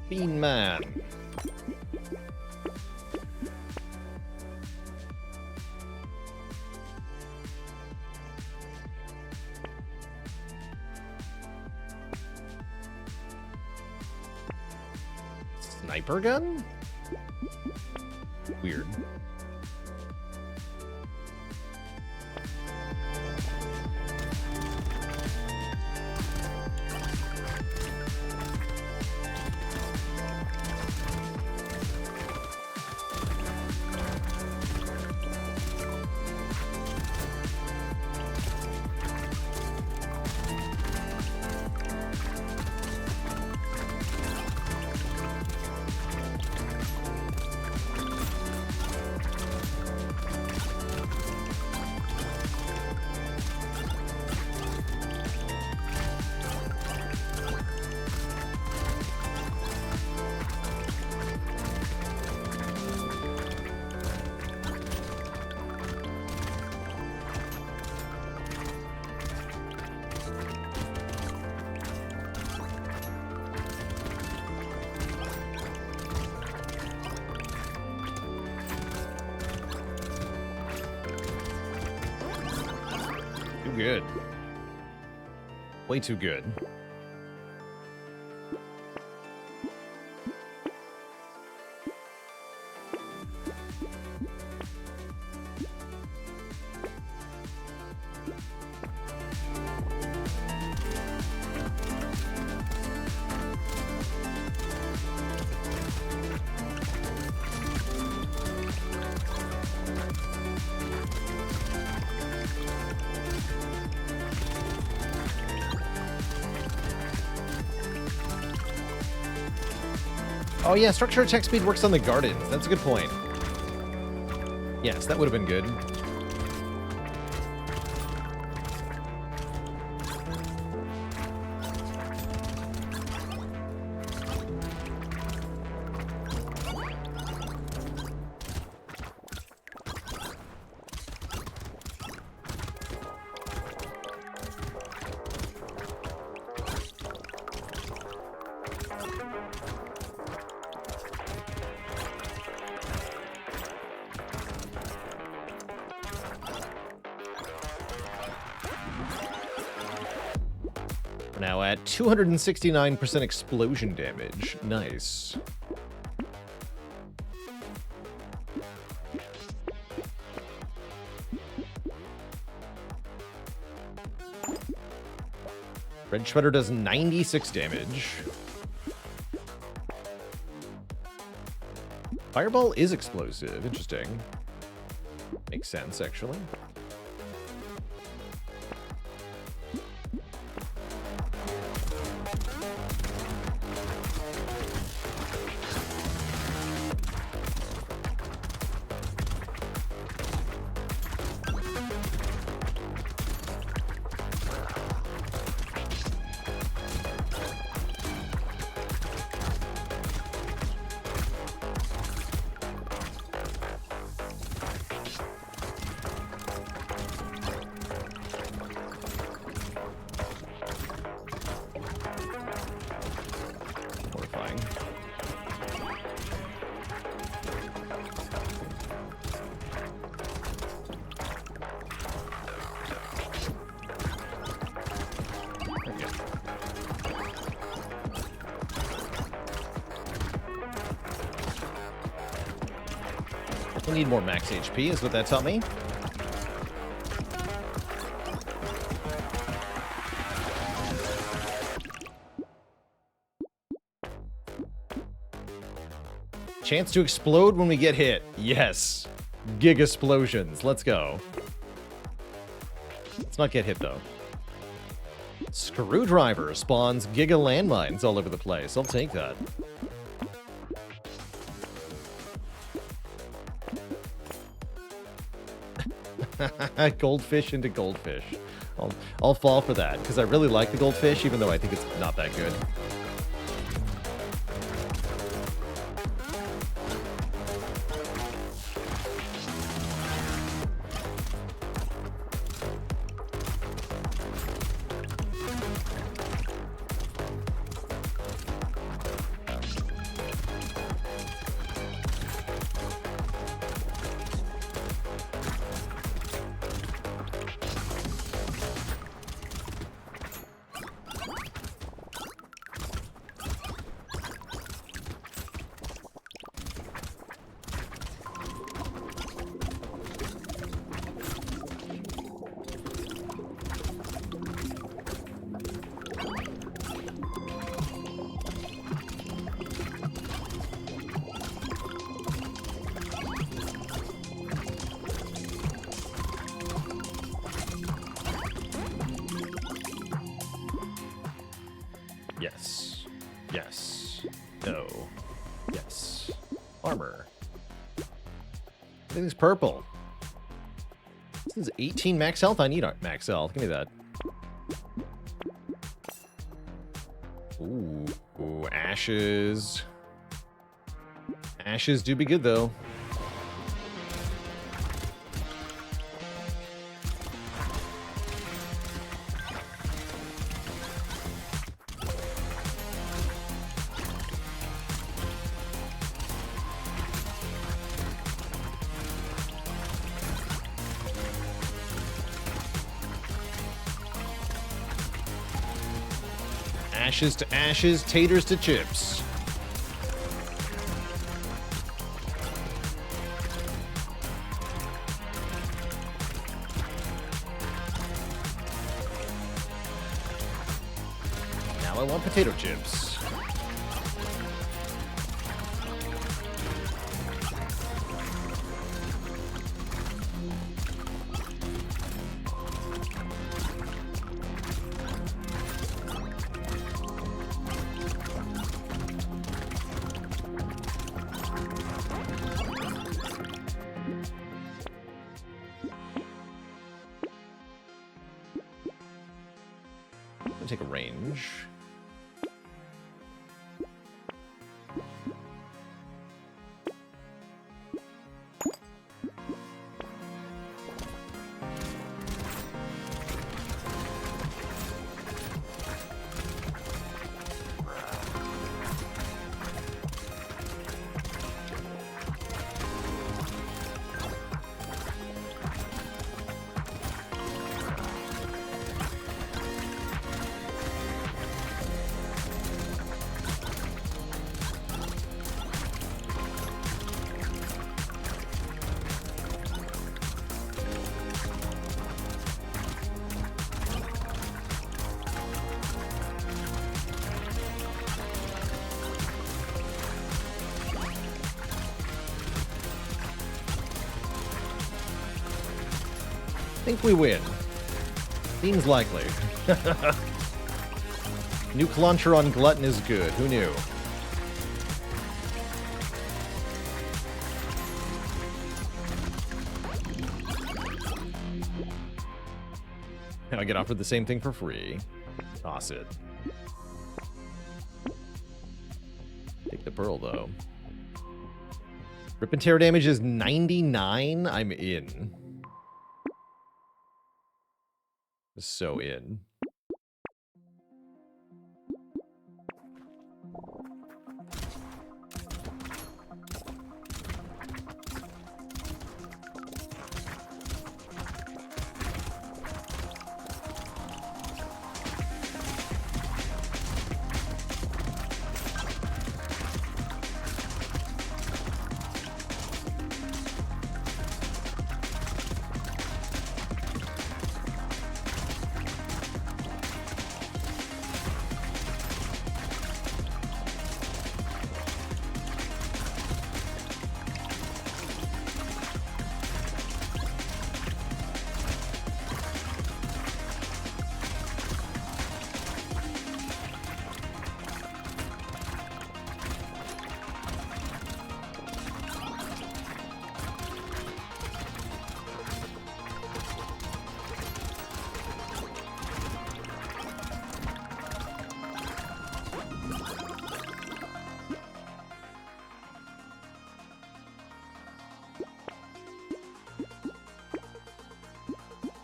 Bean Man. Sniper gun? Weird. Too good. Way too good. Oh yeah, structure attack speed works on the gardens. That's a good point. Yes, that would have been good. Now at 269% explosion damage. Nice. Red Shredder does 96 damage. Fireball is explosive. Interesting. Makes sense, actually. I need more max HP, is what that taught me. Chance to explode when we get hit. Yes. Gig-explosions. Let's go. Let's not get hit, though. Screwdriver spawns giga landmines all over the place. I'll take that. Goldfish into goldfish. I'll fall for that, because I really like the goldfish, even though I think it's not that good. Yes. Yes. No. Yes. Armor. Everything's purple. This is 18 max health. I need max health. Give me that. Ooh. Ooh, ashes. Ashes do be good, though. Ashes to ashes, taters to chips. Now I want potato chips. Take a range. I think we win. Seems likely. Nuke launcher on Glutton is good. Who knew? Now I get offered the same thing for free. Toss it. Take the pearl, though. Rip and tear damage is 99? I'm in. So in.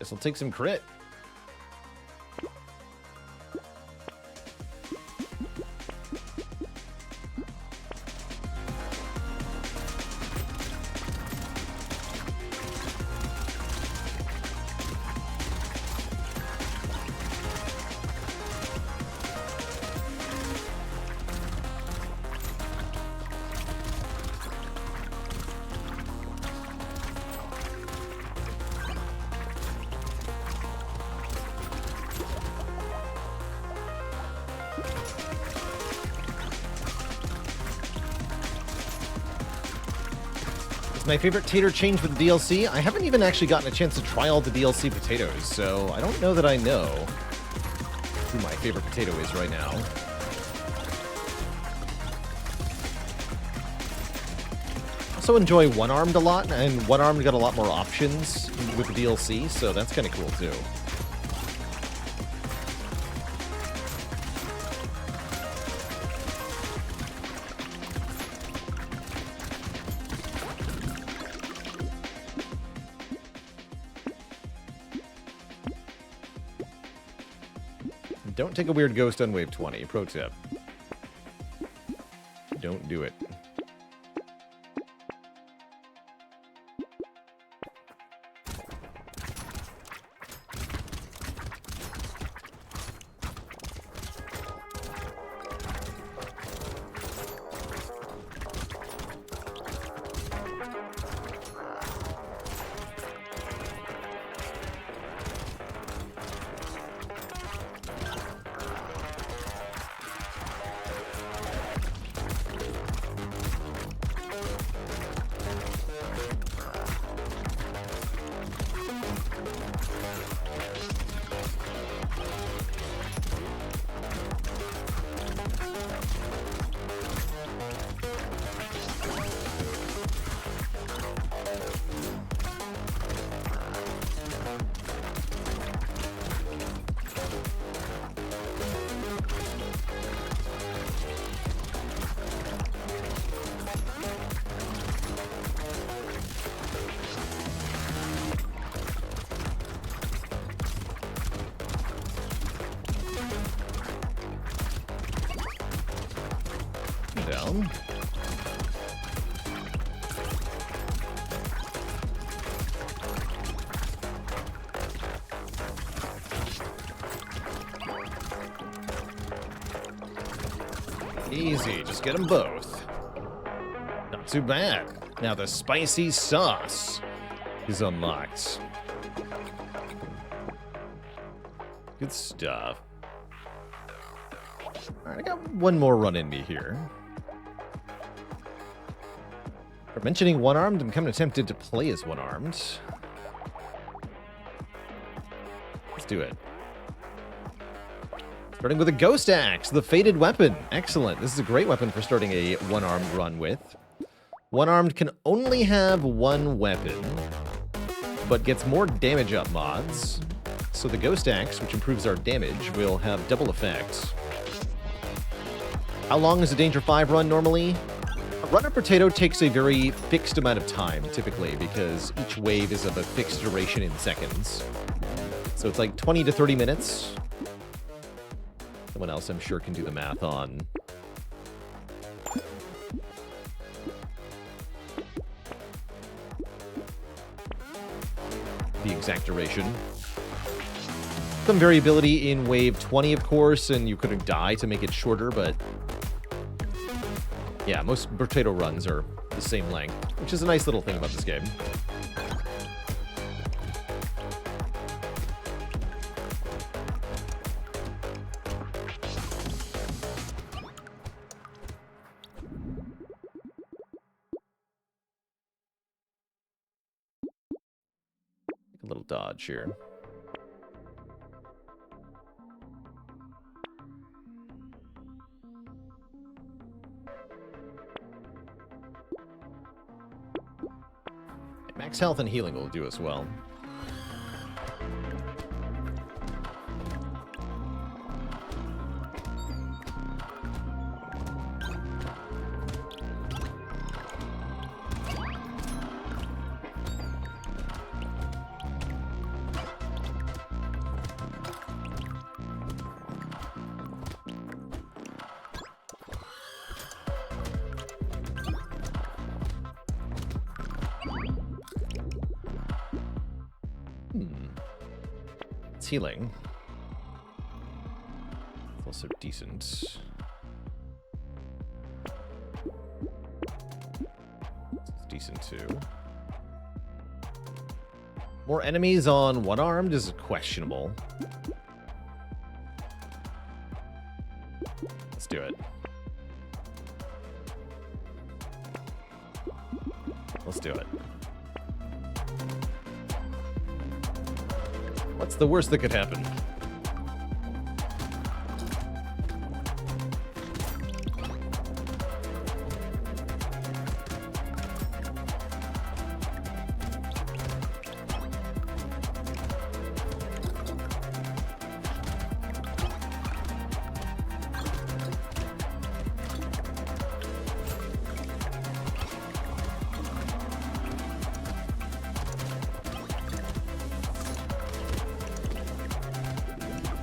Guess I'll take some crit. My favorite tater change with the DLC? I haven't even actually gotten a chance to try all the DLC potatoes, so I don't know that I know who my favorite potato is right now. I also enjoy One-Armed a lot, and One-Armed got a lot more options with the DLC, so that's kind of cool too. Don't take a weird ghost on wave 20. Pro tip. Don't do it. Down. Easy, just get them both. Not too bad. Now the spicy sauce is unlocked. Good stuff. Alright, I got one more run in me here. For mentioning One-Armed, I'm kind of tempted to play as One-Armed. Let's do it. Starting with a Ghost Axe, the Fated Weapon. Excellent. This is a great weapon for starting a One-Armed run with. One-Armed can only have one weapon, but gets more damage up mods. So the Ghost Axe, which improves our damage, will have double effect. How long is a Danger 5 run normally? A run of Brotato takes a very fixed amount of time, typically, because each wave is of a fixed duration in seconds. So it's like 20 to 30 minutes. Someone else, I'm sure, can do the math on the exact duration. Some variability in wave 20, of course, and you couldn't die to make it shorter, but yeah, most Brotato runs are the same length, which is a nice little thing about this game. A little dodge here. Max health and healing will do as well. It's healing. It's also decent. It's decent too. More enemies on one-armed is questionable. Let's do it. Let's do it. What's the worst that could happen?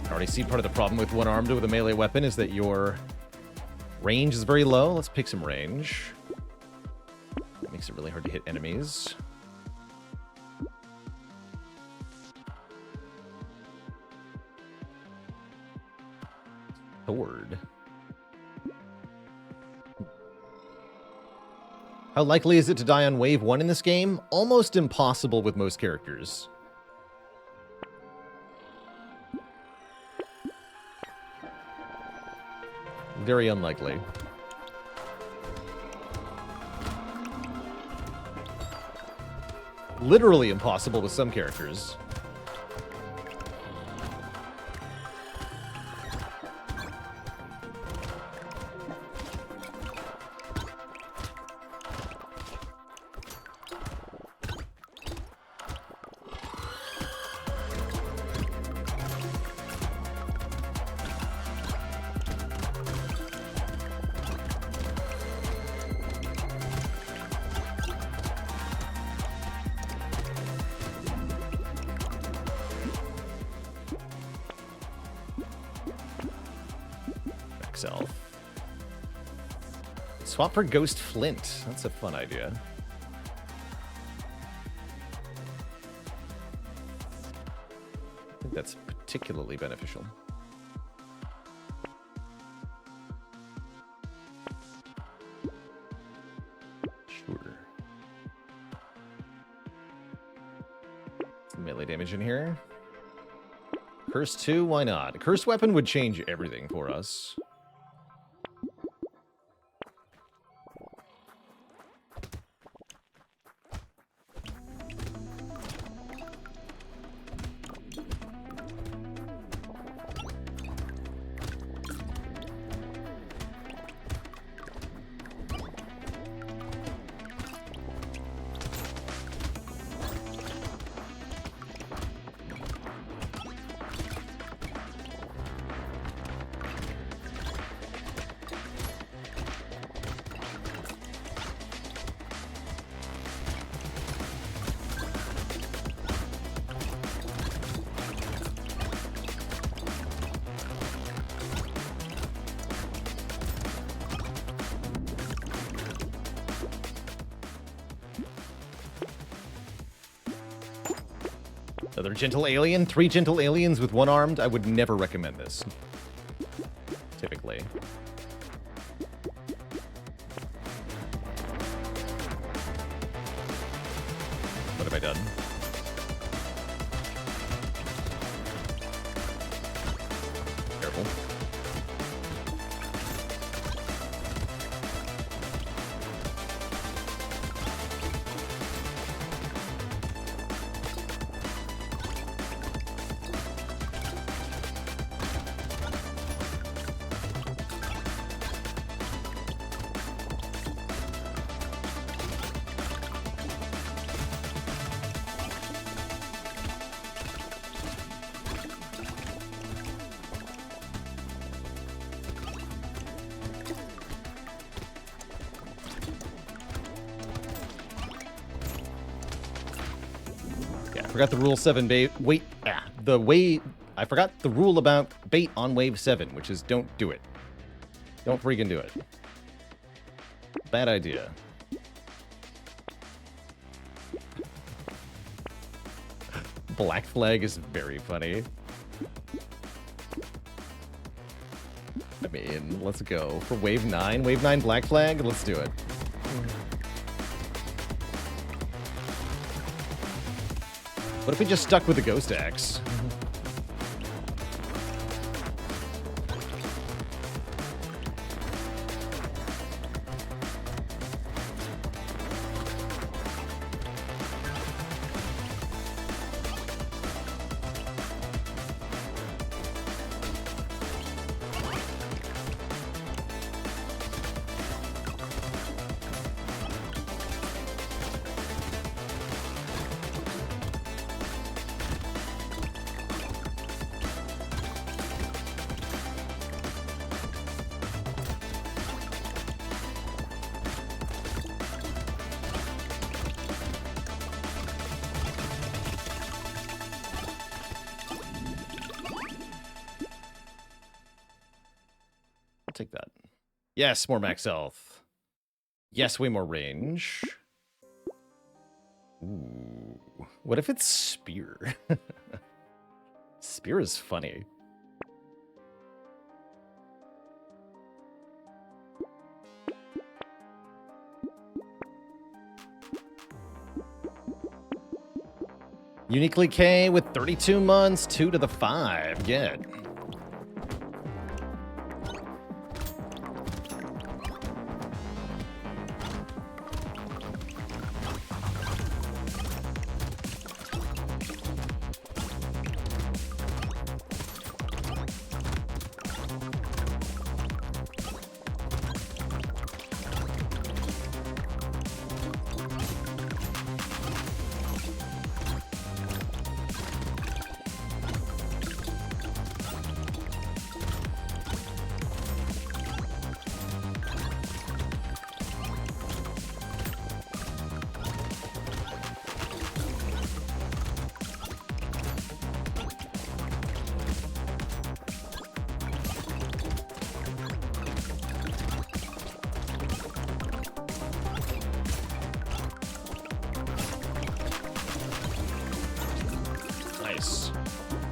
Already see part of the problem with one-armed with a melee weapon is that your range is very low. Let's pick some range. That makes it really hard to hit enemies. Sword. How likely is it to die on wave 1 in this game? Almost impossible with most characters. Very unlikely. Literally impossible with some characters. Swap for Ghost Flint. That's a fun idea. I think that's particularly beneficial. Sure. Some melee damage in here. Curse 2, why not? A cursed weapon would change everything for us. Another gentle alien? 3 gentle aliens with one-armed? I would never recommend this. Typically. What have I done? Careful. I forgot the rule 7 bait. I forgot the rule about bait on wave 7, which is don't do it. Don't freaking do it. Bad idea. Black Flag is very funny. I mean, let's go. For Wave 9? Wave 9 Black Flag? Let's do it. What if we just stuck with the Ghost Axe? Take that. Yes, more max health. Yes, way more range. Ooh. What if it's Spear? Spear is funny. Uniquely K with 32 months, 2 to the 5. Good.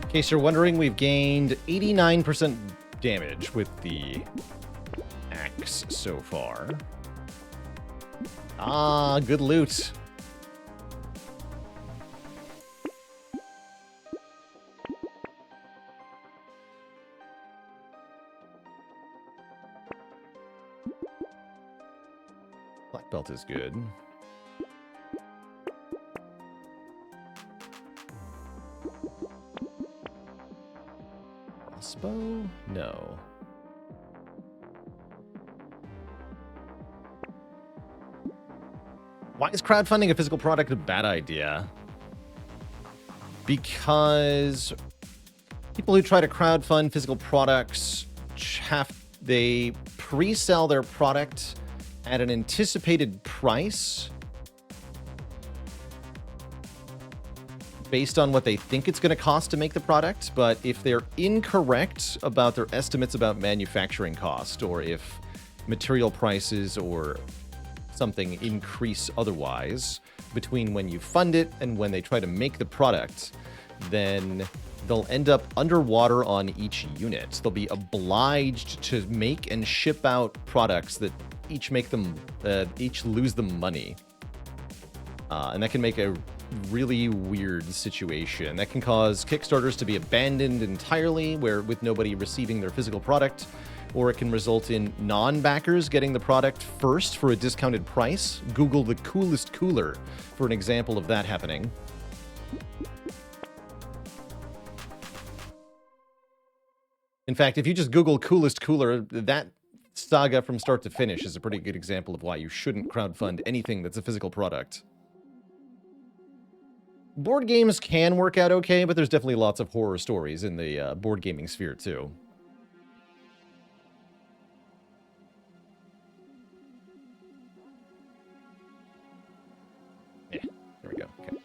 In case you're wondering, we've gained 89% damage with the axe so far. Ah, good loot. Black belt is good. Crossbow? No. Why is crowdfunding a physical product a bad idea? Because people who try to crowdfund physical products they pre-sell their product at an anticipated price based on what they think it's going to cost to make the product, but if they're incorrect about their estimates about manufacturing cost, or if material prices or something increase otherwise between when you fund it and when they try to make the product, then they'll end up underwater on each unit. They'll be obliged to make and ship out products that each lose them money. And that can make a really weird situation. That can cause Kickstarters to be abandoned entirely, with nobody receiving their physical product, or it can result in non-backers getting the product first for a discounted price. Google the coolest cooler for an example of that happening. In fact, if you just Google coolest cooler, that saga from start to finish is a pretty good example of why you shouldn't crowdfund anything that's a physical product. Board games can work out okay, but there's definitely lots of horror stories in the board gaming sphere, too. Yeah, there we go. Okay.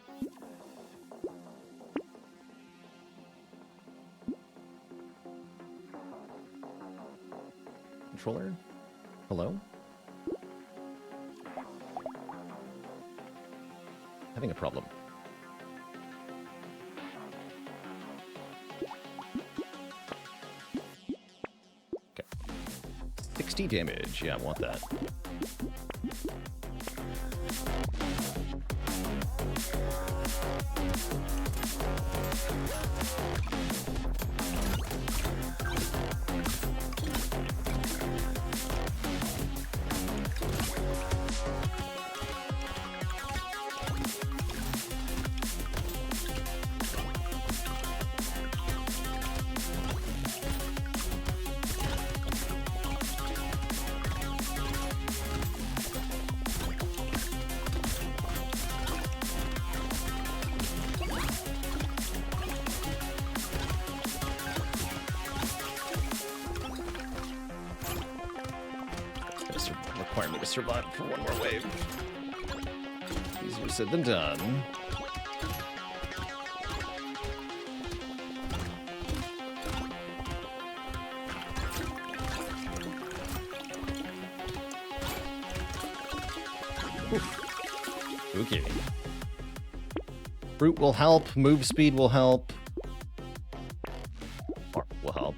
Controller? Hello? Having a problem. 60 damage. Yeah, I want that. Require me to survive for one more wave. Easier said than done. Oof. Okay. Brute will help. Move speed will help. Arc will help.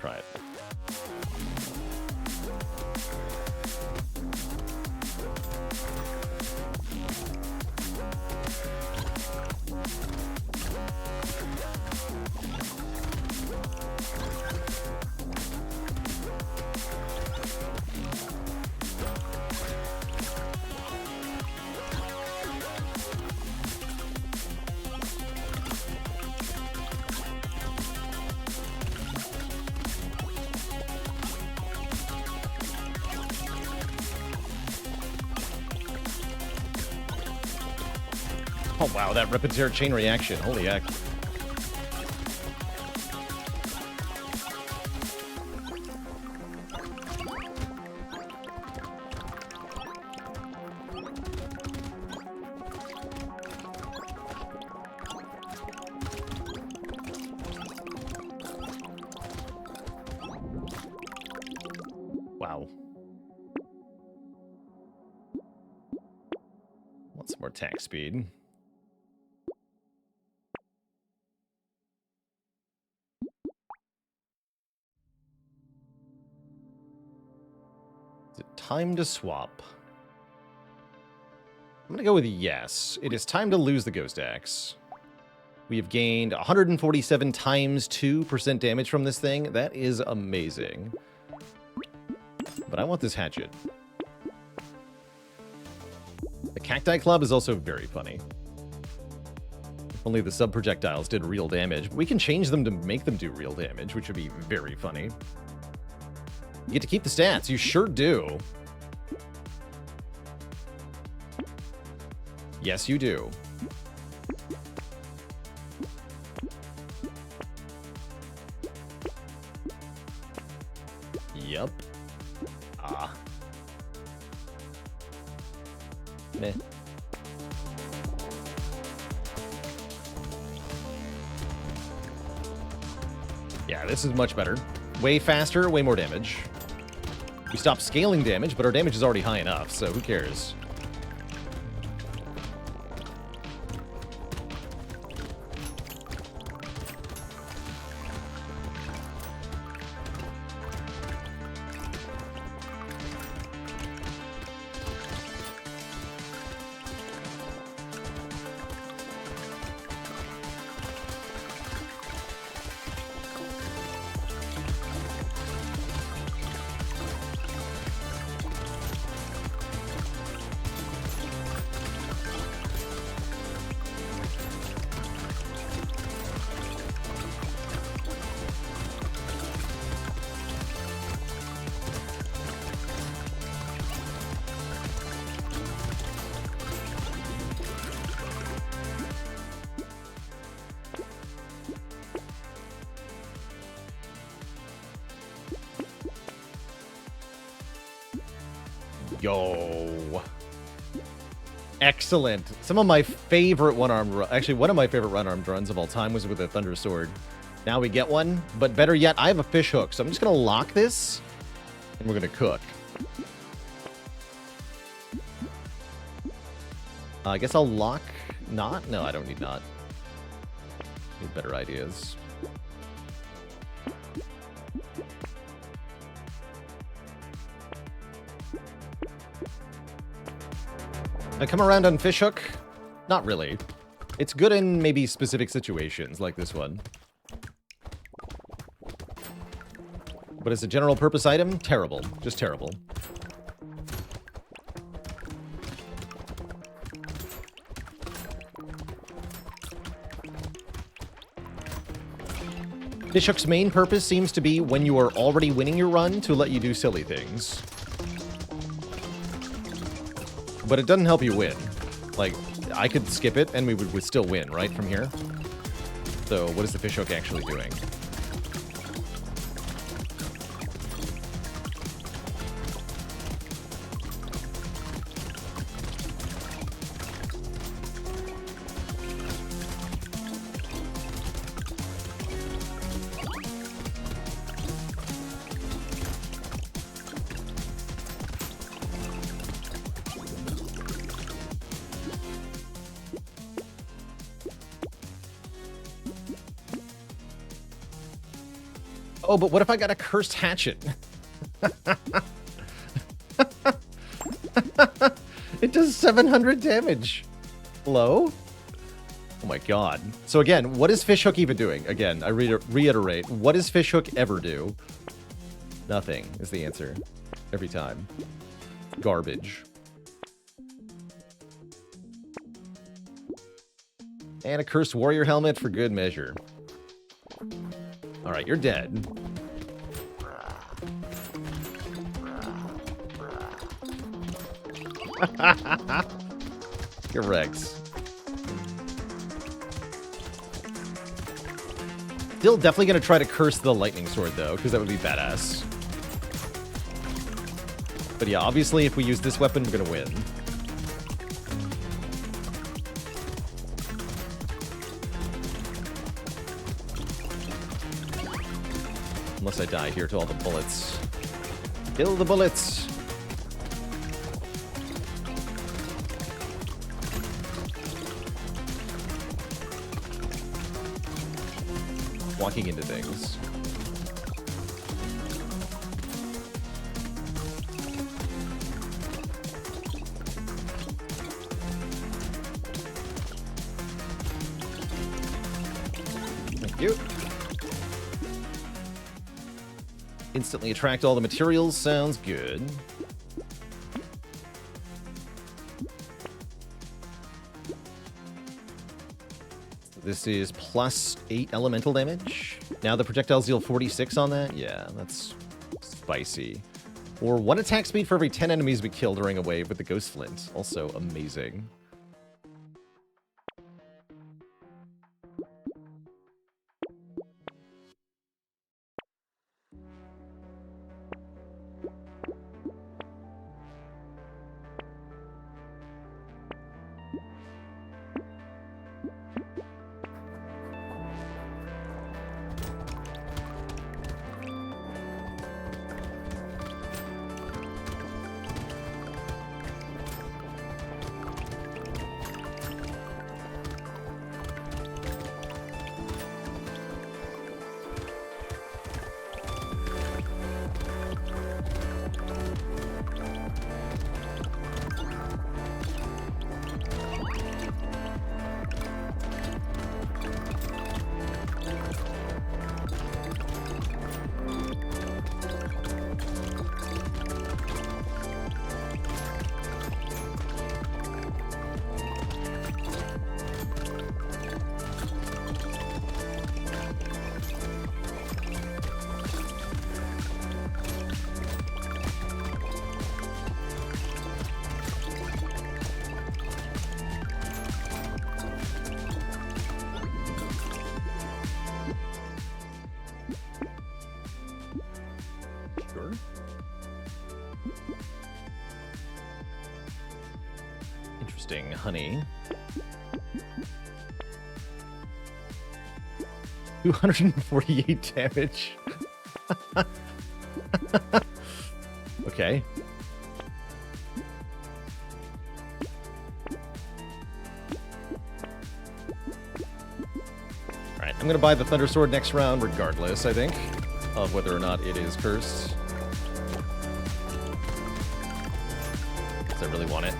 Try it. Oh wow, that repetitive chain reaction. Holy heck. Wow. Want some more attack speed. Is it time to swap? I'm gonna go with yes. It is time to lose the Ghost Axe. We have gained 147 times 2% damage from this thing. That is amazing. But I want this hatchet. The Cacti Club is also very funny. If only the sub-projectiles did real damage. We can change them to make them do real damage, which would be very funny. You get to keep the stats. You sure do. Yes, you do. Yep. Ah. Meh. Yeah, this is much better. Way faster, way more damage. We stopped scaling damage, but our damage is already high enough, so who cares? Yo. Excellent. Some of my favorite one-armed... Actually, one of my favorite one-armed runs of all time was with a Thunder Sword. Now we get one, but better yet, I have a fish hook, so I'm just going to lock this, and we're going to cook. I guess I'll lock not. No, I don't need not. Need better ideas. I come around on Fishhook? Not really. It's good in maybe specific situations like this one. But as a general purpose item, terrible. Just terrible. Fishhook's main purpose seems to be when you are already winning your run to let you do silly things. But it doesn't help you win. Like, I could skip it and we would still win, right, from here? So, what is the Fishhook actually doing? Oh, but what if I got a cursed hatchet? It does 700 damage. Hello? Oh my god. So again, what is Fishhook even doing? Again, I reiterate, what does Fishhook ever do? Nothing is the answer. Every time. Garbage. And a cursed warrior helmet for good measure. Alright, you're dead. You're Rex. Still definitely gonna try to curse the lightning sword though, because that would be badass. But yeah, obviously if we use this weapon, we're gonna win. Unless I die here to all the bullets. Kill the bullets! Walking into things. Thank you. Instantly attract all the materials. Sounds good. This is plus 8 elemental damage. Now the projectiles deal 46 on that? Yeah, that's spicy. Or 1 attack speed for every 10 enemies we kill during a wave with the Ghost Flint. Also amazing. Interesting, honey. 248 damage. I'm going to buy the Thunder Sword next round regardless, I think, of whether or not it is cursed. Because I really want it.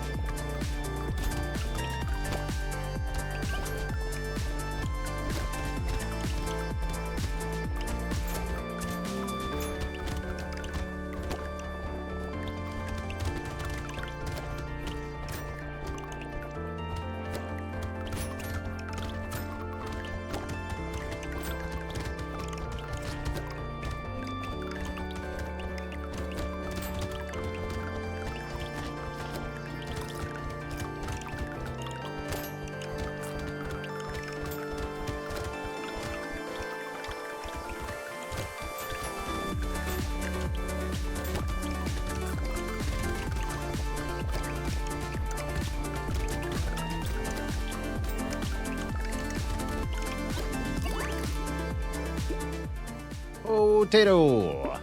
Brotato!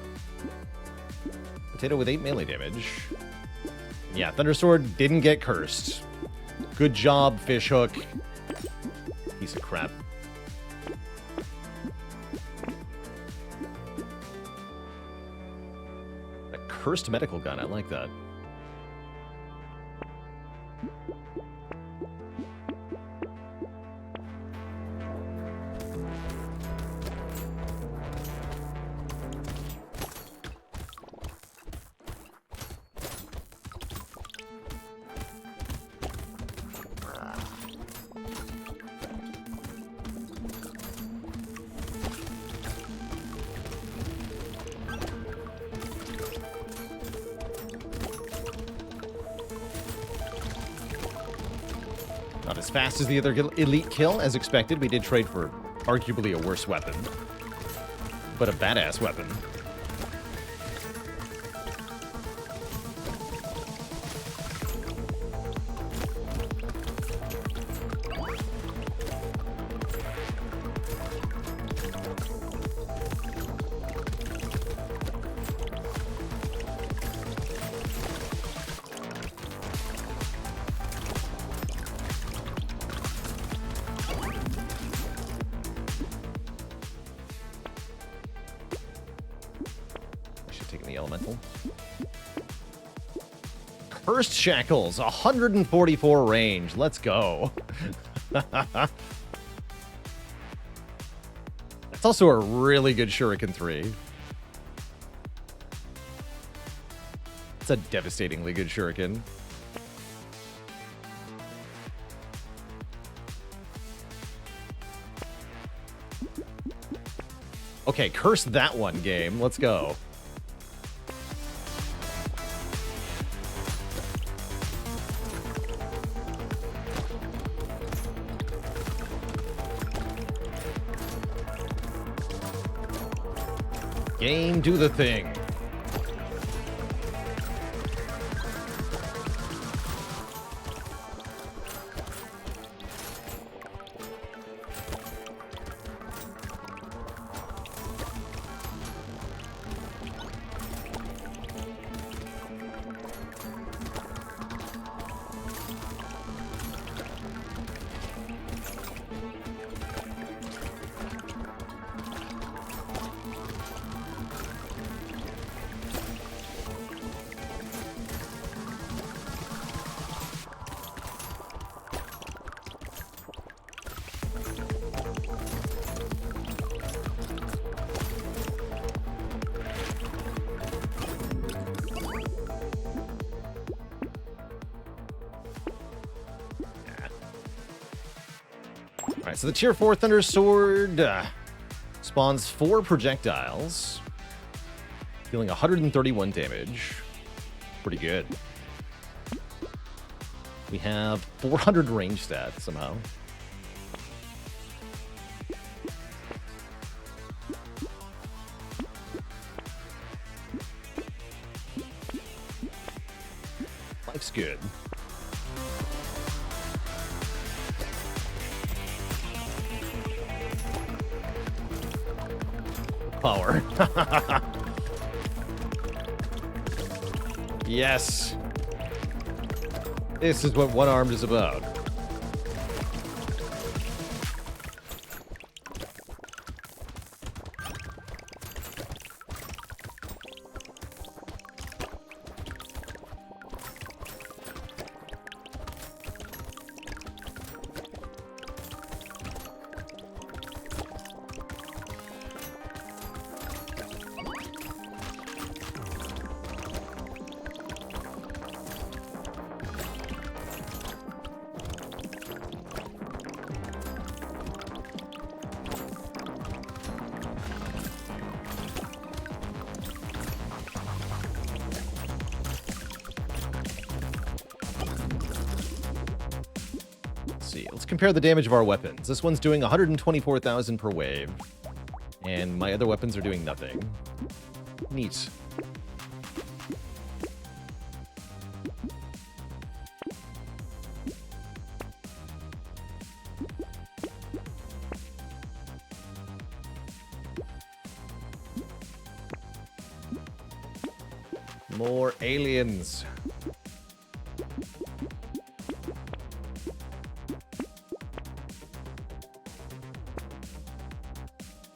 Brotato with 8 melee damage. Yeah, Thundersword didn't get cursed. Good job, Fishhook. Piece of crap. A cursed medical gun, I like that. Not as fast as the other elite kill, as expected. We did trade for arguably a worse weapon, but a badass weapon. Taking the elemental. Cursed Shackles, 144 range. Let's go. That's also a really good Shuriken 3. It's a devastatingly good Shuriken. Okay, curse that one, game. Let's go. Game, do the thing. Alright, so the Tier 4 Thunder Sword spawns 4 projectiles, dealing 131 damage. Pretty good. We have 400 range stats somehow. Life's good. Power. Yes. This is what one-armed is about. compare the damage of our weapons. This one's doing 124,000 per wave. And my other weapons are doing nothing. Neat. More aliens.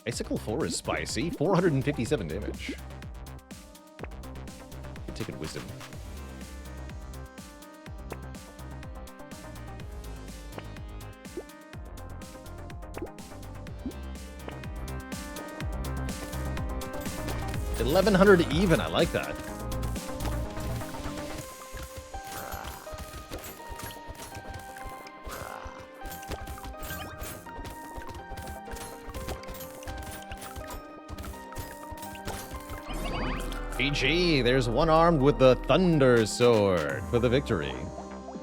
Icicle 4 is spicy. 457 damage. Take it wisdom. $1,100 even. I like that. GG, there's one armed with the Thunder Sword for the victory.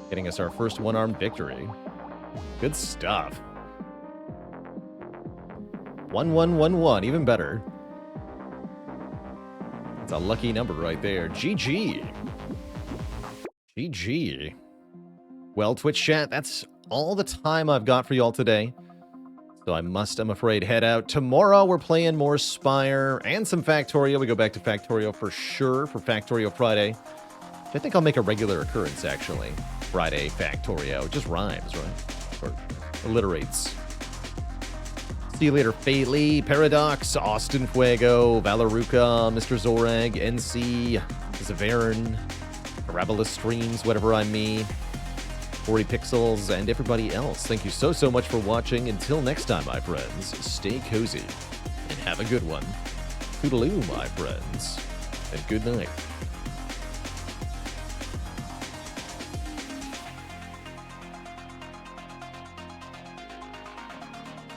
Getting us our first one-armed victory. Good stuff. 1111, even better. It's a lucky number right there. GG. GG. Well, Twitch chat, that's all the time I've got for y'all today. So I must, I'm afraid, head out. Tomorrow we're playing more Spire and some Factorio. We go back to Factorio for sure for Factorio Friday. I think I'll make a regular occurrence, actually. Friday Factorio. It just rhymes, right? Or alliterates. See you later, Faithley, Paradox, Austin Fuego, Valeruca, Mr. Zorag, NC, Zavarin, Parabola Streams, whatever I mean. 40 Pixels, and everybody else. Thank you so much for watching. Until next time, my friends, stay cozy and have a good one. Toodaloo, my friends, and good night.